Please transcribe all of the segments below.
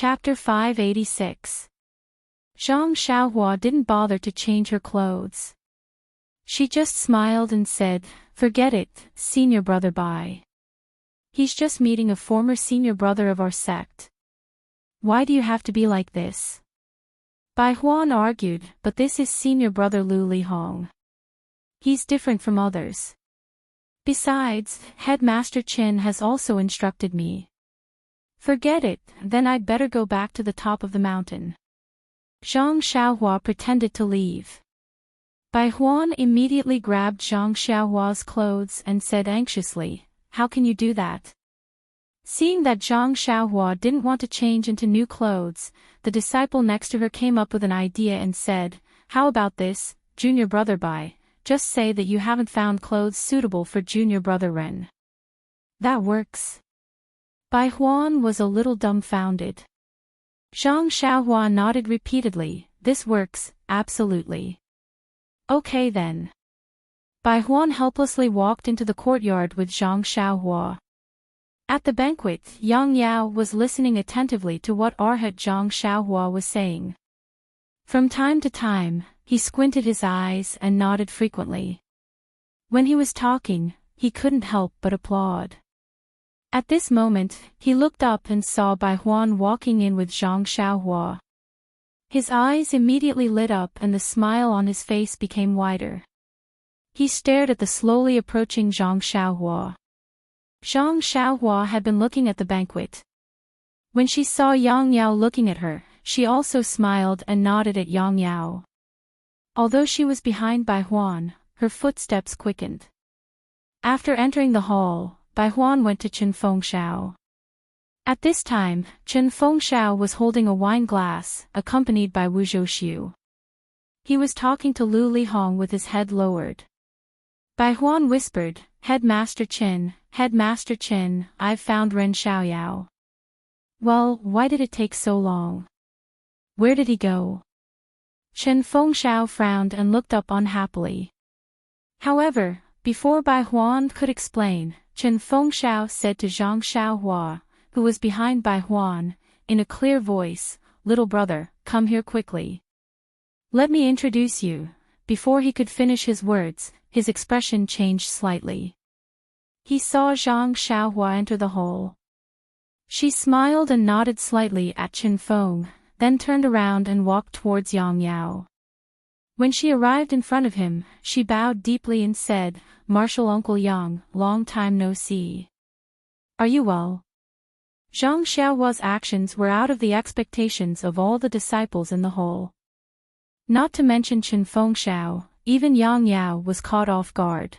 Chapter 586. Zhang Xiaohua didn't bother to change her clothes. She just smiled and said, "Forget it, senior brother, bye. He's just meeting a former senior brother of our sect. Why do you have to be like this?" Bai Huan argued, "But this is senior brother Lu Lihong. He's different from others. Besides, Headmaster Qin has also instructed me." "Forget it, then I'd better go back to the top of the mountain." Zhang Xiaohua pretended to leave. Bai Huan immediately grabbed Zhang Xiaohua's clothes and said anxiously, "How can you do that?" Seeing that Zhang Xiaohua didn't want to change into new clothes, the disciple next to her came up with an idea and said, "How about this, junior brother Bai? Just say that you haven't found clothes suitable for junior brother Ren. That works." Bai Huan was a little dumbfounded. Zhang Xiaohua nodded repeatedly, "This works, absolutely." "Okay then." Bai Huan helplessly walked into the courtyard with Zhang Xiaohua. At the banquet, Yang Yao was listening attentively to what Arhat Zhang Xiaohua was saying. From time to time, he squinted his eyes and nodded frequently. When he was talking, he couldn't help but applaud. At this moment, he looked up and saw Bai Huan walking in with Zhang Xiaohua. His eyes immediately lit up and the smile on his face became wider. He stared at the slowly approaching Zhang Xiaohua. Zhang Xiaohua had been looking at the banquet. When she saw Yang Yao looking at her, she also smiled and nodded at Yang Yao. Although she was behind Bai Huan, her footsteps quickened. After entering the hall, Bai Huan went to Chen Fengxiao. At this time, Chen Fengxiao was holding a wine glass, accompanied by Wu Zhouxiu. He was talking to Lu Lihong with his head lowered. Bai Huan whispered, Headmaster Qin, I've found Ren Xiaoyao." "Well, why did it take so long? Where did he go?" Chen Fengxiao frowned and looked up unhappily. However, before Bai Huan could explain, Chen Fengxiao said to Zhang Xiaohua, who was behind Bai Huan, in a clear voice, "Little brother, come here quickly. Let me introduce you." Before he could finish his words, his expression changed slightly. He saw Zhang Xiaohua enter the hall. She smiled and nodded slightly at Chen Feng, then turned around and walked towards Yang Yao. When she arrived in front of him, she bowed deeply and said, "Martial Uncle Yang, long time no see. Are you well?" Zhang Xiaohua's actions were out of the expectations of all the disciples in the hall. Not to mention Chen Fengxiao, even Yang Yao was caught off guard.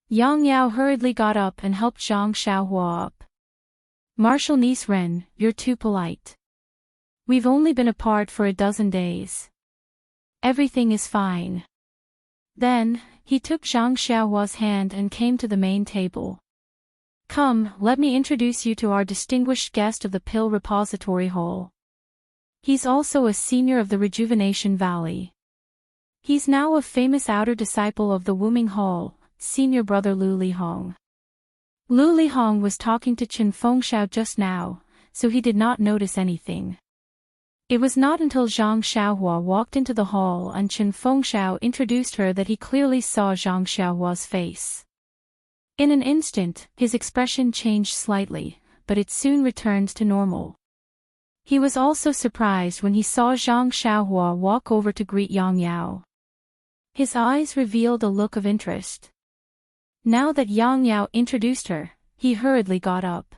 Yang Yao hurriedly got up and helped Zhang Xiaohua up. "Martial niece Ren, you're too polite. We've only been apart for a dozen days. Everything is fine." Then, he took Zhang Xiaohua's hand and came to the main table. "Come, let me introduce you to our distinguished guest of the Pill Repository Hall. He's also a senior of the Rejuvenation Valley. He's now a famous outer disciple of the Wuming Hall, senior brother Lu Lihong." Lu Lihong was talking to Chen Fengxiao just now, so he did not notice anything. It was not until Zhang Xiaohua walked into the hall and Chen Fengxiao introduced her that he clearly saw Zhang Xiaohua's face. In an instant, his expression changed slightly, but it soon returned to normal. He was also surprised when he saw Zhang Xiaohua walk over to greet Yang Yao. His eyes revealed a look of interest. Now that Yang Yao introduced her, he hurriedly got up.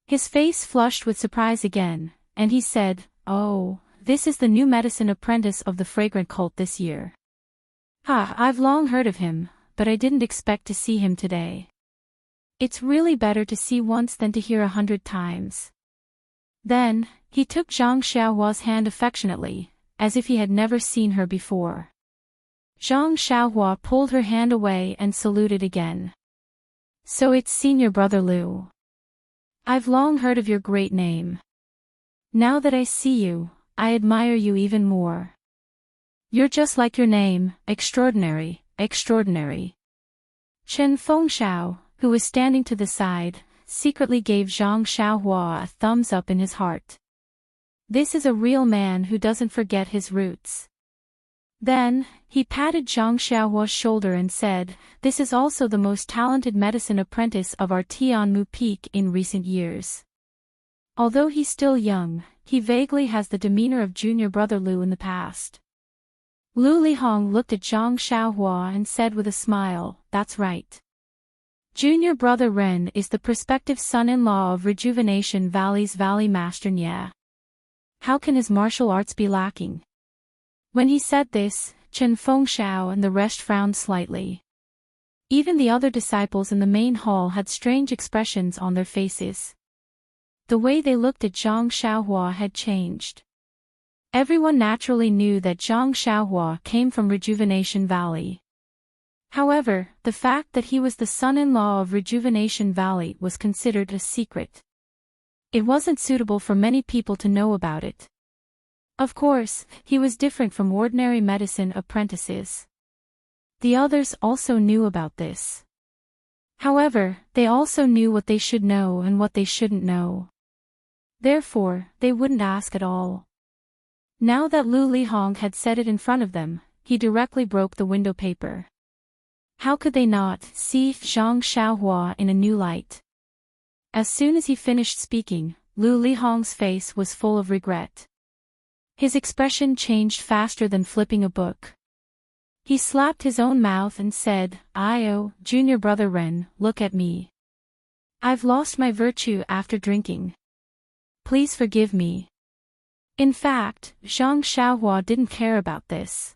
His face flushed with surprise again, and he said, "Oh, this is the new medicine apprentice of the fragrant cult this year. I've long heard of him, but I didn't expect to see him today. It's really better to see once than to hear 100 times. Then, he took Zhang Xiaohua's hand affectionately, as if he had never seen her before. Zhang Xiaohua pulled her hand away and saluted again. "So it's senior brother Lu. I've long heard of your great name. Now that I see you, I admire you even more. You're just like your name, extraordinary, extraordinary." Chen Fengxiao, who was standing to the side, secretly gave Zhang Xiaohua a thumbs up in his heart. This is a real man who doesn't forget his roots. Then, he patted Zhang Xiaohua's shoulder and said, "This is also the most talented medicine apprentice of our Tianmu Peak in recent years. Although he's still young, he vaguely has the demeanor of junior brother Lu in the past." Lu Lihong looked at Zhang Xiaohua and said with a smile, "That's right. Junior brother Ren is the prospective son-in-law of Rejuvenation Valley's Valley Master Nye. How can his martial arts be lacking?" When he said this, Chen Fengxiao and the rest frowned slightly. Even the other disciples in the main hall had strange expressions on their faces. The way they looked at Zhang Xiaohua had changed. Everyone naturally knew that Zhang Xiaohua came from Rejuvenation Valley. However, the fact that he was the son-in-law of Rejuvenation Valley was considered a secret. It wasn't suitable for many people to know about it. Of course, he was different from ordinary medicine apprentices. The others also knew about this. However, they also knew what they should know and what they shouldn't know. Therefore, they wouldn't ask at all. Now that Lu Lihong had said it in front of them, he directly broke the window paper. How could they not see Zhang Xiaohua in a new light? As soon as he finished speaking, Lu Lihong's face was full of regret. His expression changed faster than flipping a book. He slapped his own mouth and said, Junior brother Ren, look at me. I've lost my virtue after drinking. Please forgive me." In fact, Zhang Xiaohua didn't care about this.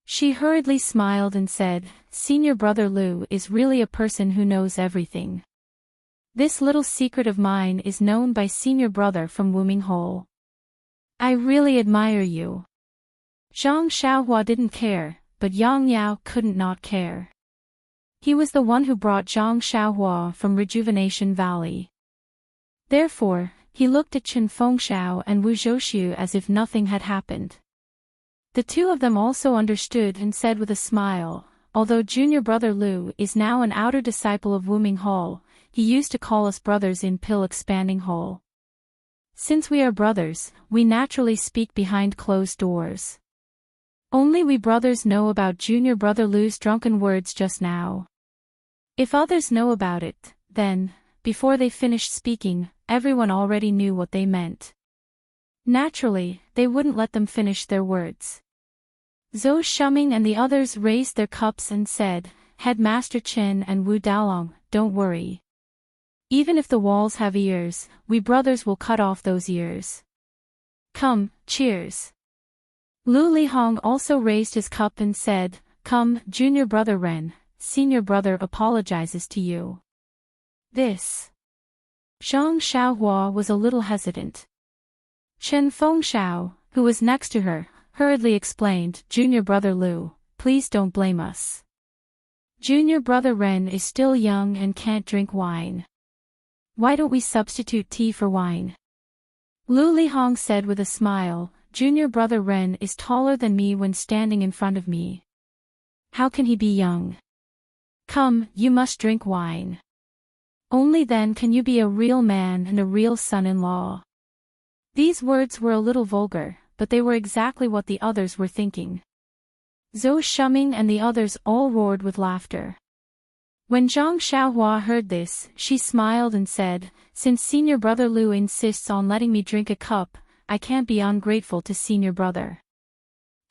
She hurriedly smiled and said, "Senior brother Lu is really a person who knows everything. This little secret of mine is known by senior brother from Wuming Hole. I really admire you." Zhang Xiaohua didn't care, but Yang Yao couldn't not care. He was the one who brought Zhang Xiaohua from Rejuvenation Valley. Therefore, he looked at Chen Fengxiao and Wu Zhouxiu as if nothing had happened. The two of them also understood and said with a smile, "Although junior brother Lu is now an outer disciple of Wuming Hall, he used to call us brothers in Pill Expanding Hall. Since we are brothers, we naturally speak behind closed doors. Only we brothers know about junior brother Lu's drunken words just now. If others know about it, then, before they finished speaking, everyone already knew what they meant. Naturally, they wouldn't let them finish their words." Zhou Shuming and the others raised their cups and said, "Headmaster Chen and Wu Daolong, don't worry. Even if the walls have ears, we brothers will cut off those ears. Come, cheers." Lu Lihong also raised his cup and said, "Come, junior brother Ren, senior brother apologizes to you." This. Zhang Xiaohua was a little hesitant. Chen Fengxiao, who was next to her, hurriedly explained, "Junior brother Lu, please don't blame us. Junior brother Ren is still young and can't drink wine. Why don't we substitute tea for wine?" Lu Lihong said with a smile, "Junior brother Ren is taller than me when standing in front of me. How can he be young? Come, you must drink wine. Only then can you be a real man and a real son-in-law." These words were a little vulgar, but they were exactly what the others were thinking. Zhou Shuming and the others all roared with laughter. When Zhang Xiaohua heard this, she smiled and said, "Since senior brother Lu insists on letting me drink a cup, I can't be ungrateful to senior brother.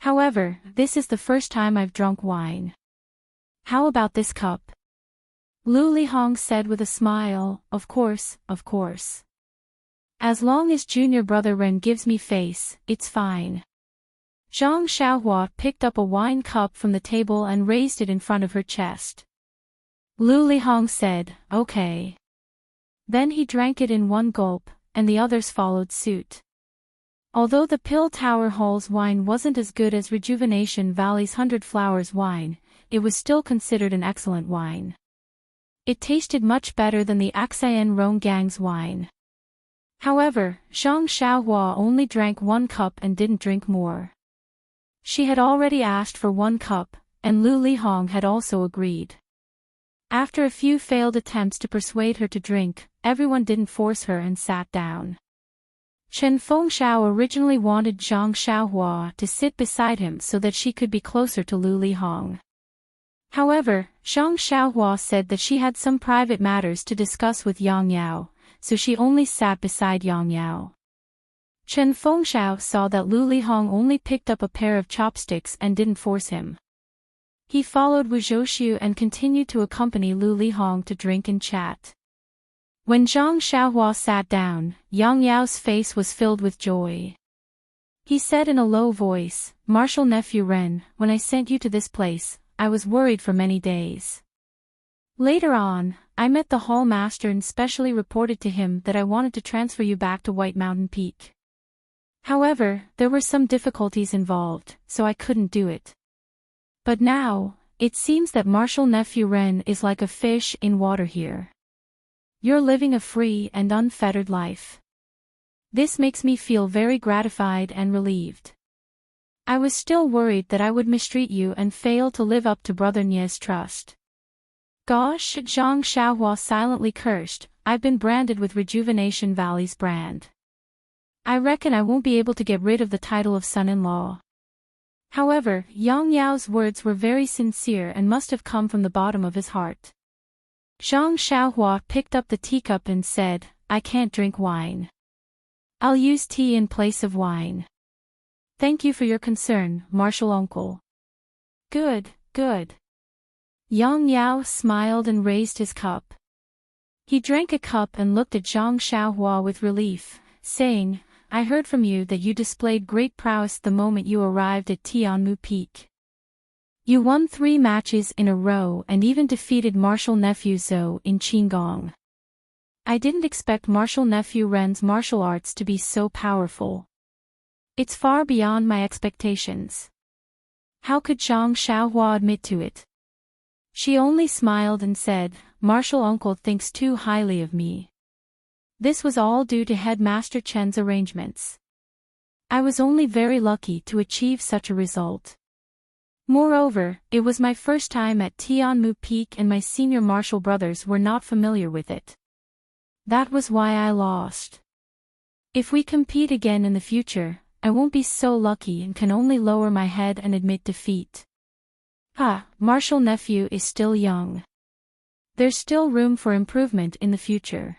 However, this is the first time I've drunk wine. How about this cup?" Lu Lihong said with a smile, Of course. As long as junior brother Ren gives me face, it's fine." Zhang Xiaohua picked up a wine cup from the table and raised it in front of her chest. Lu Lihong said, "Okay." Then he drank it in one gulp, and the others followed suit. Although the Pill Tower Hall's wine wasn't as good as Rejuvenation Valley's 100 Flowers wine, it was still considered an excellent wine. It tasted much better than the Axian Ronggang's wine. However, Zhang Xiaohua only drank one cup and didn't drink more. She had already asked for one cup, and Lu Lihong had also agreed. After a few failed attempts to persuade her to drink, everyone didn't force her and sat down. Chen Fengxiao originally wanted Zhang Xiaohua to sit beside him so that she could be closer to Lu Lihong. However, Zhang Xiaohua said that she had some private matters to discuss with Yang Yao, so she only sat beside Yang Yao. Chen Fengxiao saw that Lu Lihong only picked up a pair of chopsticks and didn't force him. He followed Wu Zhouxiu and continued to accompany Lu Lihong to drink and chat. When Zhang Xiaohua sat down, Yang Yao's face was filled with joy. He said in a low voice, "Martial nephew Ren, when I sent you to this place, I was worried for many days. Later on, I met the hall master and specially reported to him that I wanted to transfer you back to White Mountain Peak. However, there were some difficulties involved, so I couldn't do it. But now, it seems that Martial nephew Ren is like a fish in water here. You're living a free and unfettered life. This makes me feel very gratified and relieved. I was still worried that I would mistreat you and fail to live up to Brother Nie's trust." Gosh, Zhang Xiaohua silently cursed, "I've been branded with Rejuvenation Valley's brand. I reckon I won't be able to get rid of the title of son-in-law." However, Yang Yao's words were very sincere and must have come from the bottom of his heart. Zhang Xiaohua picked up the teacup and said, "I can't drink wine. I'll use tea in place of wine. Thank you for your concern, martial uncle." "Good, good." Yang Yao smiled and raised his cup. He drank a cup and looked at Zhang Xiaohua with relief, saying, "I heard from you that you displayed great prowess the moment you arrived at Tianmu Peak. You won 3 matches in a row and even defeated martial nephew Zhou in Qinggong. I didn't expect martial nephew Ren's martial arts to be so powerful. It's far beyond my expectations." How could Zhang Xiaohua admit to it? She only smiled and said, "Martial uncle thinks too highly of me. This was all due to Headmaster Chen's arrangements. I was only very lucky to achieve such a result. Moreover, it was my first time at Tianmu Peak and my senior martial brothers were not familiar with it. That was why I lost. If we compete again in the future, I won't be so lucky and can only lower my head and admit defeat. Martial nephew is still young. There's still room for improvement in the future.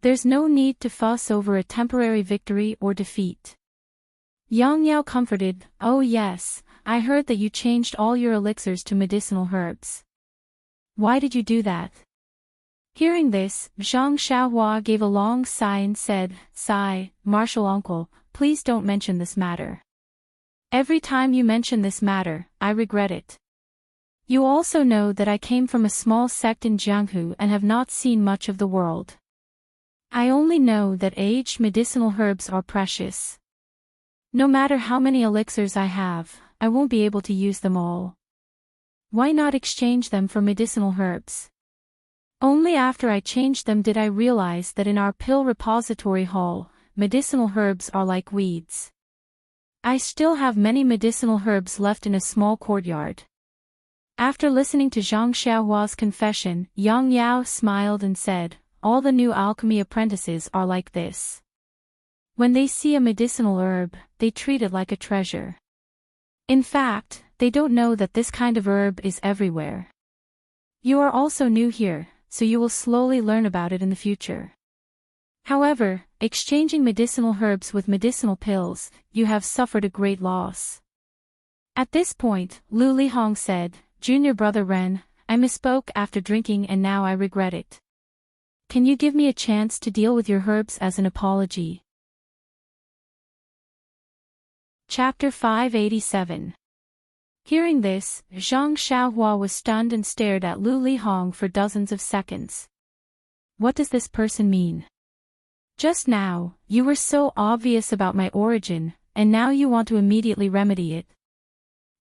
There's no need to fuss over a temporary victory or defeat." Yang Yao comforted, "Oh yes, I heard that you changed all your elixirs to medicinal herbs. Why did you do that?" Hearing this, Zhang Xiaohua gave a long sigh and said, "Sigh, martial uncle, please don't mention this matter. Every time you mention this matter, I regret it. You also know that I came from a small sect in Jianghu and have not seen much of the world. I only know that aged medicinal herbs are precious. No matter how many elixirs I have, I won't be able to use them all. Why not exchange them for medicinal herbs?" Only after I changed them did I realize that in our pill repository hall, medicinal herbs are like weeds. I still have many medicinal herbs left in a small courtyard." After listening to Zhang Xiaohua's confession, Yang Yao smiled and said, "All the new alchemy apprentices are like this. When they see a medicinal herb, they treat it like a treasure. In fact, they don't know that this kind of herb is everywhere. You are also new here, so you will slowly learn about it in the future. However, exchanging medicinal herbs with medicinal pills, you have suffered a great loss." At this point, Lu Lihong said, "Junior brother Ren, I misspoke after drinking and now I regret it. Can you give me a chance to deal with your herbs as an apology?" Chapter 587. Hearing this, Zhang Xiaohua was stunned and stared at Lu Lihong for dozens of seconds. What does this person mean? Just now, you were so obvious about my origin, and now you want to immediately remedy it.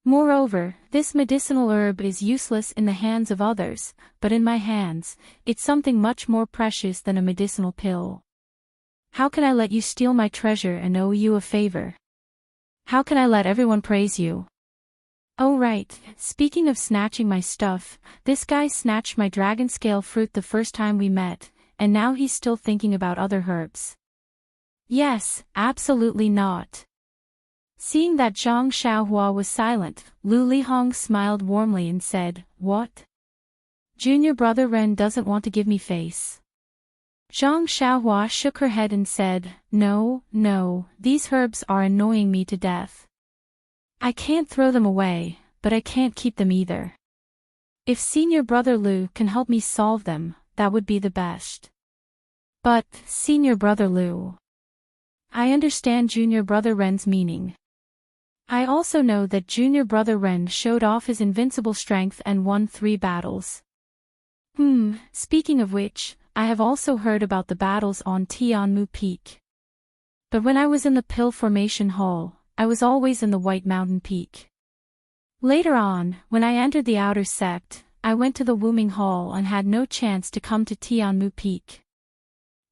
Moreover, this medicinal herb is useless in the hands of others, but in my hands, it's something much more precious than a medicinal pill. How can I let you steal my treasure and owe you a favor? How can I let everyone praise you? Oh right, speaking of snatching my stuff, this guy snatched my dragon scale fruit the first time we met, and now he's still thinking about other herbs. Yes, absolutely not. Seeing that Zhang Xiaohua was silent, Lu Lihong smiled warmly and said, "What? Junior brother Ren doesn't want to give me face." Zhang Xiaohua shook her head and said, "No, these herbs are annoying me to death. I can't throw them away, but I can't keep them either. If senior brother Lu can help me solve them, that would be the best." "But, senior brother Lu, I understand junior brother Ren's meaning. I also know that junior brother Ren showed off his invincible strength and won 3 battles. Speaking of which, I have also heard about the battles on Tianmu Peak. But when I was in the Pill Formation Hall, I was always in the White Mountain Peak. Later on, when I entered the Outer Sect, I went to the Wuming Hall and had no chance to come to Tianmu Peak.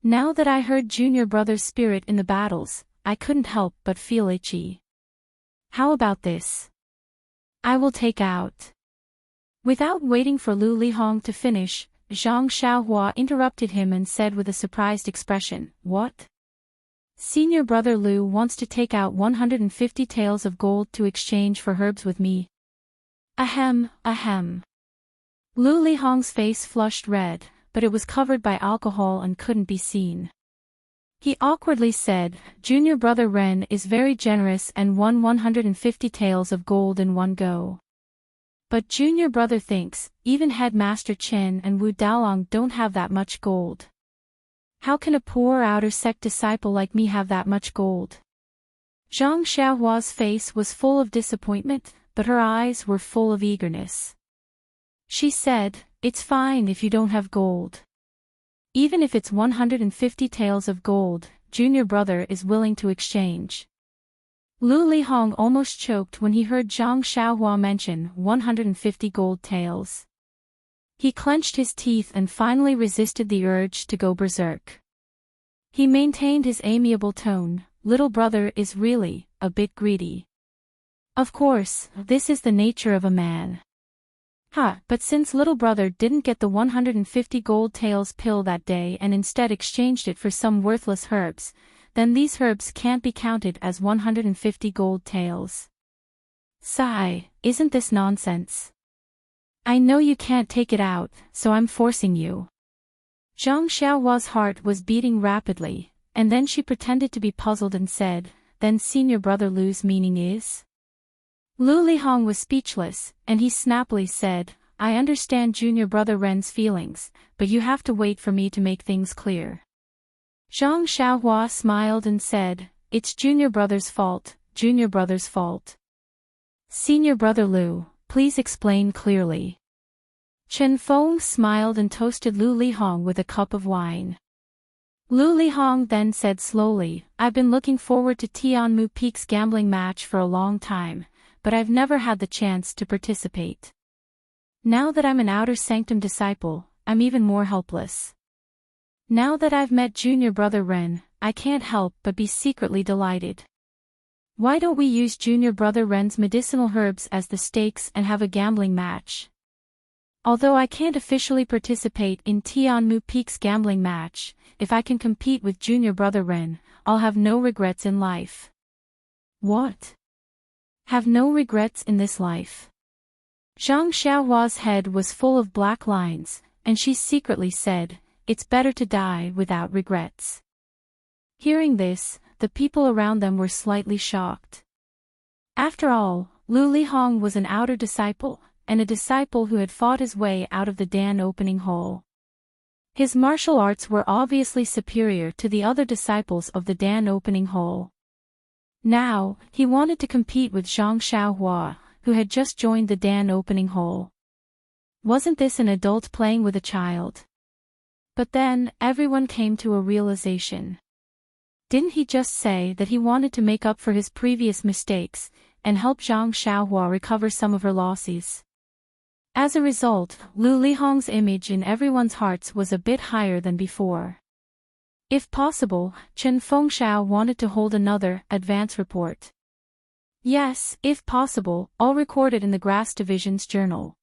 Now that I heard junior brother's spirit in the battles, I couldn't help but feel itchy. How about this? I will take out." Without waiting for Lu Lihong to finish, Zhang Xiaohua interrupted him and said with a surprised expression, "What? Senior brother Lu wants to take out 150 taels of gold to exchange for herbs with me?" Ahem. Lu Lihong's face flushed red, but it was covered by alcohol and couldn't be seen. He awkwardly said, "Junior brother Ren is very generous and won 150 taels of gold in one go. But junior brother thinks, even Headmaster Chen and Wu Daolong don't have that much gold. How can a poor outer sect disciple like me have that much gold?" Zhang Xiaohua's face was full of disappointment, but her eyes were full of eagerness. She said, "It's fine if you don't have gold. Even if it's 150 taels of gold, junior brother is willing to exchange." Lu Lihong almost choked when he heard Zhang Xiaohua mention 150 gold taels. He clenched his teeth and finally resisted the urge to go berserk. He maintained his amiable tone, "Little brother is really a bit greedy. Of course, this is the nature of a man. But since little brother didn't get the 150 gold taels pill that day and instead exchanged it for some worthless herbs, then these herbs can't be counted as 150 gold taels. Sigh, isn't this nonsense? I know you can't take it out, so I'm forcing you." Zhang Xiaohua's heart was beating rapidly, and then she pretended to be puzzled and said, "Then senior brother Lu's meaning is?" Lu Lihong was speechless, and he snappily said, "I understand junior brother Ren's feelings, but you have to wait for me to make things clear." Zhang Xiaohua smiled and said, "It's junior brother's fault, junior brother's fault. Senior brother Lu, please explain clearly." Chen Feng smiled and toasted Lu Lihong with a cup of wine. Lu Lihong then said slowly, "I've been looking forward to Tianmu Peak's gambling match for a long time, but I've never had the chance to participate. Now that I'm an outer sanctum disciple, I'm even more helpless. Now that I've met junior brother Ren, I can't help but be secretly delighted. Why don't we use junior brother Ren's medicinal herbs as the stakes and have a gambling match? Although I can't officially participate in Tianmu Peak's gambling match, if I can compete with junior brother Ren, I'll have no regrets in life." "What? Have no regrets in this life?" Zhang Xiaohua's head was full of black lines, and she secretly said, "It's better to die without regrets." Hearing this, the people around them were slightly shocked. After all, Lu Lihong was an outer disciple, and a disciple who had fought his way out of the Dan opening hole. His martial arts were obviously superior to the other disciples of the Dan opening hole. Now, he wanted to compete with Zhang Xiaohua, who had just joined the Dan opening hole. Wasn't this an adult playing with a child? But then, everyone came to a realization. Didn't he just say that he wanted to make up for his previous mistakes, and help Zhang Xiaohua recover some of her losses? As a result, Lu Lihong's image in everyone's hearts was a bit higher than before. If possible, Chen Fengxiao wanted to hold another advance report. Yes, if possible, I'll record it in the Grass Division's journal.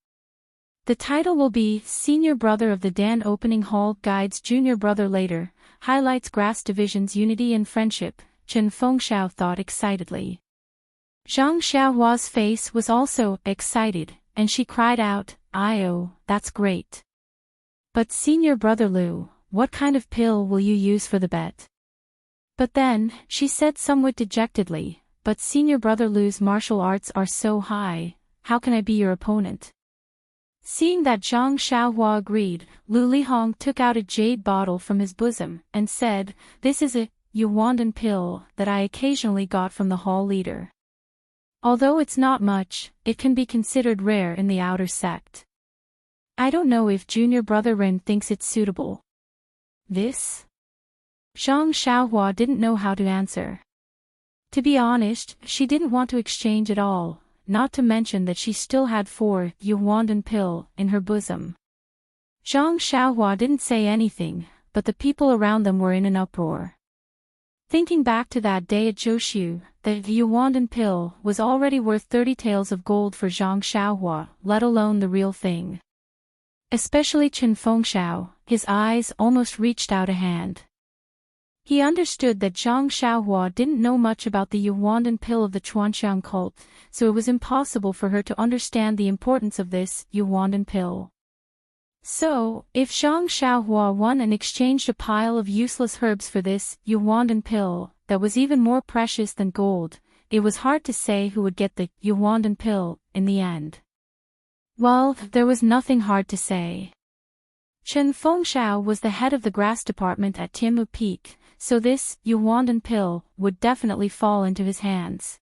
The title will be Senior Brother of the Dan Opening Hall Guides Junior Brother Later, highlights Grass Division's unity and friendship, Chen Fengxiao thought excitedly. Zhang Xiaohua's face was also excited, and she cried out, "Oh, that's great. But Senior Brother Lu, what kind of pill will you use for the bet?" But then, she said somewhat dejectedly, "But Senior Brother Lu's martial arts are so high, how can I be your opponent?" Seeing that Zhang Xiaohua agreed, Lu Lihong took out a jade bottle from his bosom, and said, "This is a Yuandan pill that I occasionally got from the hall leader. Although it's not much, it can be considered rare in the outer sect. I don't know if Junior Brother Ren thinks it's suitable." This? Zhang Xiaohua didn't know how to answer. To be honest, she didn't want to exchange at all, not to mention that she still had 4 Yuandan pill in her bosom. Zhang Xiaohua didn't say anything, but the people around them were in an uproar. Thinking back to that day at Zhoushu, the Yuandan pill was already worth 30 taels of gold for Zhang Xiaohua, let alone the real thing. Especially Chen Fengxiao, his eyes almost reached out a hand. He understood that Zhang Xiaohua didn't know much about the Yuandan pill of the Chuanxiang cult, so it was impossible for her to understand the importance of this Yuandan pill. So, if Zhang Xiaohua won and exchanged a pile of useless herbs for this Yuandan pill, that was even more precious than gold, it was hard to say who would get the Yuandan pill in the end. Well, there was nothing hard to say. Chen Fengxiao was the head of the grass department at Tianmu Peak, so this Yuandan pill would definitely fall into his hands.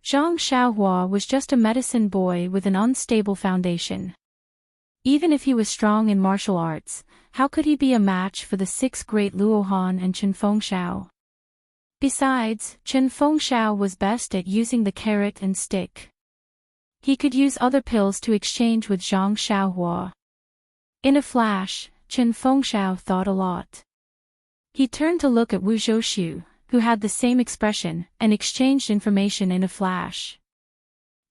Zhang Xiaohua was just a medicine boy with an unstable foundation. Even if he was strong in martial arts, how could he be a match for the 6 great Luohan and Chen Fengxiao? Besides, Chen Fengxiao was best at using the carrot and stick. He could use other pills to exchange with Zhang Xiaohua. In a flash, Chen Fengxiao thought a lot. He turned to look at Wu Zhoushu, who had the same expression, and exchanged information in a flash.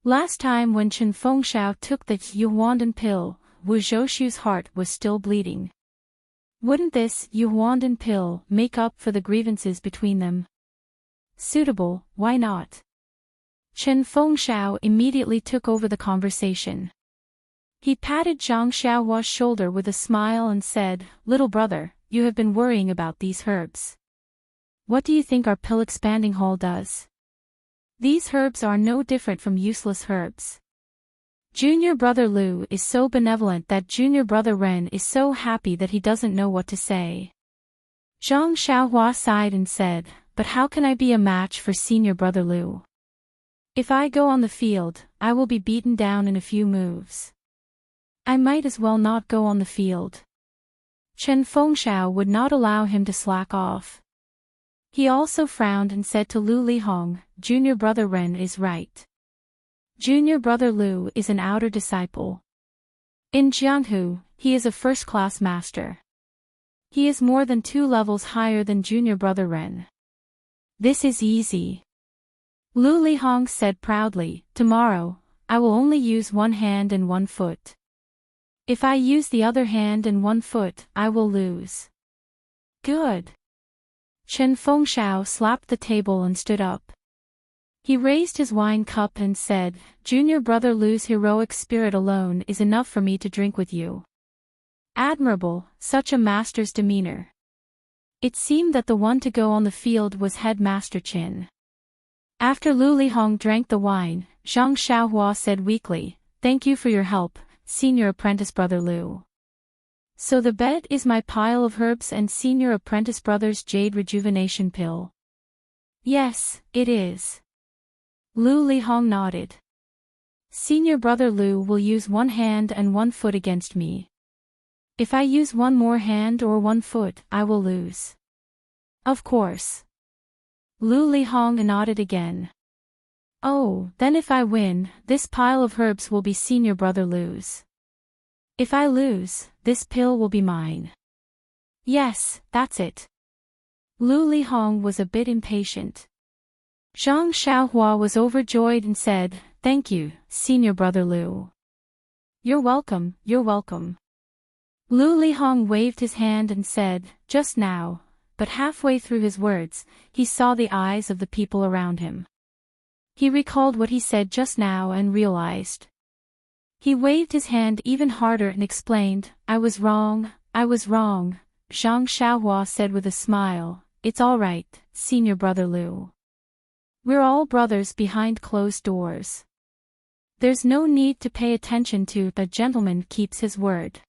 Last time when Chen Fengxiao took the Yuandan pill, Wu Zhoushu's heart was still bleeding. Wouldn't this Yuandan pill make up for the grievances between them? Suitable, why not? Chen Fengxiao immediately took over the conversation. He patted Zhang Xiaohua's shoulder with a smile and said, "Little brother, you have been worrying about these herbs. What do you think our pill expanding hall does? These herbs are no different from useless herbs. Junior Brother Lu is so benevolent that Junior Brother Ren is so happy that he doesn't know what to say." Zhang Xiaohua sighed and said, "But how can I be a match for Senior Brother Lu? If I go on the field, I will be beaten down in a few moves. I might as well not go on the field." Chen Fengxiao would not allow him to slack off. He also frowned and said to Lu Lihong, "Junior Brother Ren is right. Junior Brother Lu is an outer disciple. In Jianghu, he is a first-class master. He is more than 2 levels higher than Junior Brother Ren. This is easy." Lu Lihong said proudly, "Tomorrow, I will only use 1 hand and 1 foot. If I use the other hand and 1 foot, I will lose." "Good." Chen Fengxiao slapped the table and stood up. He raised his wine cup and said, "Junior Brother Lu's heroic spirit alone is enough for me to drink with you. Admirable, such a master's demeanor." It seemed that the one to go on the field was Headmaster Qin. After Lu Lihong drank the wine, Zhang Xiaohua said weakly, "Thank you for your help, Senior Apprentice Brother Lu. So the bet is my pile of herbs and Senior Apprentice Brother's jade rejuvenation pill." "Yes, it is." Lu Lihong nodded. "Senior Brother Lu will use 1 hand and 1 foot against me. If I use 1 more hand or 1 foot, I will lose." "Of course." Lu Lihong nodded again. "Oh, then if I win, this pile of herbs will be Senior Brother Lu's. If I lose, this pill will be mine." "Yes, that's it." Lu Lihong was a bit impatient. Zhang Xiaohua was overjoyed and said, "Thank you, Senior Brother Lu." "You're welcome, you're welcome." Lu Lihong waved his hand and said, "Just now, but halfway through his words, he saw the eyes of the people around him. He recalled what he said just now and realized. He waved his hand even harder and explained, I was wrong. Zhang Xiaohua said with a smile, it's all right, senior brother Lu. We're all brothers behind closed doors. There's no need to pay attention to a gentleman keeps his word.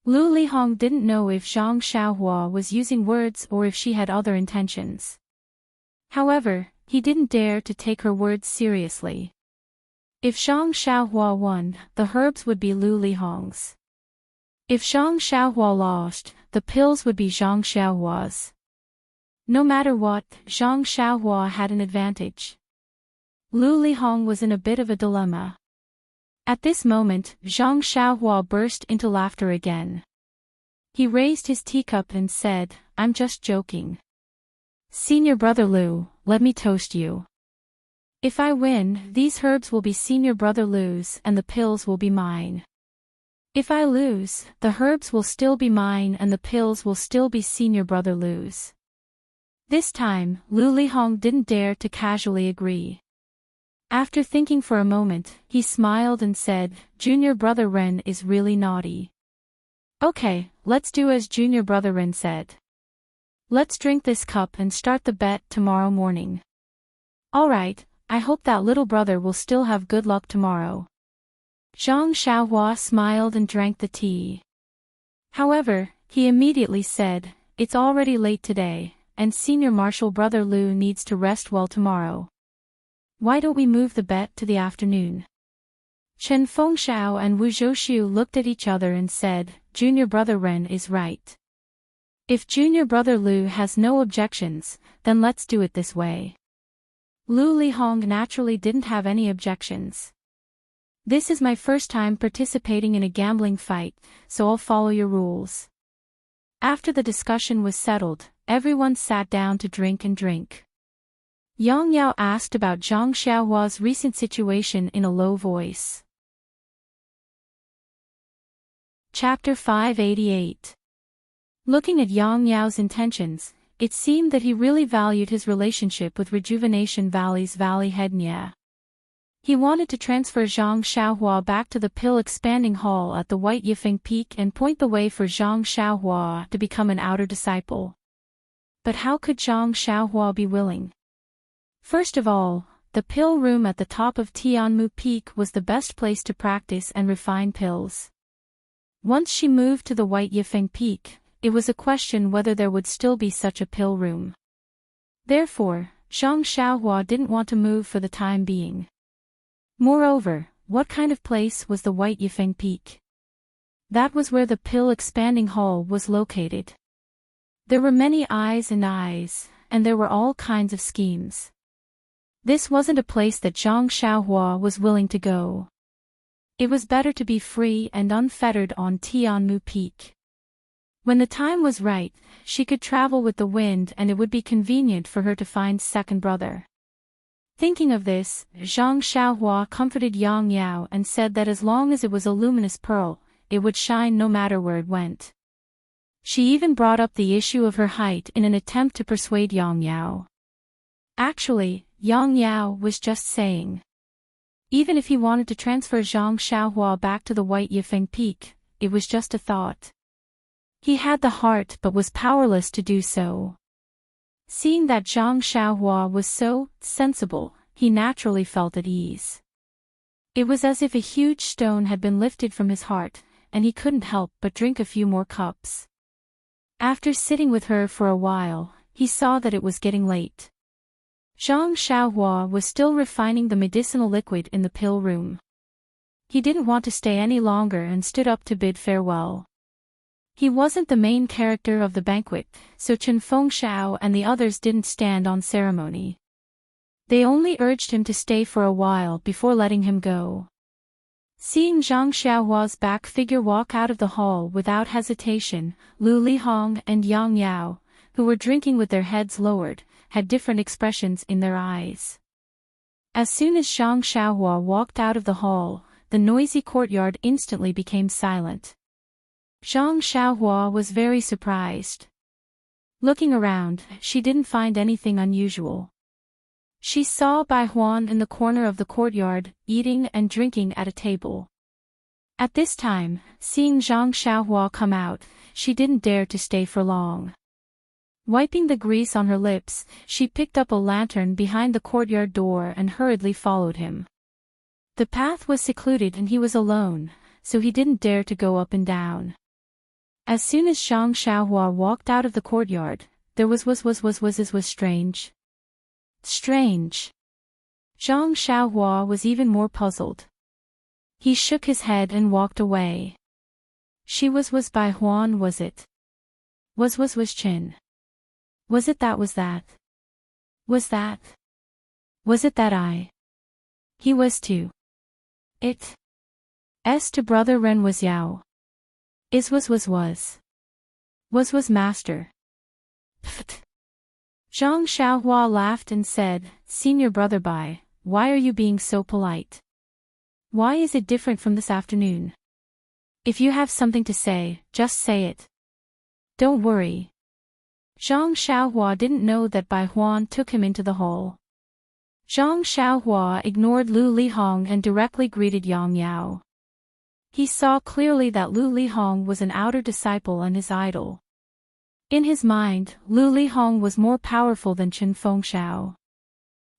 Lu Lihong didn't know if Zhang Xiaohua was using words or if she had other intentions. However, he didn't dare to take her words seriously. If Zhang Xiaohua won, the herbs would be Lu Lihong's. If Zhang Xiaohua lost, the pills would be Zhang Xiaohua's. No matter what, Zhang Xiaohua had an advantage. Lu Lihong was in a bit of a dilemma. At this moment, Zhang Xiaohua burst into laughter again. He raised his teacup and said, I'm just joking. Senior brother Lu, let me toast you. If I win, these herbs will be senior brother Lu's and the pills will be mine. If I lose, the herbs will still be mine and the pills will still be senior brother Lu's. This time, Lu Lihong didn't dare to casually agree. After thinking for a moment, he smiled and said, Junior brother Ren is really naughty. Okay, let's do as junior brother Ren said. Let's drink this cup and start the bet tomorrow morning. Alright, I hope that little brother will still have good luck tomorrow. Zhang Xiaohua smiled and drank the tea. However, he immediately said, it's already late today, and senior marshal brother Lu needs to rest well tomorrow. Why don't we move the bet to the afternoon? Chen Fengshao and Wu Zhouxiu looked at each other and said, Junior brother Ren is right. If junior brother Lu has no objections, then let's do it this way. Lu Lihong naturally didn't have any objections. This is my first time participating in a gambling fight, so I'll follow your rules. After the discussion was settled, everyone sat down to drink and drink. Yang Yao asked about Zhang Xiaohua's recent situation in a low voice. Chapter 588. Looking at Yang Yao's intentions, it seemed that he really valued his relationship with Rejuvenation Valley's Valley Head Nya. He wanted to transfer Zhang Xiaohua back to the pill expanding hall at the White Yifeng Peak and point the way for Zhang Xiaohua to become an outer disciple. But how could Zhang Xiaohua be willing? First of all, the pill room at the top of Tianmu Peak was the best place to practice and refine pills. Once she moved to the White Yifeng Peak, it was a question whether there would still be such a pill room. Therefore, Zhang Xiaohua didn't want to move for the time being. Moreover, what kind of place was the White Yifeng Peak? That was where the pill expanding hall was located. There were many eyes, and there were all kinds of schemes. This wasn't a place that Zhang Xiaohua was willing to go. It was better to be free and unfettered on Tianmu Peak. When the time was right, she could travel with the wind and it would be convenient for her to find second brother. Thinking of this, Zhang Xiaohua comforted Yang Yao and said that as long as it was a luminous pearl, it would shine no matter where it went. She even brought up the issue of her height in an attempt to persuade Yang Yao. Actually, Yang Yao was just saying. Even if he wanted to transfer Zhang Xiaohua back to the White Yifeng Peak, it was just a thought. He had the heart but was powerless to do so. Seeing that Zhang Xiaohua was so sensible, he naturally felt at ease. It was as if a huge stone had been lifted from his heart, and he couldn't help but drink a few more cups. After sitting with her for a while, he saw that it was getting late. Zhang Xiaohua was still refining the medicinal liquid in the pill room. He didn't want to stay any longer and stood up to bid farewell. He wasn't the main character of the banquet, so Chen Fengshao and the others didn't stand on ceremony. They only urged him to stay for a while before letting him go. Seeing Zhang Xiaohua's back figure walk out of the hall without hesitation, Lu Lihong and Yang Yao, who were drinking with their heads lowered, had different expressions in their eyes. As soon as Zhang Xiaohua walked out of the hall, the noisy courtyard instantly became silent. Zhang Xiaohua was very surprised. Looking around, she didn't find anything unusual. She saw Bai Huan in the corner of the courtyard, eating and drinking at a table. At this time, seeing Zhang Xiaohua come out, she didn't dare to stay for long. Wiping the grease on her lips, she picked up a lantern behind the courtyard door and hurriedly followed him. The path was secluded and he was alone, so he didn't dare to go up and down. As soon as Zhang Xiaohua walked out of the courtyard, there was strange. Strange. Zhang Xiaohua was even more puzzled. He shook his head and walked away. She was Bai Huan, was it? Was Chin? Was it that? Was it that I? He was too. It. S to brother Ren was Yao. Is was master. Pft. Zhang Xiaohua laughed and said, Senior brother Bai, why are you being so polite? Why is it different from this afternoon? If you have something to say, just say it. Don't worry. Zhang Xiaohua didn't know that Bai Huan took him into the hall. Zhang Xiaohua ignored Lu Lihong and directly greeted Yang Yao. He saw clearly that Lu Lihong was an outer disciple and his idol. In his mind, Lu Lihong was more powerful than Chen Fengshao.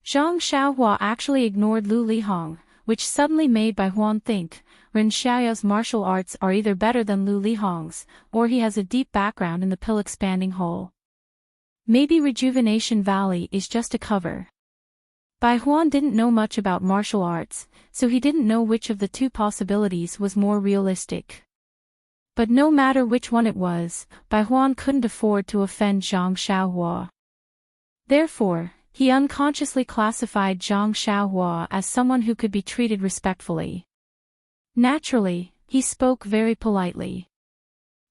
Zhang Xiaohua actually ignored Lu Lihong, which suddenly made Bai Huan think, Ren Xiaoyao's martial arts are either better than Lu Lihong's, or he has a deep background in the pill-expanding hole. Maybe Rejuvenation Valley is just a cover. Bai Huan didn't know much about martial arts, so he didn't know which of the two possibilities was more realistic. But no matter which one it was, Bai Huan couldn't afford to offend Zhang Xiaohua. Therefore, he unconsciously classified Zhang Xiaohua as someone who could be treated respectfully. Naturally, he spoke very politely.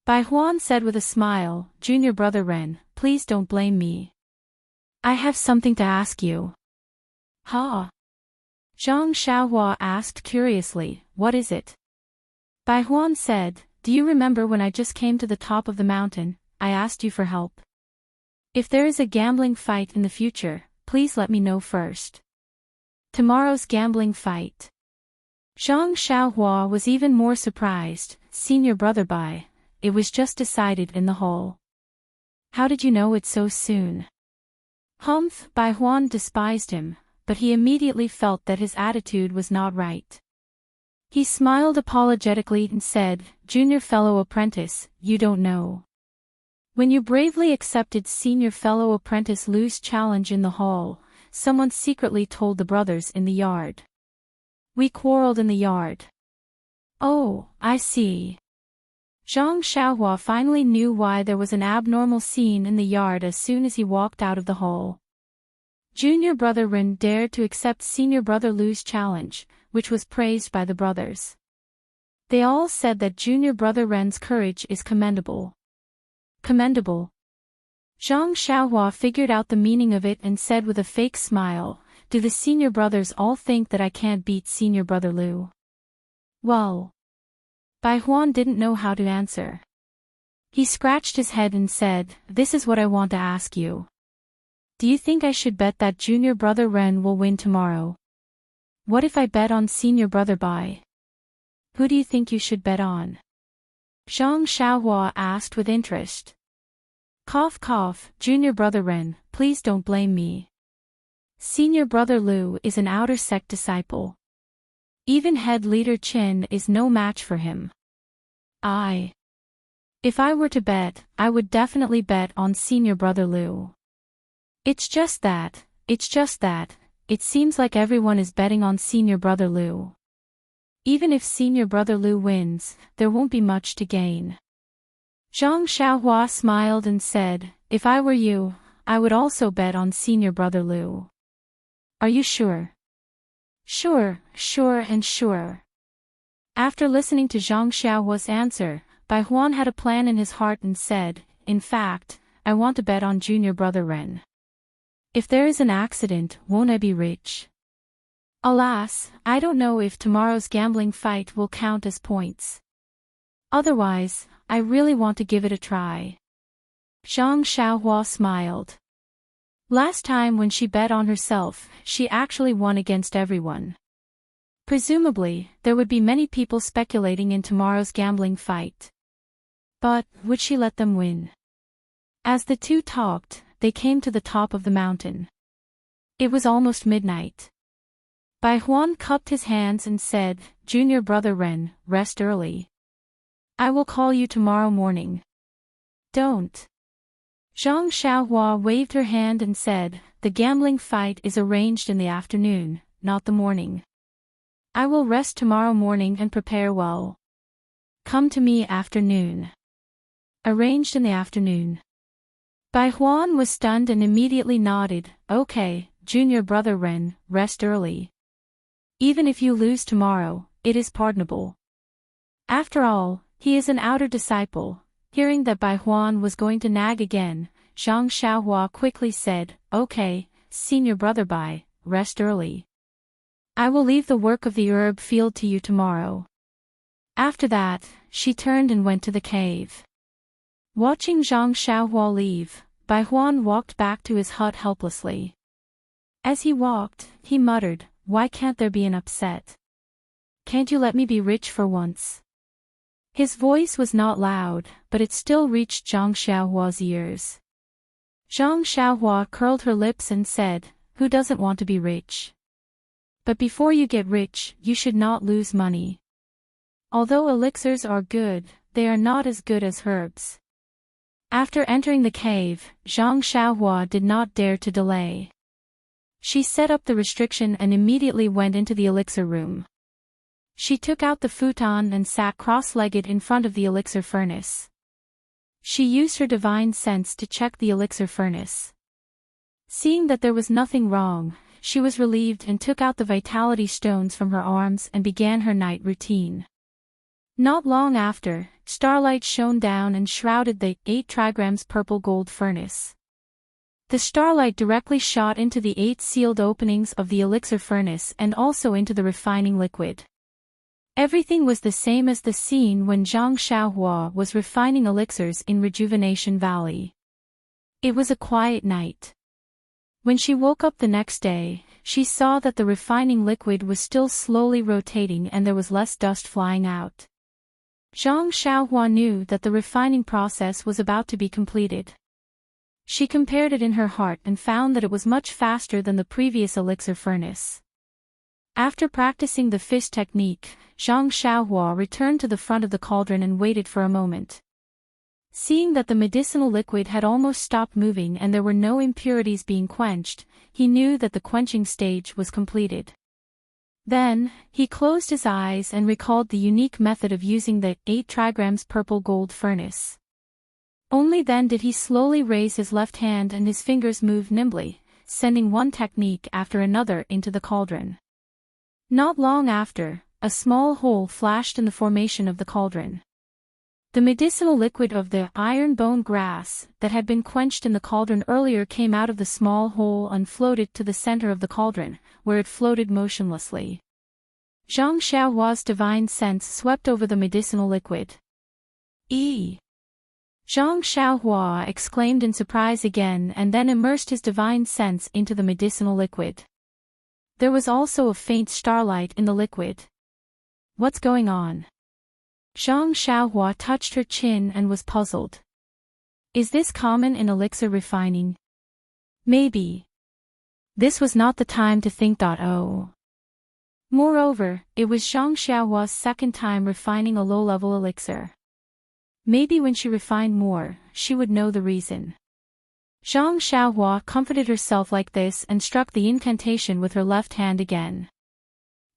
Bai Huan said with a smile, Junior brother Ren, please don't blame me. I have something to ask you. Ha! Zhang Xiaohua asked curiously, what is it? Bai Huan said, do you remember when I just came to the top of the mountain, I asked you for help? If there is a gambling fight in the future, please let me know first. Tomorrow's gambling fight. Zhang Xiaohua was even more surprised, Senior brother Bai, it was just decided in the hall. How did you know it so soon? Humph, Bai Huan despised him, but he immediately felt that his attitude was not right. He smiled apologetically and said, Junior fellow apprentice, you don't know. When you bravely accepted Senior fellow apprentice Lu's challenge in the hall, someone secretly told the brothers in the yard. We quarreled in the yard. Oh, I see. Zhang Xiaohua finally knew why there was an abnormal scene in the yard as soon as he walked out of the hall. Junior brother Ren dared to accept Senior brother Lu's challenge, which was praised by the brothers. They all said that Junior brother Ren's courage is commendable. Commendable. Zhang Xiaohua figured out the meaning of it and said with a fake smile, do the senior brothers all think that I can't beat Senior brother Lu? Well. Bai Huan didn't know how to answer. He scratched his head and said, this is what I want to ask you. Do you think I should bet that Junior brother Ren will win tomorrow? What if I bet on Senior brother Bai? Who do you think you should bet on? Zhang Xiaohua asked with interest. Cough cough, Junior brother Ren, please don't blame me. Senior brother Lu is an outer sect disciple. Even head leader Qin is no match for him. If I were to bet, I would definitely bet on Senior brother Lu. It's just that, it seems like everyone is betting on Senior brother Lu. Even if Senior brother Lu wins, there won't be much to gain. Zhang Xiaohua smiled and said, if I were you, I would also bet on Senior brother Lu. Are you sure? Sure, and sure. After listening to Zhang Xiaohua's answer, Bai Huan had a plan in his heart and said, in fact, I want to bet on Junior brother Ren. If there is an accident, won't I be rich? Alas, I don't know if tomorrow's gambling fight will count as points. Otherwise, I really want to give it a try. Zhang Xiaohua smiled. Last time when she bet on herself, she actually won against everyone. Presumably, there would be many people speculating in tomorrow's gambling fight. But, would she let them win? As the two talked, they came to the top of the mountain. It was almost midnight. Bai Huan cupped his hands and said, "Junior brother Ren, rest early. I will call you tomorrow morning." "Don't." Zhang Xiaohua waved her hand and said, "The gambling fight is arranged in the afternoon, not the morning. I will rest tomorrow morning and prepare well. Come to me afternoon." Arranged in the afternoon. Bai Huan was stunned and immediately nodded. "Okay, junior brother Ren, rest early. Even if you lose tomorrow, it is pardonable. After all, he is an outer disciple." Hearing that Bai Huan was going to nag again, Zhang Xiaohua quickly said, "Okay, senior brother Bai, rest early. I will leave the work of the herb field to you tomorrow." After that, she turned and went to the cave. Watching Zhang Xiaohua leave, Bai Huan walked back to his hut helplessly. As he walked, he muttered, "Why can't there be an upset? Can't you let me be rich for once?" His voice was not loud, but it still reached Zhang Xiaohua's ears. Zhang Xiaohua curled her lips and said, "Who doesn't want to be rich? But before you get rich, you should not lose money. Although elixirs are good, they are not as good as herbs." After entering the cave, Zhang Xiaohua did not dare to delay. She set up the restriction and immediately went into the elixir room. She took out the futon and sat cross-legged in front of the elixir furnace. She used her divine sense to check the elixir furnace. Seeing that there was nothing wrong, she was relieved and took out the vitality stones from her arms and began her night routine. Not long after, starlight shone down and shrouded the 8 trigrams purple gold furnace. The starlight directly shot into the 8 sealed openings of the elixir furnace and also into the refining liquid. Everything was the same as the scene when Zhang Xiaohua was refining elixirs in Rejuvenation Valley. It was a quiet night. When she woke up the next day, she saw that the refining liquid was still slowly rotating and there was less dust flying out. Zhang Xiaohua knew that the refining process was about to be completed. She compared it in her heart and found that it was much faster than the previous elixir furnace. After practicing the fist technique, Zhang Xiaohua returned to the front of the cauldron and waited for a moment. Seeing that the medicinal liquid had almost stopped moving and there were no impurities being quenched, he knew that the quenching stage was completed. Then, he closed his eyes and recalled the unique method of using the 8 trigrams purple gold furnace. Only then did he slowly raise his left hand and his fingers moved nimbly, sending one technique after another into the cauldron. Not long after, a small hole flashed in the formation of the cauldron. The medicinal liquid of the iron bone grass that had been quenched in the cauldron earlier came out of the small hole and floated to the center of the cauldron, where it floated motionlessly. Zhang Xiaohua's divine sense swept over the medicinal liquid. Zhang Xiaohua exclaimed in surprise again and then immersed his divine sense into the medicinal liquid. There was also a faint starlight in the liquid. What's going on? Zhang Xiaohua touched her chin and was puzzled. Is this common in elixir refining? Maybe. This was not the time to think. Moreover, it was Zhang Xiaohua's second time refining a low-level elixir. Maybe when she refined more, she would know the reason. Zhang Xiaohua comforted herself like this and struck the incantation with her left hand again.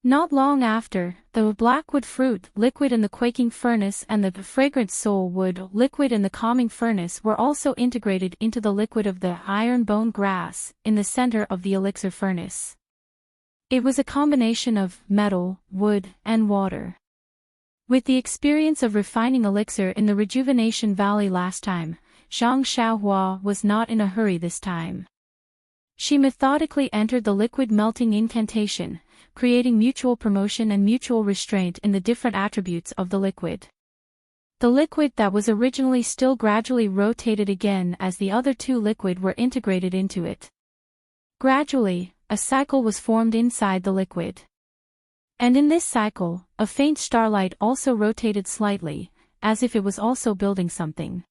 Not long after, the blackwood fruit liquid in the quaking furnace and the fragrant soul wood liquid in the calming furnace were also integrated into the liquid of the iron bone grass in the center of the elixir furnace. It was a combination of metal, wood, and water. With the experience of refining elixir in the Rejuvenation Valley last time, Zhang Xiaohua was not in a hurry this time. She methodically entered the liquid melting incantation, creating mutual promotion and mutual restraint in the different attributes of the liquid. The liquid that was originally still gradually rotated again as the other two liquid were integrated into it. Gradually, a cycle was formed inside the liquid. And in this cycle, a faint starlight also rotated slightly, as if it was also building something.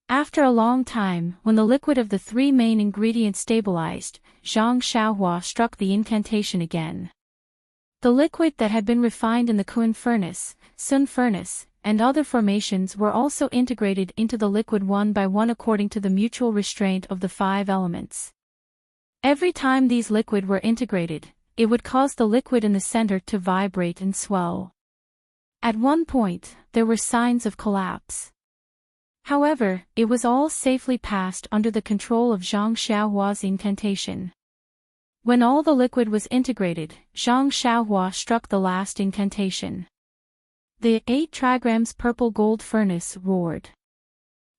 After a long time, when the liquid of the three main ingredients stabilized, Zhang Xiaohua struck the incantation again. The liquid that had been refined in the Kun furnace, Sun furnace, and other formations were also integrated into the liquid one by one according to the mutual restraint of the five elements. Every time these liquid were integrated, it would cause the liquid in the center to vibrate and swell. At one point, there were signs of collapse. However, it was all safely passed under the control of Zhang Xiaohua's incantation. When all the liquid was integrated, Zhang Xiaohua struck the last incantation. The 8 trigrams purple gold furnace roared.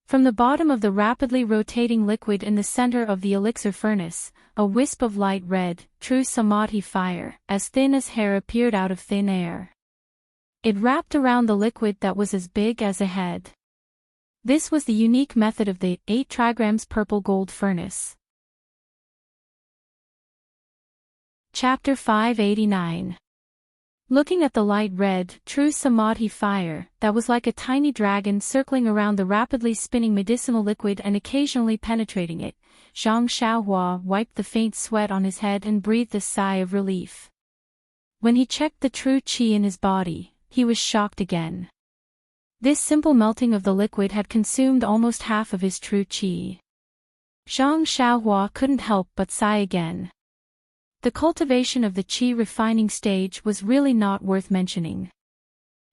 From the bottom of the rapidly rotating liquid in the center of the elixir furnace, a wisp of light red, true samadhi fire, as thin as hair appeared out of thin air. It wrapped around the liquid that was as big as a head. This was the unique method of the 8 trigrams purple gold furnace. Chapter 589. Looking at the light red, true samadhi fire, that was like a tiny dragon circling around the rapidly spinning medicinal liquid and occasionally penetrating it, Zhang Xiaohua wiped the faint sweat on his head and breathed a sigh of relief. When he checked the true qi in his body, he was shocked again. This simple melting of the liquid had consumed almost half of his true qi. Zhang Xiaohua couldn't help but sigh again. The cultivation of the qi refining stage was really not worth mentioning.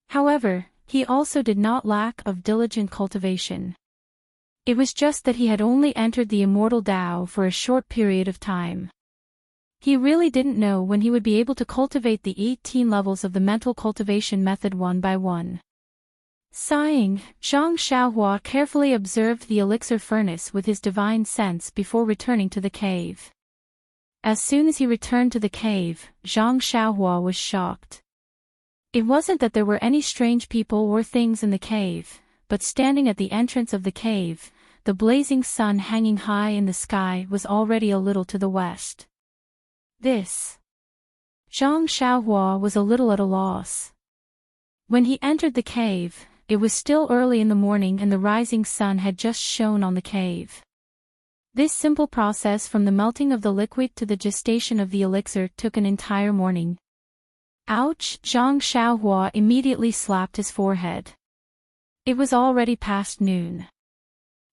However, he also did not lack of diligent cultivation. It was just that he had only entered the immortal Tao for a short period of time. He really didn't know when he would be able to cultivate the 18 levels of the mental cultivation method one by one. Sighing, Zhang Xiaohua carefully observed the elixir furnace with his divine sense before returning to the cave. As soon as he returned to the cave, Zhang Xiaohua was shocked. It wasn't that there were any strange people or things in the cave, but standing at the entrance of the cave, the blazing sun hanging high in the sky was already a little to the west. Zhang Xiaohua was a little at a loss. When he entered the cave, it was still early in the morning and the rising sun had just shone on the cave. This simple process from the melting of the liquid to the gestation of the elixir took an entire morning. Ouch! Zhang Xiaohua immediately slapped his forehead. It was already past noon.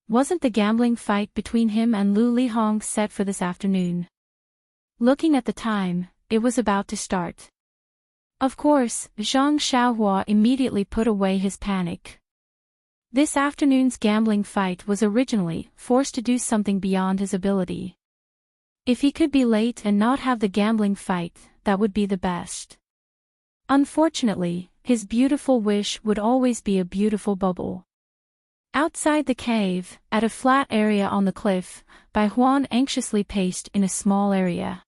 Wasn't the gambling fight between him and Lu Lihong set for this afternoon? Looking at the time, it was about to start. Of course, Zhang Xiaohua immediately put away his panic. This afternoon's gambling fight was originally forced to do something beyond his ability. If he could be late and not have the gambling fight, that would be the best. Unfortunately, his beautiful wish would always be a beautiful bubble. Outside the cave, at a flat area on the cliff, Bai Huan anxiously paced in a small area.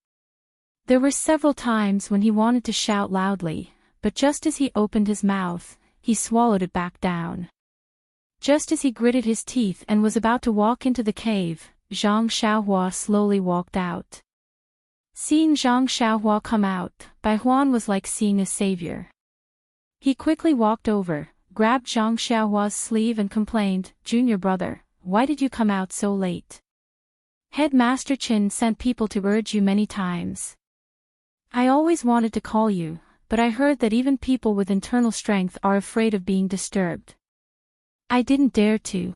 There were several times when he wanted to shout loudly, but just as he opened his mouth, he swallowed it back down. Just as he gritted his teeth and was about to walk into the cave, Zhang Xiaohua slowly walked out. Seeing Zhang Xiaohua come out, Bai Huan was like seeing a savior. He quickly walked over, grabbed Zhang Xiaohua's sleeve and complained, "Junior brother, why did you come out so late? Headmaster Qin sent people to urge you many times. I always wanted to call you, but I heard that even people with internal strength are afraid of being disturbed. I didn't dare to.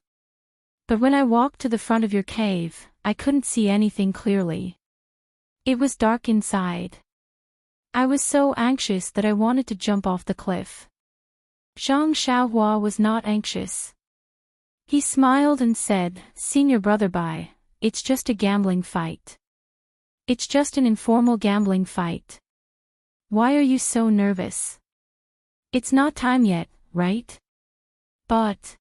But when I walked to the front of your cave, I couldn't see anything clearly. It was dark inside. I was so anxious that I wanted to jump off the cliff." Zhang Xiaohua was not anxious. He smiled and said, "Senior brother Bai, it's just a gambling fight. It's just an informal gambling fight. Why are you so nervous? It's not time yet, right?" But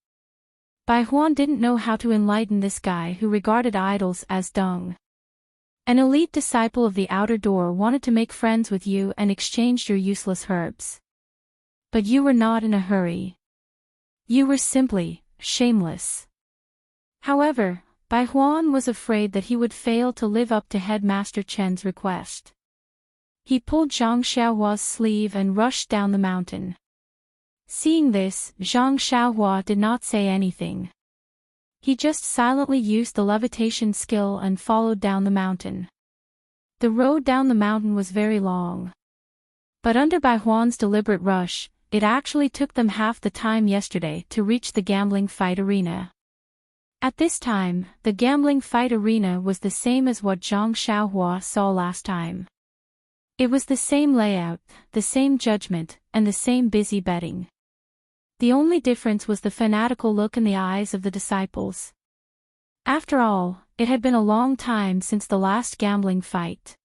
Bai Huan didn't know how to enlighten this guy who regarded idols as dung. An elite disciple of the outer door wanted to make friends with you and exchanged your useless herbs. But you were not in a hurry. You were simply shameless. However, Bai Huan was afraid that he would fail to live up to Headmaster Chen's request. He pulled Zhang Xiaohua's sleeve and rushed down the mountain. Seeing this, Zhang Xiaohua did not say anything. He just silently used the levitation skill and followed down the mountain. The road down the mountain was very long. But under Bai Huan's deliberate rush, it actually took them half the time yesterday to reach the gambling fight arena. At this time, the gambling fight arena was the same as what Zhang Xiaohua saw last time. It was the same layout, the same judgment, and the same busy betting. The only difference was the fanatical look in the eyes of the disciples. After all, it had been a long time since the last gambling fight.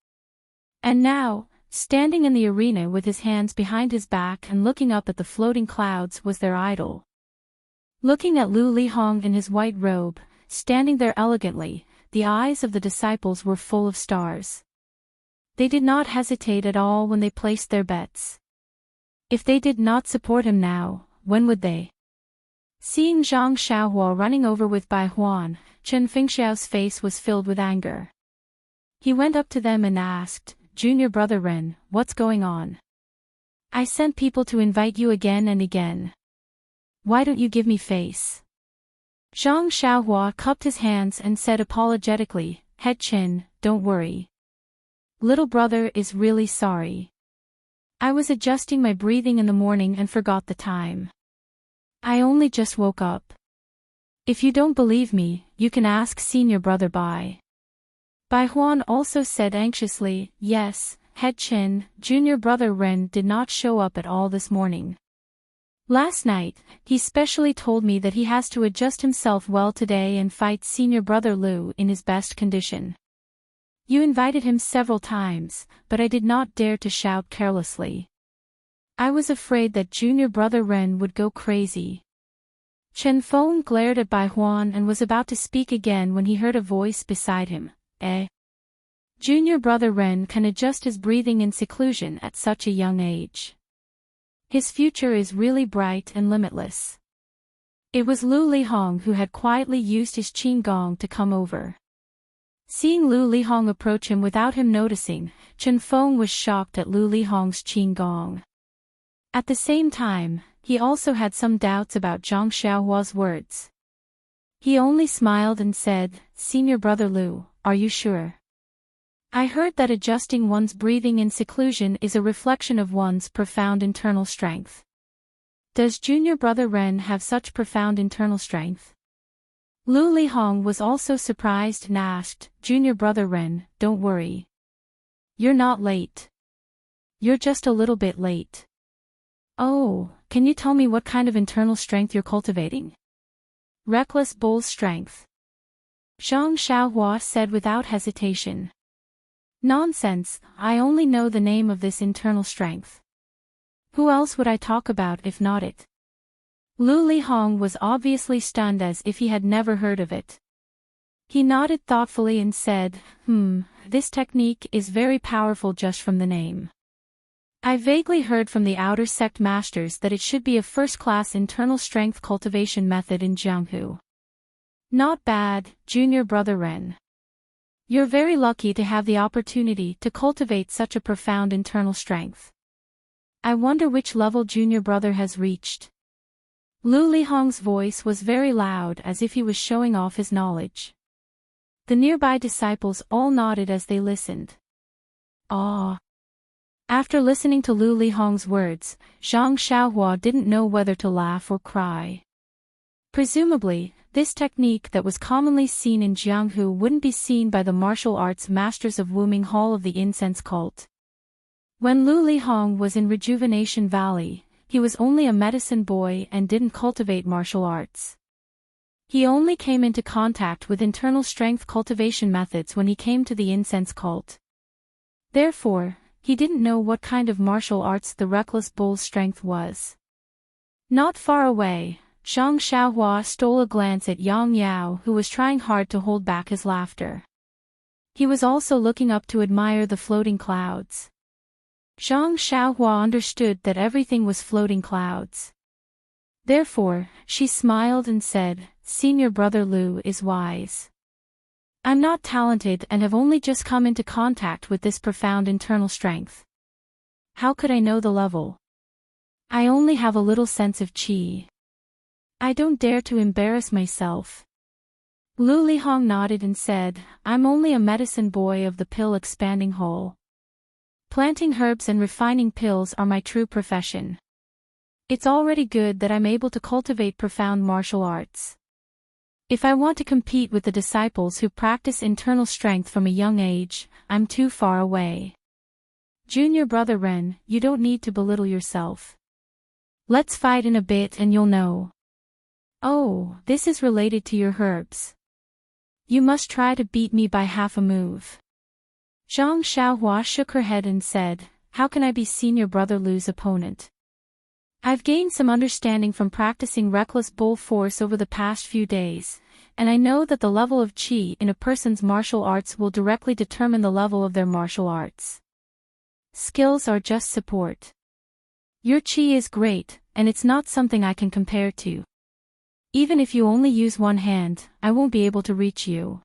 And now, standing in the arena with his hands behind his back and looking up at the floating clouds was their idol. Looking at Lu Lihong in his white robe, standing there elegantly, the eyes of the disciples were full of stars. They did not hesitate at all when they placed their bets. If they did not support him now, when would they? Seeing Zhang Xiaohua running over with Bai Huan, Chen Fengxiao's face was filled with anger. He went up to them and asked, "Junior brother Ren, what's going on? I sent people to invite you again and again. Why don't you give me face?" Zhang Xiaohua cupped his hands and said apologetically, "Head Chen, don't worry. Little brother is really sorry. I was adjusting my breathing in the morning and forgot the time. I only just woke up. If you don't believe me, you can ask senior brother Bai." Bai Huan also said anxiously, "Yes, Head Chen, junior brother Ren did not show up at all this morning. Last night, he specially told me that he has to adjust himself well today and fight senior brother Lu in his best condition. You invited him several times, but I did not dare to shout carelessly. I was afraid that junior brother Ren would go crazy." Chen Feng glared at Bai Huan and was about to speak again when he heard a voice beside him. Junior brother Ren can adjust his breathing in seclusion at such a young age. His future is really bright and limitless." It was Lu Lihong who had quietly used his qin gong to come over. Seeing Lu Lihong approach him without him noticing, Chen Feng was shocked at Lu Lihong's qin gong. At the same time, he also had some doubts about Zhang Xiaohua's words. He only smiled and said, "Senior brother Lu, are you sure? I heard that adjusting one's breathing in seclusion is a reflection of one's profound internal strength. Does junior brother Ren have such profound internal strength?" Lu Lihong was also surprised and asked, "Junior brother Ren, don't worry. You're not late. You're just a little bit late. Oh, can you tell me what kind of internal strength you're cultivating?" "Reckless bull's strength," Zhang Xiaohua said without hesitation. "Nonsense, I only know the name of this internal strength. Who else would I talk about if not it?" Lu Lihong was obviously stunned as if he had never heard of it. He nodded thoughtfully and said, This technique is very powerful just from the name. I vaguely heard from the outer sect masters that it should be a first-class internal strength cultivation method in Jianghu. Not bad, junior brother Ren. You're very lucky to have the opportunity to cultivate such a profound internal strength. I wonder which level junior brother has reached." Lu Lihong's voice was very loud as if he was showing off his knowledge. The nearby disciples all nodded as they listened. Ah! After listening to Lu Lihong's words, Zhang Xiaohua didn't know whether to laugh or cry. Presumably, this technique that was commonly seen in Jianghu wouldn't be seen by the martial arts masters of Wuming Hall of the Incense Cult. When Lu Lihong was in Rejuvenation Valley, he was only a medicine boy and didn't cultivate martial arts. He only came into contact with internal strength cultivation methods when he came to the Incense Cult. Therefore, he didn't know what kind of martial arts the Reckless Bull's strength was. Not far away, Zhang Xiaohua stole a glance at Yang Yao, who was trying hard to hold back his laughter. He was also looking up to admire the floating clouds. Zhang Xiaohua understood that everything was floating clouds. Therefore, she smiled and said, Senior brother Lu is wise. I'm not talented and have only just come into contact with this profound internal strength. How could I know the level? I only have a little sense of qi. I don't dare to embarrass myself. Lu Lihong nodded and said, I'm only a medicine boy of the pill expanding hole. Planting herbs and refining pills are my true profession. It's already good that I'm able to cultivate profound martial arts. If I want to compete with the disciples who practice internal strength from a young age, I'm too far away. Junior brother Ren, you don't need to belittle yourself. Let's fight in a bit and you'll know. Oh, this is related to your herbs. You must try to beat me by half a move. Zhang Xiaohua shook her head and said, how can I be senior brother Lu's opponent? I've gained some understanding from practicing reckless bull force over the past few days, and I know that the level of qi in a person's martial arts will directly determine the level of their martial arts. Skills are just support. Your qi is great, and it's not something I can compare to. Even if you only use one hand, I won't be able to reach you.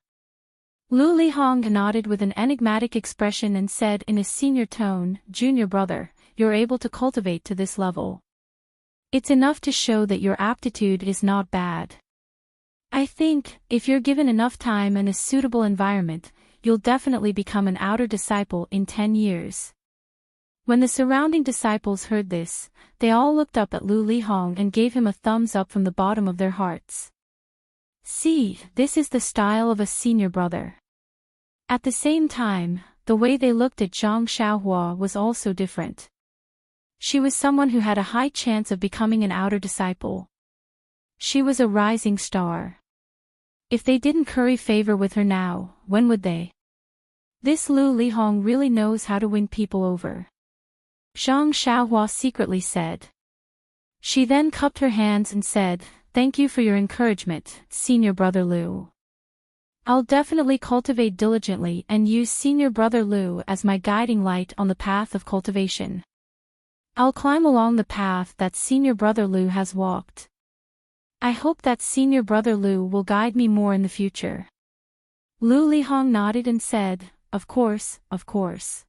Lu Lihong nodded with an enigmatic expression and said in a senior tone, Junior brother, you're able to cultivate to this level. It's enough to show that your aptitude is not bad. I think, if you're given enough time and a suitable environment, you'll definitely become an outer disciple in 10 years. When the surrounding disciples heard this, they all looked up at Lu Lihong and gave him a thumbs up from the bottom of their hearts. See, this is the style of a senior brother. At the same time, the way they looked at Zhang Xiaohua was also different. She was someone who had a high chance of becoming an outer disciple. She was a rising star. If they didn't curry favor with her now, when would they? This Lu Lihong really knows how to win people over. Zhang Xiaohua secretly said. She then cupped her hands and said, thank you for your encouragement, senior brother Lu. I'll definitely cultivate diligently and use senior brother Lu as my guiding light on the path of cultivation. I'll climb along the path that senior brother Lu has walked. I hope that senior brother Lu will guide me more in the future. Lu Lihong nodded and said, of course, of course.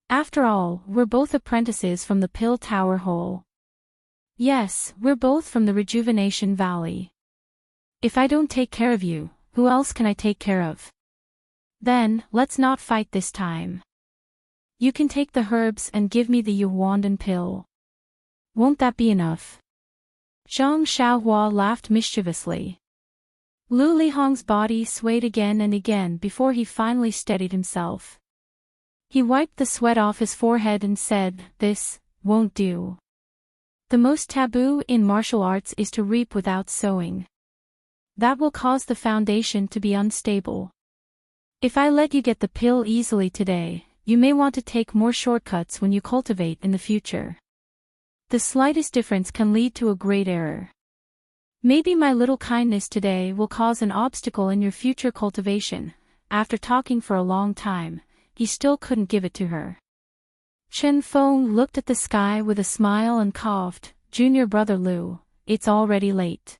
After all, we're both apprentices from the Pill Tower Hole. Yes, we're both from the Rejuvenation Valley. If I don't take care of you, who else can I take care of? Then, let's not fight this time. You can take the herbs and give me the Yuhuandan pill. Won't that be enough? Zhang Xiaohua laughed mischievously. Lu Lihong's body swayed again and again before he finally steadied himself. He wiped the sweat off his forehead and said, this won't do. The most taboo in martial arts is to reap without sowing. That will cause the foundation to be unstable. If I let you get the pill easily today, you may want to take more shortcuts when you cultivate in the future. The slightest difference can lead to a great error. Maybe my little kindness today will cause an obstacle in your future cultivation. After talking for a long time, he still couldn't give it to her. Chen Feng looked at the sky with a smile and coughed, Junior brother Lu, it's already late.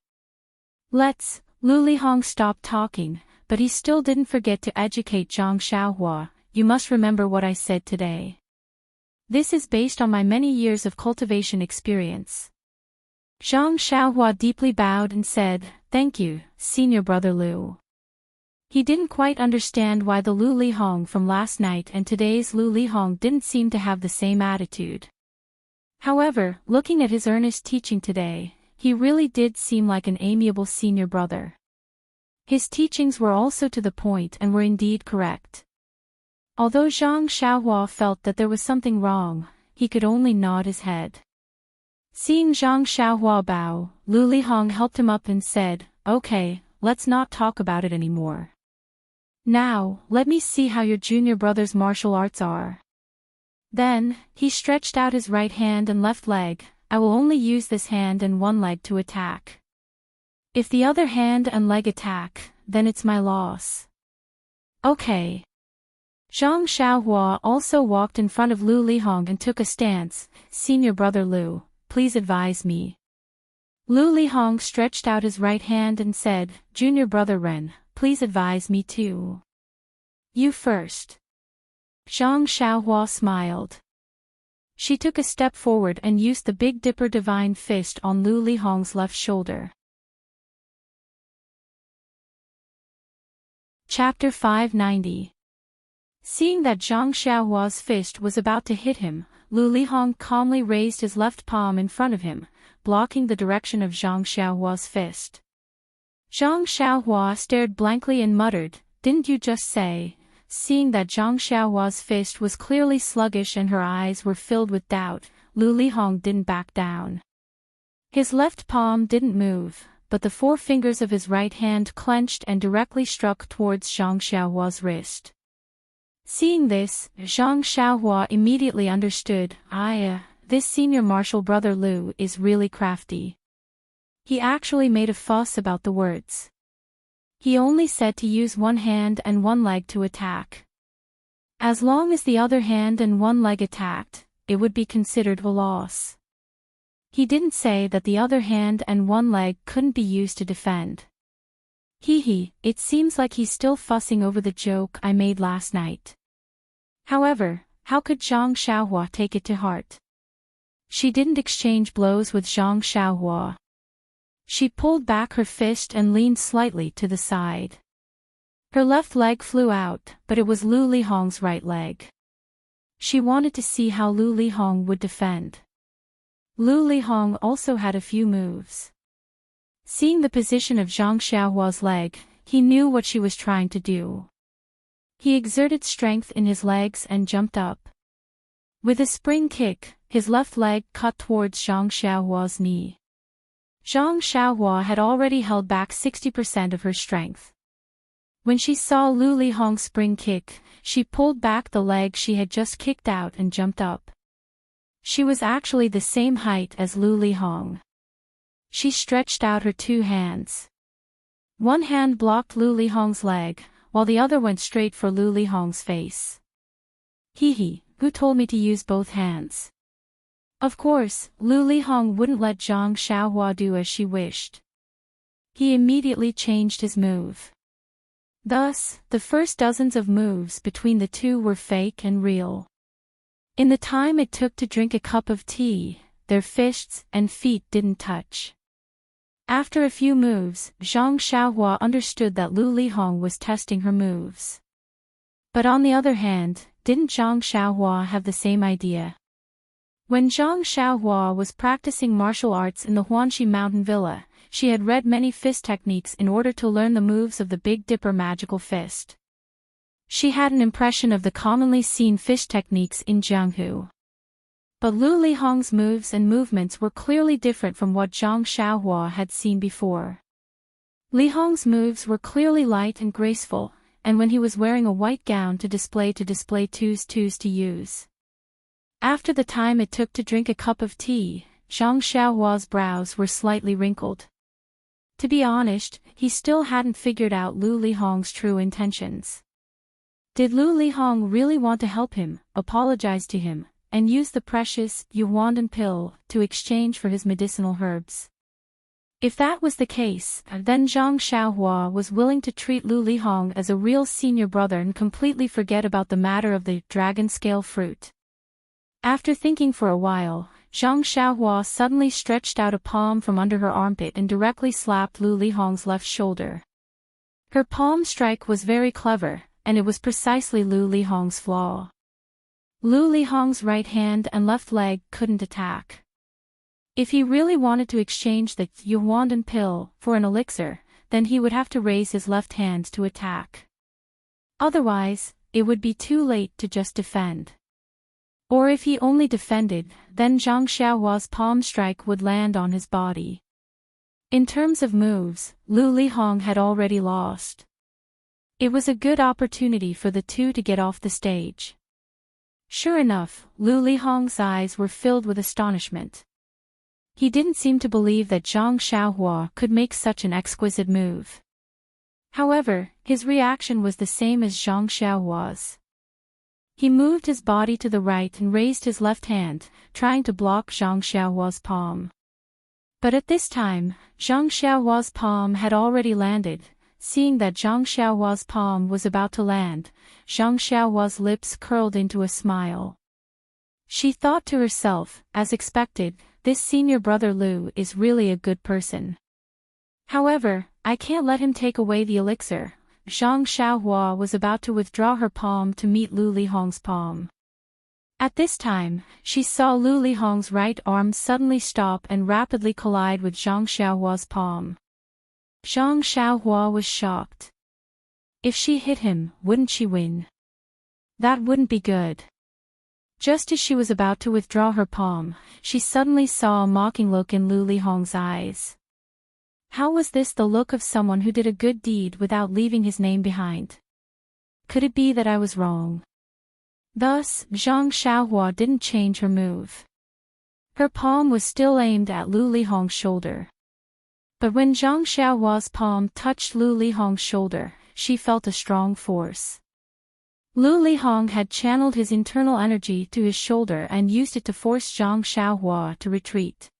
Lu Lihong stopped talking, but he still didn't forget to educate Zhang Xiaohua. You must remember what I said today. This is based on my many years of cultivation experience. Zhang Xiaohua deeply bowed and said, thank you, senior brother Lu. He didn't quite understand why the Lu Lihong from last night and today's Lu Lihong didn't seem to have the same attitude. However, looking at his earnest teaching today, he really did seem like an amiable senior brother. His teachings were also to the point and were indeed correct. Although Zhang Xiaohua felt that there was something wrong, he could only nod his head. Seeing Zhang Xiaohua bow, Lu Lihong helped him up and said, okay, let's not talk about it anymore. Now, let me see how your junior brother's martial arts are. Then, he stretched out his right hand and left leg. I will only use this hand and one leg to attack. If the other hand and leg attack, then it's my loss. Okay. Zhang Xiaohua also walked in front of Lu Lihong and took a stance. Senior brother Lu, please advise me. Lu Lihong stretched out his right hand and said, "Junior brother Ren, please advise me too." "You first." Zhang Xiaohua smiled. She took a step forward and used the Big Dipper Divine Fist on Lu Lihong's left shoulder. Chapter 590. Seeing that Zhang Xiaohua's fist was about to hit him, Lu Lihong calmly raised his left palm in front of him, blocking the direction of Zhang Xiaohua's fist. Zhang Xiaohua stared blankly and muttered, "Didn't you just say?" Seeing that Zhang Xiaohua's fist was clearly sluggish and her eyes were filled with doubt, Lu Lihong didn't back down. His left palm didn't move, but the four fingers of his right hand clenched and directly struck towards Zhang Xiaohua's wrist. Seeing this, Zhang Xiaohua immediately understood, this senior martial brother Lu is really crafty. He actually made a fuss about the words. He only said to use one hand and one leg to attack. As long as the other hand and one leg attacked, it would be considered a loss. He didn't say that the other hand and one leg couldn't be used to defend. It seems like he's still fussing over the joke I made last night. However, how could Zhang Xiaohua take it to heart? She didn't exchange blows with Zhang Xiaohua. She pulled back her fist and leaned slightly to the side. Her left leg flew out, but it was Lu Lihong's right leg. She wanted to see how Lu Lihong would defend. Lu Lihong also had a few moves. Seeing the position of Zhang Xiaohua's leg, he knew what she was trying to do. He exerted strength in his legs and jumped up. With a spring kick, his left leg cut towards Zhang Xiaohua's knee. Zhang Xiaohua had already held back 60% of her strength. When she saw Lu Lihong's spring kick, she pulled back the leg she had just kicked out and jumped up. She was actually the same height as Lu Lihong. She stretched out her two hands. One hand blocked Lu Lihong's leg, while the other went straight for Lu Lihong's face. Who told me to use both hands? Of course, Lu Lihong wouldn't let Zhang Xiaohua do as she wished. He immediately changed his move. Thus, the first dozens of moves between the two were fake and real. In the time it took to drink a cup of tea, their fists and feet didn't touch. After a few moves, Zhang Xiaohua understood that Lu Lihong was testing her moves. But on the other hand, didn't Zhang Xiaohua have the same idea? When Zhang Xiaohua was practicing martial arts in the Huanxi Mountain Villa, she had read many fist techniques in order to learn the moves of the Big Dipper magical fist. She had an impression of the commonly seen fist techniques in Jianghu. But Lu Lihong's moves and movements were clearly different from what Zhang Xiaohua had seen before. Lihong's moves were clearly light and graceful, and when he was wearing a white gown to display twos to use. After the time it took to drink a cup of tea, Zhang Xiaohua's brows were slightly wrinkled. To be honest, he still hadn't figured out Lu Lihong's true intentions. Did Lu Lihong really want to help him, apologize to him, and use the precious yuandan pill to exchange for his medicinal herbs? If that was the case, then Zhang Xiaohua was willing to treat Lu Lihong as a real senior brother and completely forget about the matter of the dragon scale fruit. After thinking for a while, Zhang Xiaohua suddenly stretched out a palm from under her armpit and directly slapped Lu Lihong's left shoulder. Her palm strike was very clever, and it was precisely Lu Lihong's flaw. Lu Lihong's right hand and left leg couldn't attack. If he really wanted to exchange the yuandan pill for an elixir, then he would have to raise his left hand to attack. Otherwise, it would be too late to just defend. Or if he only defended, then Zhang Xiaohua's palm strike would land on his body. In terms of moves, Lu Lihong had already lost. It was a good opportunity for the two to get off the stage. Sure enough, Lu Lihong's eyes were filled with astonishment. He didn't seem to believe that Zhang Xiaohua could make such an exquisite move. However, his reaction was the same as Zhang Xiaohua's. He moved his body to the right and raised his left hand, trying to block Zhang Xiaohua's palm. But at this time, Zhang Xiaohua's palm had already landed. Seeing that Zhang Xiaohua's palm was about to land, Zhang Xiaohua's lips curled into a smile. She thought to herself, as expected, this senior brother Lu is really a good person. However, I can't let him take away the elixir. Zhang Xiaohua was about to withdraw her palm to meet Lu Lihong's palm. At this time, she saw Lu Lihong's right arm suddenly stop and rapidly collide with Zhang Xiaohua's palm. Zhang Xiaohua was shocked. If she hit him, wouldn't she win? That wouldn't be good. Just as she was about to withdraw her palm, she suddenly saw a mocking look in Lu Lihong's eyes. How was this the look of someone who did a good deed without leaving his name behind? Could it be that I was wrong? Thus, Zhang Xiaohua didn't change her move. Her palm was still aimed at Lu Lihong's shoulder. But when Zhang Xiaohua's palm touched Lu Lihong's shoulder, she felt a strong force. Lu Lihong had channeled his internal energy to his shoulder and used it to force Zhang Xiaohua to retreat.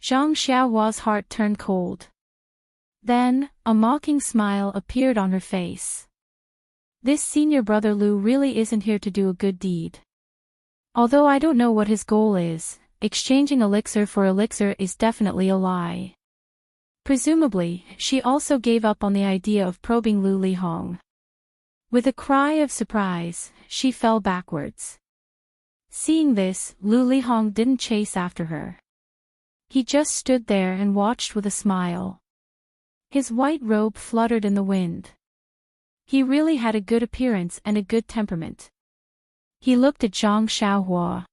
Zhang Xiaohua's heart turned cold. Then, a mocking smile appeared on her face. This senior brother Lu really isn't here to do a good deed. Although I don't know what his goal is, exchanging elixir for elixir is definitely a lie. Presumably, she also gave up on the idea of probing Lu Lihong. With a cry of surprise, she fell backwards. Seeing this, Lu Lihong didn't chase after her. He just stood there and watched with a smile. His white robe fluttered in the wind. He really had a good appearance and a good temperament. He looked at Zhang Xiaohua.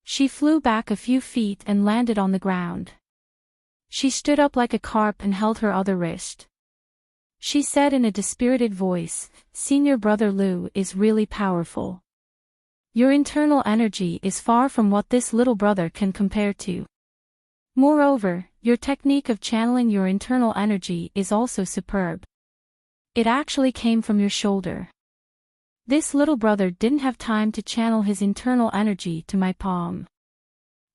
She flew back a few feet and landed on the ground. She stood up like a carp and held her other wrist. She said in a dispirited voice, "Senior brother Lu is really powerful. Your internal energy is far from what this little brother can compare to. Moreover, your technique of channeling your internal energy is also superb. It actually came from your shoulder. This little brother didn't have time to channel his internal energy to my palm.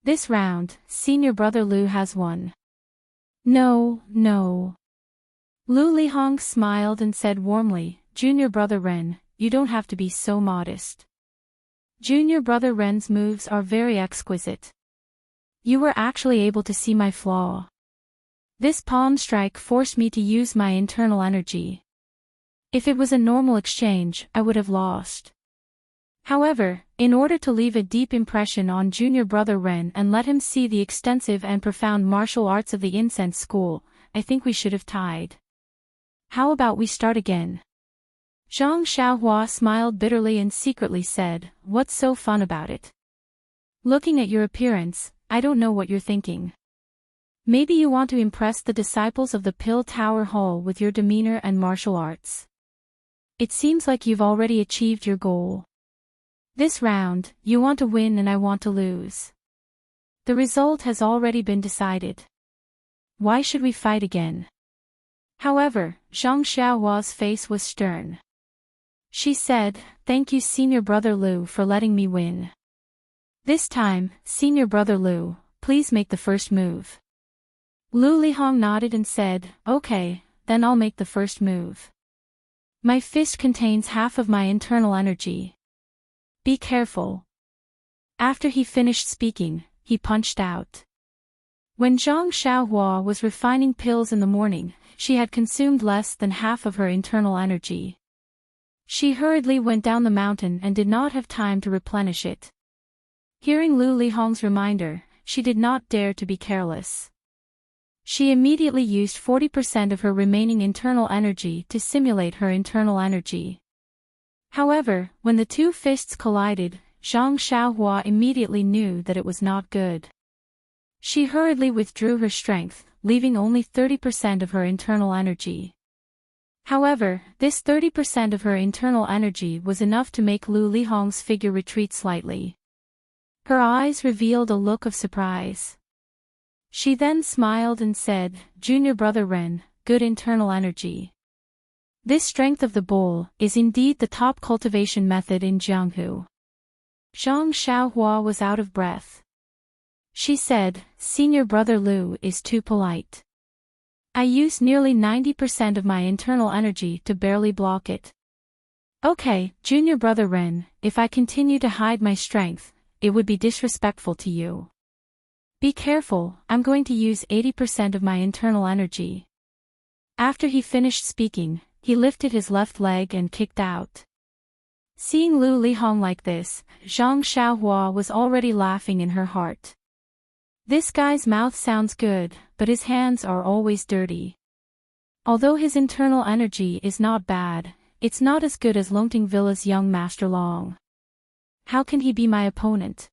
This round, senior brother Lu has won." No. Lu Lihong smiled and said warmly, "Junior brother Ren, you don't have to be so modest. Junior brother Ren's moves are very exquisite. You were actually able to see my flaw. This palm strike forced me to use my internal energy. If it was a normal exchange, I would have lost. However, in order to leave a deep impression on junior brother Ren and let him see the extensive and profound martial arts of the incense school, I think we should have tied. How about we start again?" Zhang Xiaohua smiled bitterly and secretly said, "What's so fun about it? Looking at your appearance, I don't know what you're thinking. Maybe you want to impress the disciples of the Pill Tower Hall with your demeanor and martial arts. It seems like you've already achieved your goal. This round, you want to win and I want to lose. The result has already been decided. Why should we fight again?" However, Zhang Xiaohua's face was stern. She said, "Thank you senior brother Lu for letting me win. This time, senior brother Lu, please make the first move." Lu Lihong nodded and said, "Okay, then I'll make the first move. My fist contains half of my internal energy. Be careful." After he finished speaking, he punched out. When Zhang Xiaohua was refining pills in the morning, she had consumed less than half of her internal energy. She hurriedly went down the mountain and did not have time to replenish it. Hearing Lu Lihong's reminder, she did not dare to be careless. She immediately used 40% of her remaining internal energy to simulate her internal energy. However, when the two fists collided, Zhang Xiaohua immediately knew that it was not good. She hurriedly withdrew her strength, leaving only 30% of her internal energy. However, this 30% of her internal energy was enough to make Lu Lihong's figure retreat slightly. Her eyes revealed a look of surprise. She then smiled and said, "Junior brother Ren, good internal energy. This strength of the bowl is indeed the top cultivation method in Jianghu." Zhang Xiaohua was out of breath. She said, Senior brother Lu is too polite. I use nearly 90% of my internal energy to barely block it. Okay, junior brother Ren, if I continue to hide my strength, it would be disrespectful to you. Be careful, I'm going to use 80% of my internal energy. After he finished speaking, he lifted his left leg and kicked out. Seeing Lu Lihong like this, Zhang Xiaohua was already laughing in her heart. This guy's mouth sounds good, but his hands are always dirty. Although his internal energy is not bad, it's not as good as Longting Villa's young Master Long. How can he be my opponent?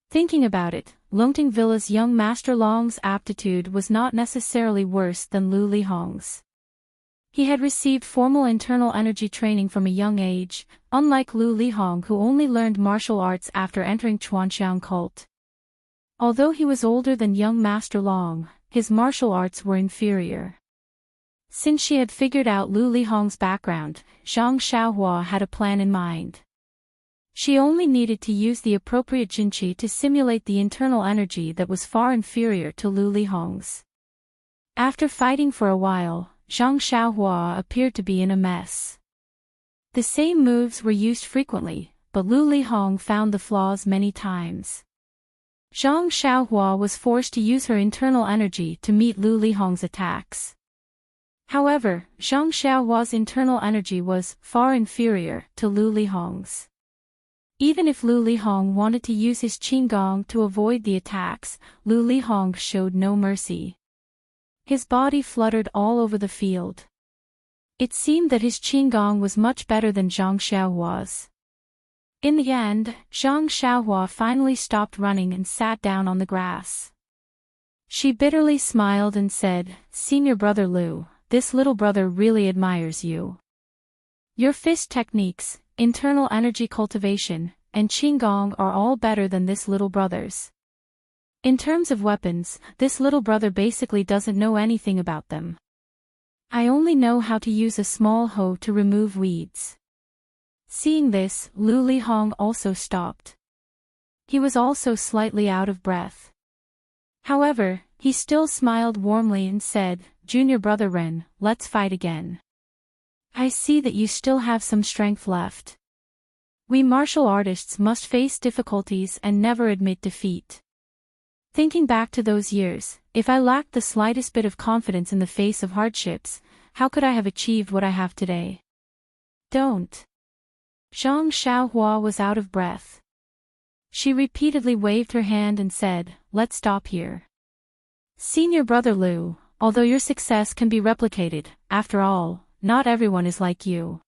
Thinking about it, Longting Villa's young Master Long's aptitude was not necessarily worse than Lu Lihong's. He had received formal internal energy training from a young age, unlike Lu Lihong who only learned martial arts after entering Chuanxiang cult. Although he was older than young Master Long, his martial arts were inferior. Since she had figured out Lu Lihong's background, Zhang Xiaohua had a plan in mind. She only needed to use the appropriate jinqi to simulate the internal energy that was far inferior to Lu Lihong's. After fighting for a while, Zhang Xiaohua appeared to be in a mess. The same moves were used frequently, but Lu Lihong found the flaws many times. Zhang Xiaohua was forced to use her internal energy to meet Lu Lihong's attacks. However, Zhang Xiaohua's internal energy was far inferior to Lu Lihong's. Even if Lu Lihong wanted to use his qinggong to avoid the attacks, Lu Lihong showed no mercy. His body fluttered all over the field. It seemed that his qinggong was much better than Zhang Xiaohua's. In the end, Zhang Xiaohua finally stopped running and sat down on the grass. She bitterly smiled and said, Senior brother Lu, this little brother really admires you. Your fist techniques, internal energy cultivation, and qinggong are all better than this little brother's. In terms of weapons, this little brother basically doesn't know anything about them. I only know how to use a small hoe to remove weeds. Seeing this, Lu Lihong also stopped. He was also slightly out of breath. However, he still smiled warmly and said, Junior brother Ren, let's fight again. I see that you still have some strength left. We martial artists must face difficulties and never admit defeat. Thinking back to those years, if I lacked the slightest bit of confidence in the face of hardships, how could I have achieved what I have today? Don't. Zhang Xiaohua was out of breath. She repeatedly waved her hand and said, let's stop here. Senior brother Lu, although your success can be replicated, after all, not everyone is like you.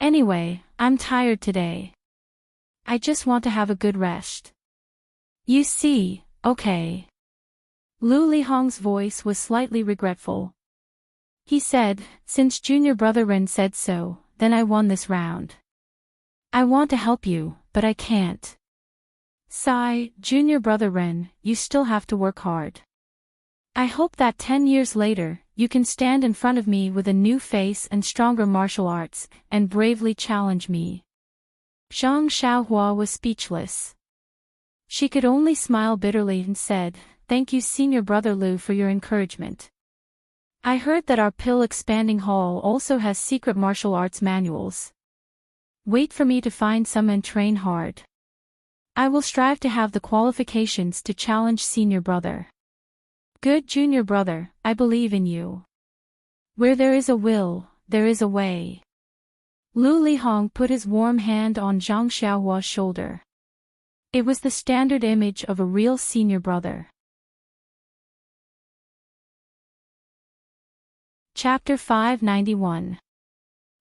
Anyway, I'm tired today. I just want to have a good rest. You see, okay. Lu Lihong's voice was slightly regretful. He said, since junior brother Ren said so, then I won this round. I want to help you, but I can't. Sigh, junior brother Ren, you still have to work hard. I hope that 10 years later, you can stand in front of me with a new face and stronger martial arts, and bravely challenge me. Zhang Xiaohua was speechless. She could only smile bitterly and said, thank you senior brother Lu for your encouragement. I heard that our pill expanding hall also has secret martial arts manuals. Wait for me to find some and train hard. I will strive to have the qualifications to challenge senior brother. Good junior brother, I believe in you. Where there is a will, there is a way. Lu Lihong put his warm hand on Zhang Xiaohua's shoulder. It was the standard image of a real senior brother. Chapter 591.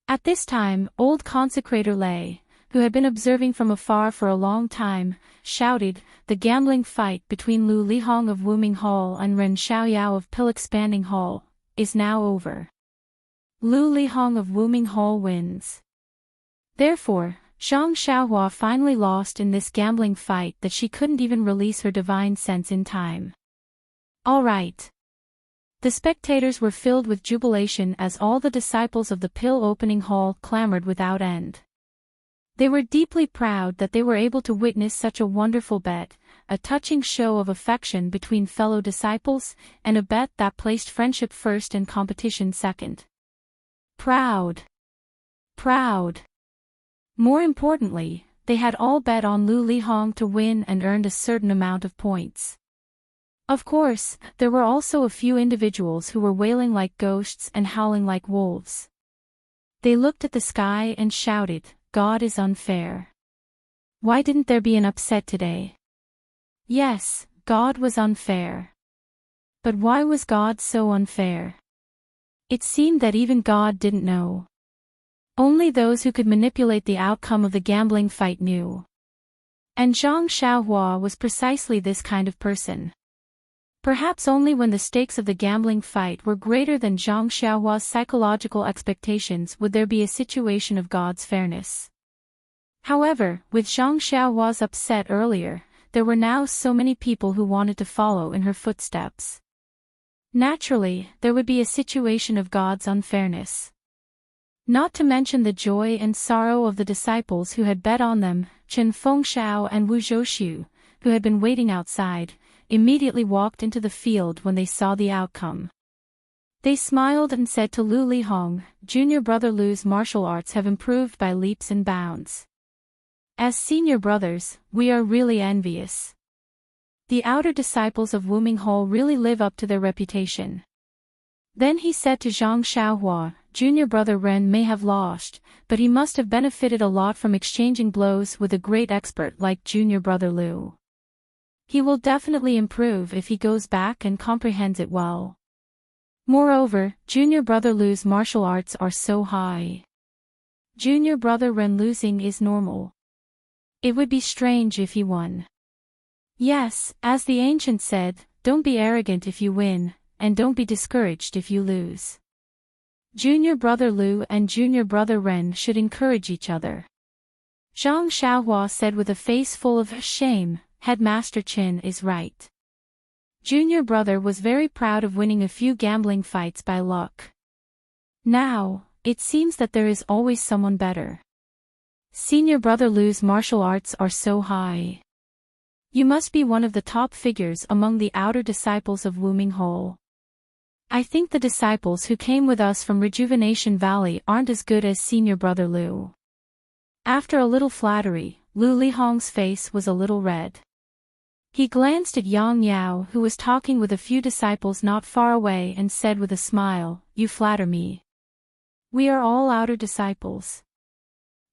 At this time, old consecrator Lei, who had been observing from afar for a long time, shouted, the gambling fight between Lu Lihong of Wuming Hall and Ren Xiaoyao of Pill Expanding Hall is now over. Lu Lihong of Wuming Hall wins. Therefore, Zhang Xiaohua finally lost in this gambling fight that she couldn't even release her divine sense in time. All right. The spectators were filled with jubilation as all the disciples of the Pill Opening Hall clamored without end. They were deeply proud that they were able to witness such a wonderful bet, a touching show of affection between fellow disciples, and a bet that placed friendship first and competition second. Proud. Proud. More importantly, they had all bet on Lu Lihong to win and earned a certain amount of points. Of course, there were also a few individuals who were wailing like ghosts and howling like wolves. They looked at the sky and shouted, "God is unfair. Why didn't there be an upset today?" Yes, God was unfair. But why was God so unfair? It seemed that even God didn't know. Only those who could manipulate the outcome of the gambling fight knew. And Zhang Xiaohua was precisely this kind of person. Perhaps only when the stakes of the gambling fight were greater than Zhang Xiaohua's psychological expectations would there be a situation of God's fairness. However, with Zhang Xiaohua's upset earlier, there were now so many people who wanted to follow in her footsteps. Naturally, there would be a situation of God's unfairness. Not to mention the joy and sorrow of the disciples who had bet on them. Chen Fengxiao and Wu Zhouxiu, who had been waiting outside, immediately walked into the field when they saw the outcome. They smiled and said to Lu Lihong, "Junior brother Lu's martial arts have improved by leaps and bounds. As senior brothers, we are really envious. The outer disciples of Wuming really live up to their reputation." Then he said to Zhang Xiaohua, "Junior brother Ren may have lost, but he must have benefited a lot from exchanging blows with a great expert like junior brother Lu. He will definitely improve if he goes back and comprehends it well. Moreover, junior brother Lu's martial arts are so high. Junior brother Ren losing is normal. It would be strange if he won. Yes, as the ancient said, don't be arrogant if you win, and don't be discouraged if you lose. Junior brother Lu and junior brother Ren should encourage each other." Zhang Xiaohua said with a face full of shame, "Headmaster Qin is right. Junior brother was very proud of winning a few gambling fights by luck. Now, it seems that there is always someone better. Senior brother Lu's martial arts are so high. You must be one of the top figures among the outer disciples of Wuming. I think the disciples who came with us from Rejuvenation Valley aren't as good as senior brother Lu." After a little flattery, Lu Lihong's face was a little red. He glanced at Yang Yao, who was talking with a few disciples not far away, and said with a smile, "You flatter me. We are all outer disciples.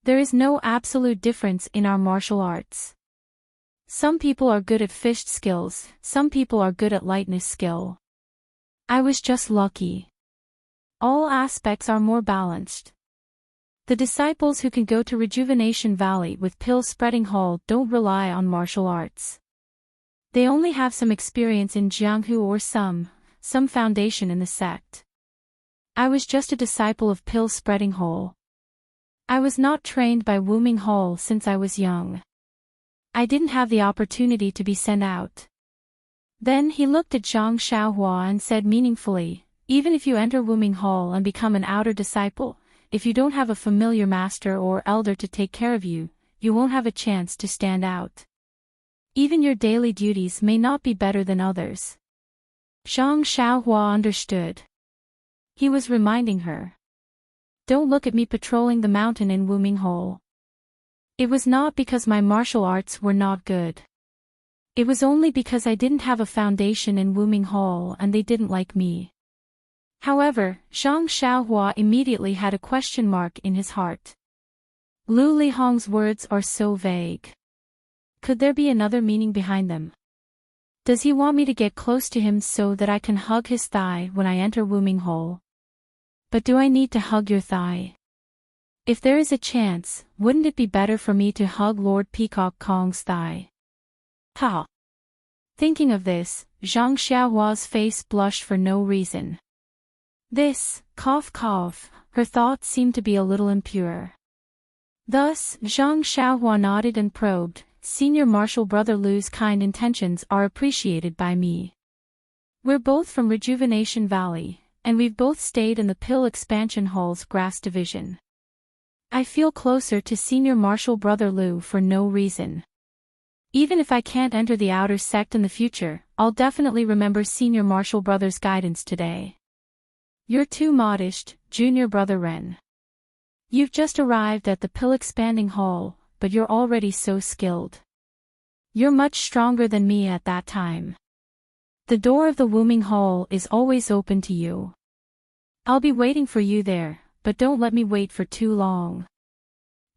There is no absolute difference in our martial arts. Some people are good at fist skills, some people are good at lightness skill. I was just lucky. All aspects are more balanced. The disciples who can go to Rejuvenation Valley with Pill Spreading Hall don't rely on martial arts. They only have some experience in Jianghu or some foundation in the sect. I was just a disciple of Pill Spreading Hall. I was not trained by Wuming Hall since I was young. I didn't have the opportunity to be sent out." Then he looked at Zhang Xiaohua and said meaningfully, "Even if you enter Wuming Hall and become an outer disciple, if you don't have a familiar master or elder to take care of you, you won't have a chance to stand out. Even your daily duties may not be better than others." Zhang Xiaohua understood. He was reminding her. "Don't look at me patrolling the mountain in Wuming. It was not because my martial arts were not good. It was only because I didn't have a foundation in Wuming and they didn't like me." However, Zhang Xiaohua immediately had a question mark in his heart. Lu Lihong's words are so vague. Could there be another meaning behind them? Does he want me to get close to him so that I can hug his thigh when I enter Wuming? But do I need to hug your thigh? If there is a chance, wouldn't it be better for me to hug Lord Peacock Kong's thigh? Ha! Thinking of this, Zhang Xiaohua's face blushed for no reason. This, cough, her thoughts seemed to be a little impure. Thus, Zhang Xiaohua nodded and probed, "Senior Martial Brother Lu's kind intentions are appreciated by me. We're both from Rejuvenation Valley, and we've both stayed in the Pill Expansion Hall's Grass Division. I feel closer to Senior Martial Brother Lu for no reason. Even if I can't enter the outer sect in the future, I'll definitely remember Senior Marshall Brother's guidance today. You're too modest, Junior Brother Ren. You've just arrived at the pill-expanding hall, but you're already so skilled. You're much stronger than me at that time. The door of the Wombing Hall is always open to you. I'll be waiting for you there, but don't let me wait for too long.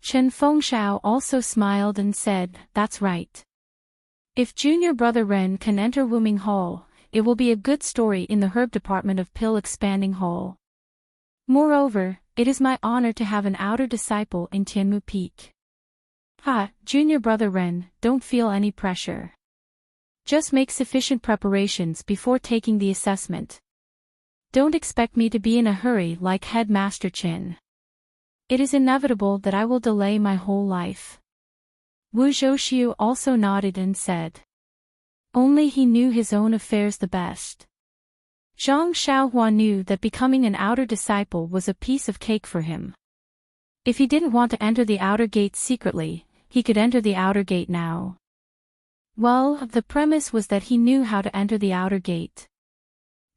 Chen Fengshao also smiled and said, that's right. If Junior Brother Ren can enter Wombing Hall, it will be a good story in the herb department of Pill-Expanding Hall. Moreover, it is my honor to have an outer disciple in Tianmu Peak. Junior Brother Ren, don't feel any pressure. Just make sufficient preparations before taking the assessment. Don't expect me to be in a hurry like Headmaster Chin. It is inevitable that I will delay my whole life. Wu Zhouxiu also nodded and said. Only he knew his own affairs the best. Zhang Xiaohua knew that becoming an outer disciple was a piece of cake for him. If he didn't want to enter the outer gate secretly, he could enter the outer gate now. Well, the premise was that he knew how to enter the outer gate.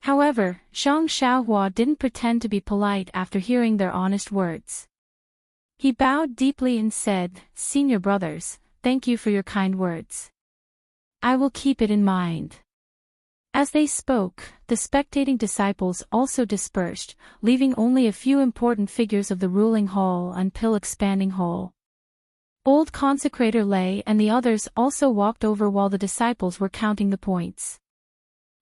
However, Zhang Xiaohua didn't pretend to be polite after hearing their honest words. He bowed deeply and said, Senior brothers, thank you for your kind words. I will keep it in mind. As they spoke, the spectating disciples also dispersed, leaving only a few important figures of the ruling hall and pill-expanding hall. Old Consecrator Lei and the others also walked over while the disciples were counting the points.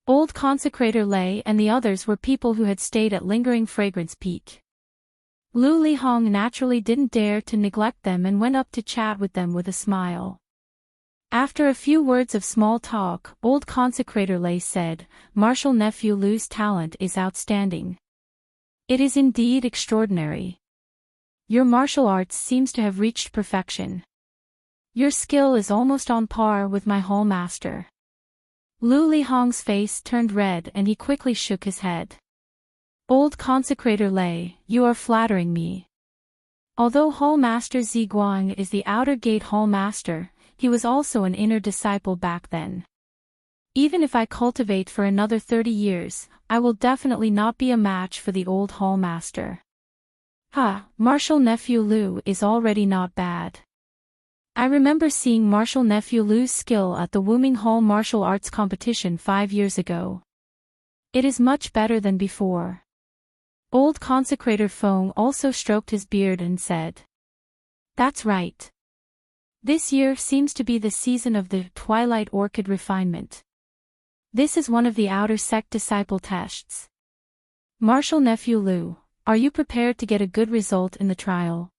Old Consecrator Lei and the others were people who had stayed at Lingering Fragrance Peak. Lu Lihong naturally didn't dare to neglect them and went up to chat with them with a smile. After a few words of small talk, Old Consecrator Lei said, Marshal Nephew Lu's talent is outstanding. It is indeed extraordinary. Your martial arts seems to have reached perfection. Your skill is almost on par with my hall master. Lu Lihong's face turned red and he quickly shook his head. Old Consecrator Lei, you are flattering me. Although Hall Master Ziguang is the outer gate Hall Master, he was also an inner disciple back then. Even if I cultivate for another 30 years, I will definitely not be a match for the old Hall Master. Marshal Nephew Lu is already not bad. I remember seeing Marshal Nephew Lu's skill at the Wombing Hall martial arts competition 5 years ago. It is much better than before. Old Consecrator Feng also stroked his beard and said. That's right. This year seems to be the season of the Twilight Orchid refinement. This is one of the outer sect disciple tests. Marshal Nephew Lu, are you prepared to get a good result in the trial?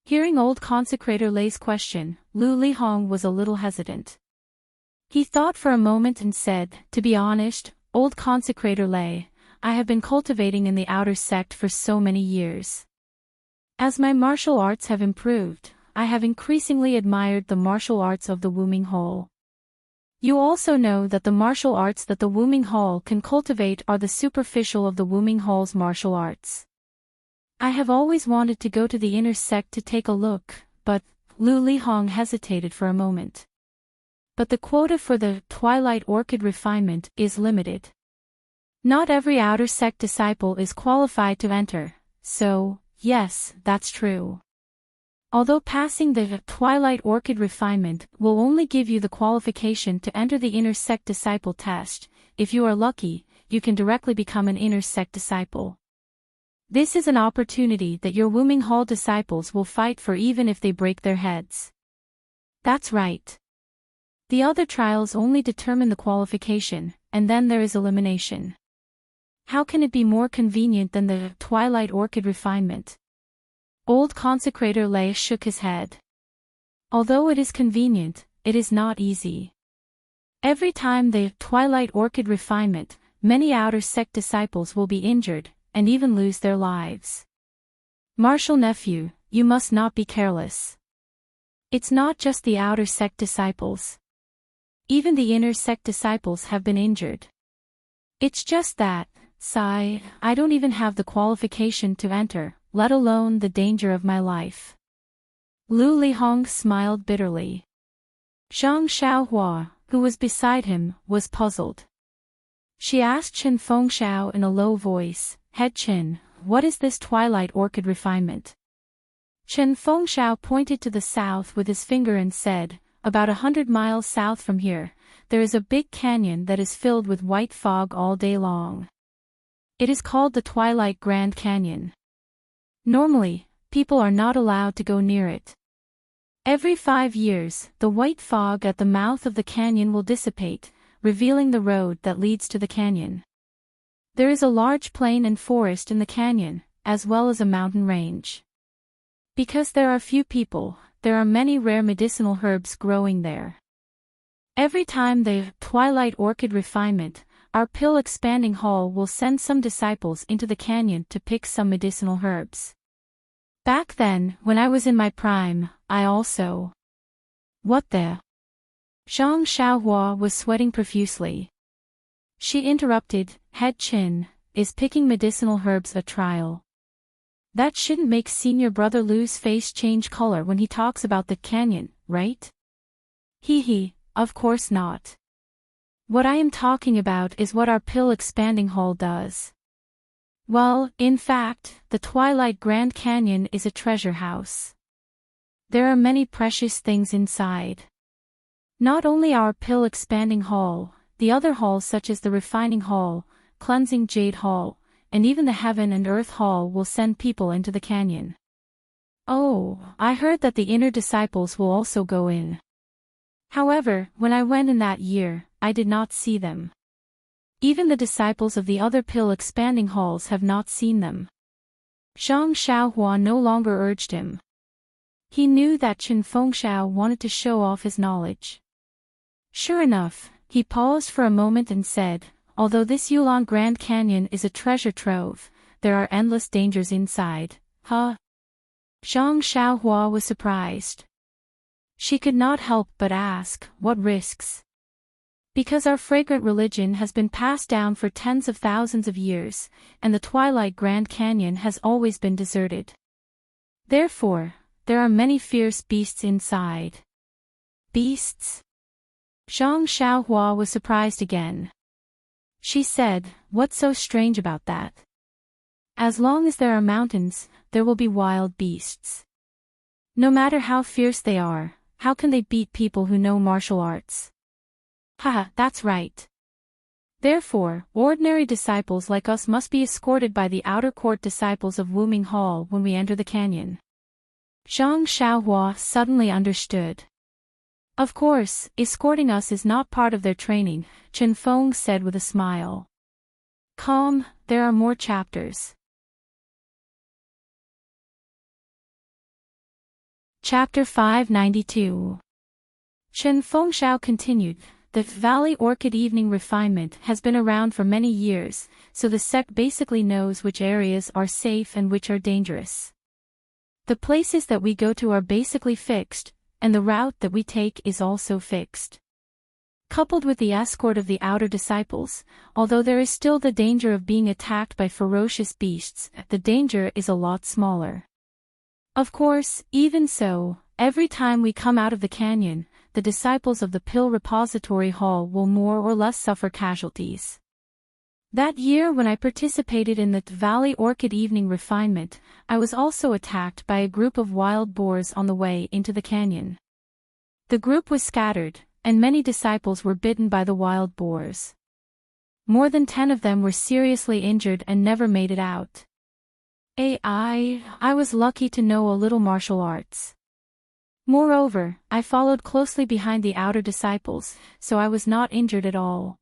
Hearing Old Consecrator Lei's question, Lu Lihong was a little hesitant. He thought for a moment and said, to be honest, Old Consecrator Lei, I have been cultivating in the outer sect for so many years. As my martial arts have improved, I have increasingly admired the martial arts of the Wombing Hall. You also know that the martial arts that the Wombing Hall can cultivate are the superficial of the Wombing Hall's martial arts. I have always wanted to go to the inner sect to take a look, but, Lu Lihong hesitated for a moment. But the quota for the Twilight Orchid refinement is limited. Not every outer sect disciple is qualified to enter, so, yes, that's true. Although passing the Twilight Orchid refinement will only give you the qualification to enter the inner sect disciple test, if you are lucky, you can directly become an inner sect disciple. This is an opportunity that your Wombing Hall disciples will fight for even if they break their heads. That's right. The other trials only determine the qualification, and then there is elimination. How can it be more convenient than the Twilight Orchid refinement? Old Consecrator Lei shook his head. Although it is convenient, it is not easy. Every time the Twilight Orchid refinement, many outer sect disciples will be injured, and even lose their lives. Marshal Nephew, you must not be careless. It's not just the outer sect disciples. Even the inner sect disciples have been injured. It's just that, I don't even have the qualification to enter, let alone the danger of my life. Lu Lihong smiled bitterly. Zhang Xiaohua, who was beside him, was puzzled. She asked Chen Fengxiao in a low voice, "Head Chen, what is this twilight orchid refinement?" Chen Fengxiao pointed to the south with his finger and said, "About 100 miles south from here, there is a big canyon that is filled with white fog all day long. It is called the Twilight Grand Canyon. Normally, people are not allowed to go near it. Every 5 years, the white fog at the mouth of the canyon will dissipate, revealing the road that leads to the canyon. There is a large plain and forest in the canyon, as well as a mountain range. Because there are few people, there are many rare medicinal herbs growing there. Every time the Twilight Orchid refinement, our pill expanding hall will send some disciples into the canyon to pick some medicinal herbs. Back then, when I was in my prime, I also..." "What the?" Zhang Xiaohua was sweating profusely. She interrupted, "Head Chin, is picking medicinal herbs a trial? That shouldn't make senior brother Lu's face change color when he talks about the canyon, right?" "Hee, of course not. What I am talking about is what our pill expanding hall does. Well, in fact, the Twilight Grand Canyon is a treasure house. There are many precious things inside. Not only our pill expanding hall, the other halls such as the refining hall, cleansing jade hall, and even the heaven and earth hall will send people into the canyon. Oh, I heard that the inner disciples will also go in. However, when I went in that year, I did not see them. Even the disciples of the other pill expanding halls have not seen them." Zhang Xiaohua no longer urged him. He knew that Chen Fengxiao wanted to show off his knowledge. Sure enough, he paused for a moment and said, "Although this Yulon Grand Canyon is a treasure trove, there are endless dangers inside, huh?" Zhang Xiaohua was surprised. She could not help but ask, "What risks?" "Because our fragrant religion has been passed down for tens of thousands of years, and the Twilight Grand Canyon has always been deserted. Therefore, there are many fierce beasts inside." "Beasts?" Zhang Xiaohua was surprised again. She said, "What's so strange about that? As long as there are mountains, there will be wild beasts. No matter how fierce they are, how can they beat people who know martial arts?" "Haha, that's right. Therefore, ordinary disciples like us must be escorted by the outer court disciples of Wuming Hall when we enter the canyon." Zhang Xiaohua suddenly understood. "Of course, escorting us is not part of their training," Chen Feng said with a smile. "Calm, there are more chapters." Chapter 592. Chen Fengxiao continued, "The Valley Orchid Evening Refinement has been around for many years, so the sect basically knows which areas are safe and which are dangerous. The places that we go to are basically fixed, and the route that we take is also fixed. Coupled with the escort of the outer disciples, although there is still the danger of being attacked by ferocious beasts, the danger is a lot smaller. Of course, even so, every time we come out of the canyon, the disciples of the Pill Repository Hall will more or less suffer casualties. That year when I participated in the Valley Orchid Evening Refinement, I was also attacked by a group of wild boars on the way into the canyon. The group was scattered, and many disciples were bitten by the wild boars. More than 10 of them were seriously injured and never made it out. I was lucky to know a little martial arts. Moreover, I followed closely behind the outer disciples, so I was not injured at all.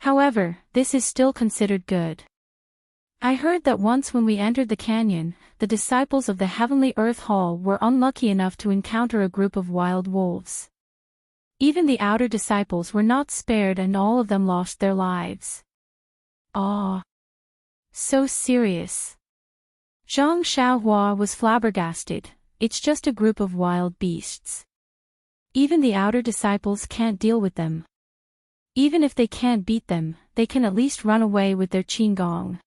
However, this is still considered good. I heard that once when we entered the canyon, the disciples of the Heavenly Earth Hall were unlucky enough to encounter a group of wild wolves. Even the outer disciples were not spared and all of them lost their lives." "Ah. So serious." Zhang Xiaohua was flabbergasted. "It's just a group of wild beasts. Even the outer disciples can't deal with them. Even if they can't beat them, they can at least run away with their qinggong."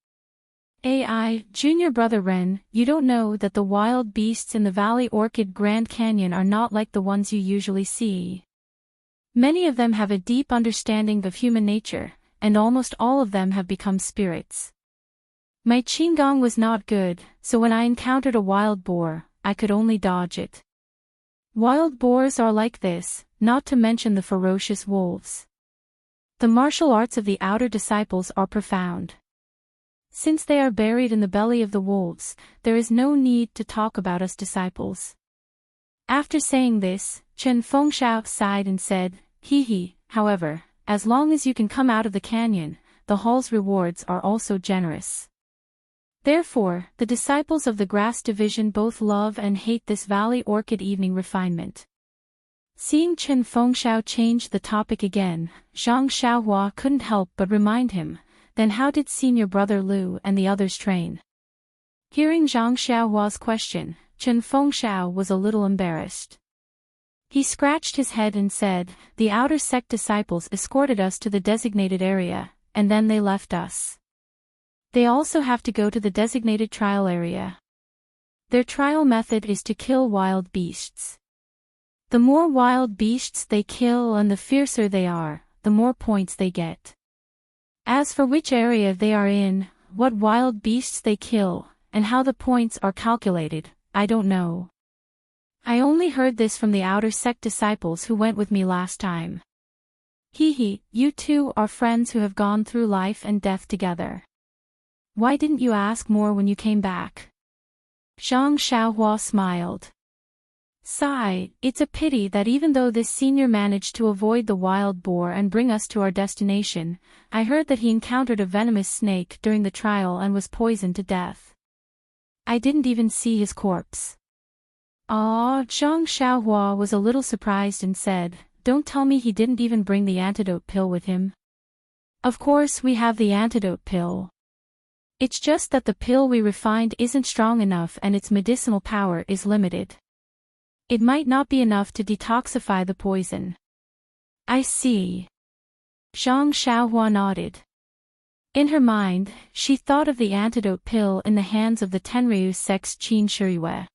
AI, Junior Brother Ren, you don't know that the wild beasts in the Valley Orchid Grand Canyon are not like the ones you usually see. Many of them have a deep understanding of human nature, and almost all of them have become spirits. My Qigong was not good, so when I encountered a wild boar, I could only dodge it. Wild boars are like this, not to mention the ferocious wolves. The martial arts of the outer disciples are profound. Since they are buried in the belly of the wolves, there is no need to talk about us disciples. After saying this, Chen Fengshao sighed and said, Hee, however, as long as you can come out of the canyon, the hall's rewards are also generous. Therefore, the disciples of the grass division both love and hate this Valley Orchid evening refinement. Seeing Chen Fengshao change the topic again, Zhang Xiaohua couldn't help but remind him, then how did Senior Brother Lu and the others train? Hearing Zhang Xiaohua's question, Chen Fengshao was a little embarrassed. He scratched his head and said, the outer sect disciples escorted us to the designated area, and then they left us. They also have to go to the designated trial area. Their trial method is to kill wild beasts. The more wild beasts they kill and the fiercer they are, the more points they get. As for which area they are in, what wild beasts they kill, and how the points are calculated, I don't know. I only heard this from the outer sect disciples who went with me last time. Hee, you two are friends who have gone through life and death together. Why didn't you ask more when you came back? Zhang Xiaohua smiled. Sigh, it's a pity that even though this senior managed to avoid the wild boar and bring us to our destination, I heard that he encountered a venomous snake during the trial and was poisoned to death. I didn't even see his corpse. Zhang Xiaohua was a little surprised and said, don't tell me he didn't even bring the antidote pill with him. Of course we have the antidote pill. It's just that the pill we refined isn't strong enough and its medicinal power is limited. It might not be enough to detoxify the poison. I see. Zhang Xiaohua nodded. In her mind, she thought of the antidote pill in the hands of the Tenryu sect's Qin Shiyue.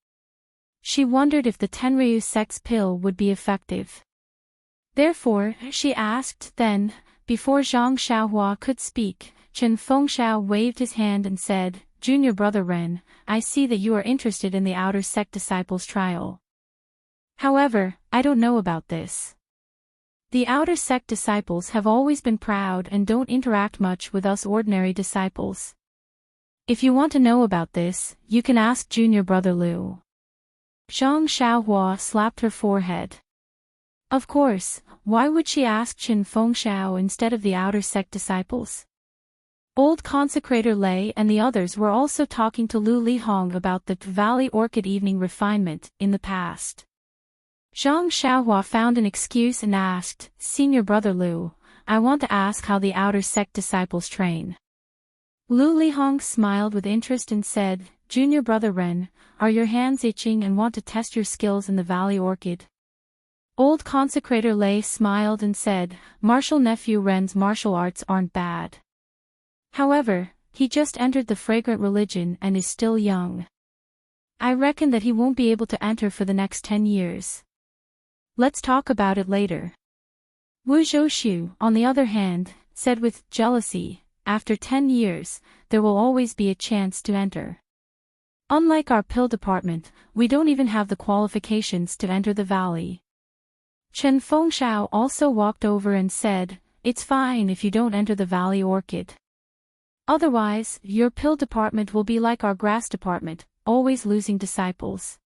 She wondered if the Tenryu sect's pill would be effective. Therefore, she asked, then, before Zhang Xiaohua could speak, Chen Fengshao waved his hand and said, Junior Brother Ren, I see that you are interested in the outer sect disciples' trial. However, I don't know about this. The outer sect disciples have always been proud and don't interact much with us ordinary disciples. If you want to know about this, you can ask Junior Brother Lu. Zhang Xiaohua slapped her forehead. Of course, why would she ask Chen Fengshao instead of the outer sect disciples? Old Consecrator Lei and the others were also talking to Lu Lihong about the Valley Orchid evening refinement in the past. Zhang Xiaohua found an excuse and asked, Senior Brother Lu, I want to ask how the outer sect disciples train. Lu Lihong smiled with interest and said, Junior Brother Ren, are your hands itching and want to test your skills in the Valley Orchid? Old Consecrator Lei smiled and said, Martial Nephew Ren's martial arts aren't bad. However, he just entered the fragrant religion and is still young. I reckon that he won't be able to enter for the next 10 years. Let's talk about it later. Wu Zhoushu, on the other hand, said with jealousy, after 10 years, there will always be a chance to enter. Unlike our pill department, we don't even have the qualifications to enter the valley. Chen Fengshao also walked over and said, it's fine if you don't enter the Valley Orchid. Otherwise, your pill department will be like our grass department, always losing disciples.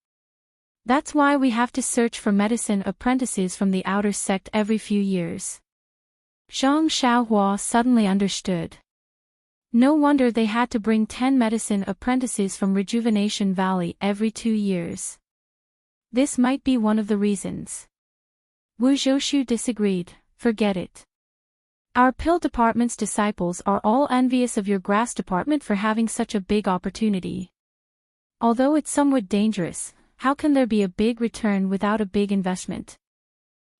That's why we have to search for medicine apprentices from the outer sect every few years. Zhang Xiaohua suddenly understood. No wonder they had to bring 10 medicine apprentices from Rejuvenation Valley every 2 years. This might be one of the reasons. Wu Zhoushu disagreed, forget it. Our pill department's disciples are all envious of your grass department for having such a big opportunity. Although it's somewhat dangerous, how can there be a big return without a big investment?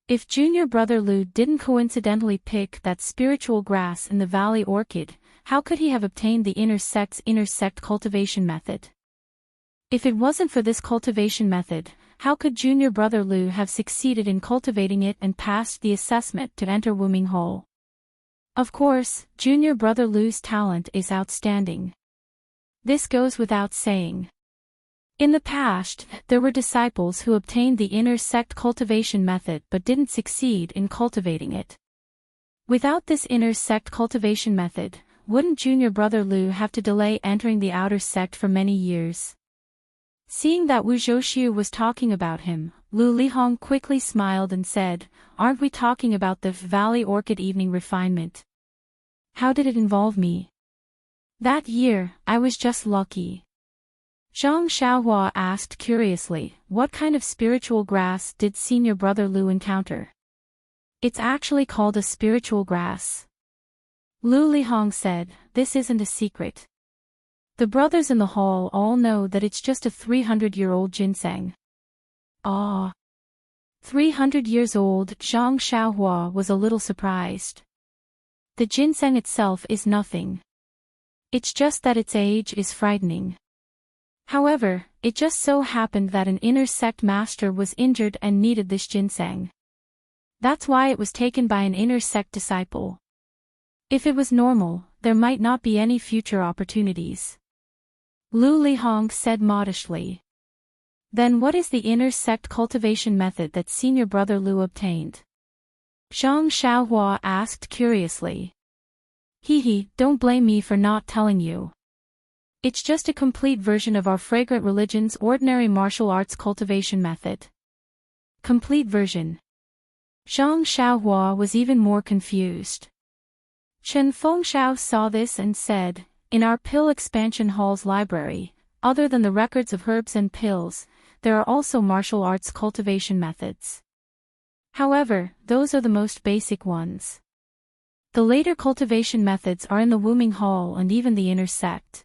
If Junior Brother Lu didn't coincidentally pick that spiritual grass in the Valley Orchid, how could he have obtained the inner sect cultivation method? If it wasn't for this cultivation method, how could junior brother Lu have succeeded in cultivating it and passed the assessment to enter Wuming Hall? Of course, junior brother Lu's talent is outstanding. This goes without saying. In the past, there were disciples who obtained the inner sect cultivation method but didn't succeed in cultivating it. Without this inner sect cultivation method, wouldn't junior brother Lu have to delay entering the outer sect for many years? Seeing that Wu Zhouxiu was talking about him, Lu Lihong quickly smiled and said, "Aren't we talking about the Valley Orchid Evening refinement? How did it involve me? That year, I was just lucky." Zhang Xiaohua asked curiously, "What kind of spiritual grass did senior brother Lu encounter?" "It's actually called a spiritual grass." Lu Lihong said, "This isn't a secret. The brothers in the hall all know that it's just a 300-year-old ginseng." "Ah. 300 years old," Zhang Xiaohua was a little surprised. "The ginseng itself is nothing. It's just that its age is frightening. However, it just so happened that an inner sect master was injured and needed this ginseng. That's why it was taken by an inner sect disciple. If it was normal, there might not be any future opportunities." Lu Lihong said modestly. "Then what is the inner sect cultivation method that senior brother Lu obtained?" Zhang Xiaohua asked curiously. "Hehe, don't blame me for not telling you. It's just a complete version of our fragrant religion's ordinary martial arts cultivation method." Complete version. Zhang Xiaohua was even more confused. Chen Fengxiao saw this and said, "In our pill expansion hall's library, other than the records of herbs and pills, there are also martial arts cultivation methods. However, those are the most basic ones. The later cultivation methods are in the Wuming Hall and even the inner sect.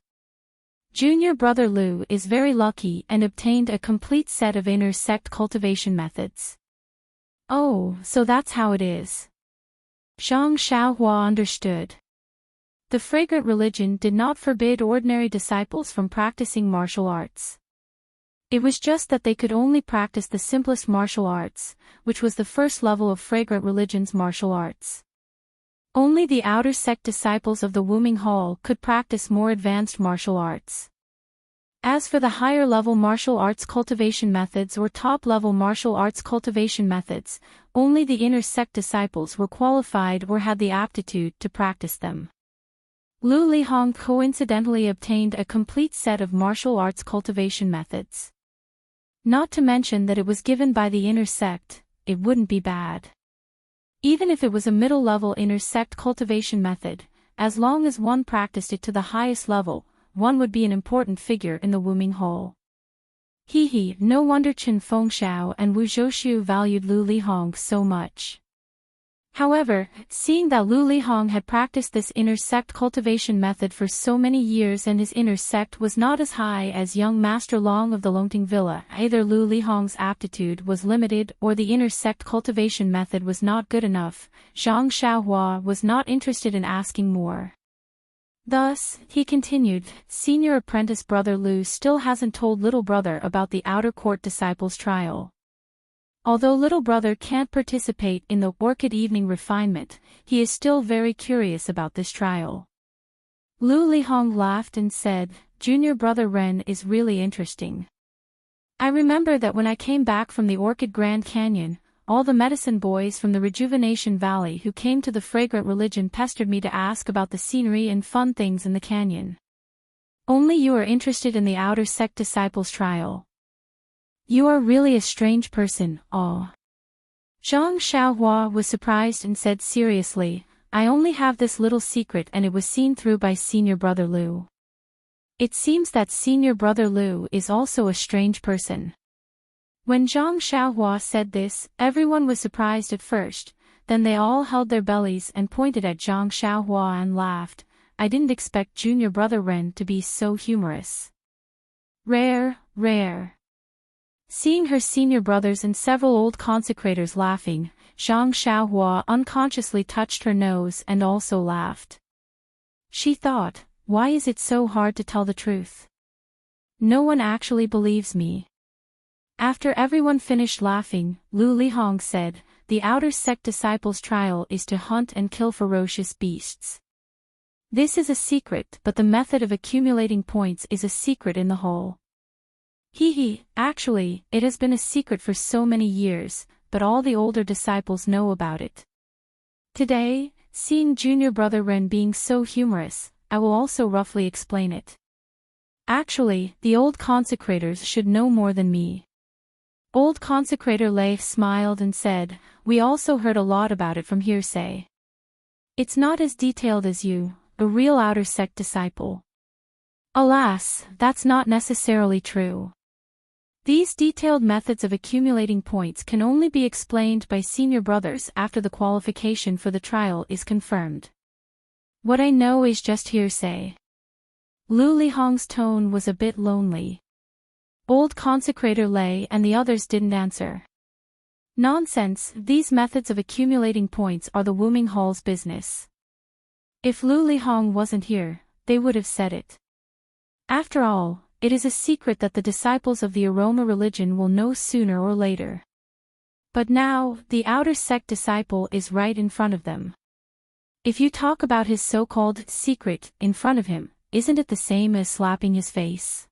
Junior brother Lu is very lucky and obtained a complete set of inner sect cultivation methods." "Oh, so that's how it is." Zhang Xiaohua understood. The fragrant religion did not forbid ordinary disciples from practicing martial arts. It was just that they could only practice the simplest martial arts, which was the first level of fragrant religion's martial arts. Only the outer sect disciples of the Wuming Hall could practice more advanced martial arts. As for the higher-level martial arts cultivation methods or top-level martial arts cultivation methods, only the inner sect disciples were qualified or had the aptitude to practice them. Lu Lihong coincidentally obtained a complete set of martial arts cultivation methods. Not to mention that it was given by the inner sect, it wouldn't be bad. Even if it was a middle-level inner sect cultivation method, as long as one practiced it to the highest level, one would be an important figure in the Wuming Hall. Hehe, no wonder Chen Fengxiao and Wu Zhouxiu valued Lu Lihong so much. However, seeing that Lu Lihong had practiced this inner sect cultivation method for so many years and his inner sect was not as high as young Master Long of the Longting Villa, either Lu Lihong's aptitude was limited or the inner sect cultivation method was not good enough, Zhang Xiaohua was not interested in asking more. Thus, he continued, "Senior apprentice brother Lu still hasn't told little brother about the outer court disciples trial. Although little brother can't participate in the Orchid Evening refinement, he is still very curious about this trial." Lu Lihong laughed and said, "Junior brother Ren is really interesting. I remember that when I came back from the Orchid Grand Canyon, all the medicine boys from the Rejuvenation Valley who came to the Fragrant Religion pestered me to ask about the scenery and fun things in the canyon. Only you are interested in the outer sect disciples trial. You are really a strange person, oh." Zhang Xiaohua was surprised and said seriously, "I only have this little secret and it was seen through by senior brother Lu. It seems that senior brother Lu is also a strange person." When Zhang Xiaohua said this, everyone was surprised at first, then they all held their bellies and pointed at Zhang Xiaohua and laughed. "I didn't expect junior brother Ren to be so humorous. Rare, rare." Seeing her senior brothers and several old consecrators laughing, Zhang Xiaohua unconsciously touched her nose and also laughed. She thought, why is it so hard to tell the truth? No one actually believes me. After everyone finished laughing, Lu Lihong said, the outer sect disciples' trial is to hunt and kill ferocious beasts. This is a secret, but the method of accumulating points is a secret in the whole. Actually, it has been a secret for so many years, but all the older disciples know about it. Today, seeing junior brother Ren being so humorous, I will also roughly explain it. Actually, the old consecrators should know more than me. Old consecrator Lei smiled and said, we also heard a lot about it from hearsay. It's not as detailed as you, a real outer sect disciple. Alas, that's not necessarily true. These detailed methods of accumulating points can only be explained by senior brothers after the qualification for the trial is confirmed. What I know is just hearsay. Lu Lihong's tone was a bit lonely. Old consecrator Lei and the others didn't answer. Nonsense, these methods of accumulating points are the Wuming Hall's business. If Lu Lihong wasn't here, they would have said it. After all, it is a secret that the disciples of the Aroma religion will know sooner or later. But now, the outer sect disciple is right in front of them. If you talk about his so-called secret in front of him, isn't it the same as slapping his face?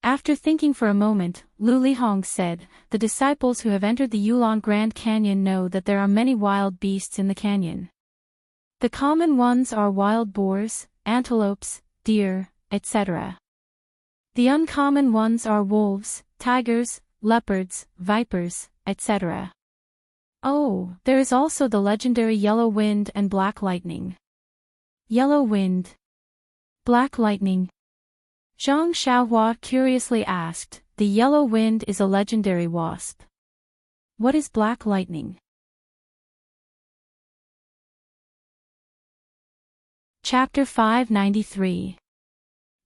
After thinking for a moment, Lu Lihong said, the disciples who have entered the Yulon Grand Canyon know that there are many wild beasts in the canyon. The common ones are wild boars, antelopes, deer, etc. The uncommon ones are wolves, tigers, leopards, vipers, etc. Oh, there is also the legendary yellow wind and black lightning. Yellow wind. Black lightning. Zhang Xiaohua curiously asked, the yellow wind is a legendary wasp. What is black lightning? Chapter 593.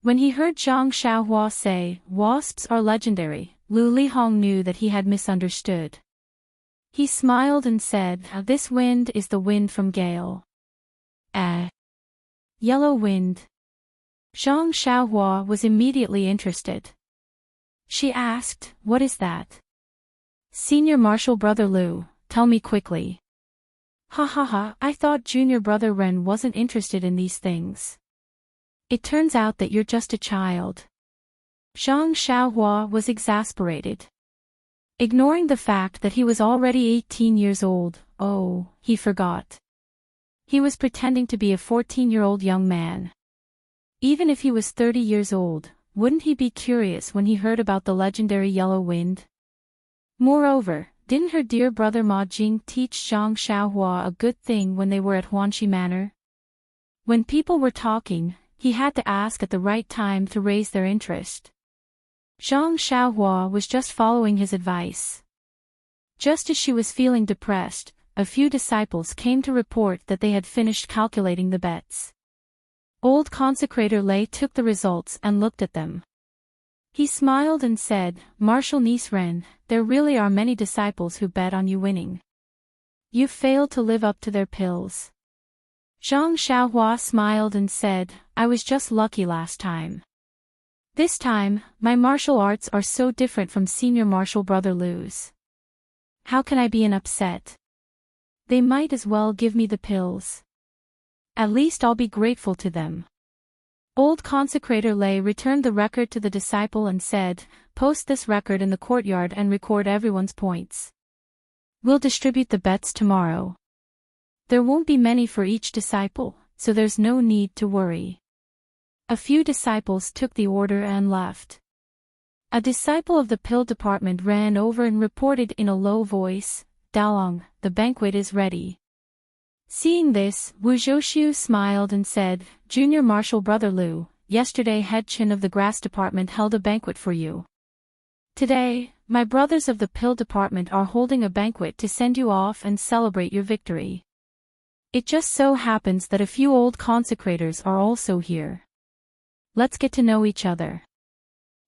When he heard Zhang Xiaohua say, wasps are legendary, Lu Lihong knew that he had misunderstood. He smiled and said, this wind is the wind from Gale. Yellow wind. Zhang Xiaohua was immediately interested. She asked, what is that? Senior Marshal Brother Lu, tell me quickly. I thought Junior Brother Ren wasn't interested in these things. It turns out that you're just a child. Zhang Xiaohua was exasperated. Ignoring the fact that he was already 18 years old, he forgot. He was pretending to be a 14-year-old young man. Even if he was 30 years old, wouldn't he be curious when he heard about the legendary yellow wind? Moreover, didn't her dear brother Ma Jing teach Zhang Xiaohua a good thing when they were at Huanxi Manor? When people were talking, he had to ask at the right time to raise their interest. Zhang Xiaohua was just following his advice. Just as she was feeling depressed, a few disciples came to report that they had finished calculating the bets. Old consecrator Lei took the results and looked at them. He smiled and said, Marshal Niece Ren, there really are many disciples who bet on you winning. You failed to live up to their pills. Zhang Xiaohua smiled and said, I was just lucky last time. This time, my martial arts are so different from Senior Marshal Brother Lu's. How can I be an upset? They might as well give me the pills. At least I'll be grateful to them. Old consecrator Lei returned the record to the disciple and said, post this record in the courtyard and record everyone's points. We'll distribute the bets tomorrow. There won't be many for each disciple, so there's no need to worry. A few disciples took the order and left. A disciple of the pill department ran over and reported in a low voice, Dalong, the banquet is ready. Seeing this, Wu Zhouxiu smiled and said, Junior Marshal Brother Lu, yesterday Head Chin of the Grass Department held a banquet for you. Today, my brothers of the Pill Department are holding a banquet to send you off and celebrate your victory. It just so happens that a few old consecrators are also here. Let's get to know each other.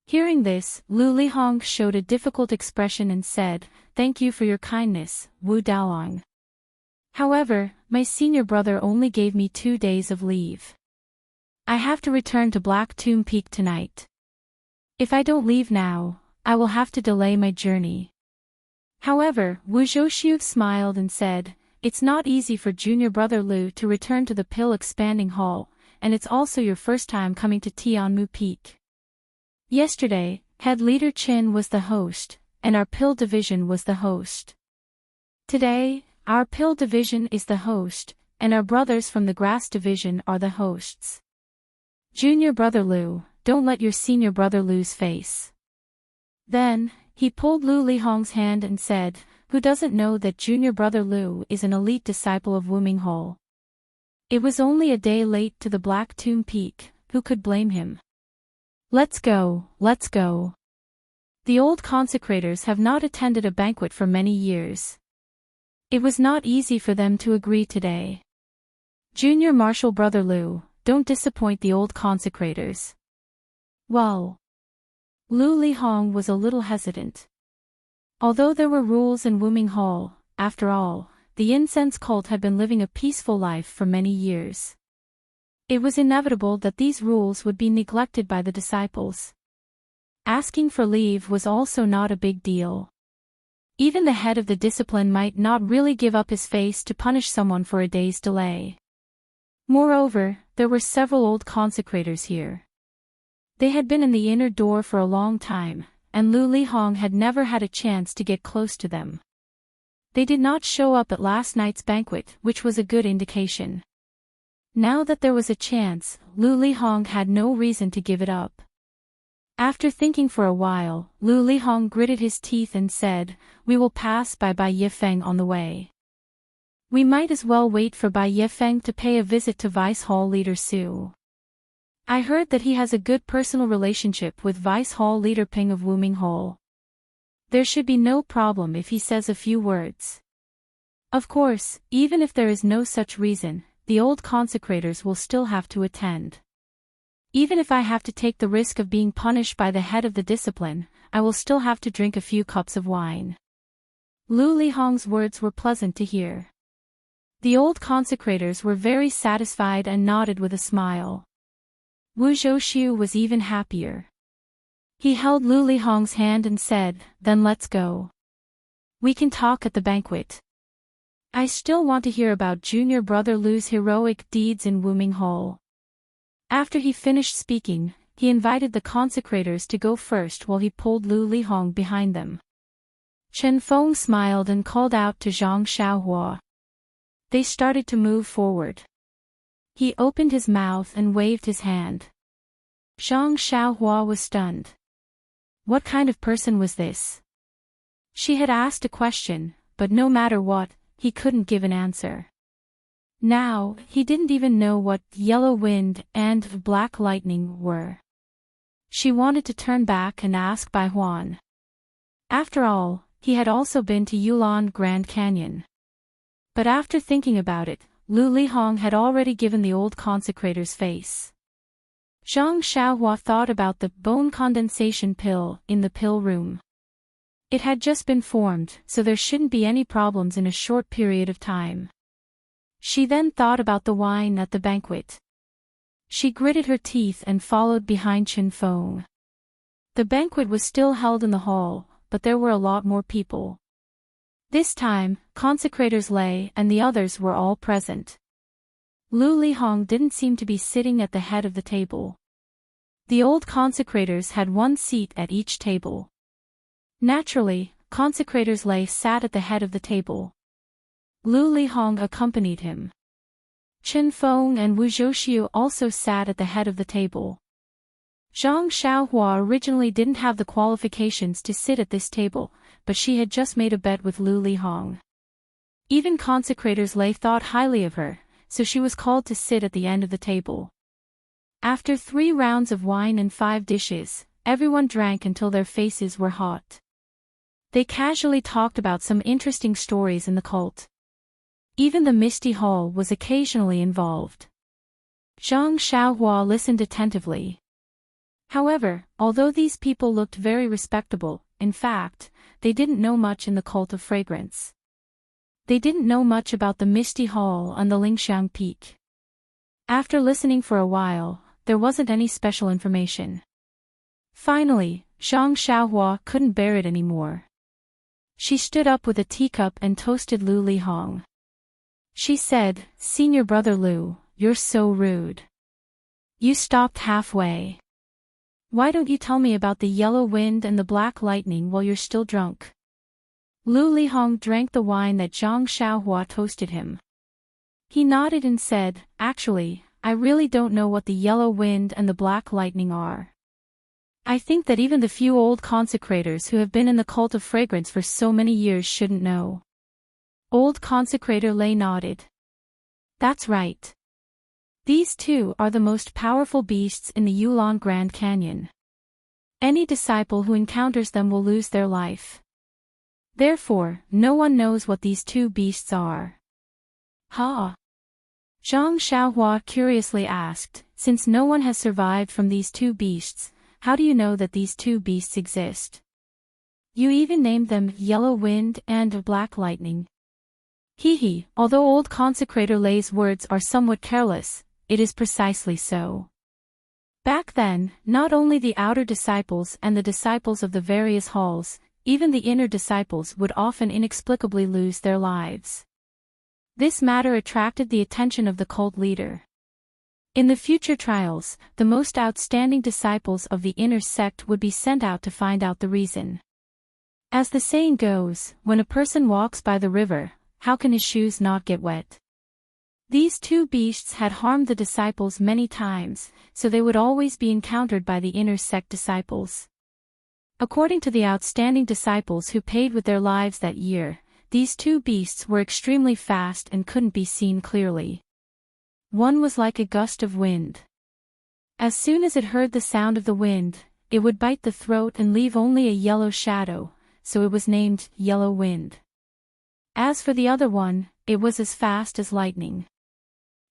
Hearing this, Lu Lihong showed a difficult expression and said, Thank you for your kindness, Wu Daolong. However, my senior brother only gave me 2 days of leave. I have to return to Black Tomb Peak tonight. If I don't leave now, I will have to delay my journey. However, Wu Zhouxiu smiled and said, it's not easy for junior brother Lu to return to the Pill Expanding Hall, and it's also your first time coming to Tianmu Peak. Yesterday, head leader Qin was the host, and our Pill Division was the host. Today, our Pill Division is the host, and our brothers from the Grass Division are the hosts. Junior brother Lu, don't let your senior brother lose face. Then, he pulled Lu Lihong's hand and said, who doesn't know that junior brother Lu is an elite disciple of Wu Minghole? It was only a day late to the Black Tomb Peak, who could blame him? Let's go, let's go. The old consecrators have not attended a banquet for many years. It was not easy for them to agree today. Junior martial brother Lu, don't disappoint the old consecrators. Well, Lu Lihong was a little hesitant. Although there were rules in Wuming Hall, after all, the incense cult had been living a peaceful life for many years. It was inevitable that these rules would be neglected by the disciples. Asking for leave was also not a big deal. Even the head of the discipline might not really give up his face to punish someone for a day's delay. Moreover, there were several old consecrators here. They had been in the inner door for a long time, and Lu Lihong had never had a chance to get close to them. They did not show up at last night's banquet, which was a good indication. Now that there was a chance, Lu Lihong had no reason to give it up. After thinking for a while, Lu Lihong gritted his teeth and said, we will pass by Bai Yifeng on the way. We might as well wait for Bai Yifeng to pay a visit to Vice Hall Leader Su. I heard that he has a good personal relationship with Vice Hall Leader Ping of Wuming Hall. There should be no problem if he says a few words. Of course, even if there is no such reason, the old consecrators will still have to attend. Even if I have to take the risk of being punished by the head of the discipline, I will still have to drink a few cups of wine. Lu Lihong's words were pleasant to hear. The old consecrators were very satisfied and nodded with a smile. Wu Zhouxiu was even happier. He held Lu Lihong's hand and said, then let's go. We can talk at the banquet. I still want to hear about junior brother Lu's heroic deeds in Wuming Hall. After he finished speaking, he invited the consecrators to go first while he pulled Lu Lihong behind them. Chen Feng smiled and called out to Zhang Xiaohua. They started to move forward. He opened his mouth and waved his hand. Zhang Xiaohua was stunned. What kind of person was this? She had asked a question, but no matter what, he couldn't give an answer. Now, he didn't even know what yellow wind and black lightning were. She wanted to turn back and ask Bai Huan. After all, he had also been to Yulon Grand Canyon. But after thinking about it, Lu Lihong had already given the old consecrator's face. Zhang Xiaohua thought about the bone condensation pill in the pill room. It had just been formed, so there shouldn't be any problems in a short period of time. She then thought about the wine at the banquet. She gritted her teeth and followed behind Chen Feng. The banquet was still held in the hall, but there were a lot more people. This time, consecrators Lei and the others were all present. Lu Lihong didn't seem to be sitting at the head of the table. The old consecrators had one seat at each table. Naturally, consecrators Lei sat at the head of the table. Lu Lihong accompanied him. Chen Feng and Wu Zhouxiu also sat at the head of the table. Zhang Xiaohua originally didn't have the qualifications to sit at this table, but she had just made a bet with Lu Lihong. Even consecrators Lei thought highly of her, so she was called to sit at the end of the table. After 3 rounds of wine and 5 dishes, everyone drank until their faces were hot. They casually talked about some interesting stories in the cult. Even the Misty Hall was occasionally involved. Zhang Xiaohua listened attentively. However, although these people looked very respectable, in fact, they didn't know much in the cult of fragrance. They didn't know much about the Misty Hall on the Lingxiang Peak. After listening for a while, there wasn't any special information. Finally, Zhang Xiaohua couldn't bear it anymore. She stood up with a teacup and toasted Lu Lihong. She said, "Senior brother Lu, you're so rude. You stopped halfway. Why don't you tell me about the yellow wind and the black lightning while you're still drunk?" Lu Lihong drank the wine that Zhang Xiaohua toasted him. He nodded and said, "Actually, I really don't know what the yellow wind and the black lightning are. I think that even the few old consecrators who have been in the cult of fragrance for so many years shouldn't know." Old consecrator Lei nodded. "That's right. These two are the most powerful beasts in the Yulon Grand Canyon. Any disciple who encounters them will lose their life. Therefore, no one knows what these two beasts are." "Ha?" Zhang Xiaohua curiously asked, "Since no one has survived from these two beasts, how do you know that these two beasts exist? You even named them Yellow Wind and Black Lightning." Hee, although old consecrator Lei's words are somewhat careless, it is precisely so. Back then, not only the outer disciples and the disciples of the various halls, even the inner disciples would often inexplicably lose their lives. This matter attracted the attention of the cult leader. In the future trials, the most outstanding disciples of the inner sect would be sent out to find out the reason. As the saying goes, when a person walks by the river, how can his shoes not get wet? These two beasts had harmed the disciples many times, so they would always be encountered by the inner sect disciples. According to the outstanding disciples who paid with their lives that year, these two beasts were extremely fast and couldn't be seen clearly. One was like a gust of wind. As soon as it heard the sound of the wind, it would bite the throat and leave only a yellow shadow, so it was named Yellow Wind. As for the other one, it was as fast as lightning.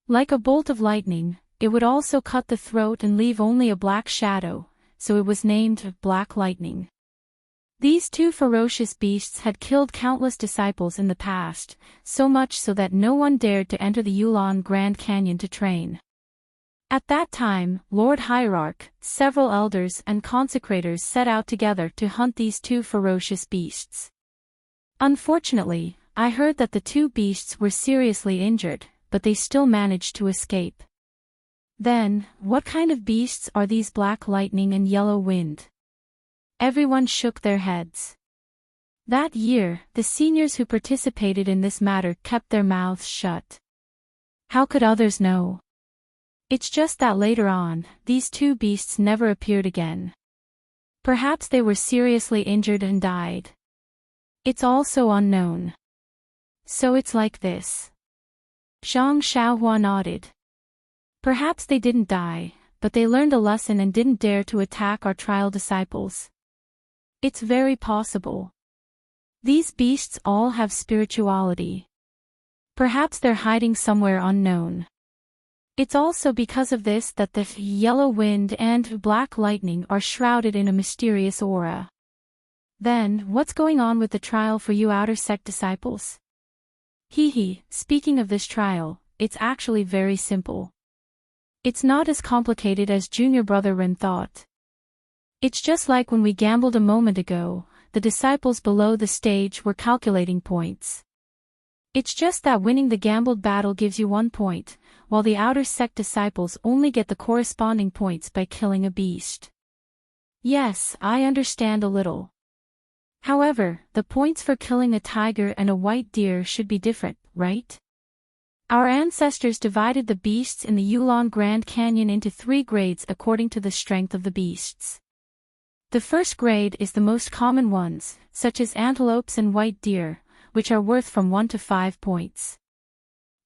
Like a bolt of lightning, it would also cut the throat and leave only a black shadow, so it was named Black Lightning. These two ferocious beasts had killed countless disciples in the past, so much so that no one dared to enter the Yulon Grand Canyon to train. At that time, Lord Hierarch, several elders and consecrators set out together to hunt these two ferocious beasts. Unfortunately, I heard that the two beasts were seriously injured, but they still managed to escape. Then, what kind of beasts are these Black Lightning and Yellow Wind? Everyone shook their heads. That year, the seniors who participated in this matter kept their mouths shut. How could others know? It's just that later on, these two beasts never appeared again. Perhaps they were seriously injured and died. It's also unknown. So it's like this. Zhang Xiaohua nodded. Perhaps they didn't die, but they learned a lesson and didn't dare to attack our trial disciples. It's very possible. These beasts all have spirituality. Perhaps they're hiding somewhere unknown. It's also because of this that the Yellow Wind and Black Lightning are shrouded in a mysterious aura. Then, what's going on with the trial for you outer sect disciples? Speaking of this trial, it's actually very simple. It's not as complicated as junior brother Ren thought. It's just like when we gambled a moment ago, the disciples below the stage were calculating points. It's just that winning the gambled battle gives you 1 point, while the outer sect disciples only get the corresponding points by killing a beast. Yes, I understand a little. However, the points for killing a tiger and a white deer should be different, right? Our ancestors divided the beasts in the Yulon Grand Canyon into 3 grades according to the strength of the beasts. The first grade is the most common ones, such as antelopes and white deer, which are worth from 1 to 5 points.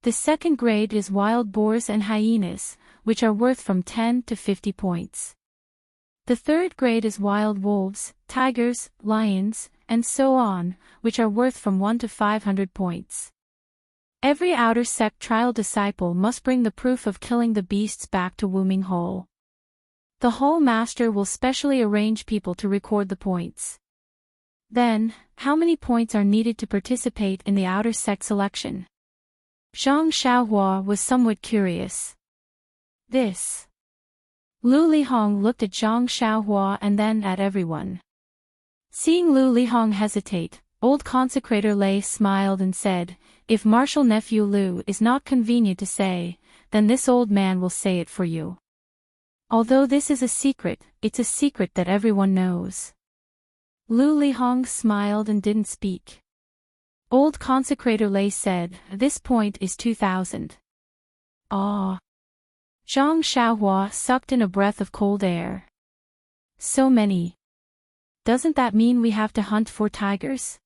The second grade is wild boars and hyenas, which are worth from 10 to 50 points. The third grade is wild wolves, tigers, lions, and so on, which are worth from 1 to 500 points. Every outer sect trial disciple must bring the proof of killing the beasts back to Wuming Hall. The Hall Master will specially arrange people to record the points. Then, how many points are needed to participate in the outer sect selection? Zhang Xiaohua was somewhat curious. This. Lu Lihong looked at Zhang Xiaohua and then at everyone. Seeing Lu Lihong hesitate, old consecrator Lei smiled and said, "If martial nephew Lu is not convenient to say, then this old man will say it for you. Although this is a secret, it's a secret that everyone knows." Lu Lihong smiled and didn't speak. Old consecrator Lei said, "This point is 2,000. Ah." Zhang Xiaohua sucked in a breath of cold air. So many. Doesn't that mean we have to hunt for tigers?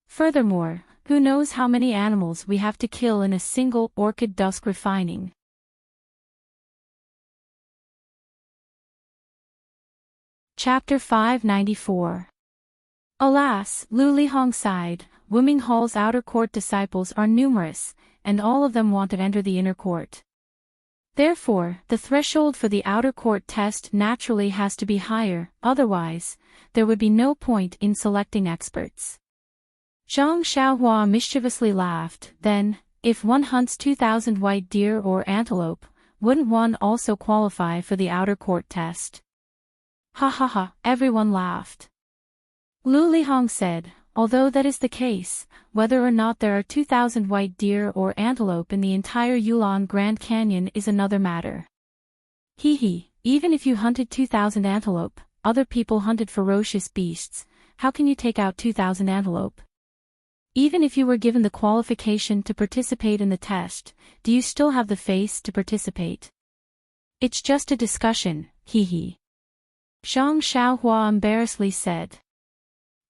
Furthermore, who knows how many animals we have to kill in a single orchid dusk refining. Chapter 594. Alas, Lu Lihong sighed, Wuming Hall's outer court disciples are numerous, and all of them want to enter the inner court. Therefore, the threshold for the outer court test naturally has to be higher, otherwise, there would be no point in selecting experts. Zhang Xiaohua mischievously laughed, then, if one hunts 2,000 white deer or antelope, wouldn't one also qualify for the outer court test? Ha ha ha, everyone laughed. Lu Lihong said, although that is the case, whether or not there are 2,000 white deer or antelope in the entire Yulon Grand Canyon is another matter. Hee, even if you hunted 2,000 antelope, other people hunted ferocious beasts, how can you take out 2,000 antelope? Even if you were given the qualification to participate in the test, do you still have the face to participate? It's just a discussion, hee. Zhang Xiaohua embarrassedly said.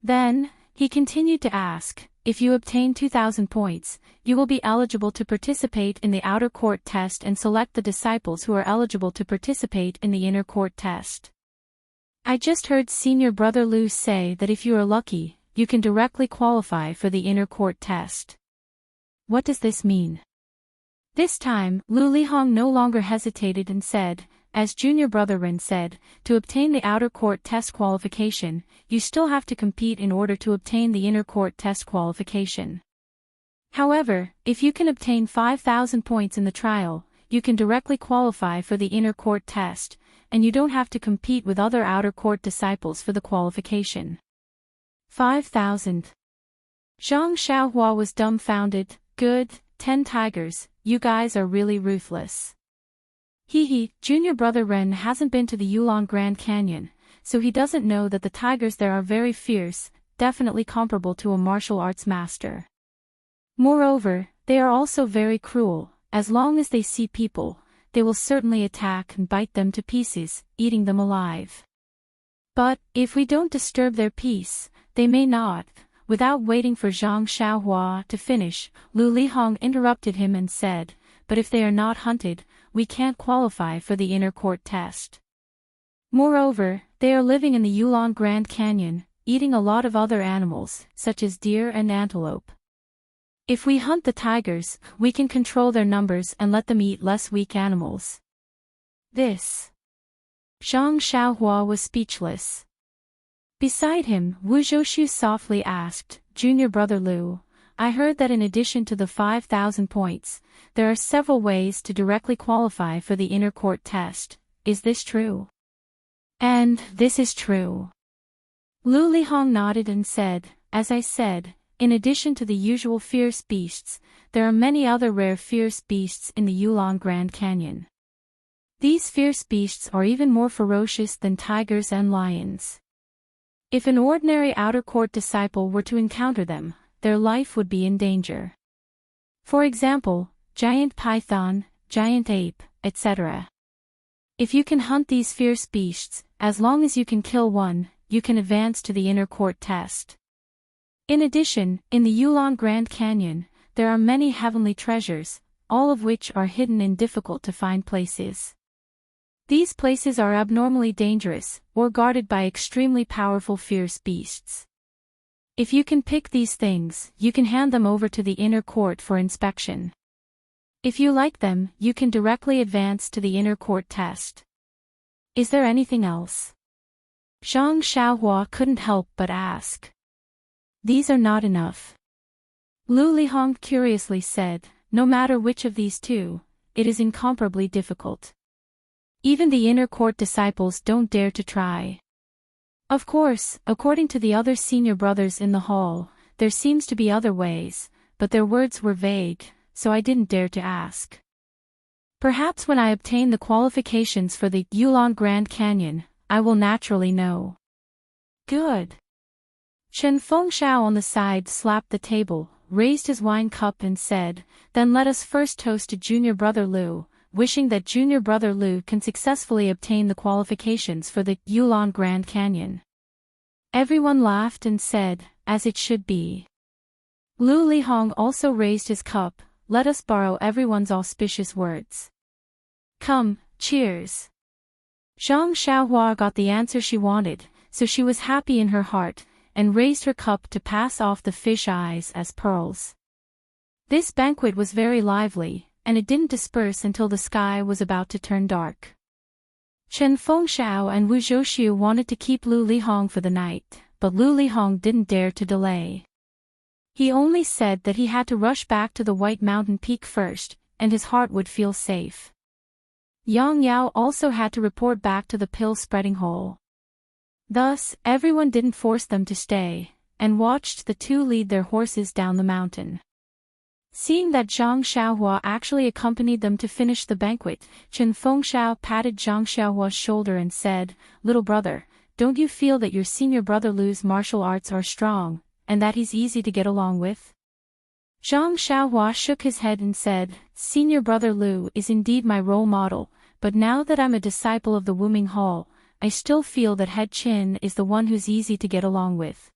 Then, he continued to ask, if you obtain 2,000 points, you will be eligible to participate in the outer court test and select the disciples who are eligible to participate in the inner court test. I just heard senior brother Lu say that if you are lucky, you can directly qualify for the inner court test. What does this mean? This time, Lu Lihong no longer hesitated and said, as junior brother Ren said, to obtain the outer court test qualification, you still have to compete in order to obtain the inner court test qualification. However, if you can obtain 5,000 points in the trial, you can directly qualify for the inner court test, and you don't have to compete with other outer court disciples for the qualification. 5,000. Zhang Xiaohua was dumbfounded. Good, 10 tigers, you guys are really ruthless. Hee, junior brother Ren hasn't been to the Yulon Grand Canyon, so he doesn't know that the tigers there are very fierce, definitely comparable to a martial arts master. Moreover, they are also very cruel. As long as they see people, they will certainly attack and bite them to pieces, eating them alive. But, if we don't disturb their peace, they may not. Without waiting for Zhang Xiaohua to finish, Lu Lihong interrupted him and said, but if they are not hunted, we can't qualify for the inner court test. Moreover, they are living in the Yulon Grand Canyon, eating a lot of other animals, such as deer and antelope. If we hunt the tigers, we can control their numbers and let them eat less weak animals. This. Zhang Xiaohua was speechless. Beside him, Wu Zhoushu softly asked, Junior brother Lu, I heard that in addition to the 5,000 points, there are several ways to directly qualify for the inner court test. Is this true? And this is true. Lu Lihong nodded and said, as I said, in addition to the usual fierce beasts, there are many other rare fierce beasts in the Yulon Grand Canyon. These fierce beasts are even more ferocious than tigers and lions. If an ordinary outer court disciple were to encounter them, their life would be in danger. For example, giant python, giant ape, etc. If you can hunt these fierce beasts, as long as you can kill one, you can advance to the inner court test. In addition, in the Yulon Grand Canyon, there are many heavenly treasures, all of which are hidden in difficult-to-find places. These places are abnormally dangerous, or guarded by extremely powerful fierce beasts. If you can pick these things, you can hand them over to the inner court for inspection. If you like them, you can directly advance to the inner court test. Is there anything else? Zhang Xiaohua couldn't help but ask. These are not enough. Lu Lihong curiously said, no matter which of these two, it is incomparably difficult. Even the inner court disciples don't dare to try. Of course, according to the other senior brothers in the hall, there seems to be other ways, but their words were vague, so I didn't dare to ask. Perhaps when I obtain the qualifications for the Yulon Grand Canyon, I will naturally know. Good. Chen Fengshao on the side slapped the table, raised his wine cup and said, "Then let us first toast to Junior Brother Lu, wishing that Junior Brother Lu can successfully obtain the qualifications for the Yulon Grand Canyon." Everyone laughed and said, "As it should be." Lu Lihong also raised his cup, "Let us borrow everyone's auspicious words. Come, cheers." Zhang Xiaohua got the answer she wanted, so she was happy in her heart, and raised her cup to pass off the fish eyes as pearls. This banquet was very lively, and it didn't disperse until the sky was about to turn dark. Chen Fengshao and Wu Zhouxiu wanted to keep Lu Lihong for the night, but Lu Lihong didn't dare to delay. He only said that he had to rush back to the White Mountain Peak first, and his heart would feel safe. Yang Yao also had to report back to the pill-spreading hole. Thus, everyone didn't force them to stay, and watched the two lead their horses down the mountain. Seeing that Zhang Xiaohua actually accompanied them to finish the banquet, Chen Fengshao patted Zhang Xiaohua's shoulder and said, "Little brother, don't you feel that your senior brother Lu's martial arts are strong, and that he's easy to get along with?" Zhang Xiaohua shook his head and said, "Senior brother Lu is indeed my role model, but now that I'm a disciple of the Wuming Hall, I still feel that Head Chin is the one who's easy to get along with."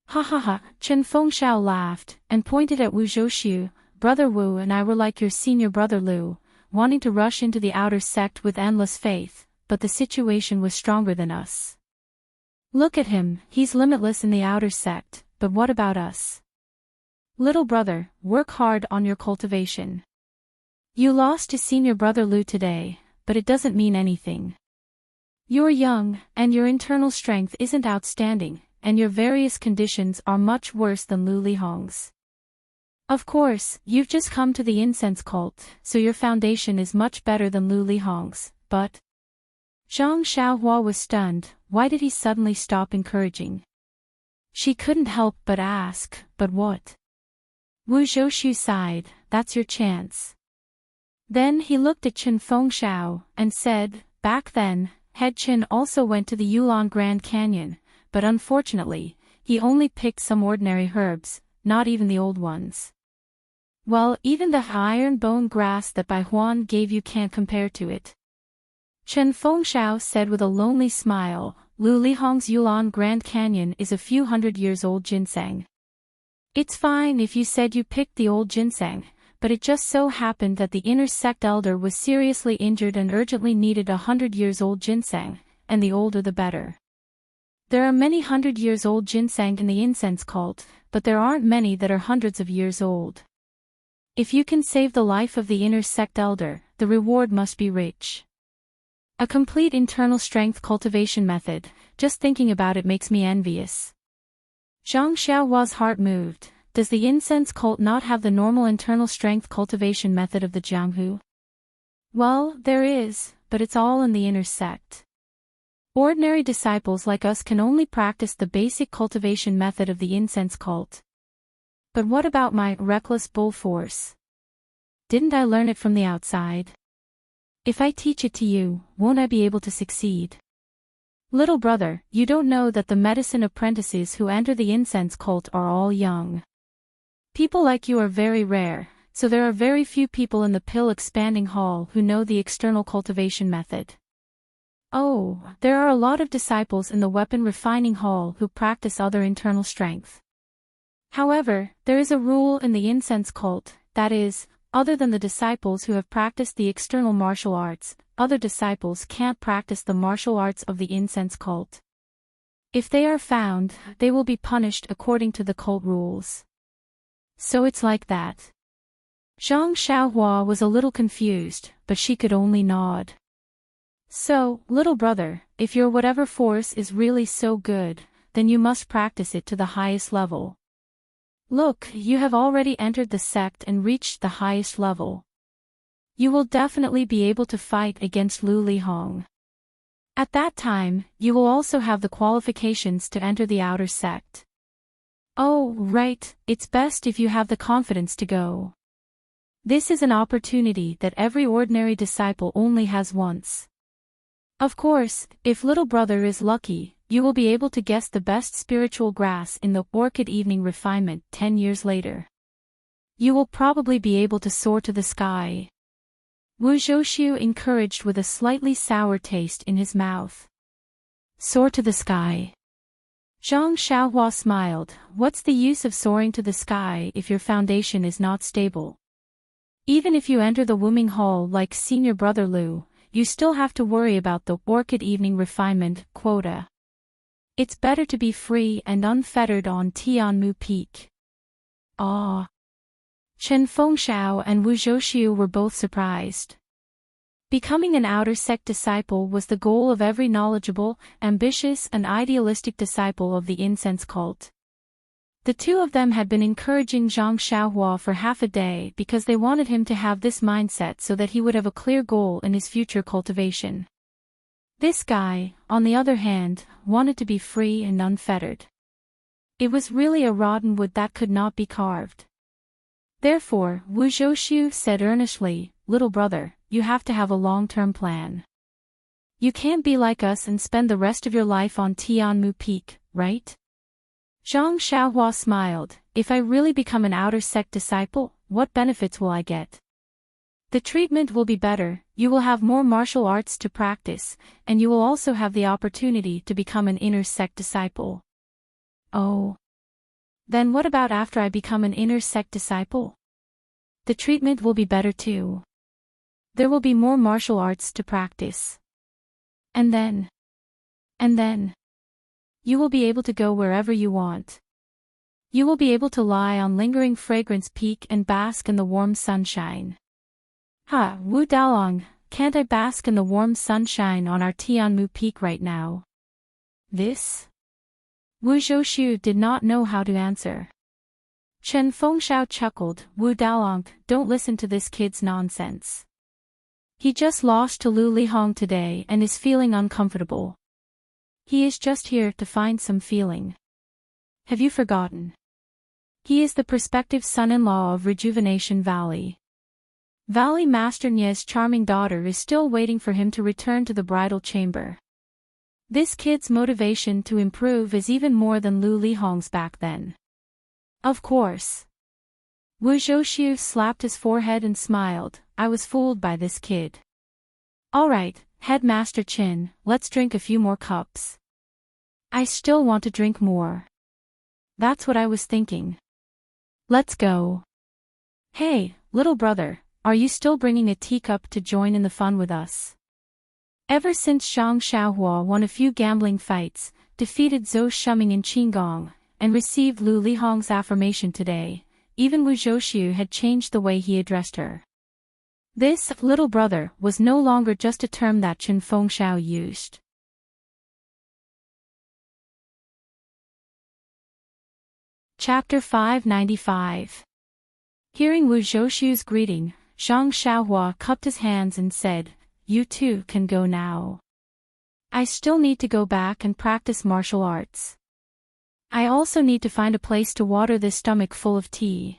"Ha ha ha," Chen Fengshao laughed, and pointed at Wu Zhouxiu, "Brother Wu and I were like your senior brother Lu, wanting to rush into the outer sect with endless faith, but the situation was stronger than us. Look at him, he's limitless in the outer sect, but what about us? Little brother, work hard on your cultivation. You lost to senior brother Lu today, but it doesn't mean anything. You're young, and your internal strength isn't outstanding, and your various conditions are much worse than Lu Lihong's. Of course, you've just come to the incense cult, so your foundation is much better than Lu Lihong's, but..." Zhang Xiaohua was stunned. Why did he suddenly stop encouraging? She couldn't help but ask, "But what?" Wu Zhouxiu sighed, "That's your chance." Then he looked at Chen Fengshao, and said, "Back then, Head Chin also went to the Yulon Grand Canyon, but unfortunately, he only picked some ordinary herbs, not even the old ones. Well, even the iron bone grass that Bai Huan gave you can't compare to it." Chen Fengshao said with a lonely smile, "Lu Lihong's Yulon Grand Canyon is a few hundred years old ginseng. It's fine if you said you picked the old ginseng, but it just so happened that the inner sect elder was seriously injured and urgently needed 100 years old ginseng, and the older the better. There are many 100 years old ginseng in the incense cult, but there aren't many that are hundreds of years old. If you can save the life of the inner sect elder, the reward must be rich. A complete internal strength cultivation method, just thinking about it makes me envious." Zhang Xiaohua's heart moved. Does the incense cult not have the normal internal strength cultivation method of the Jianghu? Well, there is, but it's all in the inner sect. Ordinary disciples like us can only practice the basic cultivation method of the incense cult. But what about my reckless bull force? Didn't I learn it from the outside? If I teach it to you, won't I be able to succeed? Little brother, you don't know that the medicine apprentices who enter the incense cult are all young. People like you are very rare, so there are very few people in the pill expanding hall who know the external cultivation method. Oh, there are a lot of disciples in the weapon refining hall who practice other internal strength. However, there is a rule in the incense cult, that is, other than the disciples who have practiced the external martial arts, other disciples can't practice the martial arts of the incense cult. If they are found, they will be punished according to the cult rules. So it's like that. Zhang Xiaohua was a little confused, but she could only nod. So, little brother, if your whatever force is really so good, then you must practice it to the highest level. Look, you have already entered the sect and reached the highest level. You will definitely be able to fight against Lu Lihong. At that time, you will also have the qualifications to enter the outer sect. Oh, right, it's best if you have the confidence to go. This is an opportunity that every ordinary disciple only has once. Of course, if little brother is lucky, you will be able to guess the best spiritual grass in the Orchid Evening Refinement 10 years later. You will probably be able to soar to the sky. Wu Zhouxiu encouraged with a slightly sour taste in his mouth. Soar to the sky. Zhang Xiaohua smiled. What's the use of soaring to the sky if your foundation is not stable? Even if you enter the Wuming Hall like senior brother Lu, you still have to worry about the Orchid Evening Refinement quota. It's better to be free and unfettered on Tianmu Peak. Ah. Chen Fengshao and Wu Zhouxiu were both surprised. Becoming an outer sect disciple was the goal of every knowledgeable, ambitious and idealistic disciple of the incense cult. The two of them had been encouraging Zhang Xiaohua for half a day because they wanted him to have this mindset so that he would have a clear goal in his future cultivation. This guy, on the other hand, wanted to be free and unfettered. It was really a rotten wood that could not be carved. Therefore, Wu Zhouxiu said earnestly, little brother, you have to have a long-term plan. You can't be like us and spend the rest of your life on Tianmu Peak, right? Zhang Xiaohua smiled. If I really become an outer sect disciple, what benefits will I get? The treatment will be better, you will have more martial arts to practice, and you will also have the opportunity to become an inner sect disciple. Oh. Then what about after I become an inner sect disciple? The treatment will be better too. There will be more martial arts to practice. And then, you will be able to go wherever you want. You will be able to lie on lingering fragrance peak and bask in the warm sunshine. Ha, Wu Daolong, can't I bask in the warm sunshine on our Tianmu Peak right now? This? Wu Zhouxiu did not know how to answer. Chen Fengshao chuckled. Wu Daolong, don't listen to this kid's nonsense. He just lost to Lu Lihong today and is feeling uncomfortable. He is just here to find some feeling. Have you forgotten? He is the prospective son-in-law of Rejuvenation Valley. Valley Master Nie's charming daughter is still waiting for him to return to the bridal chamber. This kid's motivation to improve is even more than Lu Lihong's back then. Of course. Wu Zhouxiu slapped his forehead and smiled. I was fooled by this kid. Alright, Headmaster Chin, let's drink a few more cups. I still want to drink more. That's what I was thinking. Let's go. Hey, little brother, are you still bringing a teacup to join in the fun with us? Ever since Zhang Xiaohua won a few gambling fights, defeated Zhou Shuming in Qinggong, and received Lu Lihong's affirmation today, even Wu Zhouxiu had changed the way he addressed her. This, little brother, was no longer just a term that Chen Fengshao used. Chapter 595. Hearing Wu Zhouxiu's greeting, Zhang Xiaohua cupped his hands and said, You too can go now. I still need to go back and practice martial arts. I also need to find a place to water this stomach full of tea.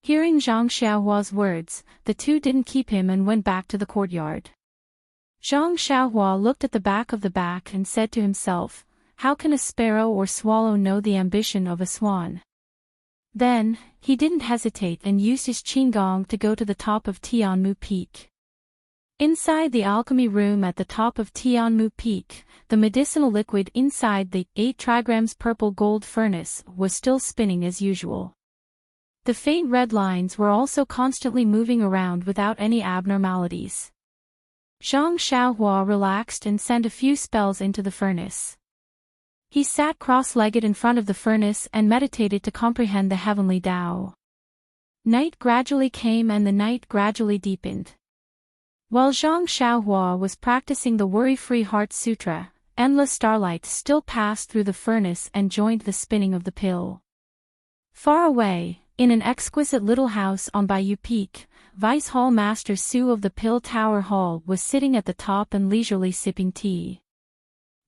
Hearing Zhang Xiaohua's words, the two didn't keep him and went back to the courtyard. Zhang Xiaohua looked at the back of the back and said to himself, how can a sparrow or swallow know the ambition of a swan? Then, he didn't hesitate and used his qinggong to go to the top of Tianmu Peak. Inside the alchemy room at the top of Tianmu Peak, the medicinal liquid inside the 8 trigrams purple gold furnace was still spinning as usual. The faint red lines were also constantly moving around without any abnormalities. Zhang Xiaohua relaxed and sent a few spells into the furnace. He sat cross-legged in front of the furnace and meditated to comprehend the heavenly Tao. Night gradually came and the night gradually deepened. While Zhang Xiaohua was practicing the Worry-Free Heart Sutra, endless starlight still passed through the furnace and joined the spinning of the pill. Far away, In an exquisite little house on Bayou Peak, Vice Hall Master Sue of the Pill Tower Hall was sitting at the top and leisurely sipping tea.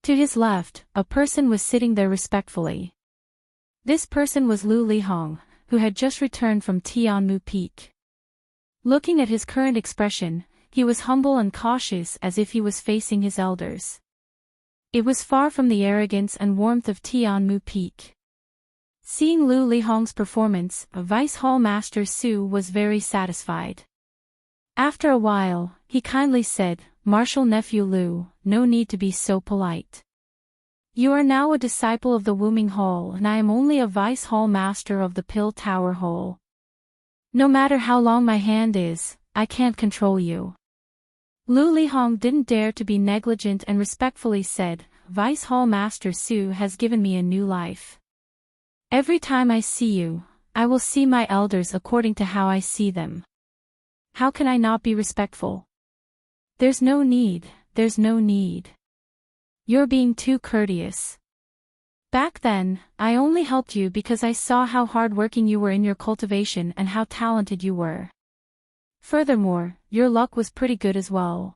To his left, a person was sitting there respectfully. This person was Lu Lihong, who had just returned from Tianmu Peak. Looking at his current expression, he was humble and cautious as if he was facing his elders. It was far from the arrogance and warmth of Tianmu Peak. Seeing Lu Lihong's performance, Vice Hall Master Su was very satisfied. After a while, he kindly said, "Martial nephew Lu, no need to be so polite. You are now a disciple of the Wuming Hall and I am only a Vice Hall Master of the Pill Tower Hall. No matter how long my hand is, I can't control you." Lu Lihong didn't dare to be negligent and respectfully said, "Vice Hall Master Su has given me a new life. Every time I see you, I will see my elders according to how I see them. How can I not be respectful?" There's no need. You're being too courteous. Back then, I only helped you because I saw how hard-working you were in your cultivation and how talented you were. Furthermore, your luck was pretty good as well.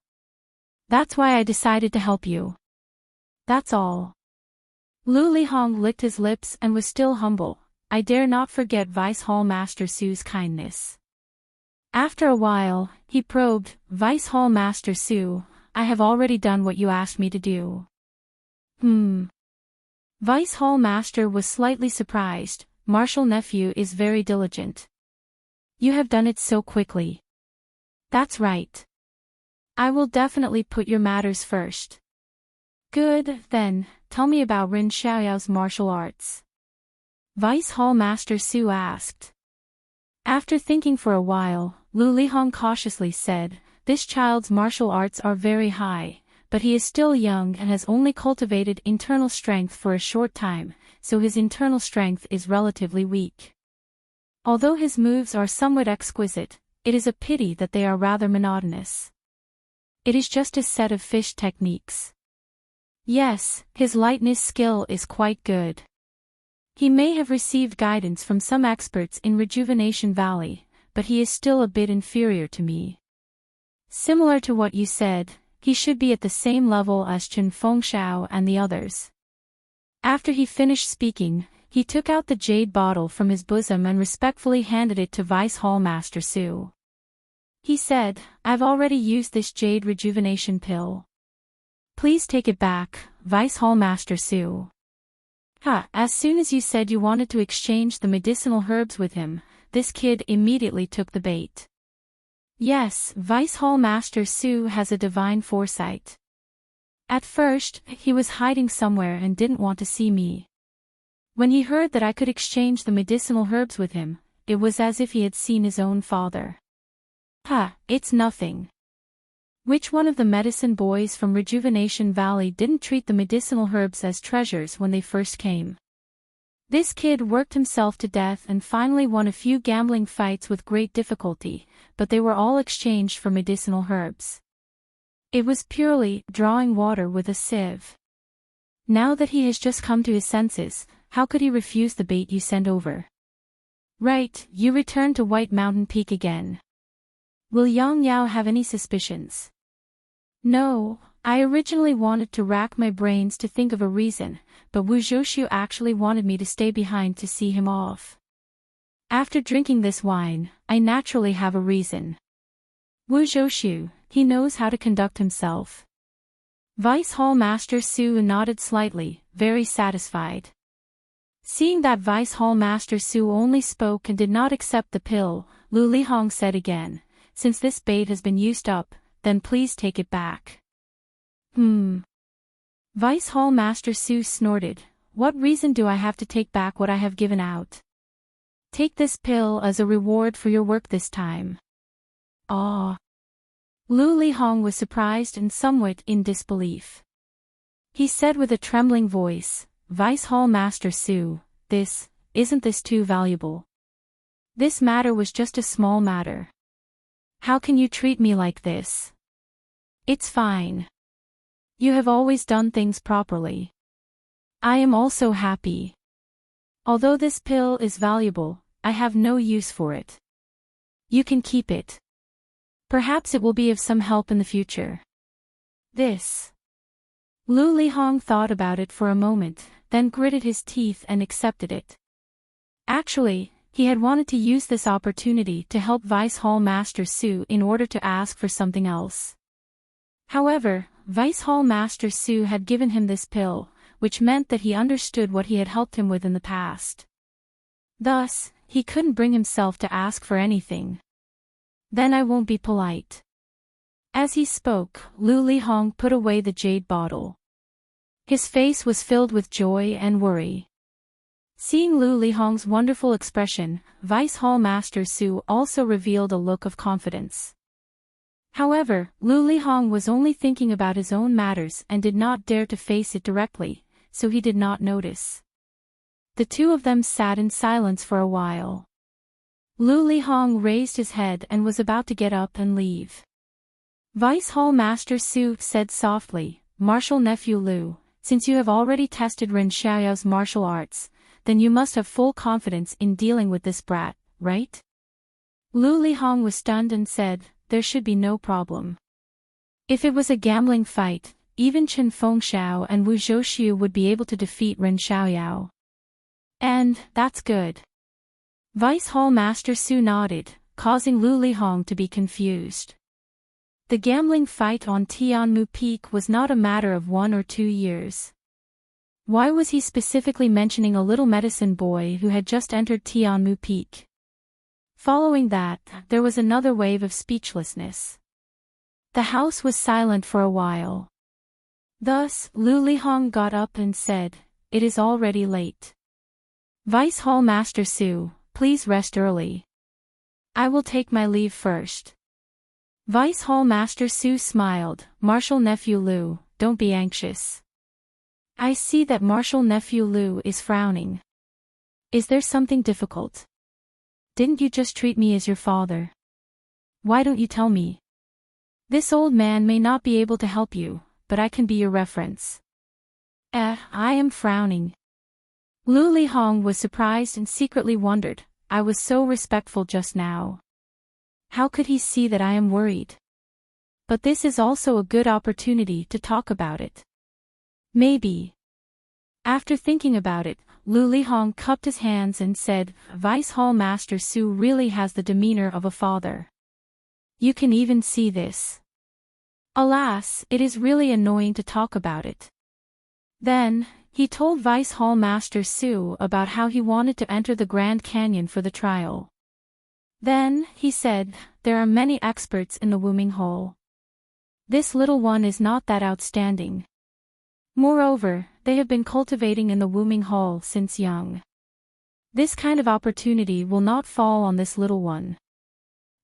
That's why I decided to help you. That's all. Lu Lihong licked his lips and was still humble. I dare not forget Vice Hall Master Su's kindness. After a while, he probed, "Vice Hall Master Su, I have already done what you asked me to do." Vice Hall Master was slightly surprised. "Martial nephew is very diligent. You have done it so quickly." "That's right. I will definitely put your matters first." "Good, then, tell me about Rin Xiaoyao's martial arts," Vice Hall Master Su asked. After thinking for a while, Lu Lihong cautiously said, "This child's martial arts are very high, but he is still young and has only cultivated internal strength for a short time, so his internal strength is relatively weak. Although his moves are somewhat exquisite, it is a pity that they are rather monotonous. It is just a set of fish techniques. Yes, his lightness skill is quite good. He may have received guidance from some experts in Rejuvenation Valley, but he is still a bit inferior to me. Similar to what you said, he should be at the same level as Chen Fengshao and the others." After he finished speaking, he took out the jade bottle from his bosom and respectfully handed it to Vice Hall Master Su. He said, "I've already used this jade rejuvenation pill. Please take it back, Vice Hall Master Su." As soon as you said you wanted to exchange the medicinal herbs with him, this kid immediately took the bait. Yes, Vice Hall Master Su has a divine foresight. At first, he was hiding somewhere and didn't want to see me. When he heard that I could exchange the medicinal herbs with him, it was as if he had seen his own father. It's nothing. Which one of the medicine boys from Rejuvenation Valley didn't treat the medicinal herbs as treasures when they first came? This kid worked himself to death and finally won a few gambling fights with great difficulty, but they were all exchanged for medicinal herbs. It was purely drawing water with a sieve. Now that he has just come to his senses, how could he refuse the bait you sent over? Right, you return to White Mountain Peak again. Will Yang Yao have any suspicions? No, I originally wanted to rack my brains to think of a reason, but Wu Zhouxiu actually wanted me to stay behind to see him off. After drinking this wine, I naturally have a reason. Wu Zhouxiu, he knows how to conduct himself. Vice Hall Master Su nodded slightly, very satisfied. Seeing that Vice Hall Master Su only spoke and did not accept the pill, Lu Lihong said again, "Since this bait has been used up, then please take it back." Vice Hall Master Su snorted, "What reason do I have to take back what I have given out? Take this pill as a reward for your work this time." Lu Lihong was surprised and somewhat in disbelief. He said with a trembling voice, "Vice Hall Master Su, isn't this too valuable? This matter was just a small matter. How can you treat me like this? It's fine. You have always done things properly. I am also happy. Although this pill is valuable, I have no use for it. You can keep it. Perhaps it will be of some help in the future. This. Lu Lihong thought about it for a moment, then gritted his teeth and accepted it. Actually, he had wanted to use this opportunity to help Vice Hall Master Su in order to ask for something else. However, Vice Hall Master Su had given him this pill, which meant that he understood what he had helped him with in the past. Thus, he couldn't bring himself to ask for anything. Then I won't be polite. As he spoke, Lu Lihong put away the jade bottle. His face was filled with joy and worry. Seeing Lu Lihong's wonderful expression, Vice Hall Master Su also revealed a look of confidence. However, Lu Lihong was only thinking about his own matters and did not dare to face it directly, so he did not notice. The two of them sat in silence for a while. Lu Lihong raised his head and was about to get up and leave. Vice Hall Master Su said softly, "Martial nephew Lu, since you have already tested Ren Xiaoyao's martial arts, then you must have full confidence in dealing with this brat, right?" Lu Lihong was stunned and said, "There should be no problem. If it was a gambling fight, even Chen Fengxiao and Wu Zhouxiu would be able to defeat Ren Xiaoyao. And, that's good." Vice Hall Master Su nodded, causing Lu Lihong to be confused. The gambling fight on Tianmu Peak was not a matter of 1 or 2 years. Why was he specifically mentioning a little medicine boy who had just entered Tianmu Peak? Following that, there was another wave of speechlessness. The house was silent for a while. Thus, Lu Lihong got up and said, "It is already late. Vice Hall Master Su, please rest early. I will take my leave first." Vice Hall Master Su smiled, "Martial Nephew Lu, don't be anxious. I see that Martial Nephew Lu is frowning. Is there something difficult? Didn't you just treat me as your father? Why don't you tell me? This old man may not be able to help you, but I can be your reference." I am frowning." Lu Lihong was surprised and secretly wondered, "I was so respectful just now. How could he see that I am worried? But this is also a good opportunity to talk about it. Maybe." After thinking about it, Lu Lihong cupped his hands and said, "Vice Hall Master Su really has the demeanor of a father. You can even see this. Alas, it is really annoying to talk about it." Then, he told Vice Hall Master Su about how he wanted to enter the Grand Canyon for the trial. Then, he said, "There are many experts in the Wooming Hole. This little one is not that outstanding. Moreover, they have been cultivating in the Wooming Hall since young. This kind of opportunity will not fall on this little one.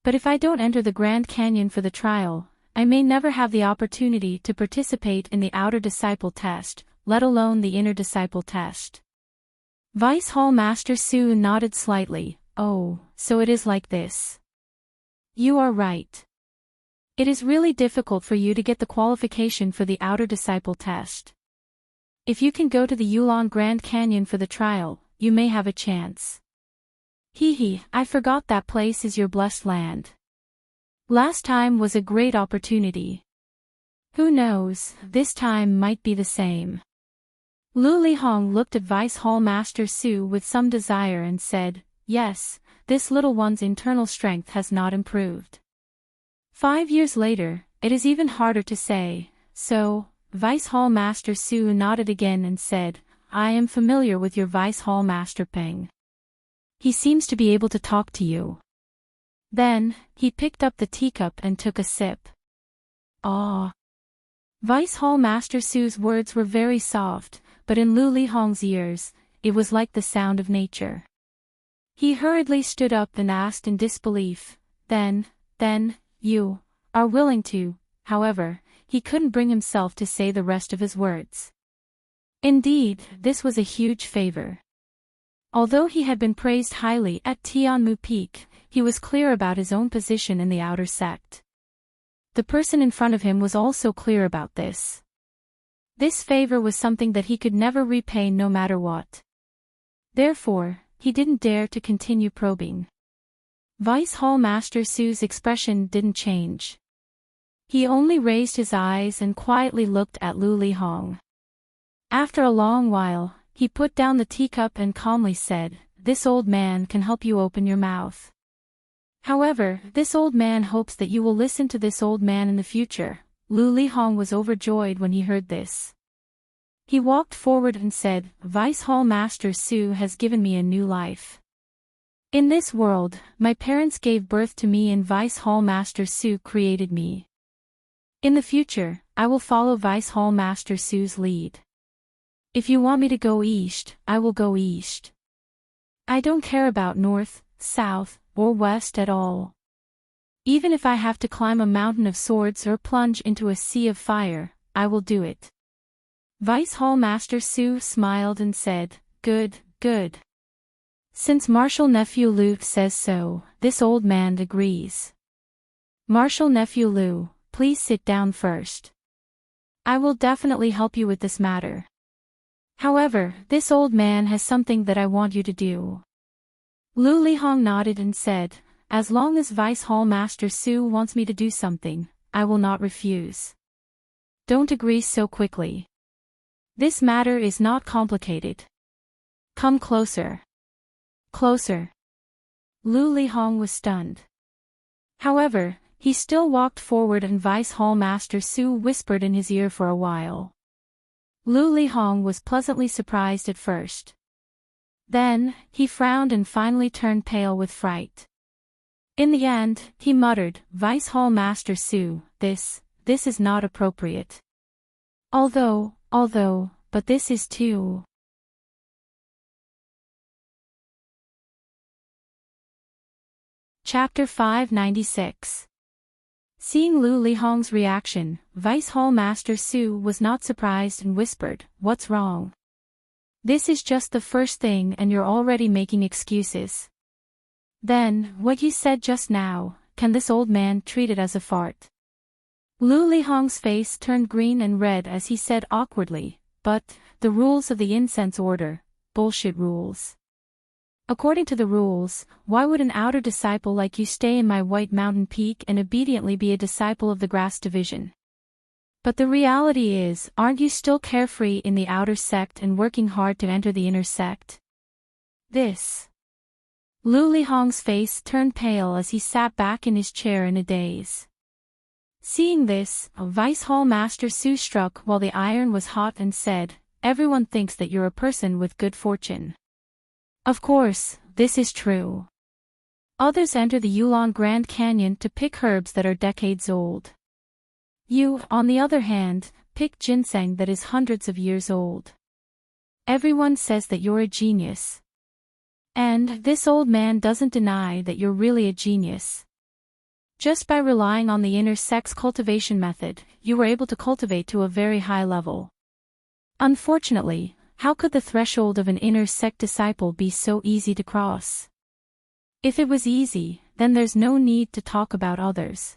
But if I don't enter the Grand Canyon for the trial, I may never have the opportunity to participate in the outer disciple test, let alone the inner disciple test." Vice Hall Master Su nodded slightly. "Oh, so it is like this. You are right. It is really difficult for you to get the qualification for the outer disciple test. If you can go to the Yulon Grand Canyon for the trial, you may have a chance. I forgot that place is your blessed land. Last time was a great opportunity. Who knows, this time might be the same." Lu Lihong looked at Vice Hall Master Su with some desire and said, "Yes, this little one's internal strength has not improved. 5 years later, it is even harder to say, so." Vice Hall Master Su nodded again and said, "I am familiar with your Vice Hall Master Peng. He seems to be able to talk to you." Then, he picked up the teacup and took a sip. "Ah." Vice Hall Master Su's words were very soft, but in Lu Lihong's ears, it was like the sound of nature. He hurriedly stood up and asked in disbelief, Then, you are willing to," however, he couldn't bring himself to say the rest of his words. Indeed, this was a huge favor. Although he had been praised highly at Tianmu Peak, he was clear about his own position in the outer sect. The person in front of him was also clear about this. This favor was something that he could never repay no matter what. Therefore, he didn't dare to continue probing. Vice Hall Master Su's expression didn't change. He only raised his eyes and quietly looked at Lu Lihong. After a long while, he put down the teacup and calmly said, "This old man can help you open your mouth. However, this old man hopes that you will listen to this old man in the future." Lu Lihong was overjoyed when he heard this. He walked forward and said, "Vice Hall Master Su has given me a new life. In this world, my parents gave birth to me and Vice Hall Master Su created me. In the future, I will follow Vice Hall Master Su's lead. If you want me to go east, I will go east. I don't care about north, south, or west at all. Even if I have to climb a mountain of swords or plunge into a sea of fire, I will do it." Vice Hall Master Su smiled and said, "Good, good. Since Marshal Nephew Lu says so, this old man agrees. Marshal Nephew Lu, please sit down first. I will definitely help you with this matter. However, this old man has something that I want you to do." Lu Lihong nodded and said, "As long as Vice Hall Master Su wants me to do something, I will not refuse. Don't agree so quickly. This matter is not complicated. Come closer." Closer. Lu Lihong was stunned. However, he still walked forward and Vice Hall Master Su whispered in his ear for a while. Lu Lihong was pleasantly surprised at first. Then, he frowned and finally turned pale with fright. In the end, he muttered, "Vice Hall Master Su, this is not appropriate. Although, but this is too." Chapter 596. Seeing Lu Lihong's reaction, Vice Hall Master Su was not surprised and whispered, "What's wrong? This is just the first thing and you're already making excuses. Then, what you said just now, can this old man treat it as a fart?" Lu Lihong's face turned green and red as he said awkwardly, "But, the rules of the incense order, bullshit rules. According to the rules, why would an outer disciple like you stay in my White Mountain Peak and obediently be a disciple of the Grass Division? But the reality is, aren't you still carefree in the outer sect and working hard to enter the inner sect?" This. Lu Lihong's face turned pale as he sat back in his chair in a daze. Seeing this, Vice Hall Master Su struck while the iron was hot and said, "Everyone thinks that you're a person with good fortune. Of course, this is true. Others enter the Yulon Grand Canyon to pick herbs that are decades old. You, on the other hand, pick ginseng that is hundreds of years old. Everyone says that you're a genius. And this old man doesn't deny that you're really a genius. Just by relying on the inner sex cultivation method, you were able to cultivate to a very high level. Unfortunately, how could the threshold of an inner sect disciple be so easy to cross? If it was easy, then there's no need to talk about others.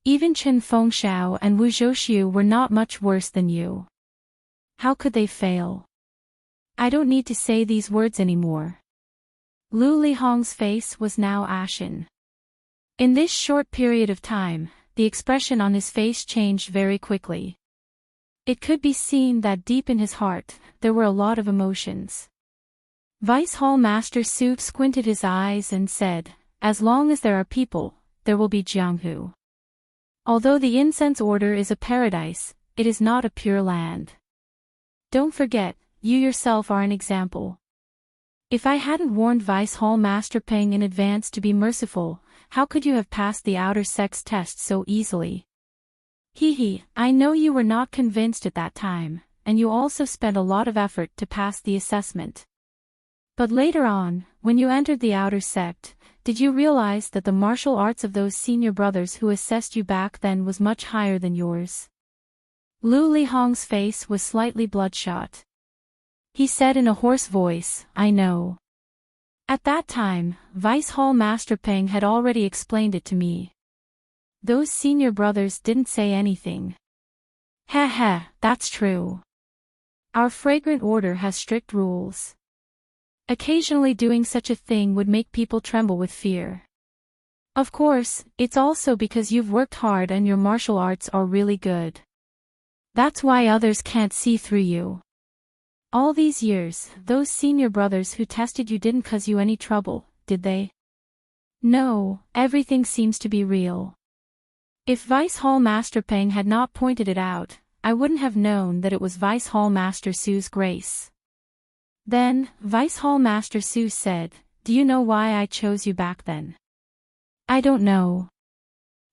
Even Chen Fengxiao and Wu Zhouxiu were not much worse than you. How could they fail? I don't need to say these words anymore." Lu Lihong's face was now ashen. In this short period of time, the expression on his face changed very quickly. It could be seen that deep in his heart, there were a lot of emotions. Vice Hall Master Su squinted his eyes and said, "As long as there are people, there will be Jianghu. Although the incense order is a paradise, it is not a pure land. Don't forget, you yourself are an example. If I hadn't warned Vice Hall Master Peng in advance to be merciful, how could you have passed the outer sex test so easily? I know you were not convinced at that time, and you also spent a lot of effort to pass the assessment. But later on, when you entered the outer sect, did you realize that the martial arts of those senior brothers who assessed you back then was much higher than yours?" Lu Lihong's face was slightly bloodshot. He said in a hoarse voice, "I know. At that time, Vice Hall Master Peng had already explained it to me. Those senior brothers didn't say anything. That's true. Our fragrant order has strict rules. Occasionally doing such a thing would make people tremble with fear. Of course, it's also because you've worked hard and your martial arts are really good. That's why others can't see through you. All these years, those senior brothers who tested you didn't cause you any trouble, did they? No, everything seems to be real. If Vice Hall Master Peng had not pointed it out, I wouldn't have known that it was Vice Hall Master Su's grace. Then, Vice Hall Master Su said, "Do you know why I chose you back then?" "I don't know.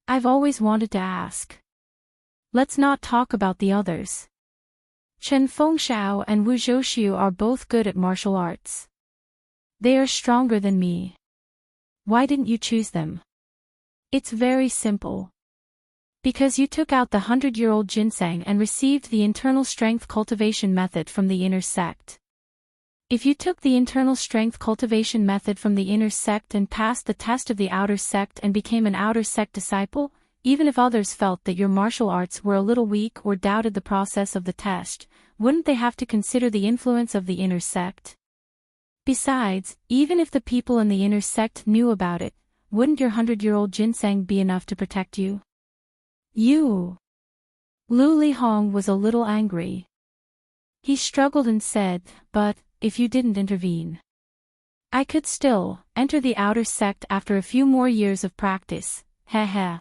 I've always wanted to ask." "Let's not talk about the others. Chen Fengxiao and Wu Zhouxiu are both good at martial arts. They are stronger than me. Why didn't you choose them?" "It's very simple. Because you took out the 100-year-old ginseng and received the internal strength cultivation method from the inner sect. If you took the internal strength cultivation method from the inner sect and passed the test of the outer sect and became an outer sect disciple, even if others felt that your martial arts were a little weak or doubted the process of the test, wouldn't they have to consider the influence of the inner sect? Besides, even if the people in the inner sect knew about it, wouldn't your 100-year-old ginseng be enough to protect you?" "You." Lu Lihong was a little angry. He struggled and said, "But, if you didn't intervene, I could still enter the outer sect after a few more years of practice, heh heh."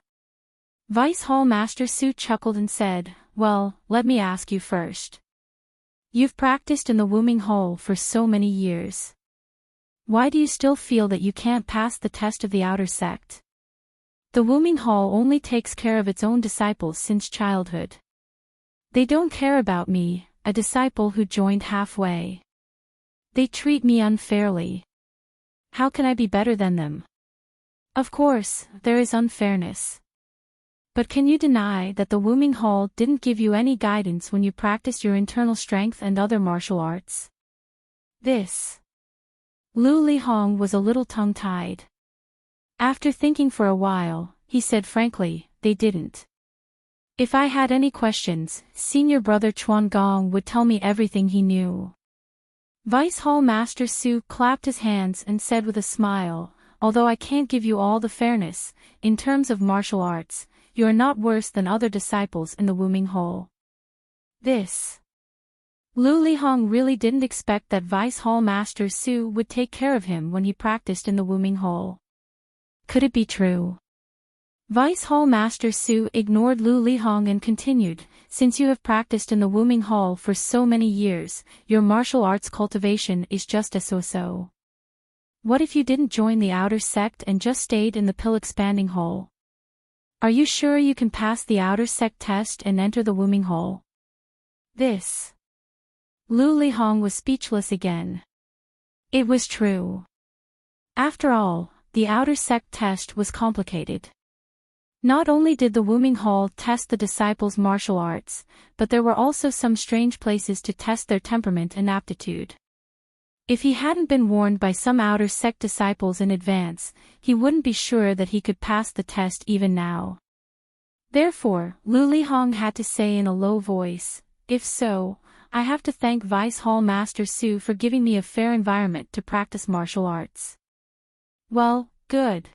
Vice Hall Master Su chuckled and said, "Well, let me ask you first. You've practiced in the Wuming Hall for so many years. Why do you still feel that you can't pass the test of the outer sect? The Wuming Hall only takes care of its own disciples since childhood. They don't care about me, a disciple who joined halfway. They treat me unfairly. How can I be better than them?" Of course, there is unfairness. But can you deny that the Wuming Hall didn't give you any guidance when you practiced your internal strength and other martial arts? This. Lu Lihong was a little tongue-tied. After thinking for a while, he said frankly, "They didn't. If I had any questions, senior brother Chuan Gong would tell me everything he knew." Vice Hall Master Su clapped his hands and said with a smile, "Although I can't give you all the fairness, in terms of martial arts, you are not worse than other disciples in the Wuming Hall." This. Lu Lihong really didn't expect that Vice Hall Master Su would take care of him when he practiced in the Wuming Hall. Could it be true? Vice Hall Master Su ignored Lu Lihong and continued, "Since you have practiced in the Wuming Hall for so many years, your martial arts cultivation is just a so-so. What if you didn't join the outer sect and just stayed in the pill expanding hall? Are you sure you can pass the outer sect test and enter the Wuming Hall?" This. Lu Lihong was speechless again. It was true. After all, the outer sect test was complicated. Not only did the Wuming Hall test the disciples' martial arts, but there were also some strange places to test their temperament and aptitude. If he hadn't been warned by some outer sect disciples in advance, he wouldn't be sure that he could pass the test even now. Therefore, Lu Lihong had to say in a low voice, "If so, I have to thank Vice Hall Master Su for giving me a fair environment to practice martial arts." "Well, good."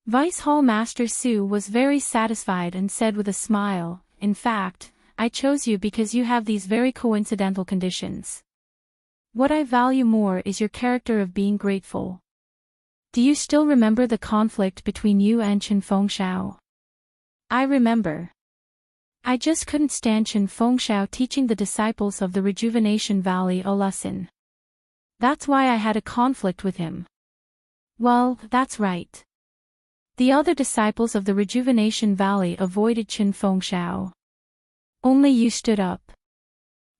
Vice Hall Master Su was very satisfied and said with a smile, "In fact, I chose you because you have these very coincidental conditions. What I value more is your character of being grateful. Do you still remember the conflict between you and Chen Fengxiao?" "I remember. I just couldn't stand Chen Fengxiao teaching the disciples of the Rejuvenation Valley a lesson. That's why I had a conflict with him." "Well, that's right. The other disciples of the Rejuvenation Valley avoided Chen Fengxiao. Only you stood up.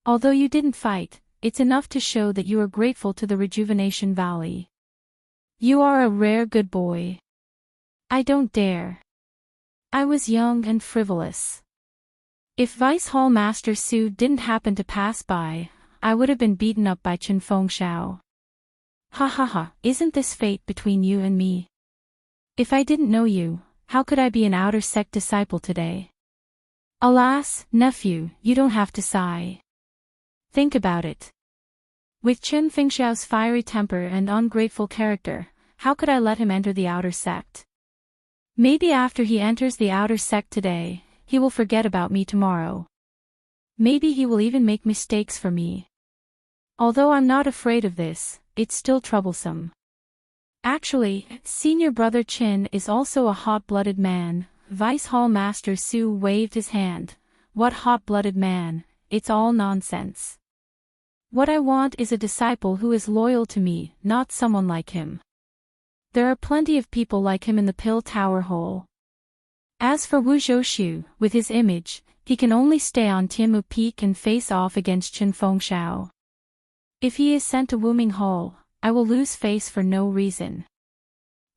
Although you didn't fight, it's enough to show that you are grateful to the Rejuvenation Valley. You are a rare good boy." "I don't dare. I was young and frivolous. If Vice Hall Master Su didn't happen to pass by, I would have been beaten up by Chen Fengxiao." "Ha ha ha, isn't this fate between you and me? If I didn't know you, how could I be an outer sect disciple today?" "Alas, nephew, you don't have to sigh. Think about it. With Chen Fengxiao's fiery temper and ungrateful character, how could I let him enter the outer sect? Maybe after he enters the outer sect today, he will forget about me tomorrow. Maybe he will even make mistakes for me. Although I'm not afraid of this, it's still troublesome. Actually, senior brother Chin is also a hot-blooded man. Vice Hall Master Su waved his hand. What hot-blooded man? It's all nonsense. What I want is a disciple who is loyal to me, not someone like him. There are plenty of people like him in the Pill Tower Hole. As for Wu Zhouxiu, with his image, he can only stay on Tianmu Peak and face off against Chen Fengxiao. If he is sent to Wuming Hall, I will lose face for no reason.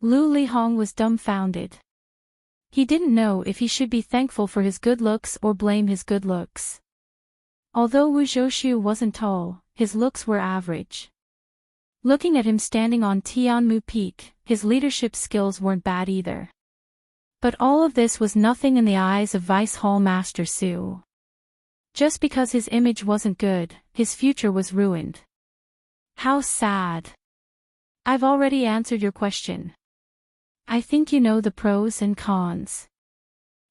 Lu Lihong was dumbfounded. He didn't know if he should be thankful for his good looks or blame his good looks. Although Wu Zhouxiu wasn't tall, his looks were average. Looking at him standing on Tianmu Peak, his leadership skills weren't bad either. But all of this was nothing in the eyes of Vice Hall Master Su. Just because his image wasn't good, his future was ruined. How sad. I've already answered your question. I think you know the pros and cons.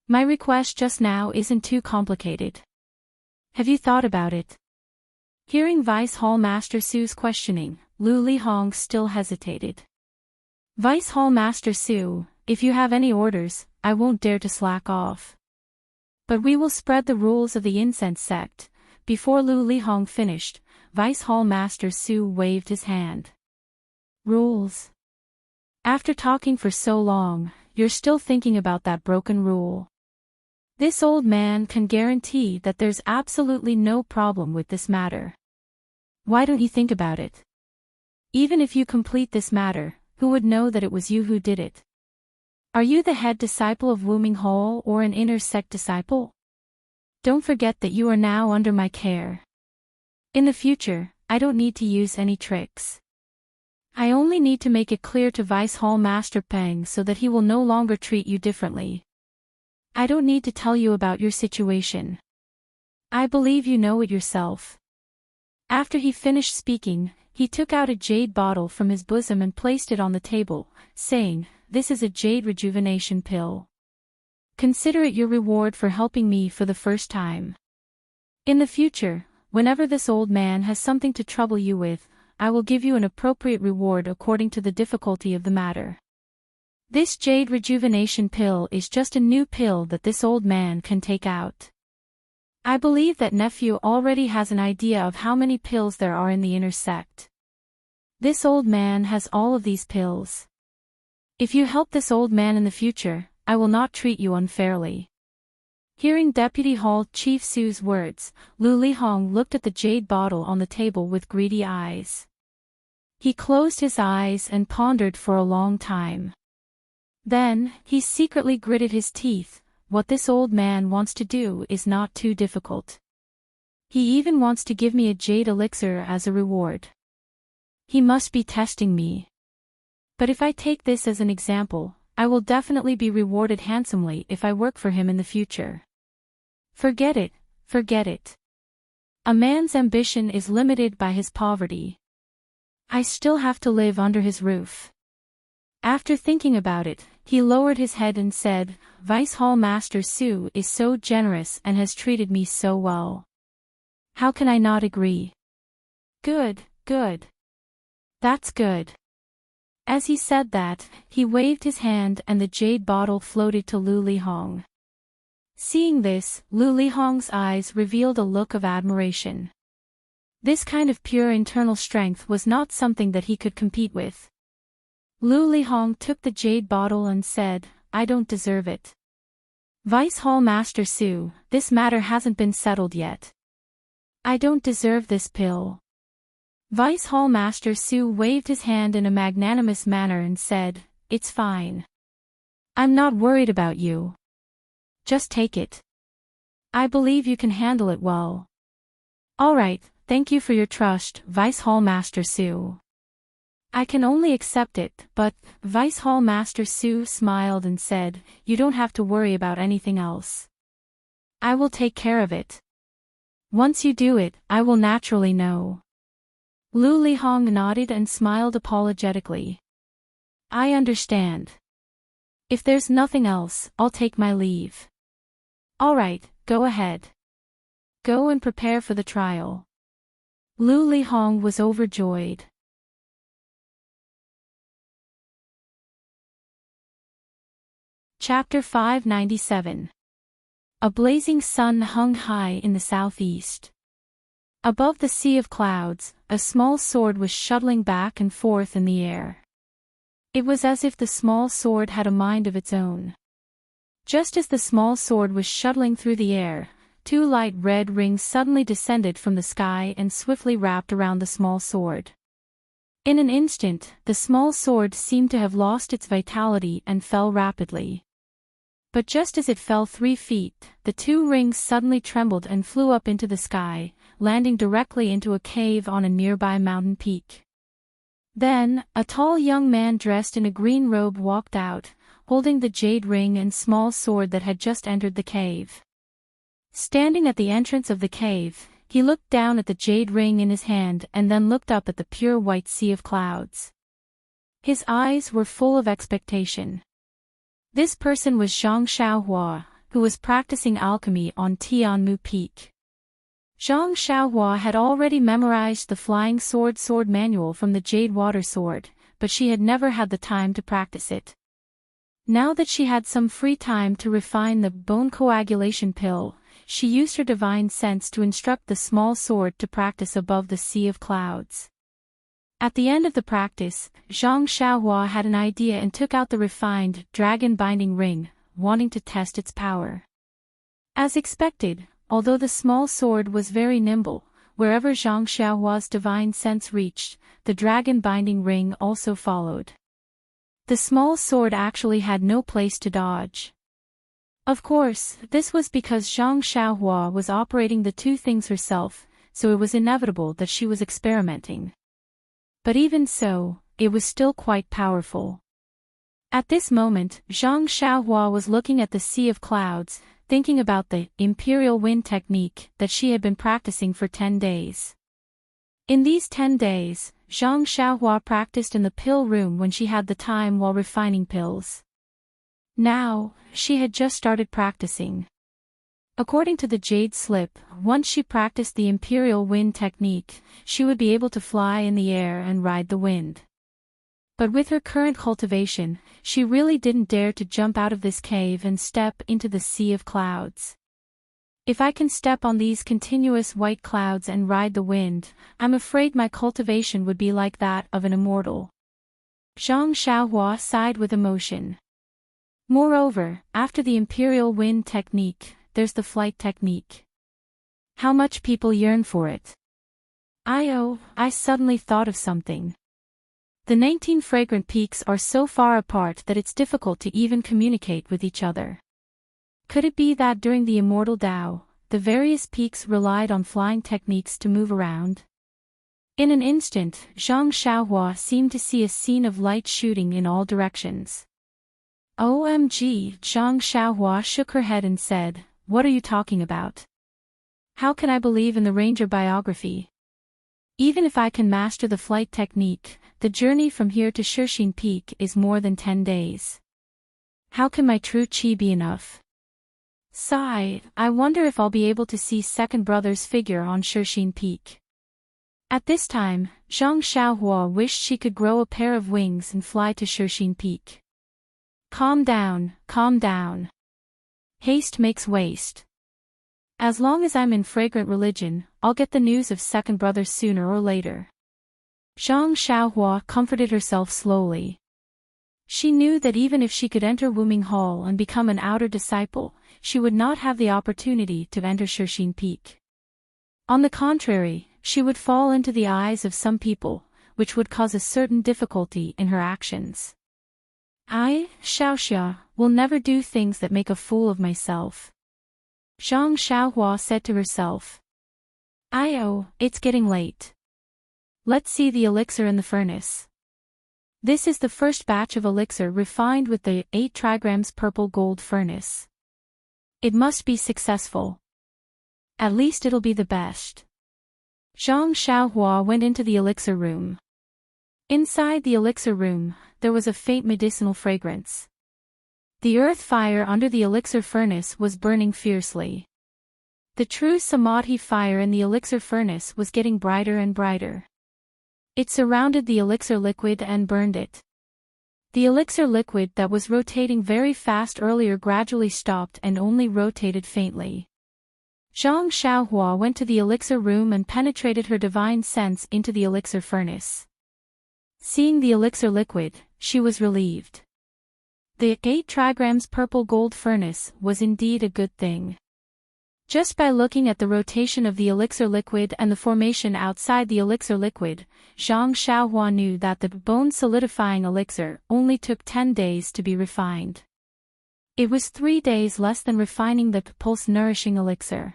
My request just now isn't too complicated. Have you thought about it? Hearing Vice Hall Master Su's questioning, Lu Lihong still hesitated. Vice Hall Master Su, if you have any orders, I won't dare to slack off. But we will spread the rules of the incense sect. Before Lu Lihong finished, Vice Hall Master Su waved his hand. Rules. After talking for so long, you're still thinking about that broken rule. This old man can guarantee that there's absolutely no problem with this matter. Why don't you think about it? Even if you complete this matter, who would know that it was you who did it? Are you the head disciple of Wuming Hall or an inner sect disciple? Don't forget that you are now under my care. In the future, I don't need to use any tricks. I only need to make it clear to Vice Hall Master Peng so that he will no longer treat you differently. I don't need to tell you about your situation. I believe you know it yourself. After he finished speaking, he took out a jade bottle from his bosom and placed it on the table, saying, "This is a jade rejuvenation pill. Consider it your reward for helping me for the first time. In the future, whenever this old man has something to trouble you with, I will give you an appropriate reward according to the difficulty of the matter." This jade rejuvenation pill is just a new pill that this old man can take out. I believe that nephew already has an idea of how many pills there are in the inner sect. This old man has all of these pills. If you help this old man in the future, I will not treat you unfairly. Hearing Deputy Hall Chief Su's words, Lu Lihong looked at the jade bottle on the table with greedy eyes. He closed his eyes and pondered for a long time. Then, he secretly gritted his teeth. What this old man wants to do is not too difficult. He even wants to give me a jade elixir as a reward. He must be testing me. But if I take this as an example, I will definitely be rewarded handsomely if I work for him in the future. Forget it, forget it. A man's ambition is limited by his poverty. I still have to live under his roof. After thinking about it, he lowered his head and said, "Vice Hall Master Su is so generous and has treated me so well. How can I not agree? Good, good. That's good." As he said that, he waved his hand and the jade bottle floated to Lu Lihong. Seeing this, Lu Lihong's eyes revealed a look of admiration. This kind of pure internal strength was not something that he could compete with. Lu Lihong took the jade bottle and said, "I don't deserve it. Vice Hall Master Su, this matter hasn't been settled yet. I don't deserve this pill." Vice Hall Master Su waved his hand in a magnanimous manner and said, "It's fine. I'm not worried about you. Just take it. I believe you can handle it well." "Alright, thank you for your trust, Vice Hall Master Su. I can only accept it, but," Vice Hall Master Su smiled and said, "You don't have to worry about anything else. I will take care of it. Once you do it, I will naturally know." Lu Lihong nodded and smiled apologetically. I understand. If there's nothing else, I'll take my leave. All right, go ahead. Go and prepare for the trial. Lu Lihong was overjoyed. Chapter 597. A blazing sun hung high in the southeast. Above the sea of clouds, a small sword was shuttling back and forth in the air. It was as if the small sword had a mind of its own. Just as the small sword was shuttling through the air, two light red rings suddenly descended from the sky and swiftly wrapped around the small sword. In an instant, the small sword seemed to have lost its vitality and fell rapidly. But just as it fell 3 feet, the two rings suddenly trembled and flew up into the sky, landing directly into a cave on a nearby mountain peak. Then, a tall young man dressed in a green robe walked out, holding the jade ring and small sword that had just entered the cave. Standing at the entrance of the cave, he looked down at the jade ring in his hand and then looked up at the pure white sea of clouds. His eyes were full of expectation. This person was Zhang Xiaohua, who was practicing alchemy on Tianmu Peak. Zhang Xiaohua had already memorized the flying sword manual from the jade water sword, but she had never had the time to practice it. Now that she had some free time to refine the bone coagulation pill, she used her divine sense to instruct the small sword to practice above the sea of clouds. At the end of the practice, Zhang Xiaohua had an idea and took out the refined dragon-binding ring, wanting to test its power. As expected, although the small sword was very nimble, wherever Zhang Xiaohua's divine sense reached, the dragon-binding ring also followed. The small sword actually had no place to dodge. Of course, this was because Zhang Xiaohua was operating the two things herself, so it was inevitable that she was experimenting. But even so, it was still quite powerful. At this moment, Zhang Xiaohua was looking at the sea of clouds, thinking about the imperial wind technique that she had been practicing for 10 days. In these 10 days, Zhang Xiaohua practiced in the pill room when she had the time while refining pills. Now, she had just started practicing. According to the jade slip, once she practiced the imperial wind technique, she would be able to fly in the air and ride the wind. But with her current cultivation, she really didn't dare to jump out of this cave and step into the sea of clouds. If I can step on these continuous white clouds and ride the wind, I'm afraid my cultivation would be like that of an immortal. Zhang Xiaohua sighed with emotion. Moreover, after the imperial wind technique, there's the flight technique. How much people yearn for it. I suddenly thought of something. The 19 fragrant peaks are so far apart that it's difficult to even communicate with each other. Could it be that during the immortal Tao, the various peaks relied on flying techniques to move around? In an instant, Zhang Xiaohua seemed to see a scene of light shooting in all directions. OMG, Zhang Xiaohua shook her head and said, "What are you talking about? How can I believe in the ranger biography? Even if I can master the flight technique, the journey from here to Shixin Peak is more than 10 days. How can my true chi be enough? Sigh, I wonder if I'll be able to see second brother's figure on Shixin Peak." At this time, Zhang Xiaohua wished she could grow a pair of wings and fly to Shixin Peak. Calm down, calm down. Haste makes waste. As long as I'm in fragrant religion, I'll get the news of second brother sooner or later. Zhang Xiaohua comforted herself slowly. She knew that even if she could enter Wuming Hall and become an outer disciple, she would not have the opportunity to enter Shixin Peak. On the contrary, she would fall into the eyes of some people, which would cause a certain difficulty in her actions. I, Xiaoxia, will never do things that make a fool of myself. Zhang Xiaohua said to herself. It's getting late. Let's see the elixir in the furnace. This is the first batch of elixir refined with the 8 trigrams purple gold furnace. It must be successful. At least it'll be the best. Zhang Xiaohua went into the elixir room. Inside the elixir room, there was a faint medicinal fragrance. The earth fire under the elixir furnace was burning fiercely. The true samadhi fire in the elixir furnace was getting brighter and brighter. It surrounded the elixir liquid and burned it. The elixir liquid that was rotating very fast earlier gradually stopped and only rotated faintly. Zhang Xiaohua went to the elixir room and penetrated her divine sense into the elixir furnace. Seeing the elixir liquid, she was relieved. The 8 trigrams purple gold furnace was indeed a good thing. Just by looking at the rotation of the elixir liquid and the formation outside the elixir liquid, Zhang Xiaohua knew that the bone-solidifying elixir only took 10 days to be refined. It was 3 days less than refining the pulse-nourishing elixir.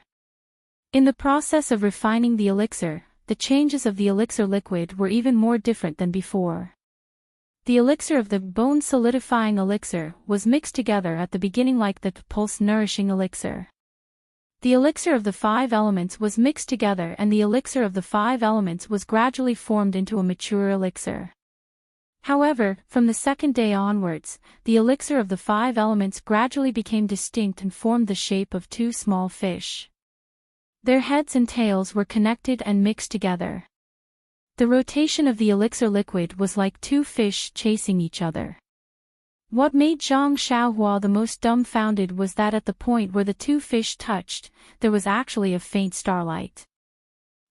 In the process of refining the elixir, the changes of the elixir liquid were even more different than before. The elixir of the bone-solidifying elixir was mixed together at the beginning like the pulse-nourishing elixir. The elixir of the 5 elements was mixed together and the elixir of the 5 elements was gradually formed into a mature elixir. However, from the 2nd day onwards, the elixir of the 5 elements gradually became distinct and formed the shape of 2 small fish. Their heads and tails were connected and mixed together. The rotation of the elixir liquid was like 2 fish chasing each other. What made Zhang Xiaohua the most dumbfounded was that at the point where the 2 fish touched, there was actually a faint starlight.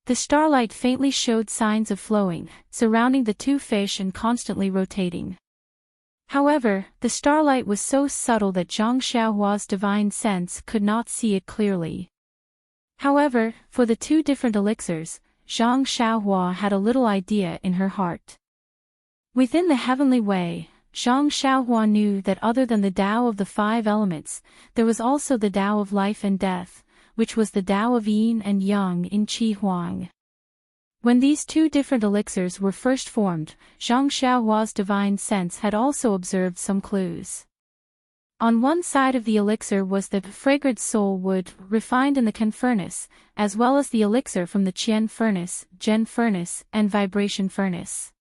The starlight faintly showed signs of flowing, surrounding the 2 fish and constantly rotating. However, the starlight was so subtle that Zhang Xiaohua's divine sense could not see it clearly. However, for the 2 different elixirs, Zhang Xiaohua had a little idea in her heart. Within the heavenly way, Zhang Xiaohua knew that other than the Tao of the 5 elements, there was also the Tao of life and death, which was the Tao of yin and yang in Qi Huang. When these 2 different elixirs were first formed, Zhang Xiaohua's divine sense had also observed some clues. On one side of the elixir was the fragrant soul wood refined in the Qin furnace, as well as the elixir from the Qian furnace, Zhen furnace, and vibration furnace.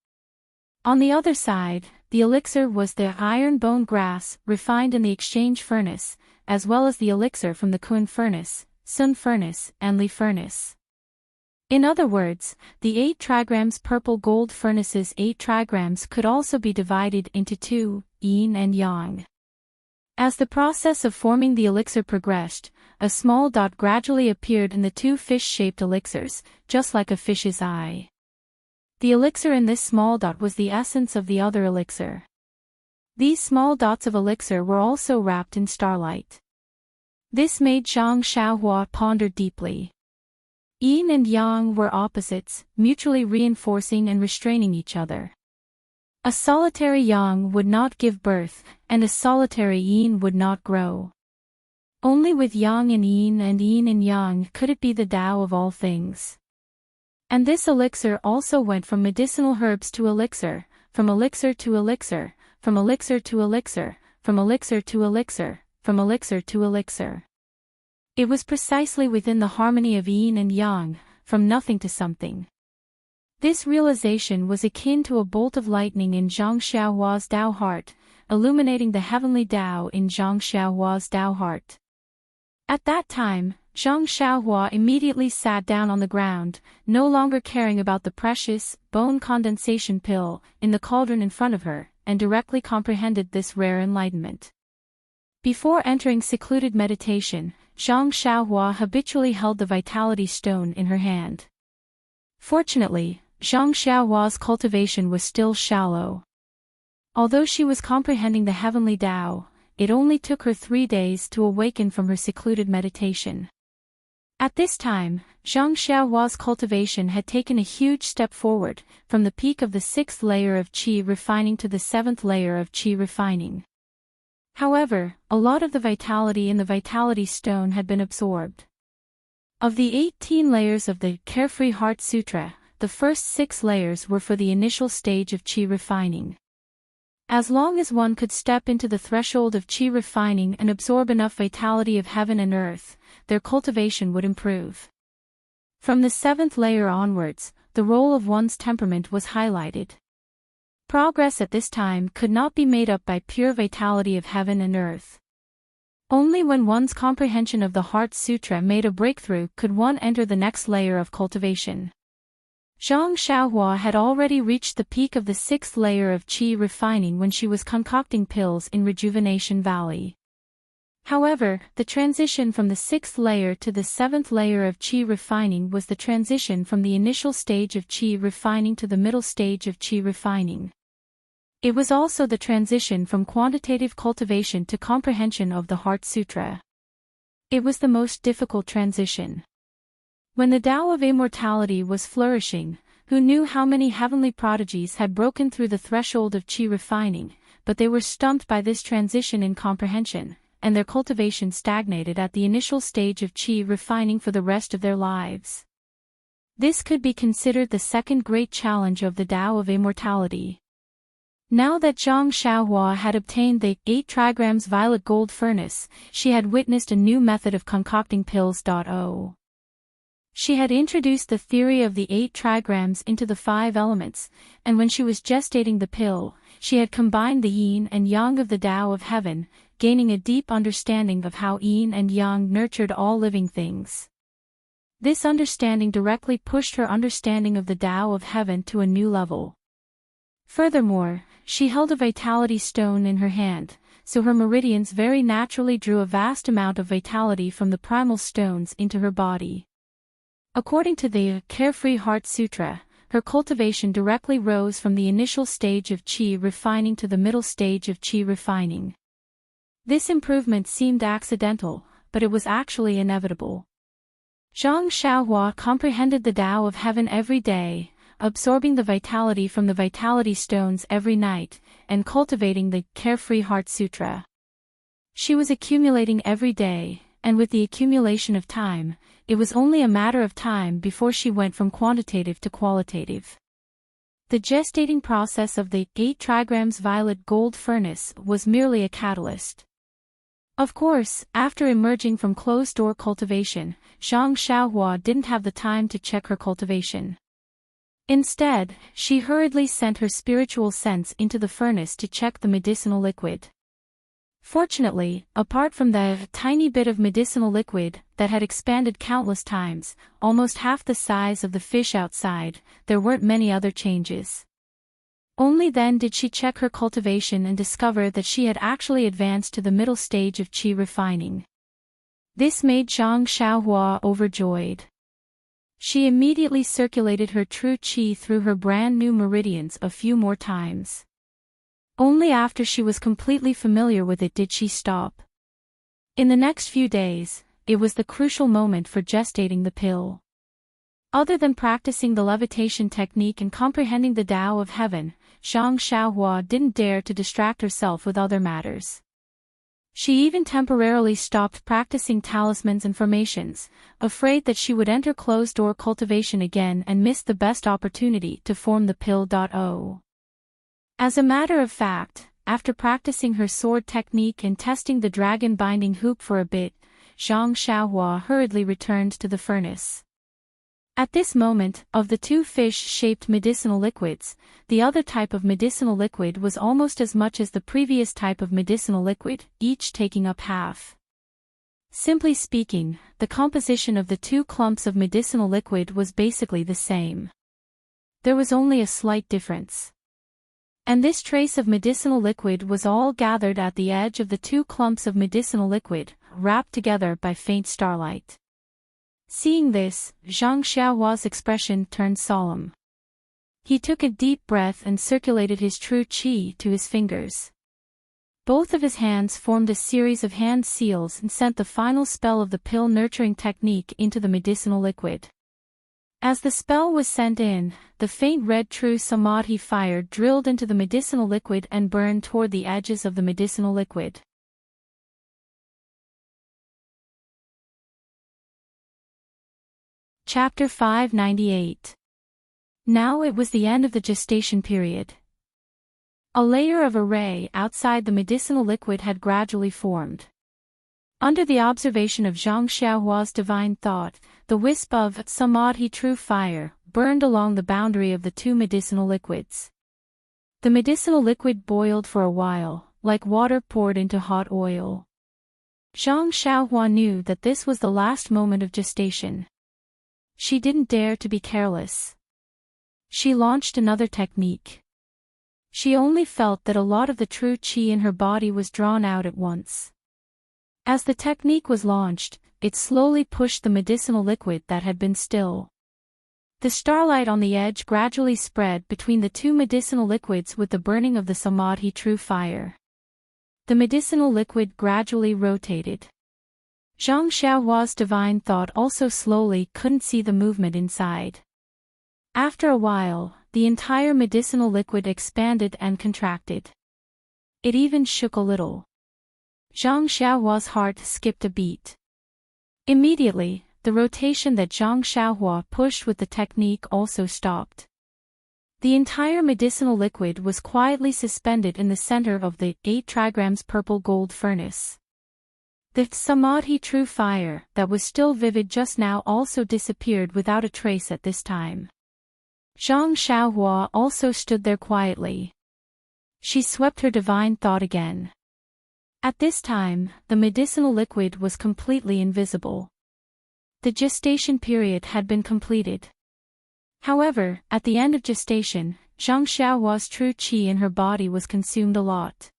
On the other side, the elixir was the iron bone grass refined in the exchange furnace, as well as the elixir from the Kun furnace, Sun furnace, and Li furnace. In other words, the 8 trigrams purple gold furnace's 8 trigrams could also be divided into 2, yin and yang. As the process of forming the elixir progressed, a small dot gradually appeared in the 2 fish-shaped elixirs, just like a fish's eye. The elixir in this small dot was the essence of the other elixir. These small dots of elixir were also wrapped in starlight. This made Zhang Xiaohua ponder deeply. Yin and yang were opposites, mutually reinforcing and restraining each other. A solitary yang would not give birth, and a solitary yin would not grow. Only with yang and yin and yang could it be the Tao of all things. And this elixir also went from medicinal herbs to elixir, from elixir to elixir, from elixir to elixir, from elixir to elixir, from elixir to elixir. It was precisely within the harmony of yin and yang, from nothing to something. This realization was akin to a bolt of lightning in Zhang Xiaohua's Tao heart, illuminating the heavenly Tao in Zhang Xiaohua's Tao heart. At that time, Zhang Xiaohua immediately sat down on the ground, no longer caring about the precious, bone condensation pill in the cauldron in front of her, and directly comprehended this rare enlightenment. Before entering secluded meditation, Zhang Xiaohua habitually held the vitality stone in her hand. Fortunately, Zhang Xiaohua's cultivation was still shallow. Although she was comprehending the heavenly Tao, it only took her 3 days to awaken from her secluded meditation. At this time, Zhang Xiaohua's cultivation had taken a huge step forward, from the peak of the 6th layer of qi refining to the 7th layer of qi refining. However, a lot of the vitality in the vitality stone had been absorbed. Of the 18 layers of the Carefree Heart Sutra, the first 6 layers were for the initial stage of qi refining. As long as one could step into the threshold of qi refining and absorb enough vitality of heaven and earth, their cultivation would improve. From the 7th layer onwards, the role of one's temperament was highlighted. Progress at this time could not be made up by pure vitality of heaven and earth. Only when one's comprehension of the Heart Sutra made a breakthrough could one enter the next layer of cultivation. Zhang Xiaohua had already reached the peak of the 6th layer of qi refining when she was concocting pills in Rejuvenation Valley. However, the transition from the 6th layer to the 7th layer of qi refining was the transition from the initial stage of qi refining to the middle stage of qi refining. It was also the transition from quantitative cultivation to comprehension of the Heart Sutra. It was the most difficult transition. When the Tao of Immortality was flourishing, who knew how many heavenly prodigies had broken through the threshold of qi refining, but they were stumped by this transition in comprehension, and their cultivation stagnated at the initial stage of qi refining for the rest of their lives. This could be considered the second great challenge of the Tao of Immortality. Now that Zhang Xiaohua had obtained the 8 trigrams violet gold furnace, she had witnessed a new method of concocting pills. She had introduced the theory of the 8 trigrams into the 5 elements, and when she was gestating the pill, she had combined the yin and yang of the Tao of Heaven, gaining a deep understanding of how yin and yang nurtured all living things. This understanding directly pushed her understanding of the Tao of Heaven to a new level. Furthermore, she held a vitality stone in her hand, so her meridians very naturally drew a vast amount of vitality from the primal stones into her body. According to the Carefree Heart Sutra, her cultivation directly rose from the initial stage of qi refining to the middle stage of qi refining. This improvement seemed accidental, but it was actually inevitable. Zhang Xiaohua comprehended the Tao of Heaven every day, absorbing the vitality from the vitality stones every night, and cultivating the Carefree Heart Sutra. She was accumulating every day, and with the accumulation of time, it was only a matter of time before she went from quantitative to qualitative. The gestating process of the 8 trigrams violet gold furnace was merely a catalyst. Of course, after emerging from closed-door cultivation, Zhang Xiaohua didn't have the time to check her cultivation. Instead, she hurriedly sent her spiritual sense into the furnace to check the medicinal liquid. Fortunately, apart from the tiny bit of medicinal liquid that had expanded countless times, almost half the size of the fish outside, there weren't many other changes. Only then did she check her cultivation and discover that she had actually advanced to the middle stage of qi refining. This made Zhang Xiaohua overjoyed. She immediately circulated her true qi through her brand new meridians a few more times. Only after she was completely familiar with it did she stop. In the next few days, it was the crucial moment for gestating the pill. Other than practicing the levitation technique and comprehending the Tao of Heaven, Zhang Xiaohua didn't dare to distract herself with other matters. She even temporarily stopped practicing talismans and formations, afraid that she would enter closed-door cultivation again and miss the best opportunity to form the pill. As a matter of fact, after practicing her sword technique and testing the dragon binding hoop for a bit, Zhang Xiaohua hurriedly returned to the furnace. At this moment, of the 2 fish-shaped medicinal liquids, the other type of medicinal liquid was almost as much as the previous type of medicinal liquid, each taking up half. Simply speaking, the composition of the 2 clumps of medicinal liquid was basically the same. There was only a slight difference. And this trace of medicinal liquid was all gathered at the edge of the 2 clumps of medicinal liquid, wrapped together by faint starlight. Seeing this, Zhang Xiaohua's expression turned solemn. He took a deep breath and circulated his true qi to his fingers. Both of his hands formed a series of hand seals and sent the final spell of the pill nurturing technique into the medicinal liquid. As the spell was sent in, the faint red true samadhi fire drilled into the medicinal liquid and burned toward the edges of the medicinal liquid. Chapter 598. Now it was the end of the gestation period. A layer of array outside the medicinal liquid had gradually formed. Under the observation of Zhang Xiaohua's divine thought, the wisp of samadhi true fire burned along the boundary of the two medicinal liquids. The medicinal liquid boiled for a while, like water poured into hot oil. Zhang Xiaohua knew that this was the last moment of gestation. She didn't dare to be careless. She launched another technique. She only felt that a lot of the true qi in her body was drawn out at once. As the technique was launched, it slowly pushed the medicinal liquid that had been still. The starlight on the edge gradually spread between the two medicinal liquids with the burning of the samadhi true fire. The medicinal liquid gradually rotated. Zhang Xiaohua's divine thought also slowly couldn't see the movement inside. After a while, the entire medicinal liquid expanded and contracted. It even shook a little. Zhang Xiaohua's heart skipped a beat. Immediately, the rotation that Zhang Xiaohua pushed with the technique also stopped. The entire medicinal liquid was quietly suspended in the center of the 8 trigrams purple gold furnace. The samadhi true fire that was still vivid just now also disappeared without a trace at this time. Zhang Xiaohua also stood there quietly. She swept her divine thought again. At this time, the medicinal liquid was completely invisible. The gestation period had been completed. However, at the end of gestation, Zhang Xiaohua's true qi in her body was consumed a lot.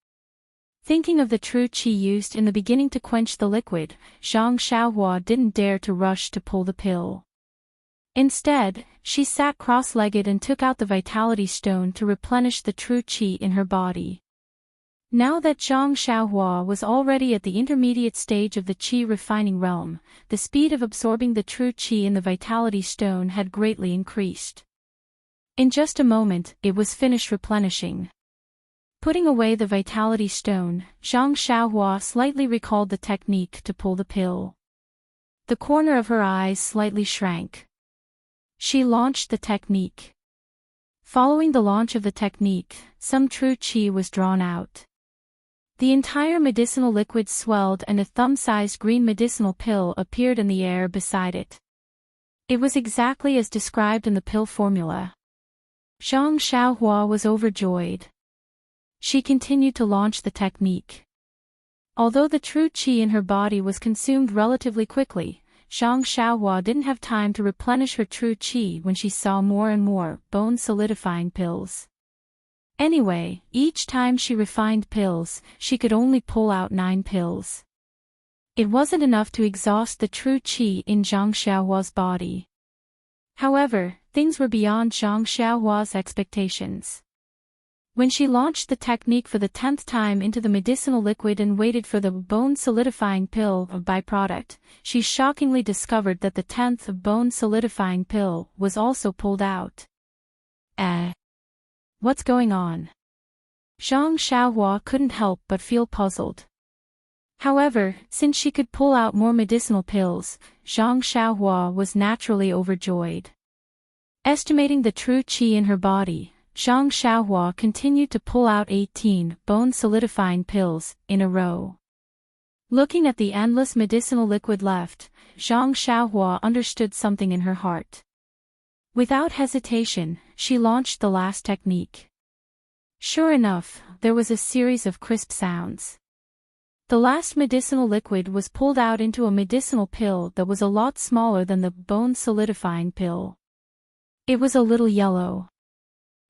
Thinking of the true qi used in the beginning to quench the liquid, Zhang Xiaohua didn't dare to rush to pull the pill. Instead, she sat cross-legged and took out the vitality stone to replenish the true qi in her body. Now that Zhang Xiaohua was already at the intermediate stage of the qi refining realm, the speed of absorbing the true qi in the vitality stone had greatly increased. In just a moment, it was finished replenishing. Putting away the vitality stone, Zhang Xiaohua slightly recalled the technique to pull the pill. The corner of her eyes slightly shrank. She launched the technique. Following the launch of the technique, some true qi was drawn out. The entire medicinal liquid swelled and a thumb-sized green medicinal pill appeared in the air beside it. It was exactly as described in the pill formula. Zhang Xiaohua was overjoyed. She continued to launch the technique. Although the true qi in her body was consumed relatively quickly, Zhang Xiaohua didn't have time to replenish her true qi when she saw more and more bone-solidifying pills. Anyway, each time she refined pills, she could only pull out 9 pills. It wasn't enough to exhaust the true qi in Zhang Xiaohua's body. However, things were beyond Zhang Xiaohua's expectations. When she launched the technique for the 10th time into the medicinal liquid and waited for the bone-solidifying pill of byproduct, she shockingly discovered that the 10th bone-solidifying pill was also pulled out. What's going on? Zhang Xiaohua couldn't help but feel puzzled. However, since she could pull out more medicinal pills, Zhang Xiaohua was naturally overjoyed. Estimating the true qi in her body, Zhang Xiaohua continued to pull out 18 bone-solidifying pills in a row. Looking at the endless medicinal liquid left, Zhang Xiaohua understood something in her heart. Without hesitation, she launched the last technique. Sure enough, there was a series of crisp sounds. The last medicinal liquid was pulled out into a medicinal pill that was a lot smaller than the bone-solidifying pill. It was a little yellow.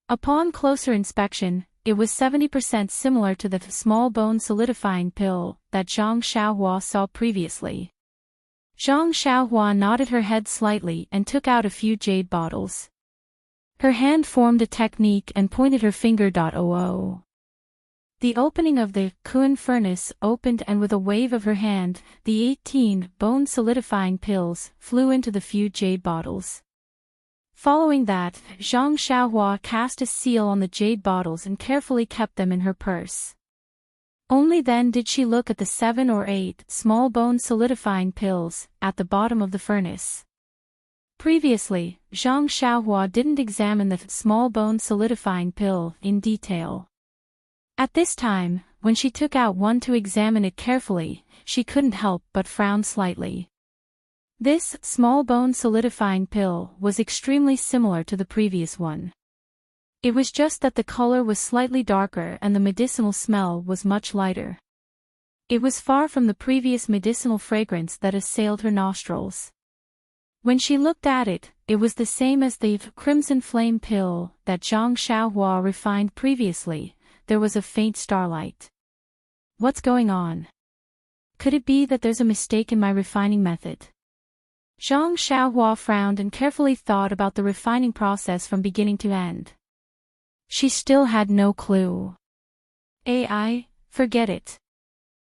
Upon closer inspection, it was 70% similar to the small bone-solidifying pill that Zhang Xiaohua saw previously. Zhang Xiaohua nodded her head slightly and took out a few jade bottles. Her hand formed a technique and pointed her finger. The opening of the Kun furnace opened and with a wave of her hand, the 18 bone-solidifying pills flew into the few jade bottles. Following that, Zhang Xiaohua cast a seal on the jade bottles and carefully kept them in her purse. Only then did she look at the 7 or 8 small bone-solidifying pills at the bottom of the furnace. Previously, Zhang Xiaohua didn't examine the small bone-solidifying pill in detail. At this time, when she took out one to examine it carefully, she couldn't help but frown slightly. This small bone solidifying pill was extremely similar to the previous one. It was just that the color was slightly darker and the medicinal smell was much lighter. It was far from the previous medicinal fragrance that assailed her nostrils. When she looked at it, it was the same as the crimson flame pill that Zhang Xiaohua refined previously. There was a faint starlight. What's going on? Could it be that there's a mistake in my refining method? Zhang Xiaohua frowned and carefully thought about the refining process from beginning to end. She still had no clue. AI, forget it.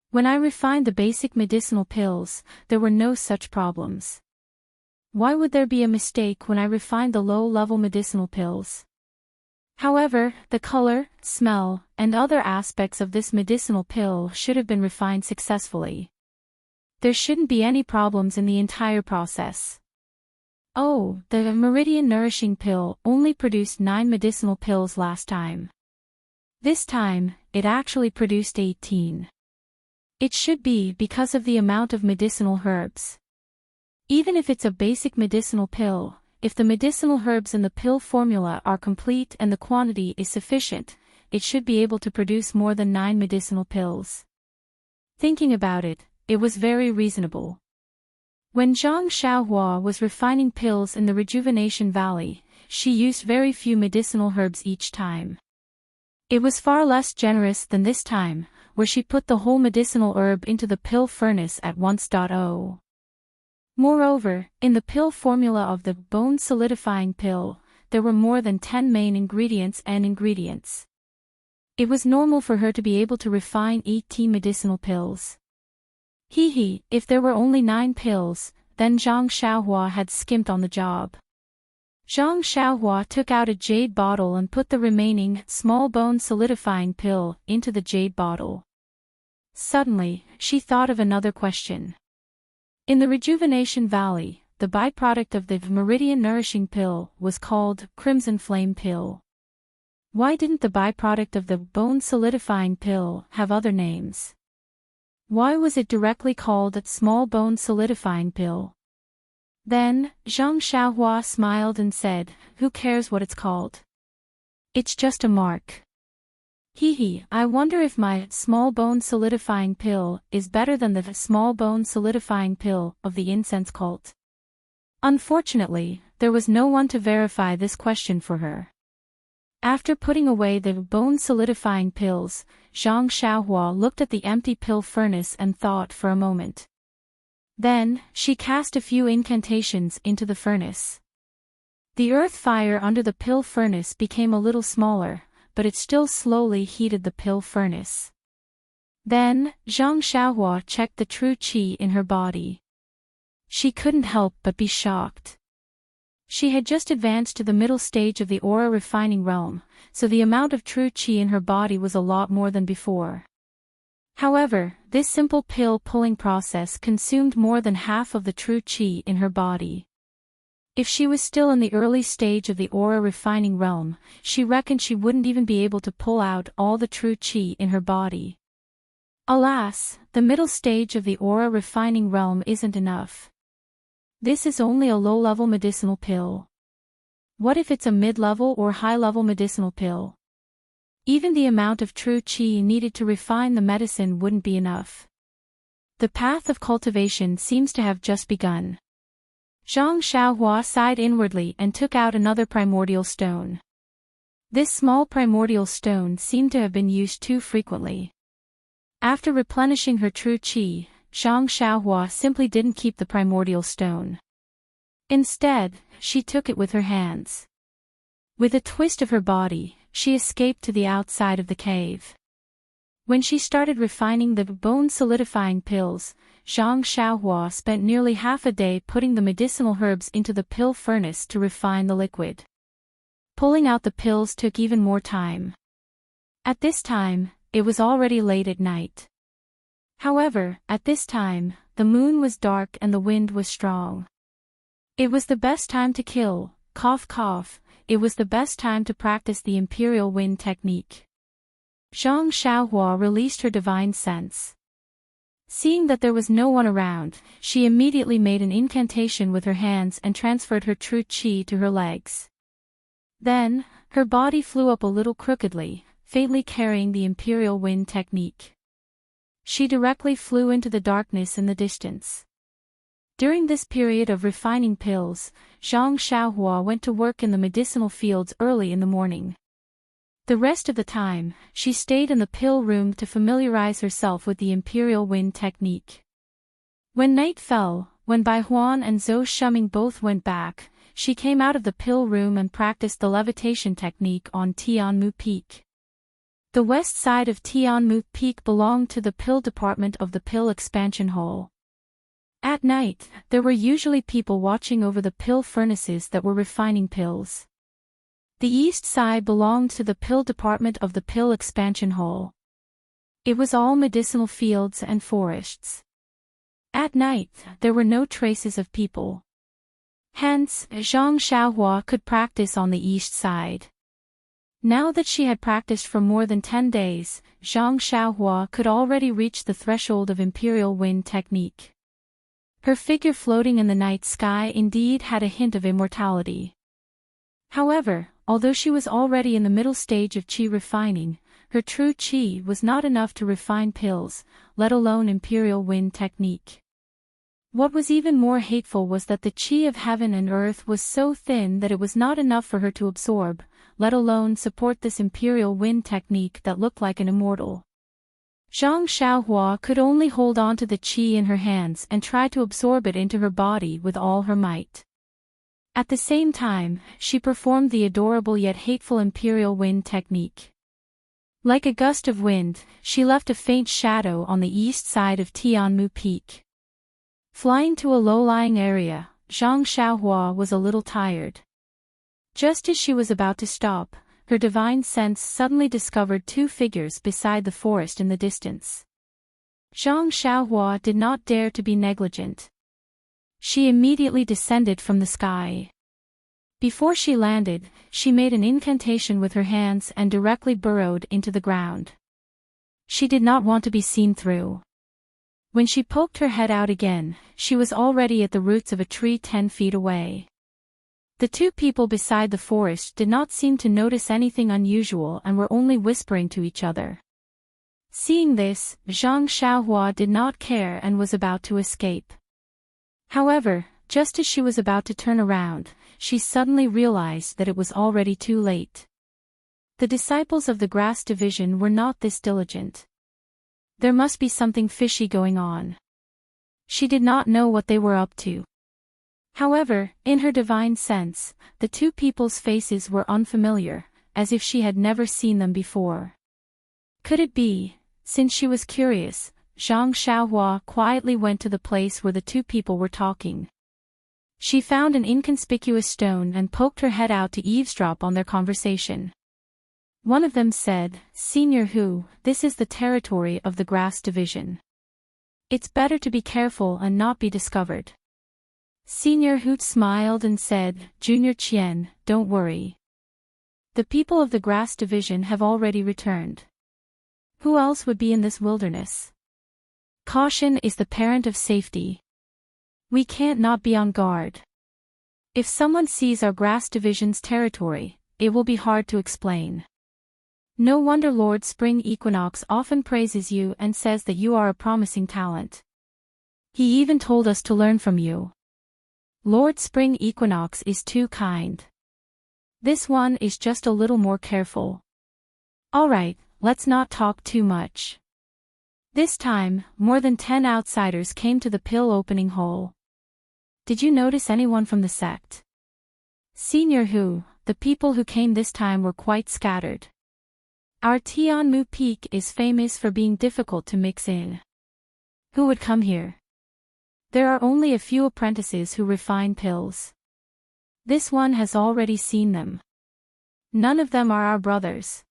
When I refined the basic medicinal pills, there were no such problems. Why would there be a mistake when I refined the low-level medicinal pills? However, the color, smell, and other aspects of this medicinal pill should have been refined successfully. There shouldn't be any problems in the entire process. Oh, the Meridian Nourishing Pill only produced 9 medicinal pills last time. This time, it actually produced 18. It should be because of the amount of medicinal herbs. Even if it's a basic medicinal pill, if the medicinal herbs in the pill formula are complete and the quantity is sufficient, it should be able to produce more than 9 medicinal pills. Thinking about it, it was very reasonable. When Zhang Xiaohua was refining pills in the Rejuvenation Valley, she used very few medicinal herbs each time. It was far less generous than this time, where she put the whole medicinal herb into the pill furnace at once. Moreover, in the pill formula of the bone solidifying pill, there were more than 10 main ingredients and ingredients. It was normal for her to be able to refine 18 medicinal pills. If there were only 9 pills, then Zhang Xiaohua had skimped on the job. Zhang Xiaohua took out a jade bottle and put the remaining small bone solidifying pill into the jade bottle. Suddenly, she thought of another question. In the Rejuvenation Valley, the byproduct of the Meridian Nourishing Pill was called Crimson Flame Pill. Why didn't the byproduct of the Bone Solidifying Pill have other names? Why was it directly called Small Bone Solidifying Pill? Then, Zhang Xiaohua smiled and said, "Who cares what it's called? It's just a mark. I wonder if my small bone solidifying pill is better than the small bone solidifying pill of the incense cult." Unfortunately, there was no one to verify this question for her. After putting away the bone solidifying pills, Zhang Xiaohua looked at the empty pill furnace and thought for a moment. Then, she cast a few incantations into the furnace. The earth fire under the pill furnace became a little smaller, but it still slowly heated the pill furnace. Then, Zhang Xiaohua checked the true qi in her body. She couldn't help but be shocked. She had just advanced to the middle stage of the aura refining realm, so the amount of true qi in her body was a lot more than before. However, this simple pill pulling process consumed more than half of the true qi in her body. If she was still in the early stage of the aura refining realm, she reckoned she wouldn't even be able to pull out all the true qi in her body. Alas, the middle stage of the aura refining realm isn't enough. This is only a low-level medicinal pill. What if it's a mid-level or high-level medicinal pill? Even the amount of true qi needed to refine the medicine wouldn't be enough. The path of cultivation seems to have just begun. Zhang Xiaohua sighed inwardly and took out another primordial stone. This small primordial stone seemed to have been used too frequently. After replenishing her true qi, Zhang Xiaohua simply didn't keep the primordial stone. Instead, she took it with her hands. With a twist of her body, she escaped to the outside of the cave. When she started refining the bone solidifying pills, Zhang Xiaohua spent nearly half a day putting the medicinal herbs into the pill furnace to refine the liquid. Pulling out the pills took even more time. At this time, it was already late at night. However, at this time, the moon was dark and the wind was strong. It was the best time to kill, it was the best time to practice the imperial wind technique. Zhang Xiaohua released her divine sense. Seeing that there was no one around, she immediately made an incantation with her hands and transferred her true qi to her legs. Then, her body flew up a little crookedly, faintly carrying the imperial wind technique. She directly flew into the darkness in the distance. During this period of refining pills, Zhang Xiaohua went to work in the medicinal fields early in the morning. The rest of the time, she stayed in the pill room to familiarize herself with the imperial wind technique. When night fell, when Bai Huan and Zhou Shuming both went back, she came out of the pill room and practiced the levitation technique on Tianmu Peak. The west side of Tianmu Peak belonged to the pill department of the pill expansion hole. At night, there were usually people watching over the pill furnaces that were refining pills. The east side belonged to the pill department of the pill expansion hole. It was all medicinal fields and forests. At night, there were no traces of people. Hence, Zhang Xiaohua could practice on the east side. Now that she had practiced for more than 10 days, Zhang Xiaohua could already reach the threshold of imperial wind technique. Her figure floating in the night sky indeed had a hint of immortality. However, although she was already in the middle stage of qi refining, her true qi was not enough to refine pills, let alone imperial wind technique. What was even more hateful was that the qi of heaven and earth was so thin that it was not enough for her to absorb, let alone support this imperial wind technique that looked like an immortal. Zhang Xiaohua could only hold on to the qi in her hands and try to absorb it into her body with all her might. At the same time, she performed the adorable yet hateful imperial wind technique. Like a gust of wind, she left a faint shadow on the east side of Tianmu Peak. Flying to a low-lying area, Zhang Xiaohua was a little tired. Just as she was about to stop, her divine sense suddenly discovered two figures beside the forest in the distance. Zhang Xiaohua did not dare to be negligent. She immediately descended from the sky. Before she landed, she made an incantation with her hands and directly burrowed into the ground. She did not want to be seen through. When she poked her head out again, she was already at the roots of a tree 10 feet away. The two people beside the forest did not seem to notice anything unusual and were only whispering to each other. Seeing this, Zhang Xiaohua did not care and was about to escape. However, just as she was about to turn around, she suddenly realized that it was already too late. The disciples of the grass division were not this diligent. There must be something fishy going on. She did not know what they were up to. However, in her divine sense, the two people's faces were unfamiliar, as if she had never seen them before. Could it be, since she was curious, Zhang Xiaohua quietly went to the place where the two people were talking. She found an inconspicuous stone and poked her head out to eavesdrop on their conversation. One of them said, "Senior Hu, this is the territory of the grass division. It's better to be careful and not be discovered." Senior Hu smiled and said, "Junior Qian, don't worry. The people of the grass division have already returned. Who else would be in this wilderness? Caution is the parent of safety. We can't not be on guard. If someone sees our grass division's territory, it will be hard to explain. No wonder Lord Spring Equinox often praises you and says that you are a promising talent. He even told us to learn from you. Lord Spring Equinox is too kind. This one is just a little more careful. Alright, let's not talk too much." This time, more than 10 outsiders came to the pill opening hole. "Did you notice anyone from the sect?" "Senior Hu, the people who came this time were quite scattered. Our Tianmu Peak is famous for being difficult to mix in. Who would come here? There are only a few apprentices who refine pills. This one has already seen them. None of them are our brothers."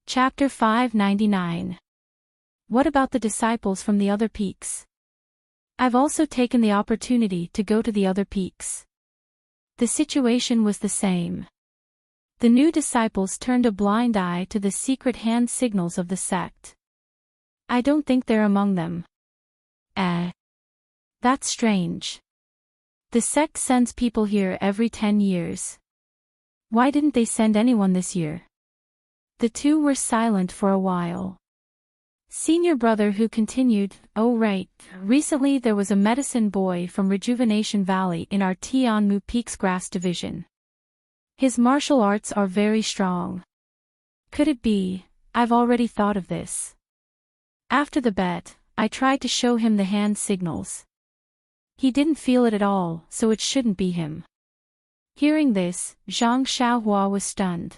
Chapter 599. What about the disciples from the other peaks? I've also taken the opportunity to go to the other peaks. The situation was the same. The new disciples turned a blind eye to the secret hand signals of the sect. I don't think they're among them. That's strange. The sect sends people here every 10 years. Why didn't they send anyone this year? The two were silent for a while. Senior brother who continued, oh right, recently there was a medicine boy from Rejuvenation Valley in our Tianmu Peaks Grass Division. His martial arts are very strong. Could it be? I've already thought of this. After the bet, I tried to show him the hand signals. He didn't feel it at all, so it shouldn't be him. Hearing this, Zhang Xiaohua was stunned.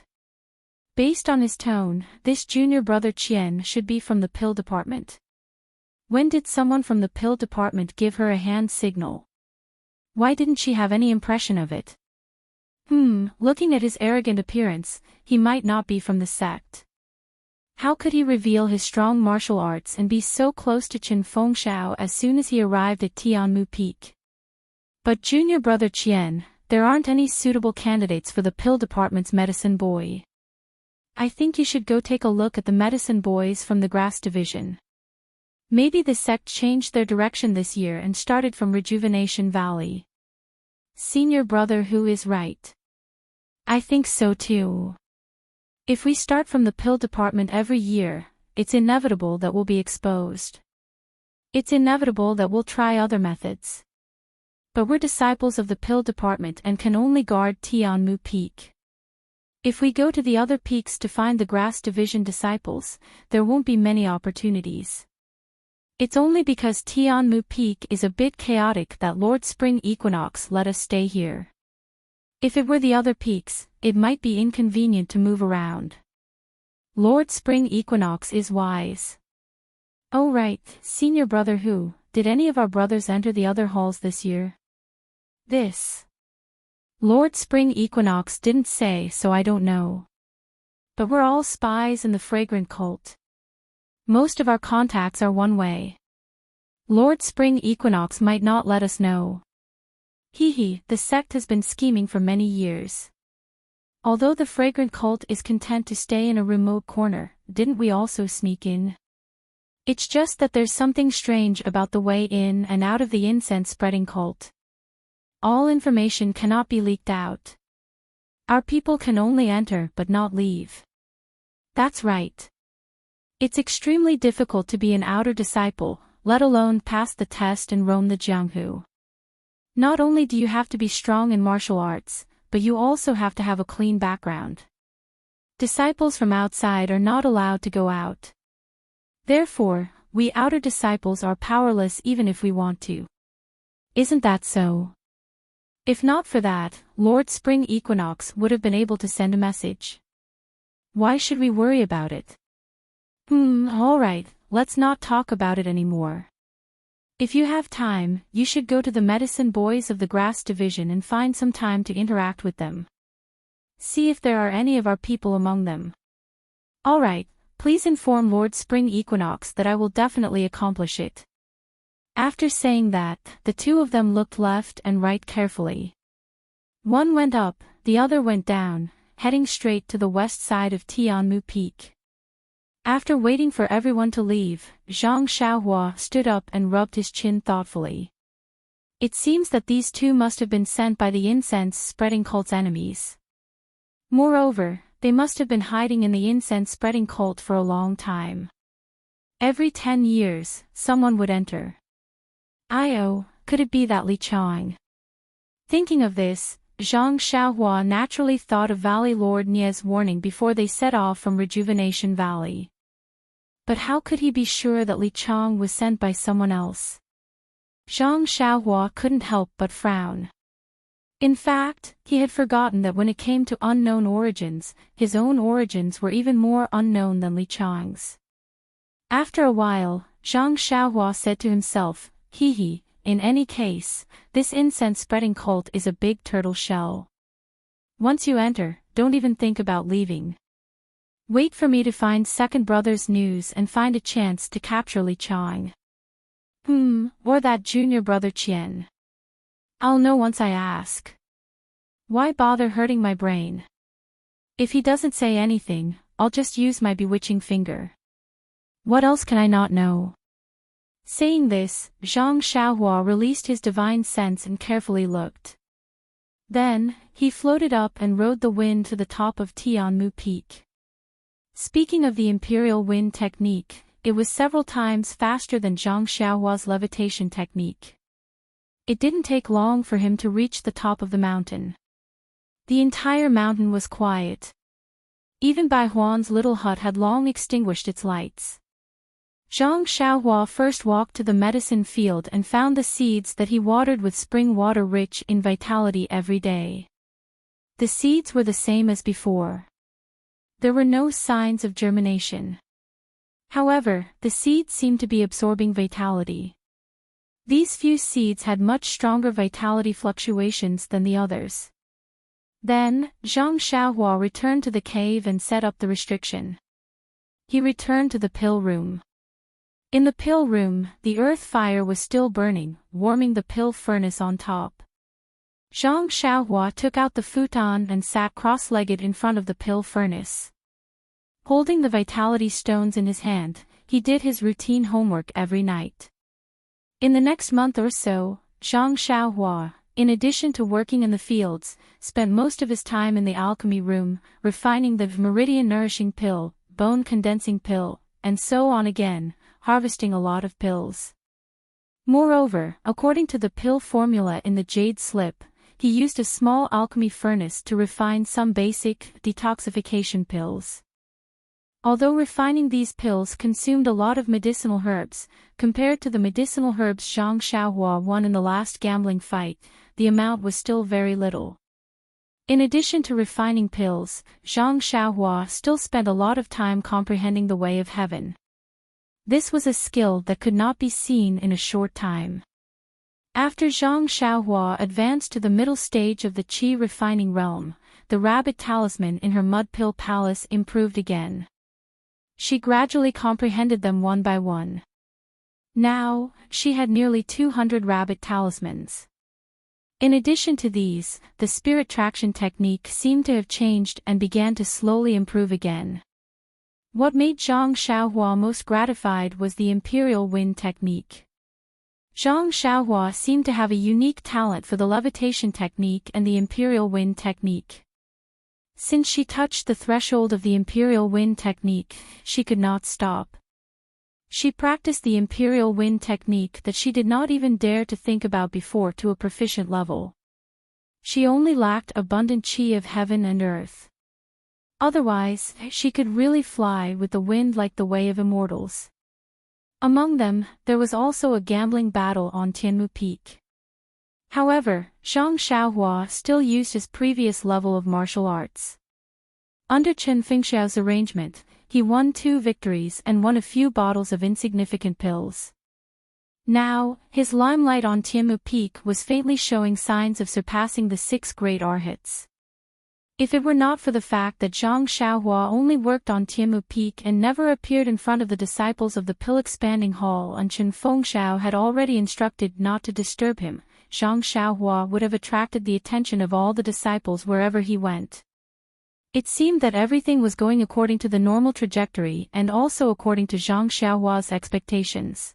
Based on his tone, this junior brother Qian should be from the pill department. When did someone from the pill department give her a hand signal? Why didn't she have any impression of it? Looking at his arrogant appearance, he might not be from the sect. How could he reveal his strong martial arts and be so close to Qin Fengshao as soon as he arrived at Tianmu Peak? But junior brother Qian, there aren't any suitable candidates for the pill department's medicine boy. I think you should go take a look at the medicine boys from the grass division. Maybe the sect changed their direction this year and started from Rejuvenation Valley. Senior brother who is right. I think so too. If we start from the pill department every year, it's inevitable that we'll be exposed. It's inevitable that we'll try other methods. But we're disciples of the pill department and can only guard Tianmu Peak. If we go to the other peaks to find the grass division disciples, there won't be many opportunities. It's only because Tianmu Peak is a bit chaotic that Lord Spring Equinox let us stay here. If it were the other peaks, it might be inconvenient to move around. Lord Spring Equinox is wise. Oh right, senior brother who, did any of our brothers enter the other halls this year? This. Lord Spring Equinox didn't say, so I don't know. But we're all spies in the fragrant cult. Most of our contacts are one way. Lord Spring Equinox might not let us know. The sect has been scheming for many years. Although the fragrant cult is content to stay in a remote corner, didn't we also sneak in? It's just that there's something strange about the way in and out of the incense-spreading cult. All information cannot be leaked out. Our people can only enter but not leave. That's right. It's extremely difficult to be an outer disciple, let alone pass the test and roam the Jianghu. Not only do you have to be strong in martial arts, but you also have to have a clean background. Disciples from outside are not allowed to go out. Therefore, we outer disciples are powerless even if we want to. Isn't that so? If not for that, Lord Spring Equinox would have been able to send a message. Why should we worry about it? Alright, let's not talk about it anymore. If you have time, you should go to the medicine boys of the grass division and find some time to interact with them. See if there are any of our people among them. Alright, please inform Lord Spring Equinox that I will definitely accomplish it. After saying that, the two of them looked left and right carefully. One went up, the other went down, heading straight to the west side of Tianmu Peak. After waiting for everyone to leave, Zhang Xiaohua stood up and rubbed his chin thoughtfully. It seems that these two must have been sent by the incense-spreading cult's enemies. Moreover, they must have been hiding in the incense-spreading cult for a long time. Every 10 years, someone would enter. Could it be that Li Chang? Thinking of this, Zhang Xiaohua naturally thought of Valley Lord Nie's warning before they set off from Rejuvenation Valley. But how could he be sure that Li Chang was sent by someone else? Zhang Xiaohua couldn't help but frown. In fact, he had forgotten that when it came to unknown origins, his own origins were even more unknown than Li Chang's. After a while, Zhang Xiaohua said to himself, in any case, this incense-spreading cult is a big turtle shell. Once you enter, don't even think about leaving. Wait for me to find second brother's news and find a chance to capture Li Chang. Or that junior brother Qian. I'll know once I ask. Why bother hurting my brain? If he doesn't say anything, I'll just use my bewitching finger. What else can I not know? Saying this, Zhang Xiaohua released his divine sense and carefully looked. Then, he floated up and rode the wind to the top of Tianmu Peak. Speaking of the Imperial Wind technique, it was several times faster than Zhang Xiaohua's levitation technique. It didn't take long for him to reach the top of the mountain. The entire mountain was quiet. Even Bai Huan's little hut had long extinguished its lights. Zhang Xiaohua first walked to the medicine field and found the seeds that he watered with spring water rich in vitality every day. The seeds were the same as before. There were no signs of germination. However, the seeds seemed to be absorbing vitality. These few seeds had much stronger vitality fluctuations than the others. Then, Zhang Xiaohua returned to the cave and set up the restriction. He returned to the pill room. In the pill room, the earth fire was still burning, warming the pill furnace on top. Zhang Xiaohua took out the futon and sat cross-legged in front of the pill furnace. Holding the vitality stones in his hand, he did his routine homework every night. In the next month or so, Zhang Xiaohua, in addition to working in the fields, spent most of his time in the alchemy room, refining the meridian-nourishing pill, bone-condensing pill, and so on again, harvesting a lot of pills. Moreover, according to the pill formula in the jade slip, he used a small alchemy furnace to refine some basic detoxification pills. Although refining these pills consumed a lot of medicinal herbs, compared to the medicinal herbs Zhang Xiaohua won in the last gambling fight, the amount was still very little. In addition to refining pills, Zhang Xiaohua still spent a lot of time comprehending the way of heaven. This was a skill that could not be seen in a short time. After Zhang Xiaohua advanced to the middle stage of the qi refining realm, the rabbit talisman in her mud pill palace improved again. She gradually comprehended them one by one. Now, she had nearly 200 rabbit talismans. In addition to these, the spirit traction technique seemed to have changed and began to slowly improve again. What made Zhang Xiaohua most gratified was the Imperial Wind technique. Zhang Xiaohua seemed to have a unique talent for the levitation technique and the Imperial Wind technique. Since she touched the threshold of the Imperial Wind technique, she could not stop. She practiced the Imperial Wind technique that she did not even dare to think about before to a proficient level. She only lacked abundant qi of heaven and earth. Otherwise, she could really fly with the wind like the way of immortals. Among them, there was also a gambling battle on Tianmu Peak. However, Zhang Xiaohua still used his previous level of martial arts. Under Chen Fengxiao's arrangement, he won 2 victories and won a few bottles of insignificant pills. Now, his limelight on Tianmu Peak was faintly showing signs of surpassing the 6 great arhats. If it were not for the fact that Zhang Xiaohua only worked on Tianmu Peak and never appeared in front of the disciples of the pill-expanding hall and Chen Fengxiao had already instructed not to disturb him, Zhang Xiaohua would have attracted the attention of all the disciples wherever he went. It seemed that everything was going according to the normal trajectory and also according to Zhang Xiaohua's expectations.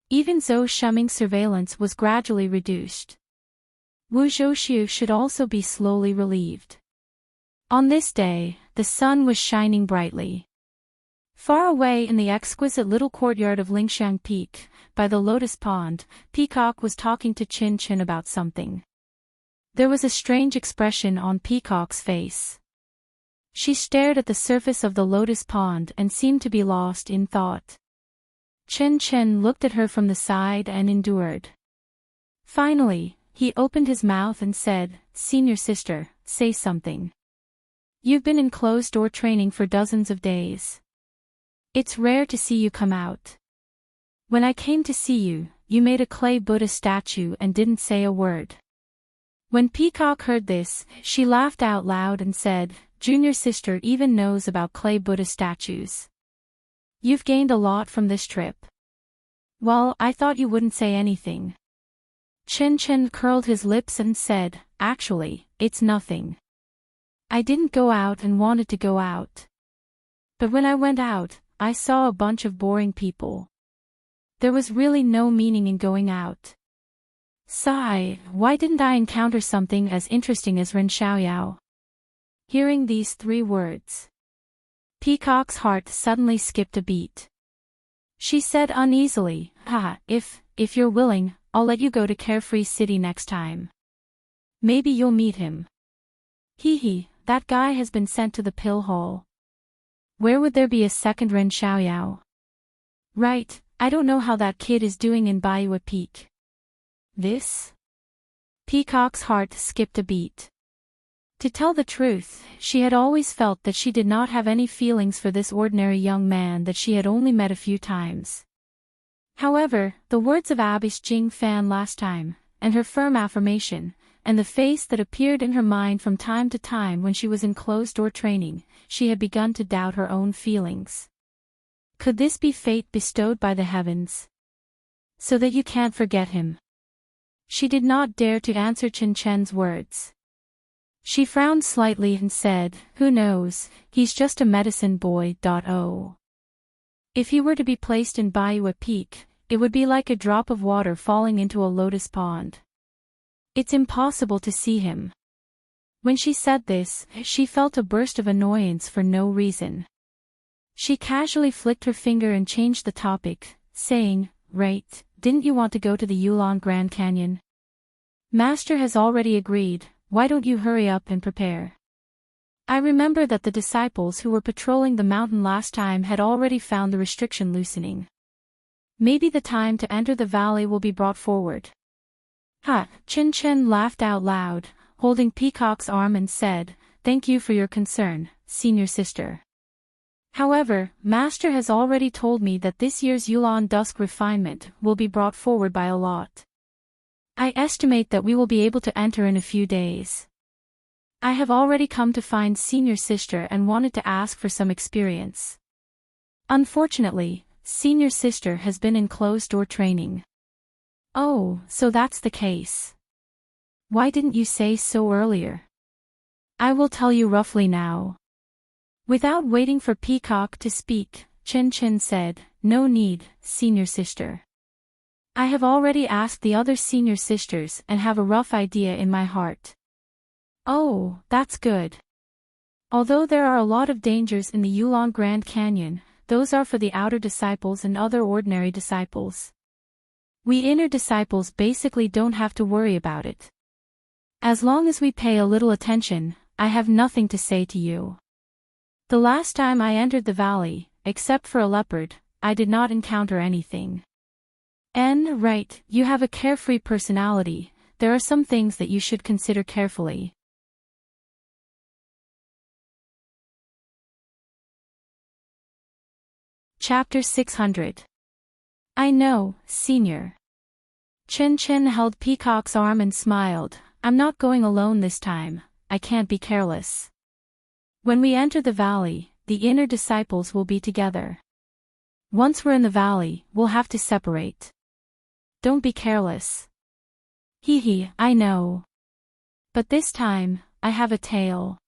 Even Zhou Shuming's surveillance was gradually reduced. Wu Zhouxiu should also be slowly relieved. On this day, the sun was shining brightly. Far away in the exquisite little courtyard of Lingxiang Peak, by the lotus pond, Peacock was talking to Chin Chin about something. There was a strange expression on Peacock's face. She stared at the surface of the lotus pond and seemed to be lost in thought. Chin Chin looked at her from the side and endured. Finally, he opened his mouth and said, "Senior sister, say something. You've been in closed-door training for dozens of days. It's rare to see you come out. When I came to see you, you made a clay Buddha statue and didn't say a word." When Peacock heard this, she laughed out loud and said, "Junior sister even knows about clay Buddha statues. You've gained a lot from this trip." "Well, I thought you wouldn't say anything." Chen Chen curled his lips and said, "Actually, it's nothing. I didn't go out and wanted to go out. But when I went out, I saw a bunch of boring people. There was really no meaning in going out. Sigh, why didn't I encounter something as interesting as Ren Xiaoyao?" Hearing these 3 words, Peacock's heart suddenly skipped a beat. She said uneasily, if you're willing, I'll let you go to Carefree City next time. Maybe you'll meet him." Hee, that guy has been sent to the pill hole. Where would there be a second Ren Xiaoyao? Right, I don't know how that kid is doing in Baiwa Peak. This? Peacock's heart skipped a beat. To tell the truth, she had always felt that she did not have any feelings for this ordinary young man that she had only met a few times. However, the words of Abish Jing Fan last time, and her firm affirmation, and the face that appeared in her mind from time to time when she was in closed-door training, she had begun to doubt her own feelings. Could this be fate bestowed by the heavens? So that you can't forget him? She did not dare to answer Chen Chen's words. She frowned slightly and said, "Who knows, he's just a medicine boy. If he were to be placed in Baiwa Peak, it would be like a drop of water falling into a lotus pond. It's impossible to see him." When she said this, she felt a burst of annoyance for no reason. She casually flicked her finger and changed the topic, saying, "Right, didn't you want to go to the Yulon Grand Canyon? Master has already agreed. Why don't you hurry up and prepare? I remember that the disciples who were patrolling the mountain last time had already found the restriction loosening. Maybe the time to enter the valley will be brought forward." Chen Chen laughed out loud, holding Peacock's arm and said, "Thank you for your concern, senior sister. However, Master has already told me that this year's Yulon Dusk refinement will be brought forward by a lot. I estimate that we will be able to enter in a few days. I have already come to find senior sister and wanted to ask for some experience. Unfortunately, senior sister has been in closed-door training." "Oh, so that's the case. Why didn't you say so earlier?" "I will tell you roughly now." Without waiting for Peacock to speak, Chen Chen said, "No need, senior sister. I have already asked the other senior sisters and have a rough idea in my heart." "Oh, that's good. Although there are a lot of dangers in the Yulon Grand Canyon, those are for the outer disciples and other ordinary disciples. We inner disciples basically don't have to worry about it. As long as we pay a little attention, I have nothing to say to you. The last time I entered the valley, except for a leopard, I did not encounter anything. Right, you have a carefree personality, there are some things that you should consider carefully." Chapter 600. I know, senior. Chen Chen held Peacock's arm and smiled, "I'm not going alone this time, I can't be careless. When we enter the valley, the inner disciples will be together. Once we're in the valley, we'll have to separate. Don't be careless." I know. But this time, I have a tail."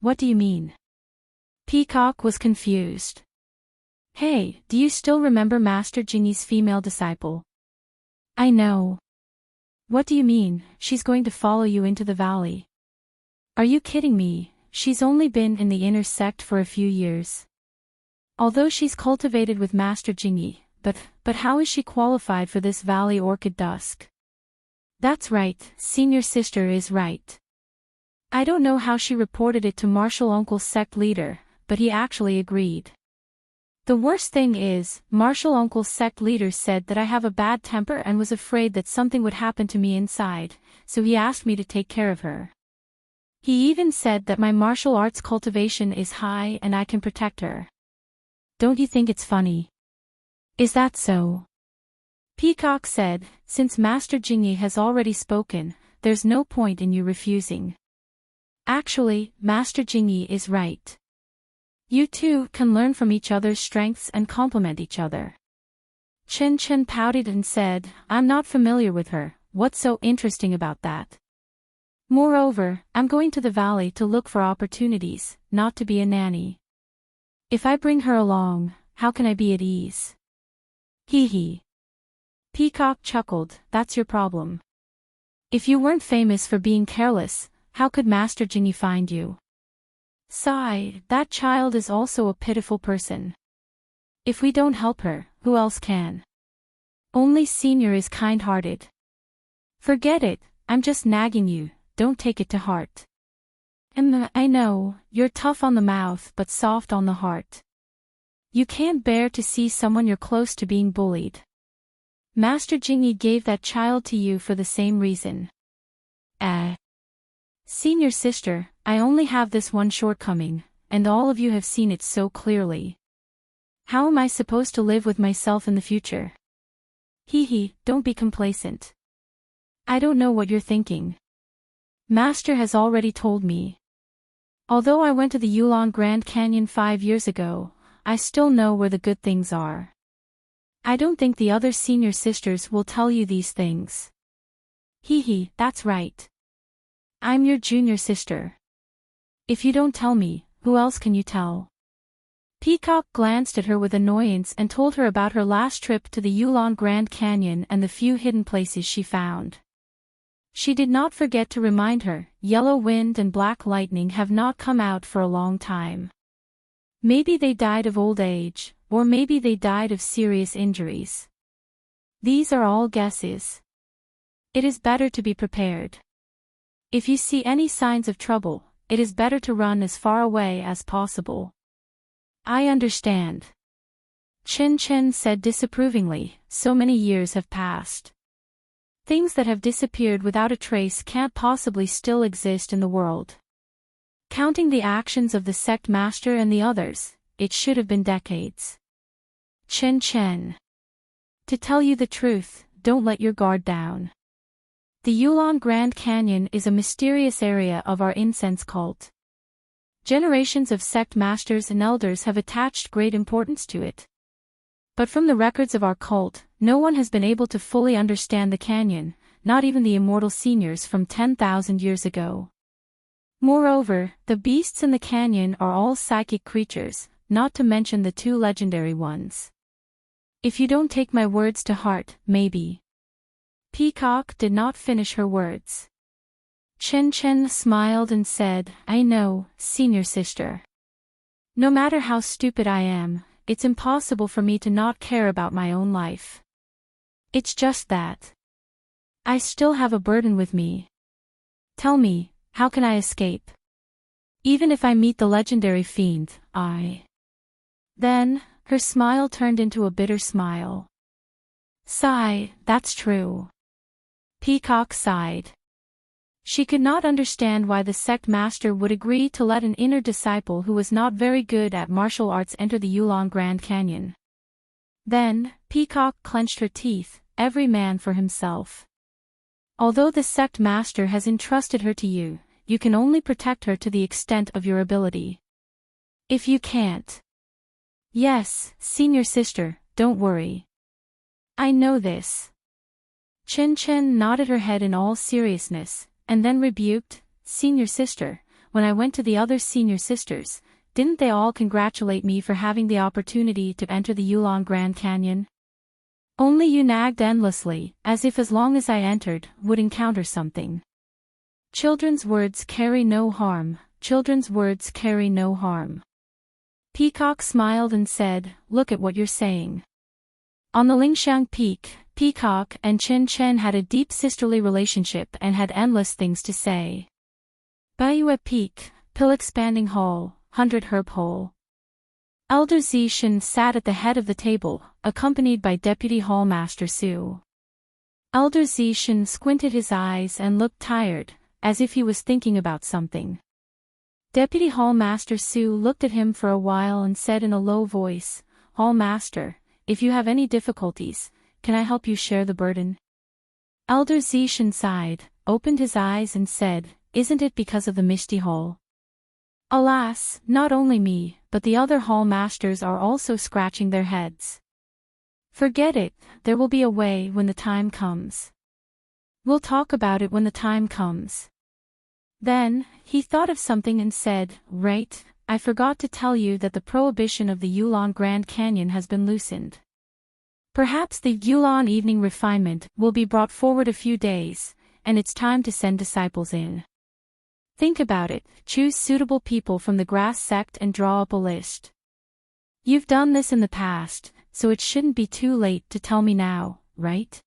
What do you mean?" Peacock was confused. "Hey, do you still remember Master Jingyi's female disciple?" "I know." "What do you mean, she's going to follow you into the valley?" "Are you kidding me? She's only been in the inner sect for a few years. Although she's cultivated with Master Jingyi, but how is she qualified for this Valley Orchid Dusk?" "That's right, senior sister is right. I don't know how she reported it to Martial Uncle's sect leader, but he actually agreed. The worst thing is, Martial Uncle's sect leader said that I have a bad temper and was afraid that something would happen to me inside, so he asked me to take care of her. He even said that my martial arts cultivation is high and I can protect her. Don't you think it's funny?" "Is that so?" Peacock said, "Since Master Jingyi has already spoken, there's no point in you refusing. Actually, Master Jingyi is right. You two can learn from each other's strengths and complement each other." Chen Chen pouted and said, I'm not familiar with her, what's so interesting about that? Moreover, I'm going to the valley to look for opportunities, not to be a nanny. If I bring her along, how can I be at ease? Hee hee. Peacock chuckled, that's your problem. If you weren't famous for being careless, how could Master Jinny find you? Sigh, that child is also a pitiful person. If we don't help her, who else can? Only Senior is kind-hearted. Forget it, I'm just nagging you, don't take it to heart. I know, you're tough on the mouth but soft on the heart. You can't bear to see someone you're close to being bullied. Master Jinny gave that child to you for the same reason. Senior sister, I only have this one shortcoming, and all of you have seen it so clearly. How am I supposed to live with myself in the future? Hee hee, don't be complacent. I don't know what you're thinking. Master has already told me. Although I went to the Yulon Grand Canyon 5 years ago, I still know where the good things are. I don't think the other senior sisters will tell you these things. Hee hee, that's right. I'm your junior sister. If you don't tell me, who else can you tell? Peacock glanced at her with annoyance and told her about her last trip to the Yulon Grand Canyon and the few hidden places she found. She did not forget to remind her, Yellow Wind and Black Lightning have not come out for a long time. Maybe they died of old age, or maybe they died of serious injuries. These are all guesses. It is better to be prepared. If you see any signs of trouble, it is better to run as far away as possible. I understand. Chen Chen said disapprovingly, so many years have passed. Things that have disappeared without a trace can't possibly still exist in the world. Counting the actions of the sect master and the others, it should have been decades. Chen Chen. To tell you the truth, don't let your guard down. The Yulon Grand Canyon is a mysterious area of our incense cult. Generations of sect masters and elders have attached great importance to it. But from the records of our cult, no one has been able to fully understand the canyon, not even the immortal seniors from 10,000 years ago. Moreover, the beasts in the canyon are all psychic creatures, not to mention the 2 legendary ones. If you don't take my words to heart, maybe. Peacock did not finish her words. Chen Chen smiled and said, I know, senior sister. No matter how stupid I am, it's impossible for me to not care about my own life. It's just that I still have a burden with me. Tell me, how can I escape? Even if I meet the legendary fiend, Then, her smile turned into a bitter smile. Sigh, that's true. Peacock sighed. She could not understand why the sect master would agree to let an inner disciple who was not very good at martial arts enter the Yulon Grand Canyon. Then, Peacock clenched her teeth, every man for himself. Although the sect master has entrusted her to you, you can only protect her to the extent of your ability. If you can't. Yes, senior sister, don't worry. I know this. Chen Chen nodded her head in all seriousness, and then rebuked, Senior sister, when I went to the other senior sisters, didn't they all congratulate me for having the opportunity to enter the Yulon Grand Canyon? Only you nagged endlessly, as if as long as I entered, would encounter something. Children's words carry no harm, children's words carry no harm. Peacock smiled and said, look at what you're saying. On the Lingxiang Peak, Peacock and Chen Chen had a deep sisterly relationship and had endless things to say. Baiyue Peak, Pill Expanding Hall, 100 Herb Hole. Elder Zishan sat at the head of the table, accompanied by Deputy Hall Master Su. Elder Zishan squinted his eyes and looked tired, as if he was thinking about something. Deputy Hall Master Su looked at him for a while and said in a low voice, Hall Master, if you have any difficulties, can I help you share the burden? Elder Zishan sighed, opened his eyes and said, isn't it because of the Misty Hall? Alas, not only me, but the other hall masters are also scratching their heads. Forget it, there will be a way when the time comes. We'll talk about it when the time comes. Then, he thought of something and said, right, I forgot to tell you that the prohibition of the Yulon Grand Canyon has been loosened. Perhaps the Yulon evening refinement will be brought forward a few days, and it's time to send disciples in. Think about it, choose suitable people from the grass sect and draw up a list. You've done this in the past, so it shouldn't be too late to tell me now, right?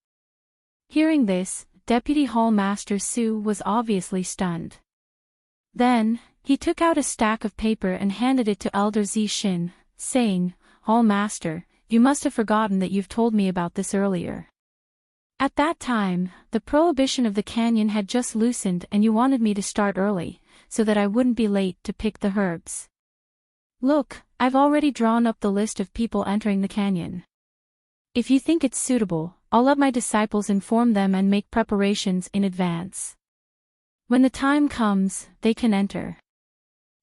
Hearing this, Deputy Hall Master Sue was obviously stunned. Then, he took out a stack of paper and handed it to Elder Zishin, saying, Hall Master, you must have forgotten that you've told me about this earlier. At that time, the prohibition of the canyon had just loosened and you wanted me to start early, so that I wouldn't be late to pick the herbs. Look, I've already drawn up the list of people entering the canyon. If you think it's suitable, I'll let my disciples inform them and make preparations in advance. When the time comes, they can enter.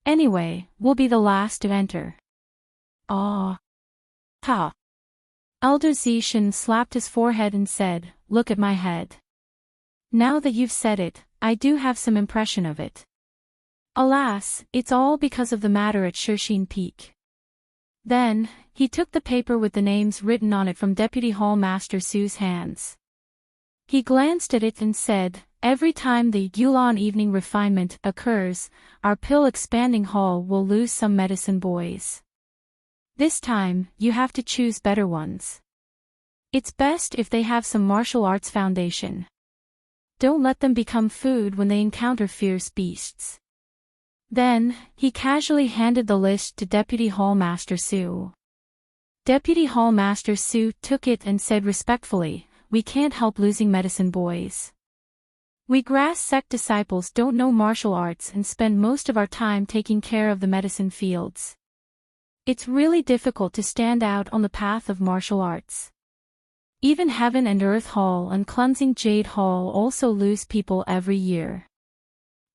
Anyway, we'll be the last to enter. Ah. Ha. Elder Zishin slapped his forehead and said, look at my head. Now that you've said it, I do have some impression of it. Alas, it's all because of the matter at Shirshin Peak. Then, he took the paper with the names written on it from Deputy Hall Master Sue's hands. He glanced at it and said, every time the Yulon evening refinement occurs, our pill expanding hall will lose some medicine boys. This time, you have to choose better ones. It's best if they have some martial arts foundation. Don't let them become food when they encounter fierce beasts. Then, he casually handed the list to Deputy Hall Master Sue. Deputy Hall Master Sue took it and said respectfully, we can't help losing medicine boys. We grass sect disciples don't know martial arts and spend most of our time taking care of the medicine fields. It's really difficult to stand out on the path of martial arts. Even Heaven and Earth Hall and Cleansing Jade Hall also lose people every year.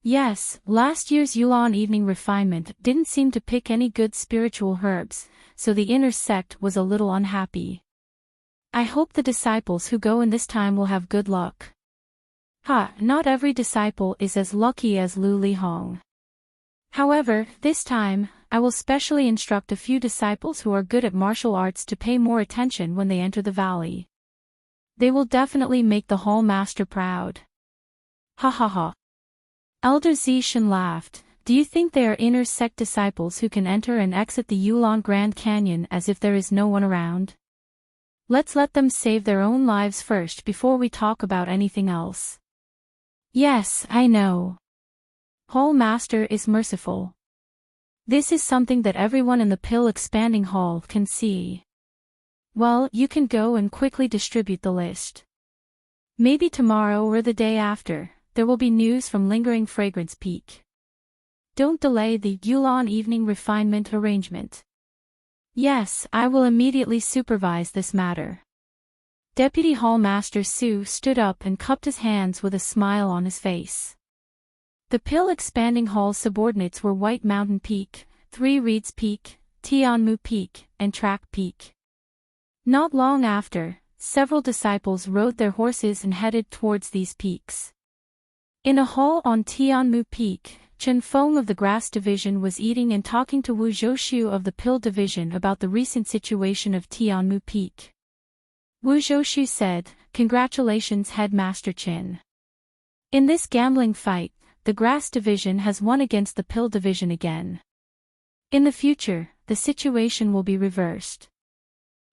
Yes, last year's Yulon evening refinement didn't seem to pick any good spiritual herbs, so the inner sect was a little unhappy. I hope the disciples who go in this time will have good luck. Not every disciple is as lucky as Lu Li Hong. However, this time, I will specially instruct a few disciples who are good at martial arts to pay more attention when they enter the valley. They will definitely make the Hall Master proud. Ha ha ha. Elder Zishin laughed. Do you think they are inner sect disciples who can enter and exit the Yulon Grand Canyon as if there is no one around? Let's let them save their own lives first before we talk about anything else. Yes, I know. Hall Master is merciful. This is something that everyone in the pill expanding hall can see. Well, you can go and quickly distribute the list. Maybe tomorrow or the day after, there will be news from Lingering Fragrance Peak. Don't delay the Yulon evening refinement arrangement. Yes, I will immediately supervise this matter. Deputy Hall Master Sue stood up and cupped his hands with a smile on his face. The pill expanding hall's subordinates were White Mountain Peak, Three Reeds Peak, Tianmu Peak, and Track Peak. Not long after, several disciples rode their horses and headed towards these peaks. In a hall on Tianmu Peak, Chen Feng of the Grass Division was eating and talking to Wu Zhoushu of the Pill Division about the recent situation of Tianmu Peak. Wu Zhoushu said, "Congratulations, Headmaster Chen. In this gambling fight, the Grass Division has won against the Pill Division again. In the future, the situation will be reversed."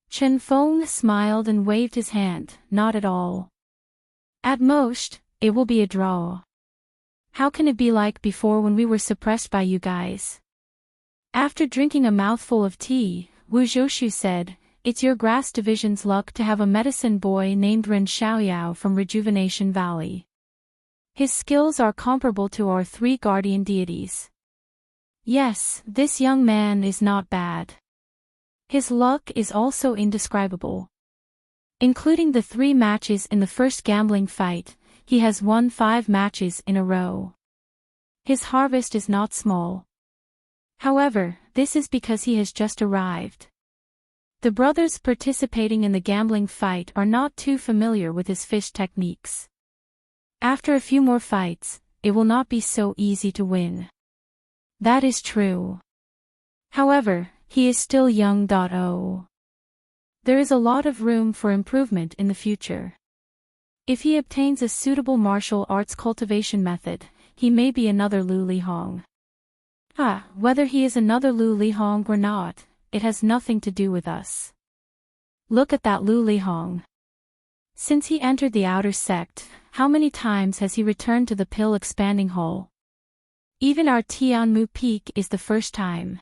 Chen Feng smiled and waved his hand. Not at all. At most, it will be a draw. How can it be like before when we were suppressed by you guys? After drinking a mouthful of tea, Wu Zhoushu said, "It's your Grass Division's luck to have a medicine boy named Ren Xiaoyao from Rejuvenation Valley. His skills are comparable to our 3 guardian deities. Yes, this young man is not bad. His luck is also indescribable. Including the 3 matches in the first gambling fight, he has won 5 matches in a row. His harvest is not small. However, this is because he has just arrived. The brothers participating in the gambling fight are not too familiar with his fish techniques. After a few more fights, it will not be so easy to win. That is true. However, he is still young. Oh. There is a lot of room for improvement in the future. If he obtains a suitable martial arts cultivation method, he may be another Lu Lihong. Whether he is another Lu Lihong or not, it has nothing to do with us. Look at that Lu Lihong. Since he entered the outer sect, how many times has he returned to the pill expanding hole? Even our Tianmu Peak is the first time.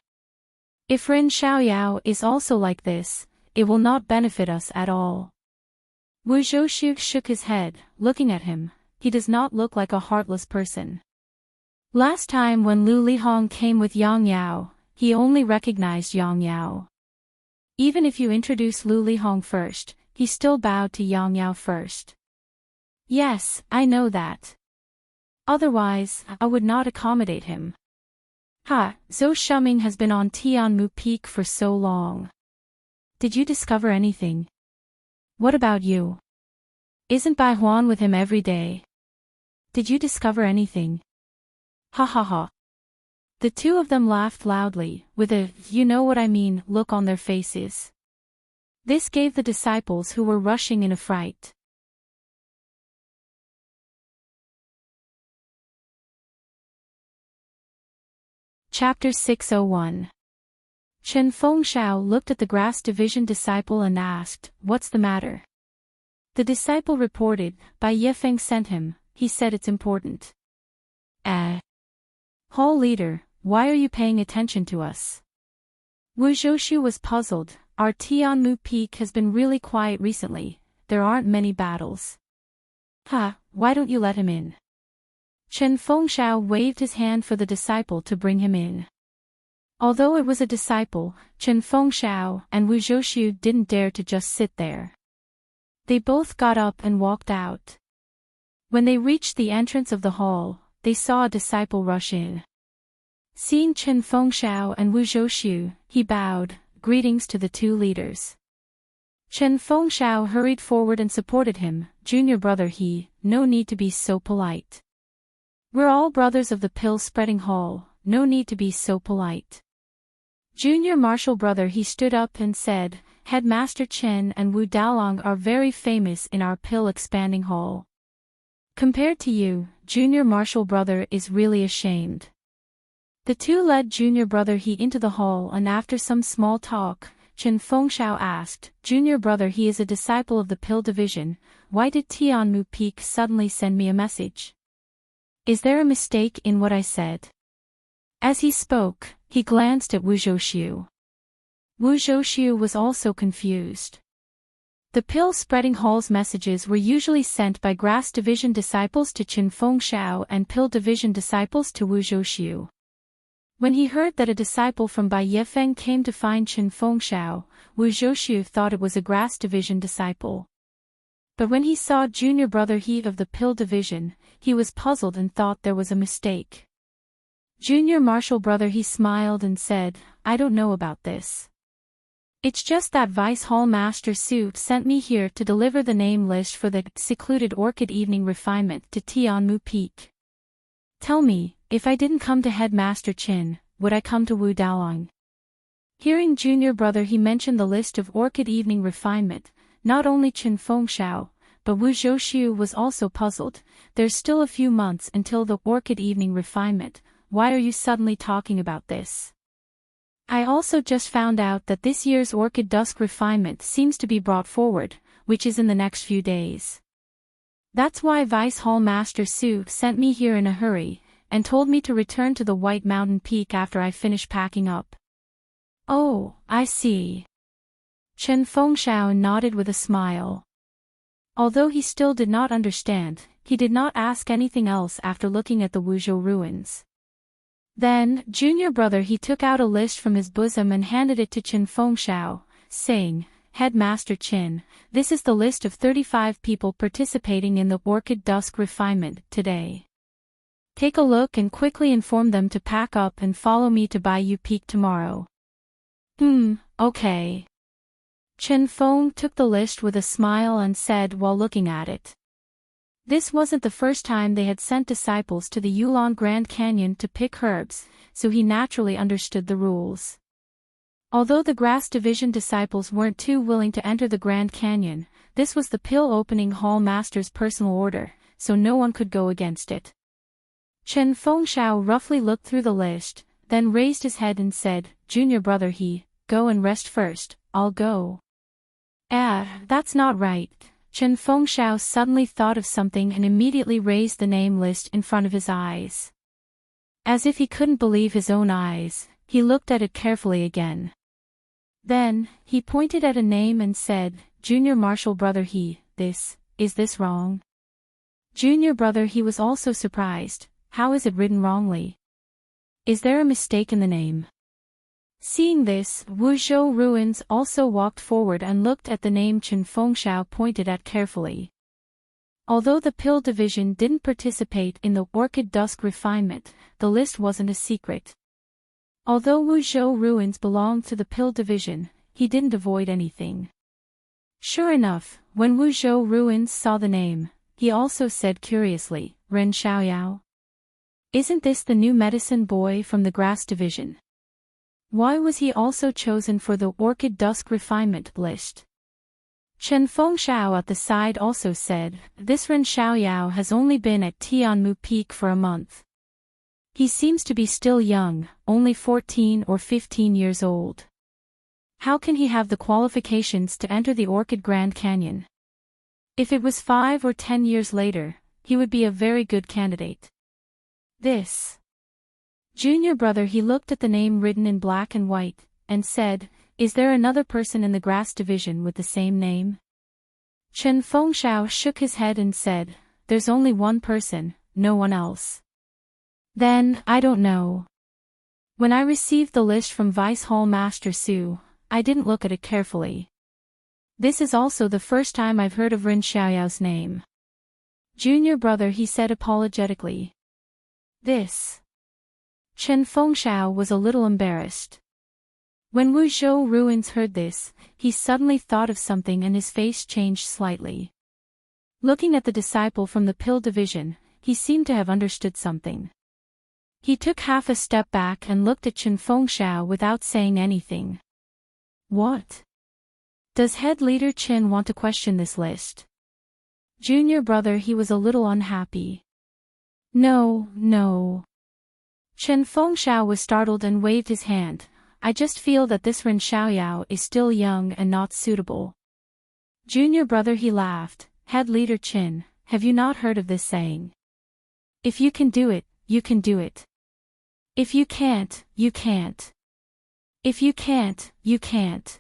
If Ren Xiaoyao is also like this, it will not benefit us at all. Wu Zhouxu shook his head, looking at him. He does not look like a heartless person. Last time when Lu Lihong came with Yang Yao, he only recognized Yang Yao. Even if you introduce Lu Lihong first, he still bowed to Yang Yao first. Yes, I know that. Otherwise, I would not accommodate him. Zhou Shuming has been on Tianmu Peak for so long. Did you discover anything? What about you? Isn't Bai Huan with him every day? Did you discover anything? Ha ha ha. The two of them laughed loudly, with a, you know what I mean, look on their faces. This gave the disciples who were rushing in a fright. Chapter 601. Chen Fengshao looked at the Grass Division disciple and asked, "What's the matter?" The disciple reported, "Bai Yefeng sent him, he said it's important." Hall leader, why are you paying attention to us? Wu Zhouxu was puzzled. Our Tianmu Peak has been really quiet recently, there aren't many battles. Why don't you let him in? Chen Fengshao waved his hand for the disciple to bring him in. Although it was a disciple, Chen Fengshao and Wu Zhouxu didn't dare to just sit there. They both got up and walked out. When they reached the entrance of the hall, they saw a disciple rush in. Seeing Chen Fengshao and Wu Zhouxu, he bowed, greetings to the two leaders. Chen Fengshao hurried forward and supported him, junior brother no need to be so polite. We're all brothers of the pill-spreading hall, no need to be so polite. Junior martial brother he stood up and said, Headmaster Chen and Wu Daolong are very famous in our pill-expanding hall. Compared to you, junior martial brother is really ashamed. The two led junior brother he into the hall and after some small talk, Chen Fengshao asked, Junior brother he is a disciple of the pill division, why did Tianmu Peak suddenly send me a message? Is there a mistake in what I said? As he spoke, he glanced at Wu Zhouxu. Wu Zhouxu was also confused. The pill-spreading hall's messages were usually sent by Grass Division disciples to Chen Fengshao and Pill Division disciples to Wu Zhouxu. When he heard that a disciple from Bai Yefeng came to find Chen Fengshao, Wu Zhouxu thought it was a Grass Division disciple. But when he saw junior brother he of the Pill Division, he was puzzled and thought there was a mistake. Junior martial brother he smiled and said, I don't know about this. It's just that Vice Hall Master Su sent me here to deliver the name list for the secluded Orchid Evening Refinement to Tianmu Peak. Tell me, if I didn't come to Headmaster Chin, would I come to Wu Daolong? Hearing junior brother he mentioned the list of Orchid Evening Refinement, not only Chen Fengshao, but Wu Zhouxu was also puzzled. There's still a few months until the Orchid Evening Refinement, why are you suddenly talking about this? I also just found out that this year's Orchid Dusk Refinement seems to be brought forward, which is in the next few days. That's why Vice Hall Master Su sent me here in a hurry, and told me to return to the White Mountain Peak after I finish packing up. Oh, I see. Chen Fengshao nodded with a smile. Although he still did not understand, he did not ask anything else after looking at the Wuzhou ruins. Then, junior brother he took out a list from his bosom and handed it to Chen Fengshao, saying, Headmaster Chen, this is the list of 35 people participating in the Orchid Dusk Refinement today. Take a look and quickly inform them to pack up and follow me to Baiyu Peak tomorrow. Okay. Chen Feng took the list with a smile and said while looking at it. This wasn't the first time they had sent disciples to the Yulon Grand Canyon to pick herbs, so he naturally understood the rules. Although the Grass Division disciples weren't too willing to enter the Grand Canyon, this was the Pill Opening Hall Master's personal order, so no one could go against it. Chen Fengshao roughly looked through the list, then raised his head and said, "Junior brother go and rest first, I'll go." That's not right. Chen Fengshao suddenly thought of something and immediately raised the name list in front of his eyes. As if he couldn't believe his own eyes, he looked at it carefully again. Then, he pointed at a name and said, "Junior Marshal brother is this wrong?" Junior brother was also surprised. How is it written wrongly? Is there a mistake in the name? Seeing this, Wuzhou Ruins also walked forward and looked at the name Chen Fengshao pointed at carefully. Although the Pill Division didn't participate in the Orchid Dusk refinement, the list wasn't a secret. Although Wuzhou Ruins belonged to the Pill Division, he didn't avoid anything. Sure enough, when Wuzhou Ruins saw the name, he also said curiously, "Ren Xiaoyao? Isn't this the new medicine boy from the Grass Division? Why was he also chosen for the Orchid Dusk refinement list?" Chen Fengshao at the side also said, "This Ren Xiaoyao has only been at Tianmu Peak for a month. He seems to be still young, only 14 or 15 years old. How can he have the qualifications to enter the Orchid Grand Canyon? If it was 5 or 10 years later, he would be a very good candidate." This Junior brother looked at the name written in black and white, and said, "Is there another person in the Grass Division with the same name?" Chen Fengshao shook his head and said, "There's only one person, no one else." "Then, I don't know. When I received the list from Vice Hall Master Su, I didn't look at it carefully. This is also the first time I've heard of Ren Xiaoyao's name." Junior brother said apologetically. This Chen Fengshao was a little embarrassed. When Wuzhou Ruins heard this, he suddenly thought of something and his face changed slightly. Looking at the disciple from the Pill Division, he seemed to have understood something. He took half a step back and looked at Chen Fengshao without saying anything. "What? Does head leader Chen want to question this list?" Junior brother was a little unhappy. No. Chen Fengshao was startled and waved his hand. "I just feel that this Ren Xiaoyao is still young and not suitable." Junior brother laughed. "Head leader Chen, have you not heard of this saying? If you can do it, you can do it. If you can't, you can't. If you can't, you can't.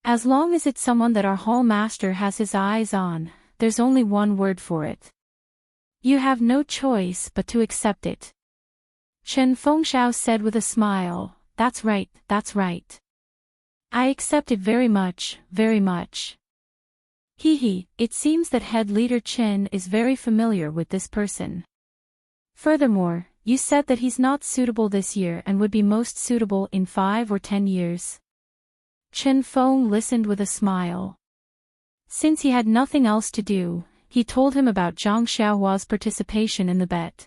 As long as it's someone that our hall master has his eyes on, there's only one word for it. You have no choice but to accept it." Chen Fengshao said with a smile, That's right. I accept it very much, very much." It seems that head leader Chen is very familiar with this person. Furthermore, you said that he's not suitable this year and would be most suitable in 5 or 10 years. Chen Feng listened with a smile. Since he had nothing else to do, he told him about Zhang Xiaohua's participation in the bet.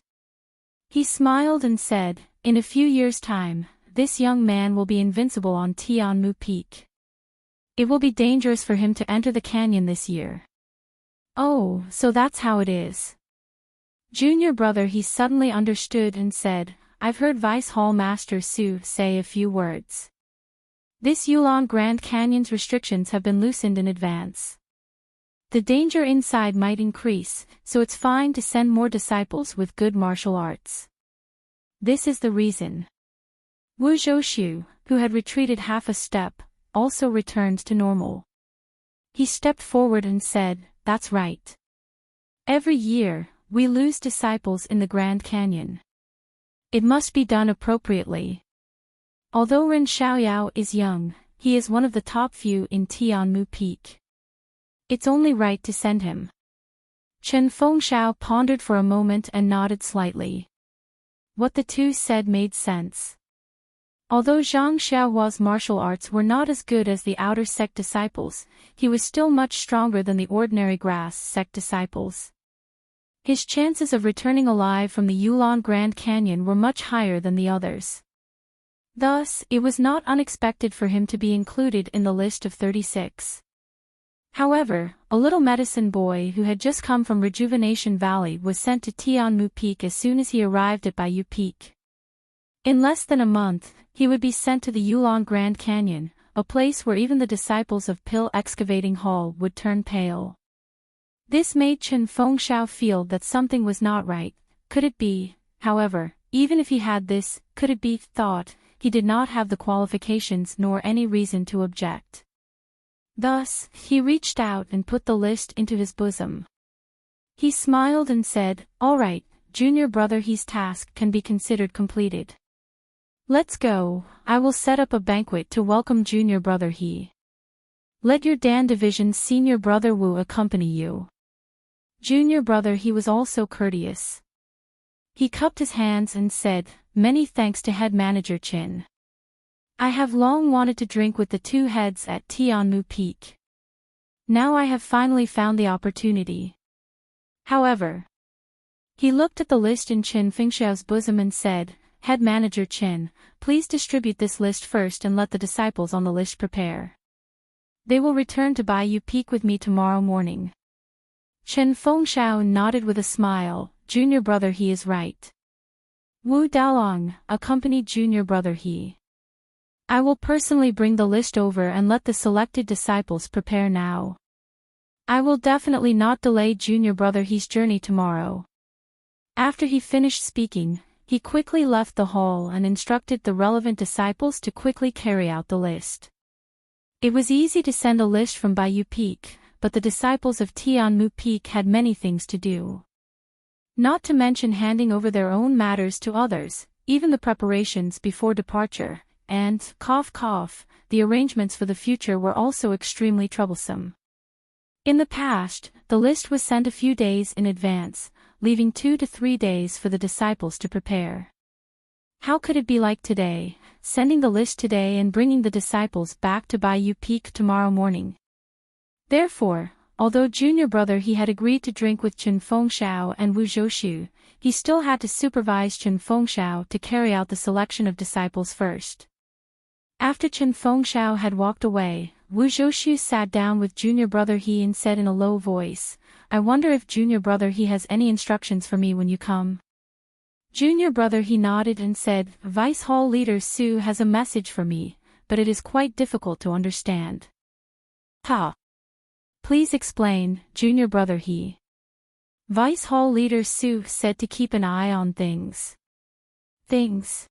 He smiled and said, "In a few years' time, this young man will be invincible on Tianmu Peak. It will be dangerous for him to enter the canyon this year." "Oh, so that's how it is." Junior brother suddenly understood and said, "I've heard Vice Hall Master Su say a few words. This Yulon Grand Canyon's restrictions have been loosened in advance. The danger inside might increase, so it's fine to send more disciples with good martial arts. This is the reason." Wu Zhou, who had retreated half a step, also returned to normal. He stepped forward and said, "That's right. Every year, we lose disciples in the Grand Canyon. It must be done appropriately. Although Ren Xiaoyao is young, he is one of the top few in Tianmu Peak. It's only right to send him." Chen Fengshao pondered for a moment and nodded slightly. What the two said made sense. Although Zhang Xiaohua's martial arts were not as good as the outer sect disciples, he was still much stronger than the ordinary grass sect disciples. His chances of returning alive from the Yulon Grand Canyon were much higher than the others. Thus, it was not unexpected for him to be included in the list of 36. However, a little medicine boy who had just come from Rejuvenation Valley was sent to Tianmu Peak as soon as he arrived at Baiyu Peak. In less than a month, he would be sent to the Yulon Grand Canyon, a place where even the disciples of Pill Excavating Hall would turn pale. This made Chen Fengxiao feel that something was not right. Could it be, however, even if he had this, could it be, thought, he did not have the qualifications nor any reason to object. Thus, he reached out and put the list into his bosom. He smiled and said, "All right, junior brother, his task can be considered completed. Let's go. I will set up a banquet to welcome junior brother He. Let your Dan Division's senior brother Wu accompany you." Junior brother He was also courteous. He cupped his hands and said, "Many thanks to head manager Qin. I have long wanted to drink with the two heads at Tianmu Peak. Now I have finally found the opportunity." However, he looked at the list in Chen Fengxiao's bosom and said, "Head manager Chen, please distribute this list first and let the disciples on the list prepare. They will return to Baiyu Peak with me tomorrow morning." Chen Fengxiao nodded with a smile. Junior brother He is right. Wu Daolong accompanied junior brother He. I will personally bring the list over and let the selected disciples prepare now. I will definitely not delay junior brother He's journey tomorrow. After he finished speaking, he quickly left the hall and instructed the relevant disciples to quickly carry out the list. It was easy to send a list from Baiyu Peak, but the disciples of Tianmu Peak had many things to do. Not to mention handing over their own matters to others, even the preparations before departure, and, cough cough, the arrangements for the future were also extremely troublesome. In the past, the list was sent a few days in advance, leaving 2 to 3 days for the disciples to prepare. How could it be like today, sending the list today and bringing the disciples back to Baiyu Peak tomorrow morning? Therefore, although junior brother He had agreed to drink with Chen Fengxiao and Wu Zhouxu, he still had to supervise Chen Fengxiao to carry out the selection of disciples first. After Chen Fengxiao had walked away, Wu Zhouxu sat down with junior brother He and said in a low voice, "I wonder if junior brother He has any instructions for me when you come." Junior brother He nodded and said, "Vice Hall Leader Su has a message for me, but it is quite difficult to understand." "Ha! Please explain, junior brother He." Vice Hall Leader Su said to keep an eye on things. Things?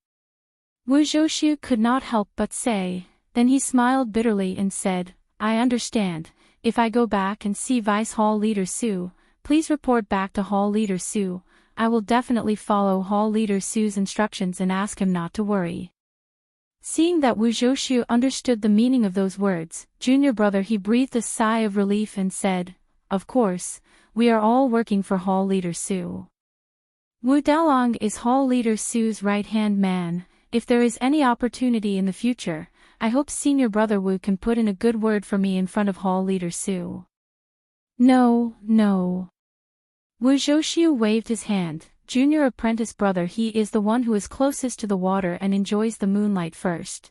Wu Zhouxu could not help but say. Then he smiled bitterly and said, "I understand. If I go back and see Vice Hall Leader Su, please report back to Hall Leader Su. I will definitely follow Hall Leader Su's instructions and ask him not to worry." Seeing that Wu Zhouxu understood the meaning of those words, junior brother He breathed a sigh of relief and said, "Of course, we are all working for Hall Leader Su. Wu Daolong is Hall Leader Su's right-hand man. If there is any opportunity in the future, I hope senior brother Wu can put in a good word for me in front of Hall Leader Su." "No, no." Wu Zhouxu waved his hand. Junior apprentice brother He is the one who is closest to the water and enjoys the moonlight first.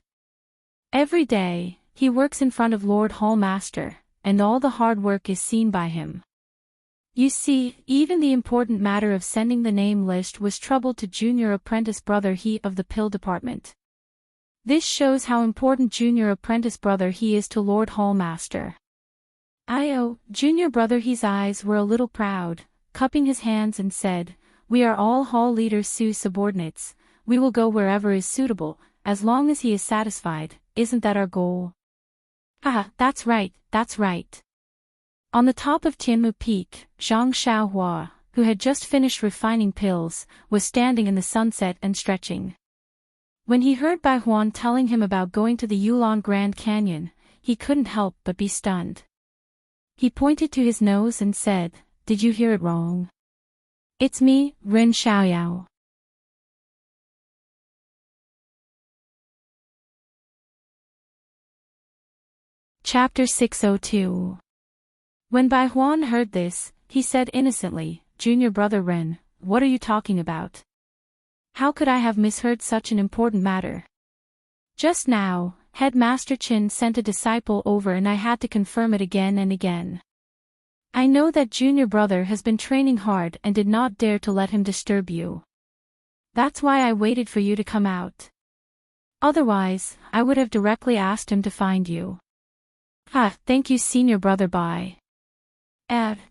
Every day, he works in front of Lord Hall Master, and all the hard work is seen by him. You see, even the important matter of sending the name list was trouble to junior apprentice brother He of the pill department. This shows how important junior apprentice brother He is to Lord Hall Master. Junior brother He's eyes were a little proud, cupping his hands and said, "We are all Hall Leader Su's subordinates. We will go wherever is suitable, as long as he is satisfied. Isn't that our goal?" "Ah, that's right, that's right." On the top of Tianmu Peak, Zhang Xiaohua, who had just finished refining pills, was standing in the sunset and stretching. When he heard Bai Huan telling him about going to the Yulon Grand Canyon, he couldn't help but be stunned. He pointed to his nose and said, "Did you hear it wrong? It's me, Ren Xiaoyao." Chapter 602. When Bai Huan heard this, he said innocently, "Junior brother Ren, what are you talking about? How could I have misheard such an important matter? Just now, Headmaster Chin sent a disciple over and I had to confirm it again and again. I know that junior brother has been training hard and did not dare to let him disturb you. That's why I waited for you to come out. Otherwise, I would have directly asked him to find you." Thank you senior brother Bai.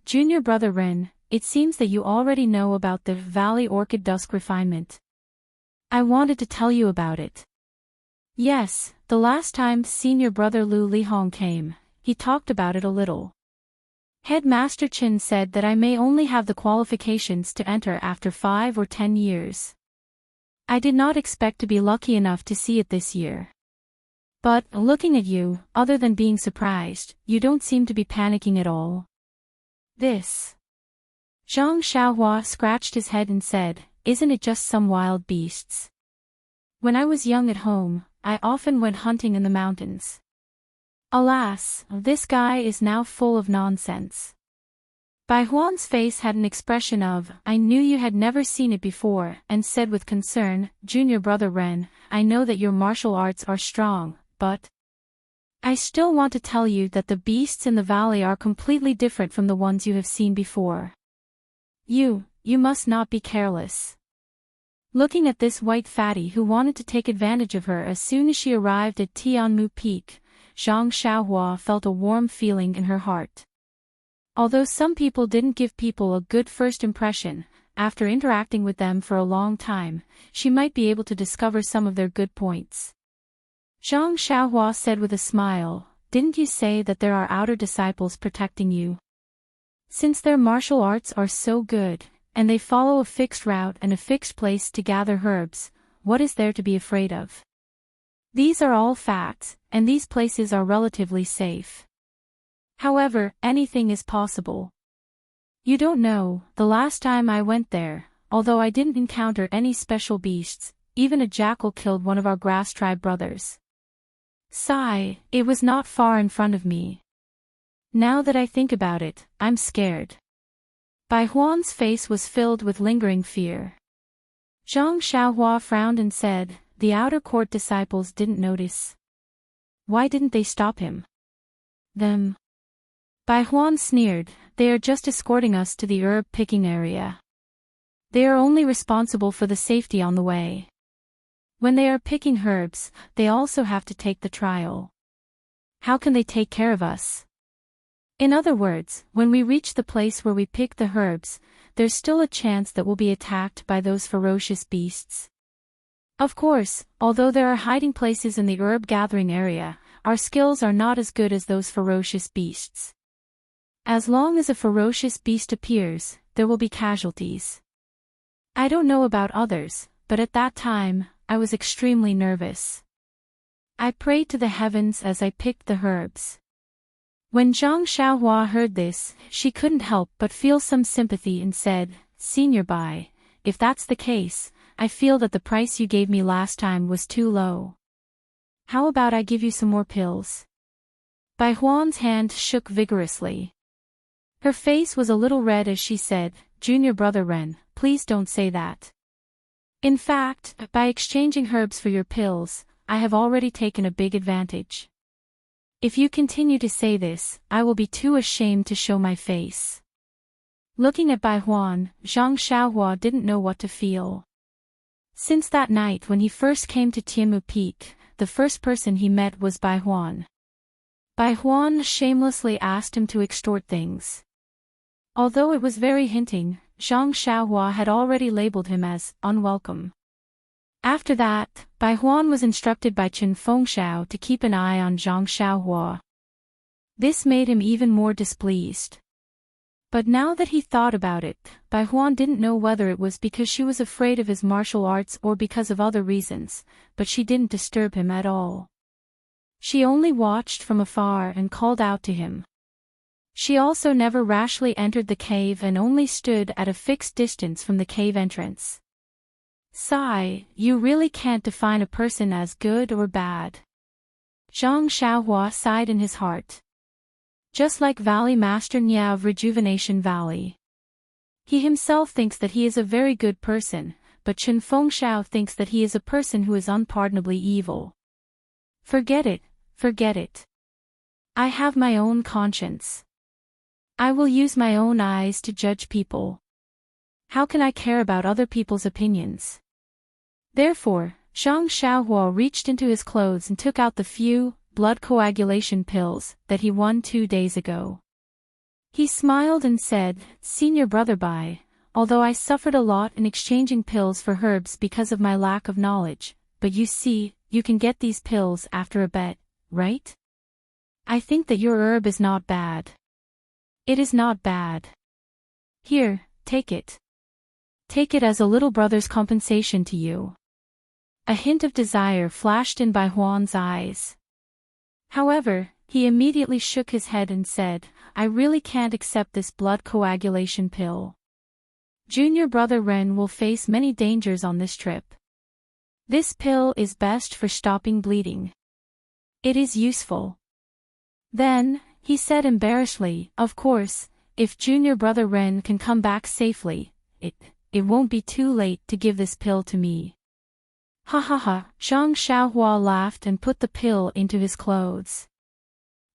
Junior brother Ren, it seems that you already know about the Valley Orchid Dusk refinement. I wanted to tell you about it. Yes, the last time senior brother Lu Lihong came, he talked about it a little. Headmaster Chin said that I may only have the qualifications to enter after 5 or 10 years. I did not expect to be lucky enough to see it this year. But, looking at you, other than being surprised, you don't seem to be panicking at all. This. Zhang Xiaohua scratched his head and said, "Isn't it just some wild beasts? When I was young at home, I often went hunting in the mountains. Alas, this guy is now full of nonsense." Bai Huan's face had an expression of, "I knew you had never seen it before," and said with concern, "Junior brother Ren, I know that your martial arts are strong, but I still want to tell you that the beasts in the valley are completely different from the ones you have seen before. You must not be careless." Looking at this white fatty who wanted to take advantage of her as soon as she arrived at Tianmu Peak, Zhang Xiaohua felt a warm feeling in her heart. Although some people didn't give people a good first impression, after interacting with them for a long time, she might be able to discover some of their good points. Zhang Xiaohua said with a smile, "Didn't you say that there are outer disciples protecting you? Since their martial arts are so good, and they follow a fixed route and a fixed place to gather herbs, what is there to be afraid of? These are all facts, and these places are relatively safe. However, anything is possible. You don't know, the last time I went there, although I didn't encounter any special beasts, even a jackal killed one of our grass tribe brothers. Sigh, it was not far in front of me. Now that I think about it, I'm scared." Bai Huan's face was filled with lingering fear. Zhang Xiaohua frowned and said, "The outer court disciples didn't notice. Why didn't they stop him?" "Them?" Bai Huan sneered, "They are just escorting us to the herb picking area. They are only responsible for the safety on the way. When they are picking herbs, they also have to take the trial. How can they take care of us? In other words, when we reach the place where we pick the herbs, there's still a chance that we'll be attacked by those ferocious beasts. Of course, although there are hiding places in the herb gathering area, our skills are not as good as those ferocious beasts. As long as a ferocious beast appears, there will be casualties. I don't know about others, but at that time, I was extremely nervous. I prayed to the heavens as I picked the herbs." When Zhang Xiaohua heard this, she couldn't help but feel some sympathy and said, "Senior Bai, if that's the case, I feel that the price you gave me last time was too low. How about I give you some more pills?" Bai Huan's hand shook vigorously. Her face was a little red as she said, "Junior brother Ren, please don't say that. In fact, by exchanging herbs for your pills, I have already taken a big advantage. If you continue to say this, I will be too ashamed to show my face." Looking at Bai Huan, Zhang Xiaohua didn't know what to feel. Since that night when he first came to Tianmu Peak, the first person he met was Bai Huan. Bai Huan shamelessly asked him to extort things. Although it was very hinting, Zhang Xiaohua had already labeled him as unwelcome. After that, Bai Huan was instructed by Chen Fengxiao to keep an eye on Zhang Xiaohua. This made him even more displeased. But now that he thought about it, Bai Huan didn't know whether it was because she was afraid of his martial arts or because of other reasons, but she didn't disturb him at all. She only watched from afar and called out to him. She also never rashly entered the cave and only stood at a fixed distance from the cave entrance. Sigh, you really can't define a person as good or bad. Zhang Xiaohua sighed in his heart. Just like Valley Master Nya of Rejuvenation Valley. He himself thinks that he is a very good person, but Chen Fengxiao thinks that he is a person who is unpardonably evil. Forget it, forget it. I have my own conscience. I will use my own eyes to judge people. How can I care about other people's opinions? Therefore, Zhang Xiaohua reached into his clothes and took out the few blood coagulation pills that he won 2 days ago. He smiled and said, Senior Brother Bai, although I suffered a lot in exchanging pills for herbs because of my lack of knowledge, but you see, you can get these pills after a bet, right? I think that your herb is not bad. It is not bad. Here, take it. Take it as a little brother's compensation to you. A hint of desire flashed in Bai Huan's eyes. However, he immediately shook his head and said, I really can't accept this blood coagulation pill. Junior Brother Ren will face many dangers on this trip. This pill is best for stopping bleeding. It is useful. Then, he said embarrassedly, of course, if Junior Brother Ren can come back safely, it won't be too late to give this pill to me. Ha ha ha, Zhang Xiaohua laughed and put the pill into his clothes.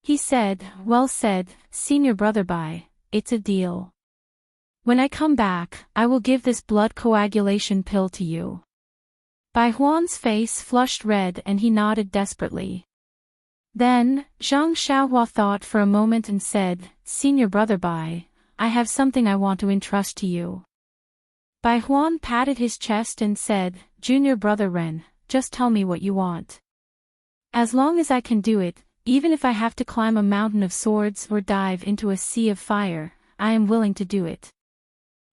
He said, well said, Senior Brother Bai, it's a deal. When I come back, I will give this blood coagulation pill to you. Bai Huan's face flushed red and he nodded desperately. Then, Zhang Xiaohua thought for a moment and said, Senior Brother Bai, I have something I want to entrust to you. Bai Huan patted his chest and said, Junior Brother Ren, just tell me what you want. As long as I can do it, even if I have to climb a mountain of swords or dive into a sea of fire, I am willing to do it.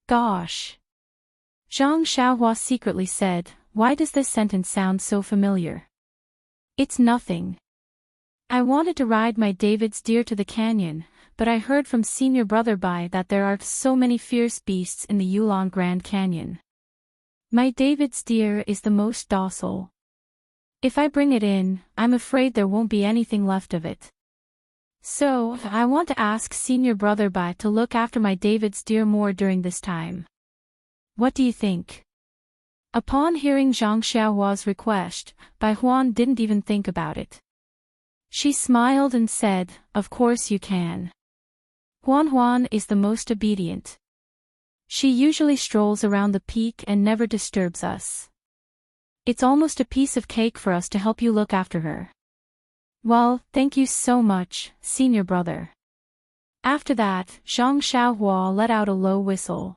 Gosh! Zhang Xiaohua secretly said, why does this sentence sound so familiar? It's nothing. I wanted to ride my David's deer to the canyon, but I heard from Senior Brother Bai that there are so many fierce beasts in the Yulon Grand Canyon. My David's deer is the most docile. If I bring it in, I'm afraid there won't be anything left of it. So, I want to ask Senior Brother Bai to look after my David's deer more during this time. What do you think? Upon hearing Zhang Xiaohua's request, Bai Huan didn't even think about it. She smiled and said, of course you can. Huan is the most obedient. She usually strolls around the peak and never disturbs us. It's almost a piece of cake for us to help you look after her. Well, thank you so much, Senior Brother. After that, Zhang Xiaohua let out a low whistle.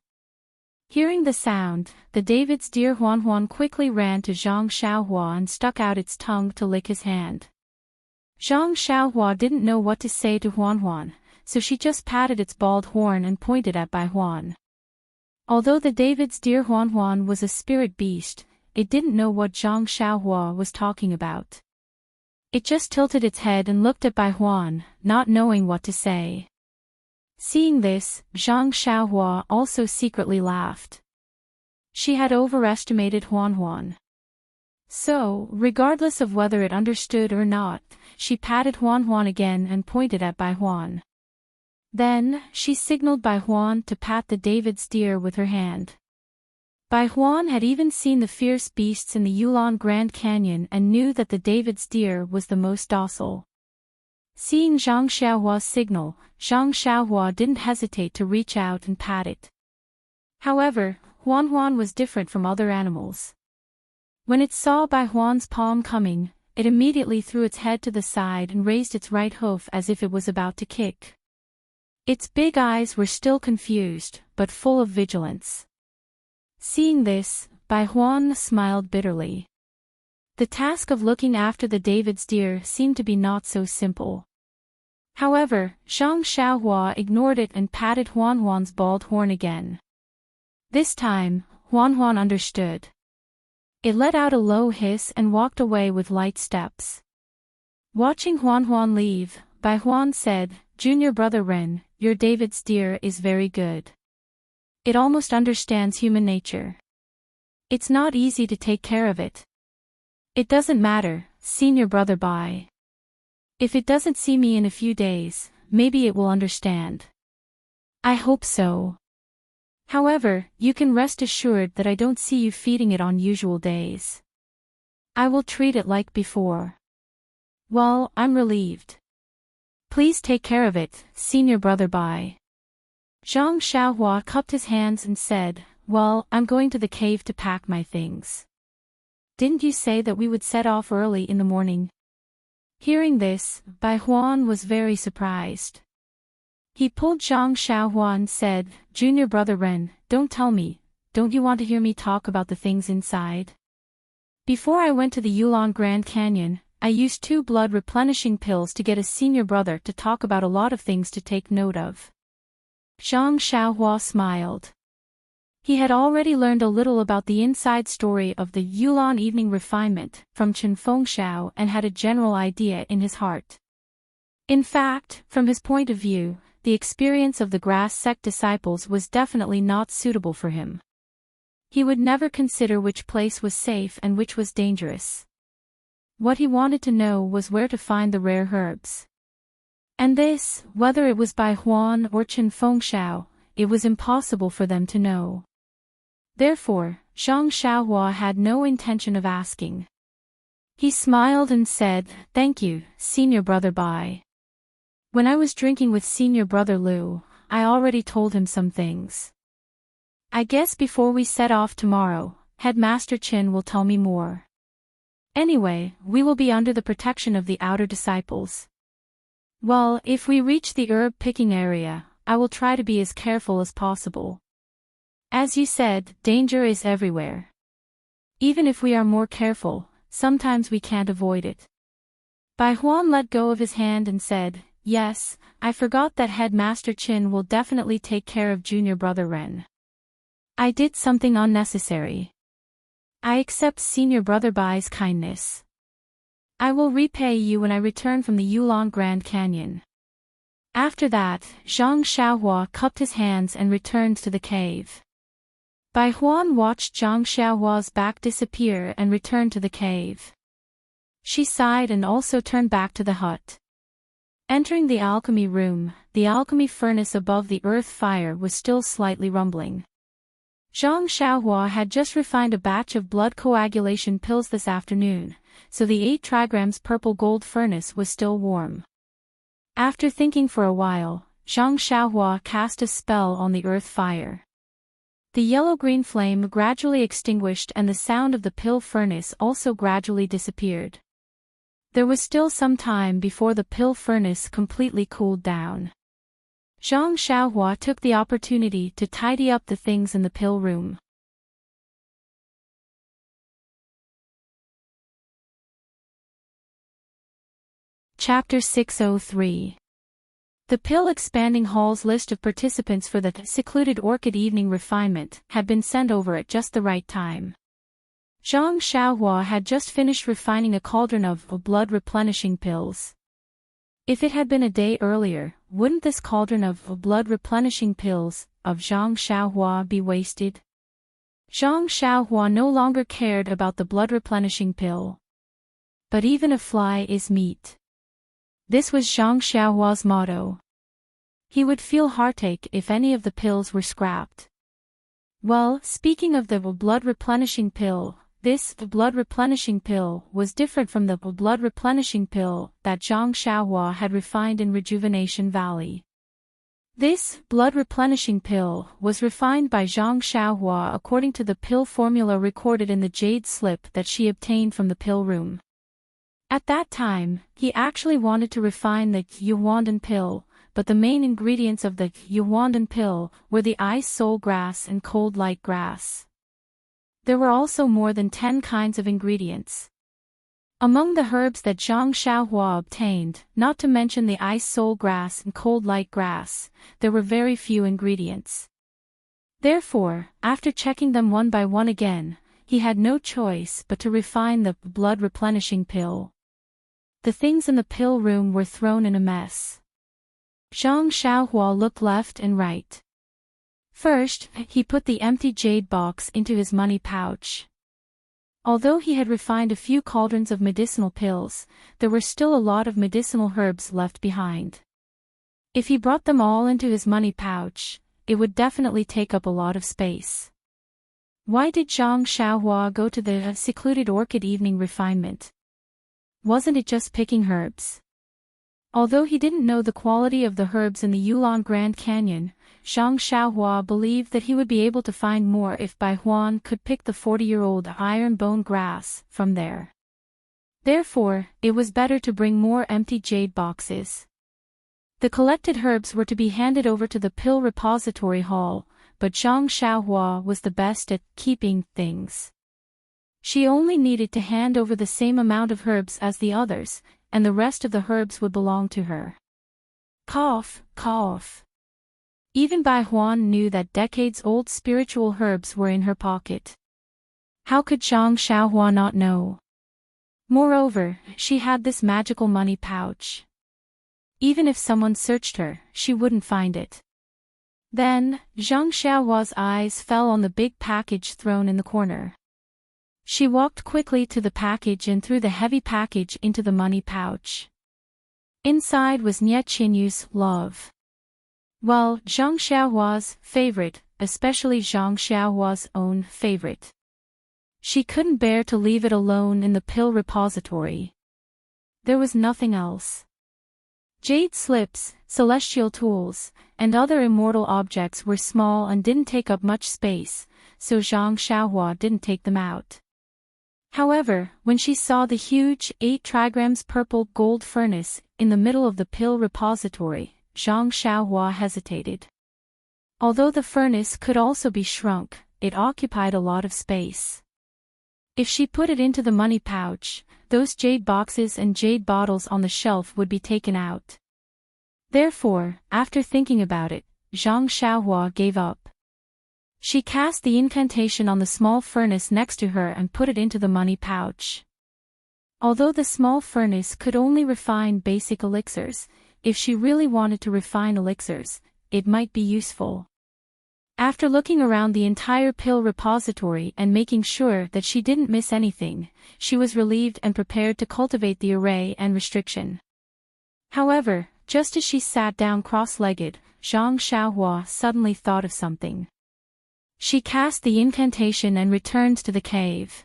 Hearing the sound, the David's deer Huan quickly ran to Zhang Xiaohua and stuck out its tongue to lick his hand. Zhang Xiaohua didn't know what to say to Huan, so she just patted its bald horn and pointed at Bai Huan. Although the David's deer Huan was a spirit beast, it didn't know what Zhang Xiaohua was talking about. It just tilted its head and looked at Bai Huan, not knowing what to say. Seeing this, Zhang Xiaohua also secretly laughed. She had overestimated Huan. So, regardless of whether it understood or not, she patted Huan again and pointed at Bai Huan. Then, she signaled Bai Huan to pat the David's deer with her hand. Bai Huan had even seen the fierce beasts in the Yulon Grand Canyon and knew that the David's deer was the most docile. Seeing Zhang Xiaohua's signal, Zhang Xiaohua didn't hesitate to reach out and pat it. However, Huan was different from other animals. When it saw Bai Huan's palm coming, it immediately threw its head to the side and raised its right hoof as if it was about to kick. Its big eyes were still confused, but full of vigilance. Seeing this, Bai Huan smiled bitterly. The task of looking after the David's deer seemed to be not so simple. However, Zhang Xiaohua ignored it and patted Huan's bald horn again. This time, Huan understood. It let out a low hiss and walked away with light steps. Watching Huan leave, Bai Huan said, Junior Brother Ren, your David's deer is very good. It almost understands human nature. It's not easy to take care of it. It doesn't matter, Senior Brother Bai. If it doesn't see me in a few days, maybe it will understand. I hope so. However, you can rest assured that I don't see you feeding it on usual days. I will treat it like before. Well, I'm relieved. Please take care of it, senior brother. Bye. Zhang Xiaohua cupped his hands and said, well, I'm going to the cave to pack my things. Didn't you say that we would set off early in the morning? Hearing this, Bai Huan was very surprised. He pulled Zhang Xiaohua and said, Junior brother Ren, don't tell me, don't you want to hear me talk about the things inside? Before I went to the Yulon Grand Canyon, I used 2 blood replenishing pills to get a senior brother to talk about a lot of things to take note of. Zhang Xiaohua smiled. He had already learned a little about the inside story of the Yulon Evening Refinement from Chen Fengxiao and had a general idea in his heart. In fact, from his point of view, the experience of the grass sect disciples was definitely not suitable for him. He would never consider which place was safe and which was dangerous. What he wanted to know was where to find the rare herbs. And this, whether it was by Huan or Chen Fengxiao, it was impossible for them to know. Therefore, Zhang Xiaohua had no intention of asking. He smiled and said, thank you, senior brother Bai. When I was drinking with senior brother Lu, I already told him some things. I guess before we set off tomorrow, Headmaster Qin will tell me more. Anyway, we will be under the protection of the outer disciples. Well, if we reach the herb picking area, I will try to be as careful as possible. As you said, danger is everywhere. Even if we are more careful, sometimes we can't avoid it. Bai Huan let go of his hand and said, yes, I forgot that Headmaster Qin will definitely take care of junior brother Ren. I did something unnecessary. I accept senior brother Bai's kindness. I will repay you when I return from the Yulon Grand Canyon. After that, Zhang Xiaohua cupped his hands and returned to the cave. Bai Huan watched Zhang Xiaohua's back disappear and returned to the cave. She sighed and also turned back to the hut. Entering the alchemy room, the alchemy furnace above the earth fire was still slightly rumbling. Zhang Xiaohua had just refined a batch of blood coagulation pills this afternoon, so the 8 trigrams purple gold furnace was still warm. After thinking for a while, Zhang Xiaohua cast a spell on the earth fire. The yellow-green flame gradually extinguished and the sound of the pill furnace also gradually disappeared. There was still some time before the pill furnace completely cooled down. Zhang Xiaohua took the opportunity to tidy up the things in the pill room. Chapter 603. The pill expanding hall's list of participants for the secluded orchid evening refinement had been sent over at just the right time. Zhang Xiaohua had just finished refining a cauldron of blood replenishing pills. If it had been a day earlier, wouldn't this cauldron of blood replenishing pills of Zhang Xiaohua be wasted? Zhang Xiaohua no longer cared about the blood replenishing pill. But even a fly is meat. This was Zhang Xiaohua's motto. He would feel heartache if any of the pills were scrapped. Well, speaking of the blood replenishing pill, this blood replenishing pill was different from the blood replenishing pill that Zhang Xiaohua had refined in Rejuvenation Valley. This blood replenishing pill was refined by Zhang Xiaohua according to the pill formula recorded in the jade slip that she obtained from the pill room. At that time, he actually wanted to refine the Yuhuandan pill, but the main ingredients of the Yuhuandan pill were the ice soul grass and cold light grass. There were also more than 10 kinds of ingredients. Among the herbs that Zhang Xiaohua obtained, not to mention the ice soul grass and cold light grass, there were very few ingredients. Therefore, after checking them one by one again, he had no choice but to refine the blood replenishing pill. The things in the pill room were thrown in a mess. Zhang Xiaohua looked left and right. First, he put the empty jade box into his money pouch. Although he had refined a few cauldrons of medicinal pills, there were still a lot of medicinal herbs left behind. If he brought them all into his money pouch, it would definitely take up a lot of space. Why did Zhang Xiaohua go to the secluded orchid evening refinement? Wasn't it just picking herbs? Although he didn't know the quality of the herbs in the Yulon Grand Canyon, Zhang Xiaohua believed that he would be able to find more if Bai Huan could pick the 40-year-old iron bone grass from there. Therefore, it was better to bring more empty jade boxes. The collected herbs were to be handed over to the pill repository hall, but Zhang Xiaohua was the best at keeping things. She only needed to hand over the same amount of herbs as the others, and the rest of the herbs would belong to her. Cough, cough. Even Bai Huan knew that decades-old spiritual herbs were in her pocket. How could Zhang Xiaohua not know? Moreover, she had this magical money pouch. Even if someone searched her, she wouldn't find it. Then, Zhang Xiaohua's eyes fell on the big package thrown in the corner. She walked quickly to the package and threw the heavy package into the money pouch. Inside was Nie Qinyu's love. Well, Zhang Xiaohua's favorite, especially Zhang Xiaohua's own favorite. She couldn't bear to leave it alone in the pill repository. There was nothing else. Jade slips, celestial tools, and other immortal objects were small and didn't take up much space, so Zhang Xiaohua didn't take them out. However, when she saw the huge 8 trigrams purple gold furnace in the middle of the pill repository, Zhang Xiaohua hesitated. Although the furnace could also be shrunk, it occupied a lot of space. If she put it into the money pouch, those jade boxes and jade bottles on the shelf would be taken out. Therefore, after thinking about it, Zhang Xiaohua gave up. She cast the incantation on the small furnace next to her and put it into the money pouch. Although the small furnace could only refine basic elixirs, if she really wanted to refine elixirs, it might be useful. After looking around the entire pill repository and making sure that she didn't miss anything, she was relieved and prepared to cultivate the array and restriction. However, just as she sat down cross-legged, Zhang Xiaohua suddenly thought of something. She cast the incantation and returned to the cave.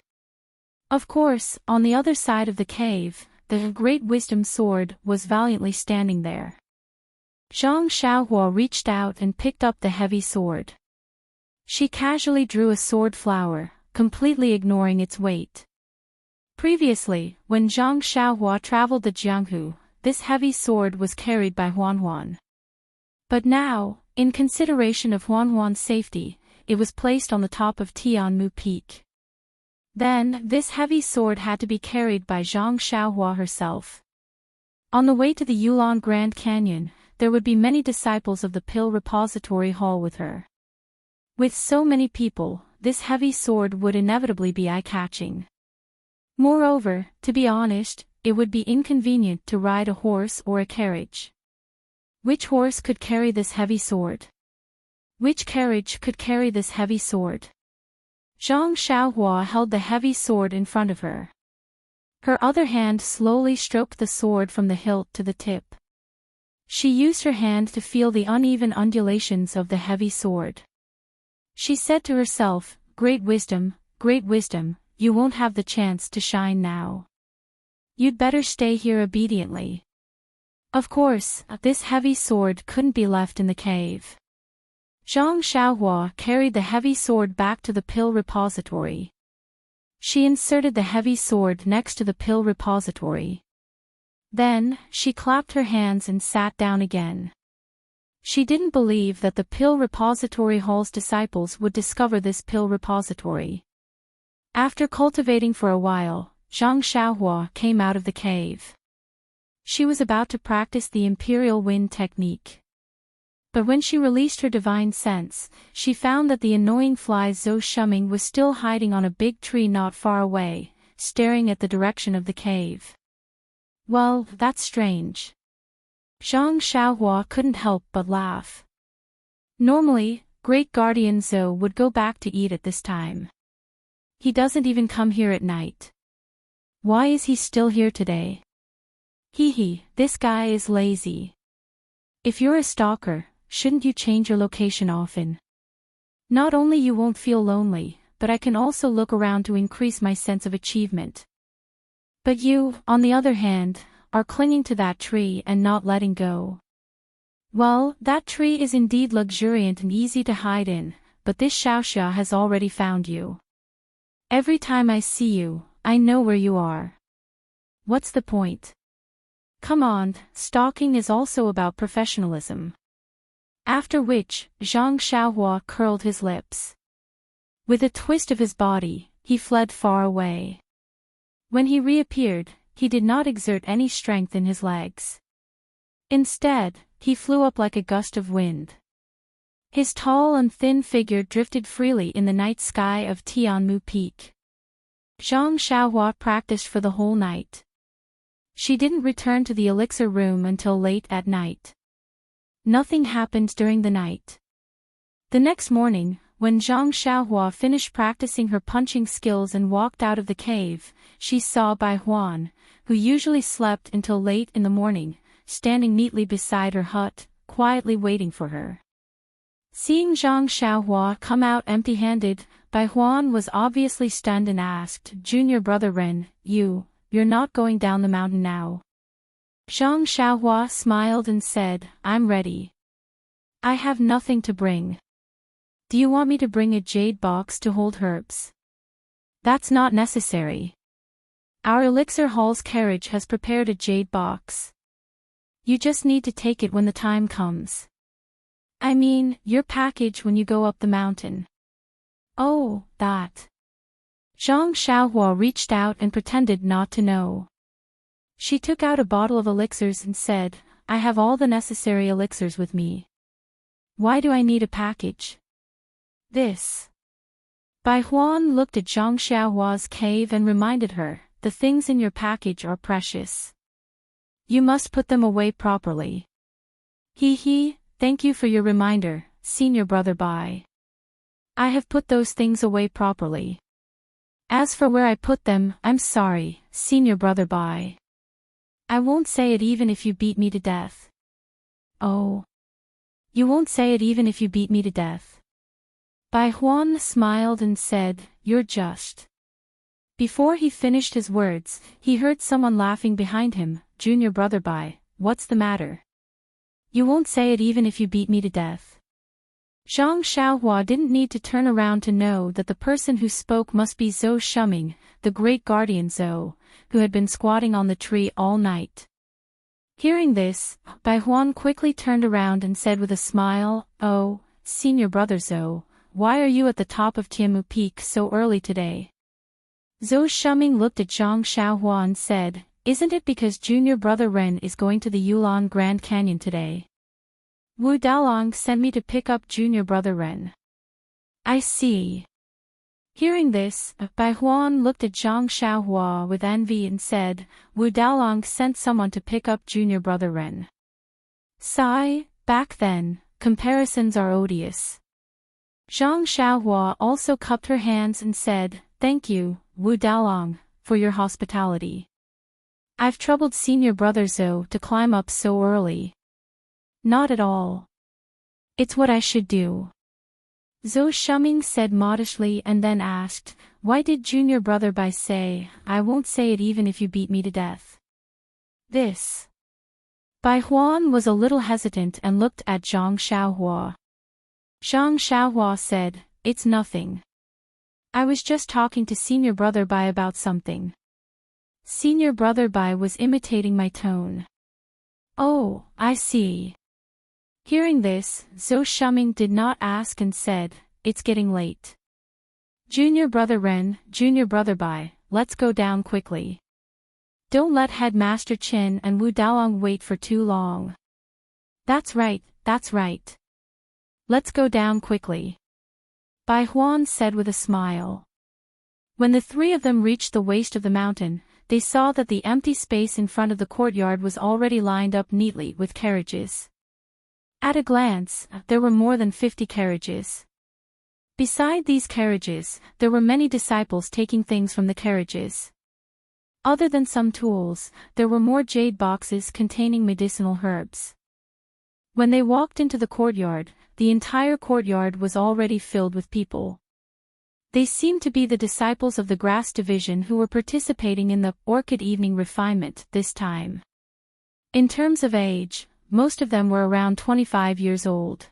Of course, on the other side of the cave, the Great Wisdom Sword was valiantly standing there. Zhang Xiaohua reached out and picked up the heavy sword. She casually drew a sword flower, completely ignoring its weight. Previously, when Zhang Xiaohua traveled the Jianghu, this heavy sword was carried by Huanhuan. But now, in consideration of Huanhuan's safety, it was placed on the top of Tianmu Peak. Then, this heavy sword had to be carried by Zhang Xiaohua herself. On the way to the Yulon Grand Canyon, there would be many disciples of the pill repository hall with her. With so many people, this heavy sword would inevitably be eye-catching. Moreover, to be honest, it would be inconvenient to ride a horse or a carriage. Which horse could carry this heavy sword? Which carriage could carry this heavy sword? Zhang Xiaohua held the heavy sword in front of her. Her other hand slowly stroked the sword from the hilt to the tip. She used her hand to feel the uneven undulations of the heavy sword. She said to herself, great wisdom, you won't have the chance to shine now. You'd better stay here obediently. Of course, this heavy sword couldn't be left in the cave. Zhang Xiaohua carried the heavy sword back to the pill repository. She inserted the heavy sword next to the pill repository. Then, she clapped her hands and sat down again. She didn't believe that the pill repository hall's disciples would discover this pill repository. After cultivating for a while, Zhang Xiaohua came out of the cave. She was about to practice the imperial wind technique. But when she released her divine sense, she found that the annoying fly Zhou Shuming was still hiding on a big tree not far away, staring at the direction of the cave. Well, that's strange. Zhang Xiaohua couldn't help but laugh. Normally, Great Guardian Zhou would go back to eat at this time. He doesn't even come here at night. Why is he still here today? This guy is lazy. If you're a stalker, shouldn't you change your location often? Not only you won't feel lonely, but I can also look around to increase my sense of achievement. But you, on the other hand, are clinging to that tree and not letting go. Well, that tree is indeed luxuriant and easy to hide in, but this Xiaoxia has already found you. Every time I see you, I know where you are. What's the point? Come on, stalking is also about professionalism. After which, Zhang Xiaohua curled his lips. With a twist of his body, he fled far away. When he reappeared, he did not exert any strength in his legs. Instead, he flew up like a gust of wind. His tall and thin figure drifted freely in the night sky of Tianmu Peak. Zhang Xiaohua practiced for the whole night. She didn't return to the elixir room until late at night. Nothing happened during the night. The next morning, when Zhang Xiaohua finished practicing her punching skills and walked out of the cave, she saw Bai Huan, who usually slept until late in the morning, standing neatly beside her hut, quietly waiting for her. Seeing Zhang Xiaohua come out empty-handed, Bai Huan was obviously stunned and asked, "Junior brother Ren, you're not going down the mountain now?" Zhang Xiaohua smiled and said, "I'm ready. I have nothing to bring. Do you want me to bring a jade box to hold herbs?" "That's not necessary. Our elixir hall's carriage has prepared a jade box. You just need to take it when the time comes. I mean, your package when you go up the mountain." "Oh, that." Zhang Xiaohua reached out and pretended not to know. She took out a bottle of elixirs and said, "I have all the necessary elixirs with me. Why do I need a package?" "This." Bai Huan looked at Zhang Xiaohua's cave and reminded her, "The things in your package are precious. You must put them away properly." Thank you for your reminder, senior brother Bai. I have put those things away properly. As for where I put them, I'm sorry, senior brother Bai. I won't say it even if you beat me to death." "Oh. You won't say it even if you beat me to death?" Bai Huan smiled and said, "You're just." Before he finished his words, he heard someone laughing behind him. "Junior brother Bai, what's the matter? You won't say it even if you beat me to death?" Zhang Xiaohua didn't need to turn around to know that the person who spoke must be Zhou Shuming, the great guardian Zhou, who had been squatting on the tree all night. Hearing this, Bai Huan quickly turned around and said with a smile, "Oh, senior brother Zhou, why are you at the top of Tianmu Peak so early today?" Zhou Shuming looked at Zhang Xiaohua and said, "Isn't it because junior brother Ren is going to the Yulon Grand Canyon today? Wu Daolong sent me to pick up junior brother Ren." "I see." Hearing this, Bai Huan looked at Zhang Xiaohua with envy and said, "Wu Daolong sent someone to pick up junior brother Ren." Sigh, back then, comparisons are odious. Zhang Xiaohua also cupped her hands and said, "Thank you, Wu Daolong, for your hospitality. I've troubled senior brother Zhou to climb up so early." "Not at all. It's what I should do." Zhou Shuming said modestly and then asked, "Why did junior brother Bai say, 'I won't say it even if you beat me to death'?" "This." Bai Huan was a little hesitant and looked at Zhang Xiaohua. Zhang Xiaohua said, "It's nothing. I was just talking to senior brother Bai about something." Senior brother Bai was imitating my tone. "Oh, I see." Hearing this, Zhou Shuming did not ask and said, "It's getting late. Junior brother Ren, junior brother Bai, let's go down quickly. Don't let Headmaster Qin and Wu Daolong wait for too long." That's right. Let's go down quickly," Bai Huan said with a smile. When the three of them reached the waist of the mountain, they saw that the empty space in front of the courtyard was already lined up neatly with carriages. At a glance, there were more than 50 carriages. Beside these carriages, there were many disciples taking things from the carriages. Other than some tools, there were more jade boxes containing medicinal herbs. When they walked into the courtyard, the entire courtyard was already filled with people. They seemed to be the disciples of the grass division who were participating in the orchid evening refinement this time. In terms of age, most of them were around 25 years old.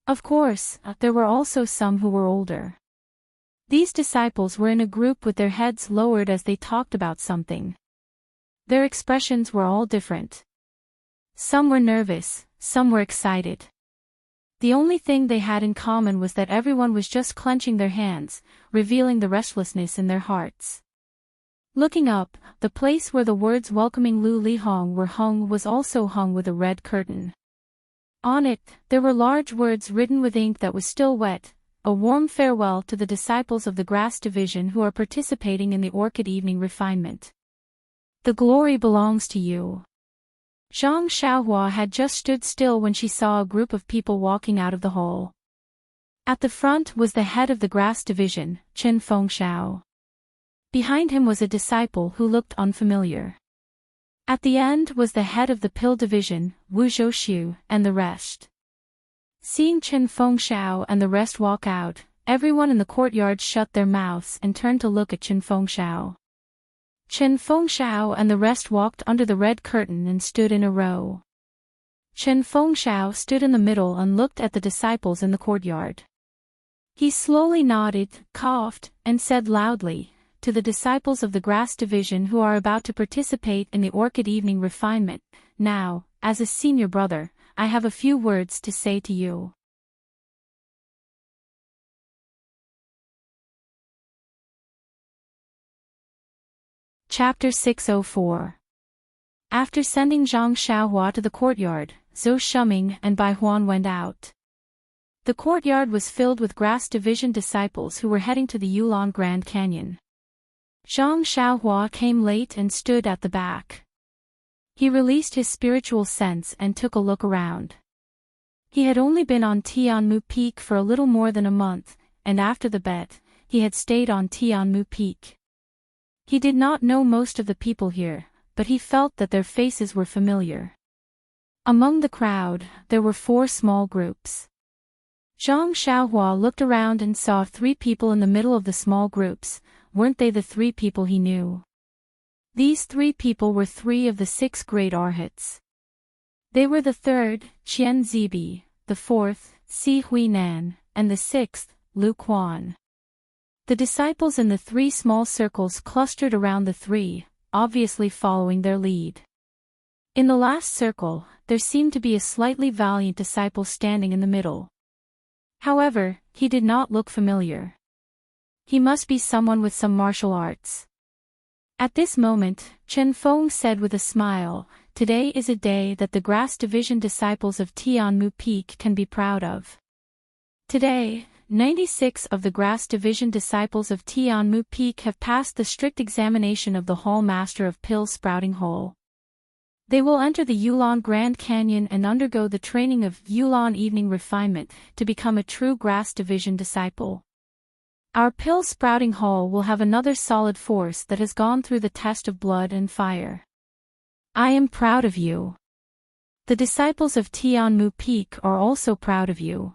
Of course, there were also some who were older. These disciples were in a group with their heads lowered as they talked about something. Their expressions were all different. Some were nervous, some were excited. The only thing they had in common was that everyone was just clenching their hands, revealing the restlessness in their hearts. Looking up, the place where the words welcoming Lu Li Hong were hung was also hung with a red curtain. On it, there were large words written with ink that was still wet, a warm farewell to the disciples of the grass division who are participating in the orchid evening refinement. The glory belongs to you. Zhang Xiaohua had just stood still when she saw a group of people walking out of the hall. At the front was the head of the grass division, Chen Fengxiao. Behind him was a disciple who looked unfamiliar. At the end was the head of the pill division, Wu Zhouxiu, and the rest. Seeing Chen Fengxiao and the rest walk out, everyone in the courtyard shut their mouths and turned to look at Chen Fengxiao. Chen Fengxiao and the rest walked under the red curtain and stood in a row. Chen Fengxiao stood in the middle and looked at the disciples in the courtyard. He slowly nodded, coughed, and said loudly, "To the disciples of the grass division who are about to participate in the orchid evening refinement, now, as a senior brother, I have a few words to say to you." Chapter 604. After sending Zhang Xiaohua to the courtyard, Zhou Shuming and Bai Huan went out. The courtyard was filled with grass division disciples who were heading to the Yulon Grand Canyon. Zhang Xiaohua came late and stood at the back. He released his spiritual sense and took a look around. He had only been on Tianmu Peak for a little more than a month, and after the bet, he had stayed on Tianmu Peak. He did not know most of the people here, but he felt that their faces were familiar. Among the crowd, there were 4 small groups. Zhang Xiaohua looked around and saw 3 people in the middle of the small groups. Weren't they the 3 people he knew? These 3 people were 3 of the 6 great arhats. They were the 3rd, Qian Zibi, the 4th, Si Huinan, and the 6th, Lu Quan. The disciples in the 3 small circles clustered around the 3, obviously following their lead. In the last circle, there seemed to be a slightly valiant disciple standing in the middle. However, he did not look familiar. He must be someone with some martial arts. At this moment, Chen Feng said with a smile, "Today is a day that the grass division disciples of Tianmu Peak can be proud of. Today, 96 of the grass division disciples of Tianmu Peak have passed the strict examination of the Hall Master of Pill Sprouting Hole. They will enter the Yulon Grand Canyon and undergo the training of Yulon Evening Refinement to become a true grass division disciple. Our Pill Sprouting Hall will have another solid force that has gone through the test of blood and fire. I am proud of you. The disciples of Tianmu Peak are also proud of you.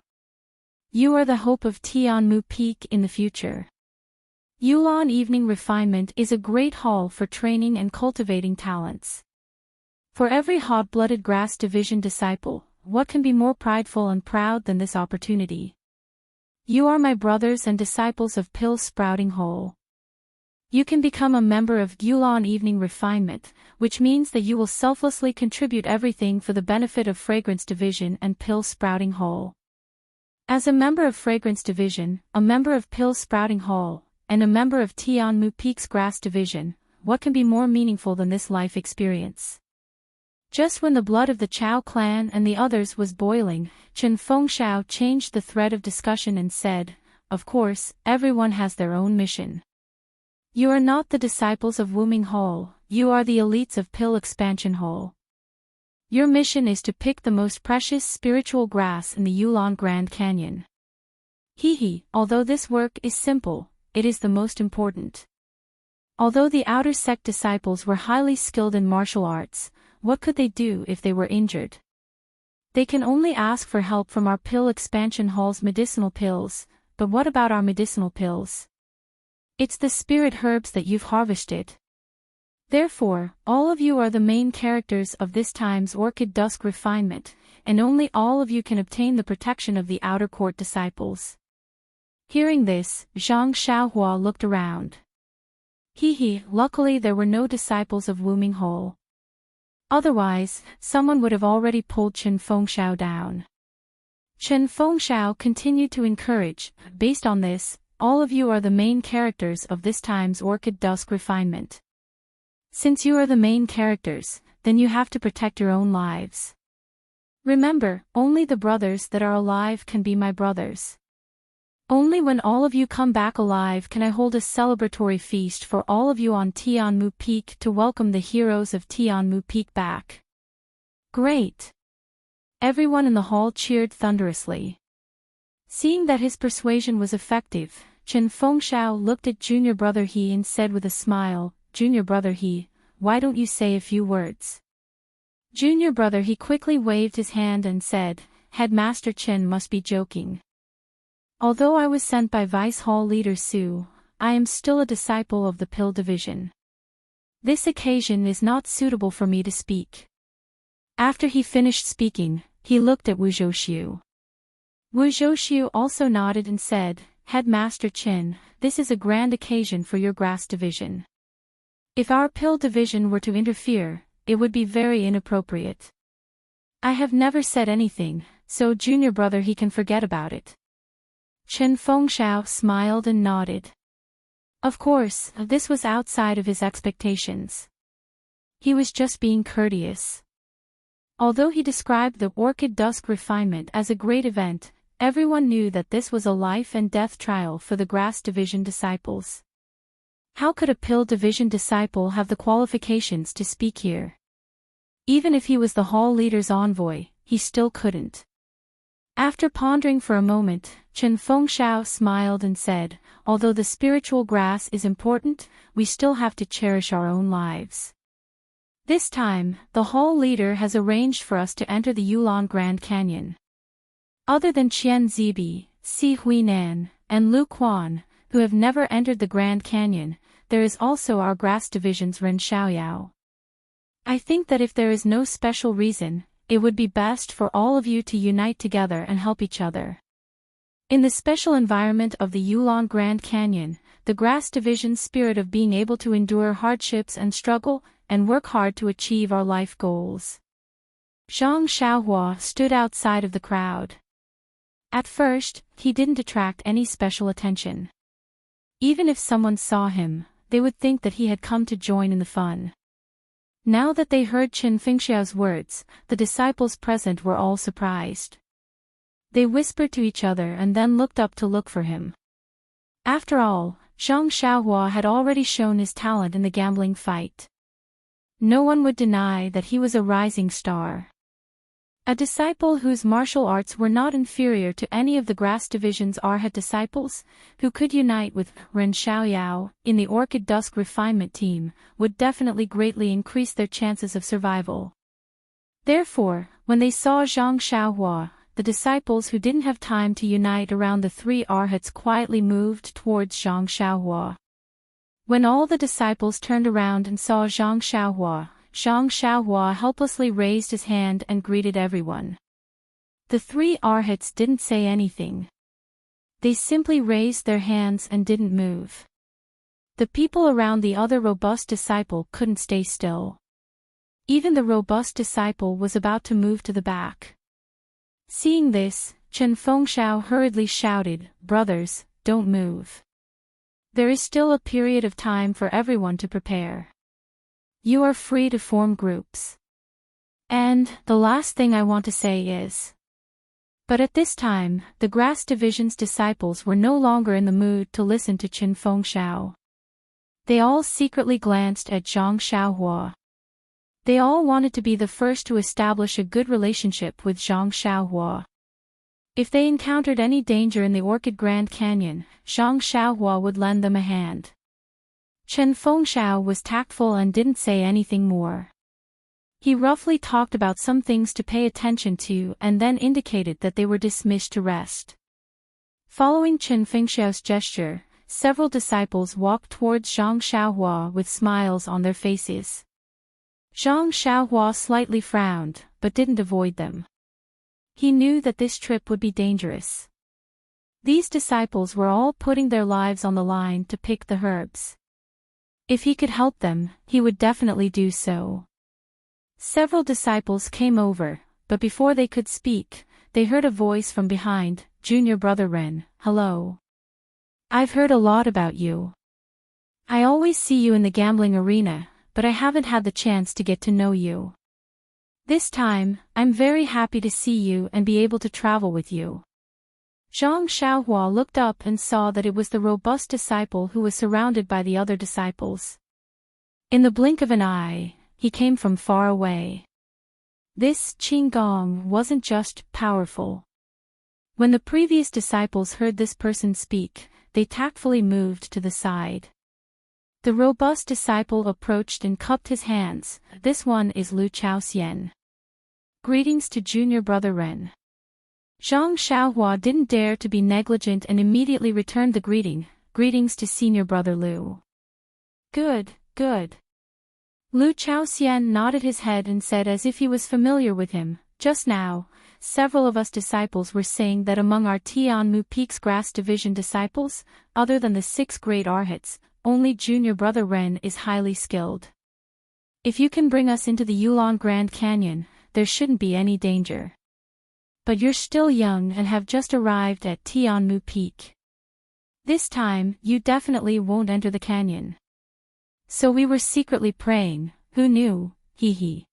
You are the hope of Tianmu Peak in the future. Yulon Evening Refinement is a great hall for training and cultivating talents. For every hot-blooded grass division disciple, what can be more prideful and proud than this opportunity? You are my brothers and disciples of Pill Sprouting Hole. You can become a member of Yulon Evening Refinement, which means that you will selflessly contribute everything for the benefit of Fragrance Division and Pill Sprouting Hole. As a member of Fragrance Division, a member of Pill Sprouting Hall, and a member of Tianmu Peak's Grass Division, what can be more meaningful than this life experience? Just when the blood of the Chao clan and the others was boiling, Chen Fengxiao changed the thread of discussion and said, "Of course, everyone has their own mission. You are not the disciples of Wuming Hall, you are the elites of Pill Expansion Hall. Your mission is to pick the most precious spiritual grass in the Yulon Grand Canyon. Although this work is simple, it is the most important. Although the outer sect disciples were highly skilled in martial arts, what could they do if they were injured? They can only ask for help from our pill expansion hall's medicinal pills, but what about our medicinal pills? It's the spirit herbs that you've harvested. Therefore, all of you are the main characters of this time's Orchid Dusk refinement, and only all of you can obtain the protection of the outer court disciples. Hearing this, Zhang Xiaohua looked around. Luckily there were no disciples of Wuming Hole. Otherwise, someone would have already pulled Chen Fengxiao down. Chen Fengxiao continued to encourage, based on this, all of you are the main characters of this time's Orchid Dusk refinement. Since you are the main characters, then you have to protect your own lives. Remember, only the brothers that are alive can be my brothers. Only when all of you come back alive can I hold a celebratory feast for all of you on Tianmu Peak to welcome the heroes of Tianmu Peak back. Great! Everyone in the hall cheered thunderously. Seeing that his persuasion was effective, Chen Fengxiao looked at junior brother He and said with a smile, "Junior brother He, why don't you say a few words?" Junior brother He quickly waved his hand and said, "Headmaster Chen must be joking. Although I was sent by Vice Hall Leader Su, I am still a disciple of the Pill Division. This occasion is not suitable for me to speak." After he finished speaking, he looked at Wu Zhouxiu. Wu Zhouxiu also nodded and said, "Headmaster Chen, this is a grand occasion for your Grass Division. If our Pill Division were to interfere, it would be very inappropriate. I have never said anything, so junior brother He can forget about it." Chen Fengxiao smiled and nodded. Of course, this was outside of his expectations. He was just being courteous. Although he described the Orchid Dusk refinement as a great event, everyone knew that this was a life and death trial for the Grass Division disciples. How could a Pill Division disciple have the qualifications to speak here? Even if he was the hall leader's envoy, he still couldn't. After pondering for a moment, Chen Fengxiao smiled and said, "Although the spiritual grass is important, we still have to cherish our own lives. This time, the hall leader has arranged for us to enter the Yulon Grand Canyon. Other than Qian Zibi, Si Huinan, and Lu Quan, who have never entered the Grand Canyon, there is also our Grass Division's Ren Xiaoyao. I think that if there is no special reason, it would be best for all of you to unite together and help each other. In the special environment of the Yulon Grand Canyon, the Grass Division's spirit of being able to endure hardships and struggle, and work hard to achieve our life goals." Zhang Xiaohua stood outside of the crowd. At first, he didn't attract any special attention. Even if someone saw him, they would think that he had come to join in the fun. Now that they heard Chen Fengxiao's words, the disciples present were all surprised. They whispered to each other and then looked up to look for him. After all, Zhang Xiaohua had already shown his talent in the gambling fight. No one would deny that he was a rising star. A disciple whose martial arts were not inferior to any of the Grass Division's Arhat disciples, who could unite with Ren Xiaoyao in the Orchid Dusk refinement team, would definitely greatly increase their chances of survival. Therefore, when they saw Zhang Xiaohua, the disciples who didn't have time to unite around the three Arhats quietly moved towards Zhang Xiaohua. When all the disciples turned around and saw Zhang Xiaohua helplessly raised his hand and greeted everyone. The three Arhats didn't say anything. They simply raised their hands and didn't move. The people around the other robust disciple couldn't stay still. Even the robust disciple was about to move to the back. Seeing this, Chen Fengxiao hurriedly shouted, "Brothers, don't move. There is still a period of time for everyone to prepare. You are free to form groups. And, the last thing I want to say is..." But at this time, the Grass Division's disciples were no longer in the mood to listen to Chen Fengxiao. They all secretly glanced at Zhang Xiaohua. They all wanted to be the first to establish a good relationship with Zhang Xiaohua. If they encountered any danger in the Orchid Grand Canyon, Zhang Xiaohua would lend them a hand. Chen Fengxiao was tactful and didn't say anything more. He roughly talked about some things to pay attention to and then indicated that they were dismissed to rest. Following Chen Fengxiao's gesture, several disciples walked towards Zhang Xiaohua with smiles on their faces. Zhang Xiaohua slightly frowned, but didn't avoid them. He knew that this trip would be dangerous. These disciples were all putting their lives on the line to pick the herbs. If he could help them, he would definitely do so. Several disciples came over, but before they could speak, they heard a voice from behind. Junior Brother Ren, hello. I've heard a lot about you. I always see you in the gambling arena, but I haven't had the chance to get to know you. This time, I'm very happy to see you and be able to travel with you. Zhang Xiaohua looked up and saw that it was the robust disciple who was surrounded by the other disciples. In the blink of an eye, he came from far away. This Qinggong wasn't just powerful. When the previous disciples heard this person speak, they tactfully moved to the side. The robust disciple approached and cupped his hands. This one is Lu Chaoxian. Greetings to Junior Brother Ren. Zhang Xiaohua didn't dare to be negligent and immediately returned the greeting. Greetings to Senior Brother Lu. Good, good. Lu Chaoxian nodded his head and said as if he was familiar with him, just now, several of us disciples were saying that among our Tianmu Peak's Grass Division disciples, other than the 6 great arhats, only Junior Brother Ren is highly skilled. If you can bring us into the Yulon Grand Canyon, there shouldn't be any danger. But you're still young and have just arrived at Tianmu Peak. This time, you definitely won't enter the canyon. So we were secretly praying, who knew, hee hee.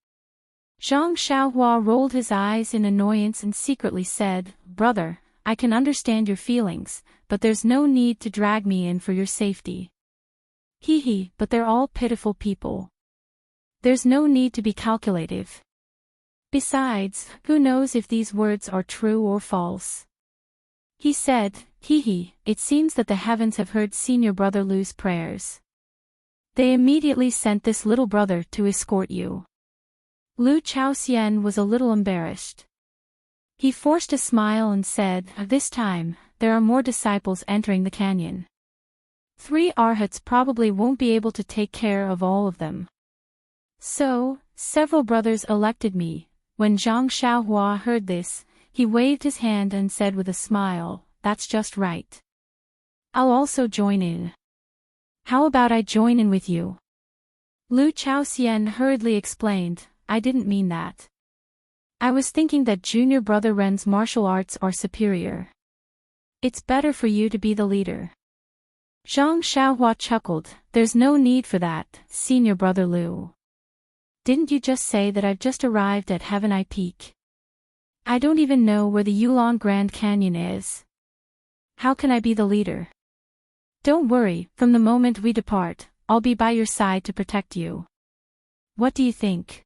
Zhang Xiaohua rolled his eyes in annoyance and secretly said, Brother, I can understand your feelings, but there's no need to drag me in for your safety. Hee hee, but they're all pitiful people. There's no need to be calculative. Besides, who knows if these words are true or false? He said, hee hee, it seems that the heavens have heard Senior Brother Lu's prayers. They immediately sent this little brother to escort you. Lu Chaoxian was a little embarrassed. He forced a smile and said, this time, there are more disciples entering the canyon. 3 arhats probably won't be able to take care of all of them. So, several brothers elected me. When Zhang Xiaohua heard this, he waved his hand and said with a smile, that's just right. I'll also join in. How about I join in with you? Lu Chaoxian hurriedly explained, I didn't mean that. I was thinking that Junior Brother Ren's martial arts are superior. It's better for you to be the leader. Zhang Xiaohua chuckled, there's no need for that, Senior Brother Lu. Didn't you just say that I've just arrived at Heaven Eye Peak? I don't even know where the Yulon Grand Canyon is. How can I be the leader? Don't worry, from the moment we depart, I'll be by your side to protect you. What do you think?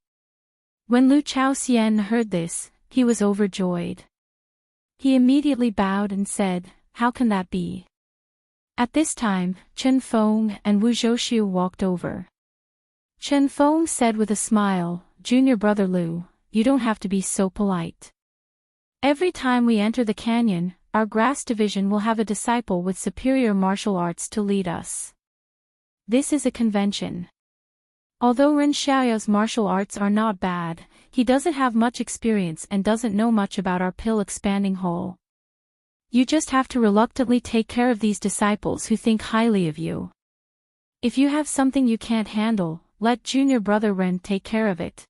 When Lu Chaoxian heard this, he was overjoyed. He immediately bowed and said, how can that be? At this time, Chen Feng and Wu Zhouxiu walked over. Chen Feng said with a smile, Junior Brother Lu, you don't have to be so polite. Every time we enter the canyon, our grass division will have a disciple with superior martial arts to lead us. This is a convention. Although Ren Xiaoyao's martial arts are not bad, he doesn't have much experience and doesn't know much about our pill-expanding hole. You just have to reluctantly take care of these disciples who think highly of you. If you have something you can't handle, let Junior Brother Ren take care of it.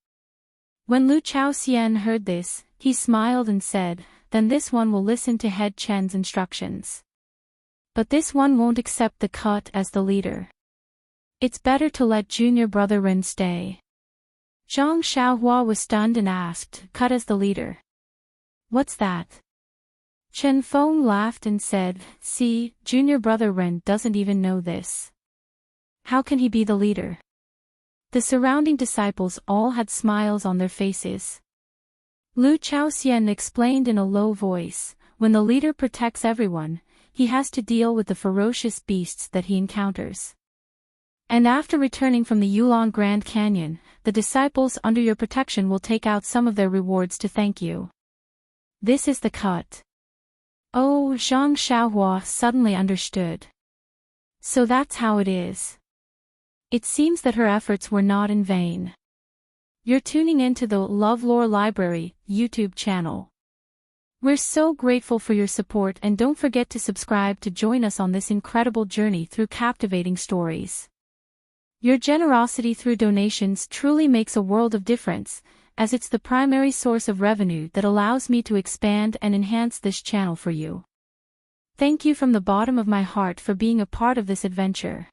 When Lu Chaoxian heard this, he smiled and said, then this one will listen to Head Chen's instructions. But this one won't accept the cut as the leader. It's better to let Junior Brother Ren stay. Zhang Xiaohua was stunned and asked, cut as the leader. What's that? Chen Feng laughed and said, see, Junior Brother Ren doesn't even know this. How can he be the leader? The surrounding disciples all had smiles on their faces. Lu Chaoxian explained in a low voice, when the leader protects everyone, he has to deal with the ferocious beasts that he encounters. And after returning from the Yulon Grand Canyon, the disciples under your protection will take out some of their rewards to thank you. This is the cut. Oh, Zhang Xiaohua suddenly understood. So that's how it is. It seems that her efforts were not in vain. You're tuning into the LoveLore Library YouTube channel. We're so grateful for your support, and don't forget to subscribe to join us on this incredible journey through captivating stories. Your generosity through donations truly makes a world of difference, as it's the primary source of revenue that allows me to expand and enhance this channel for you. Thank you from the bottom of my heart for being a part of this adventure.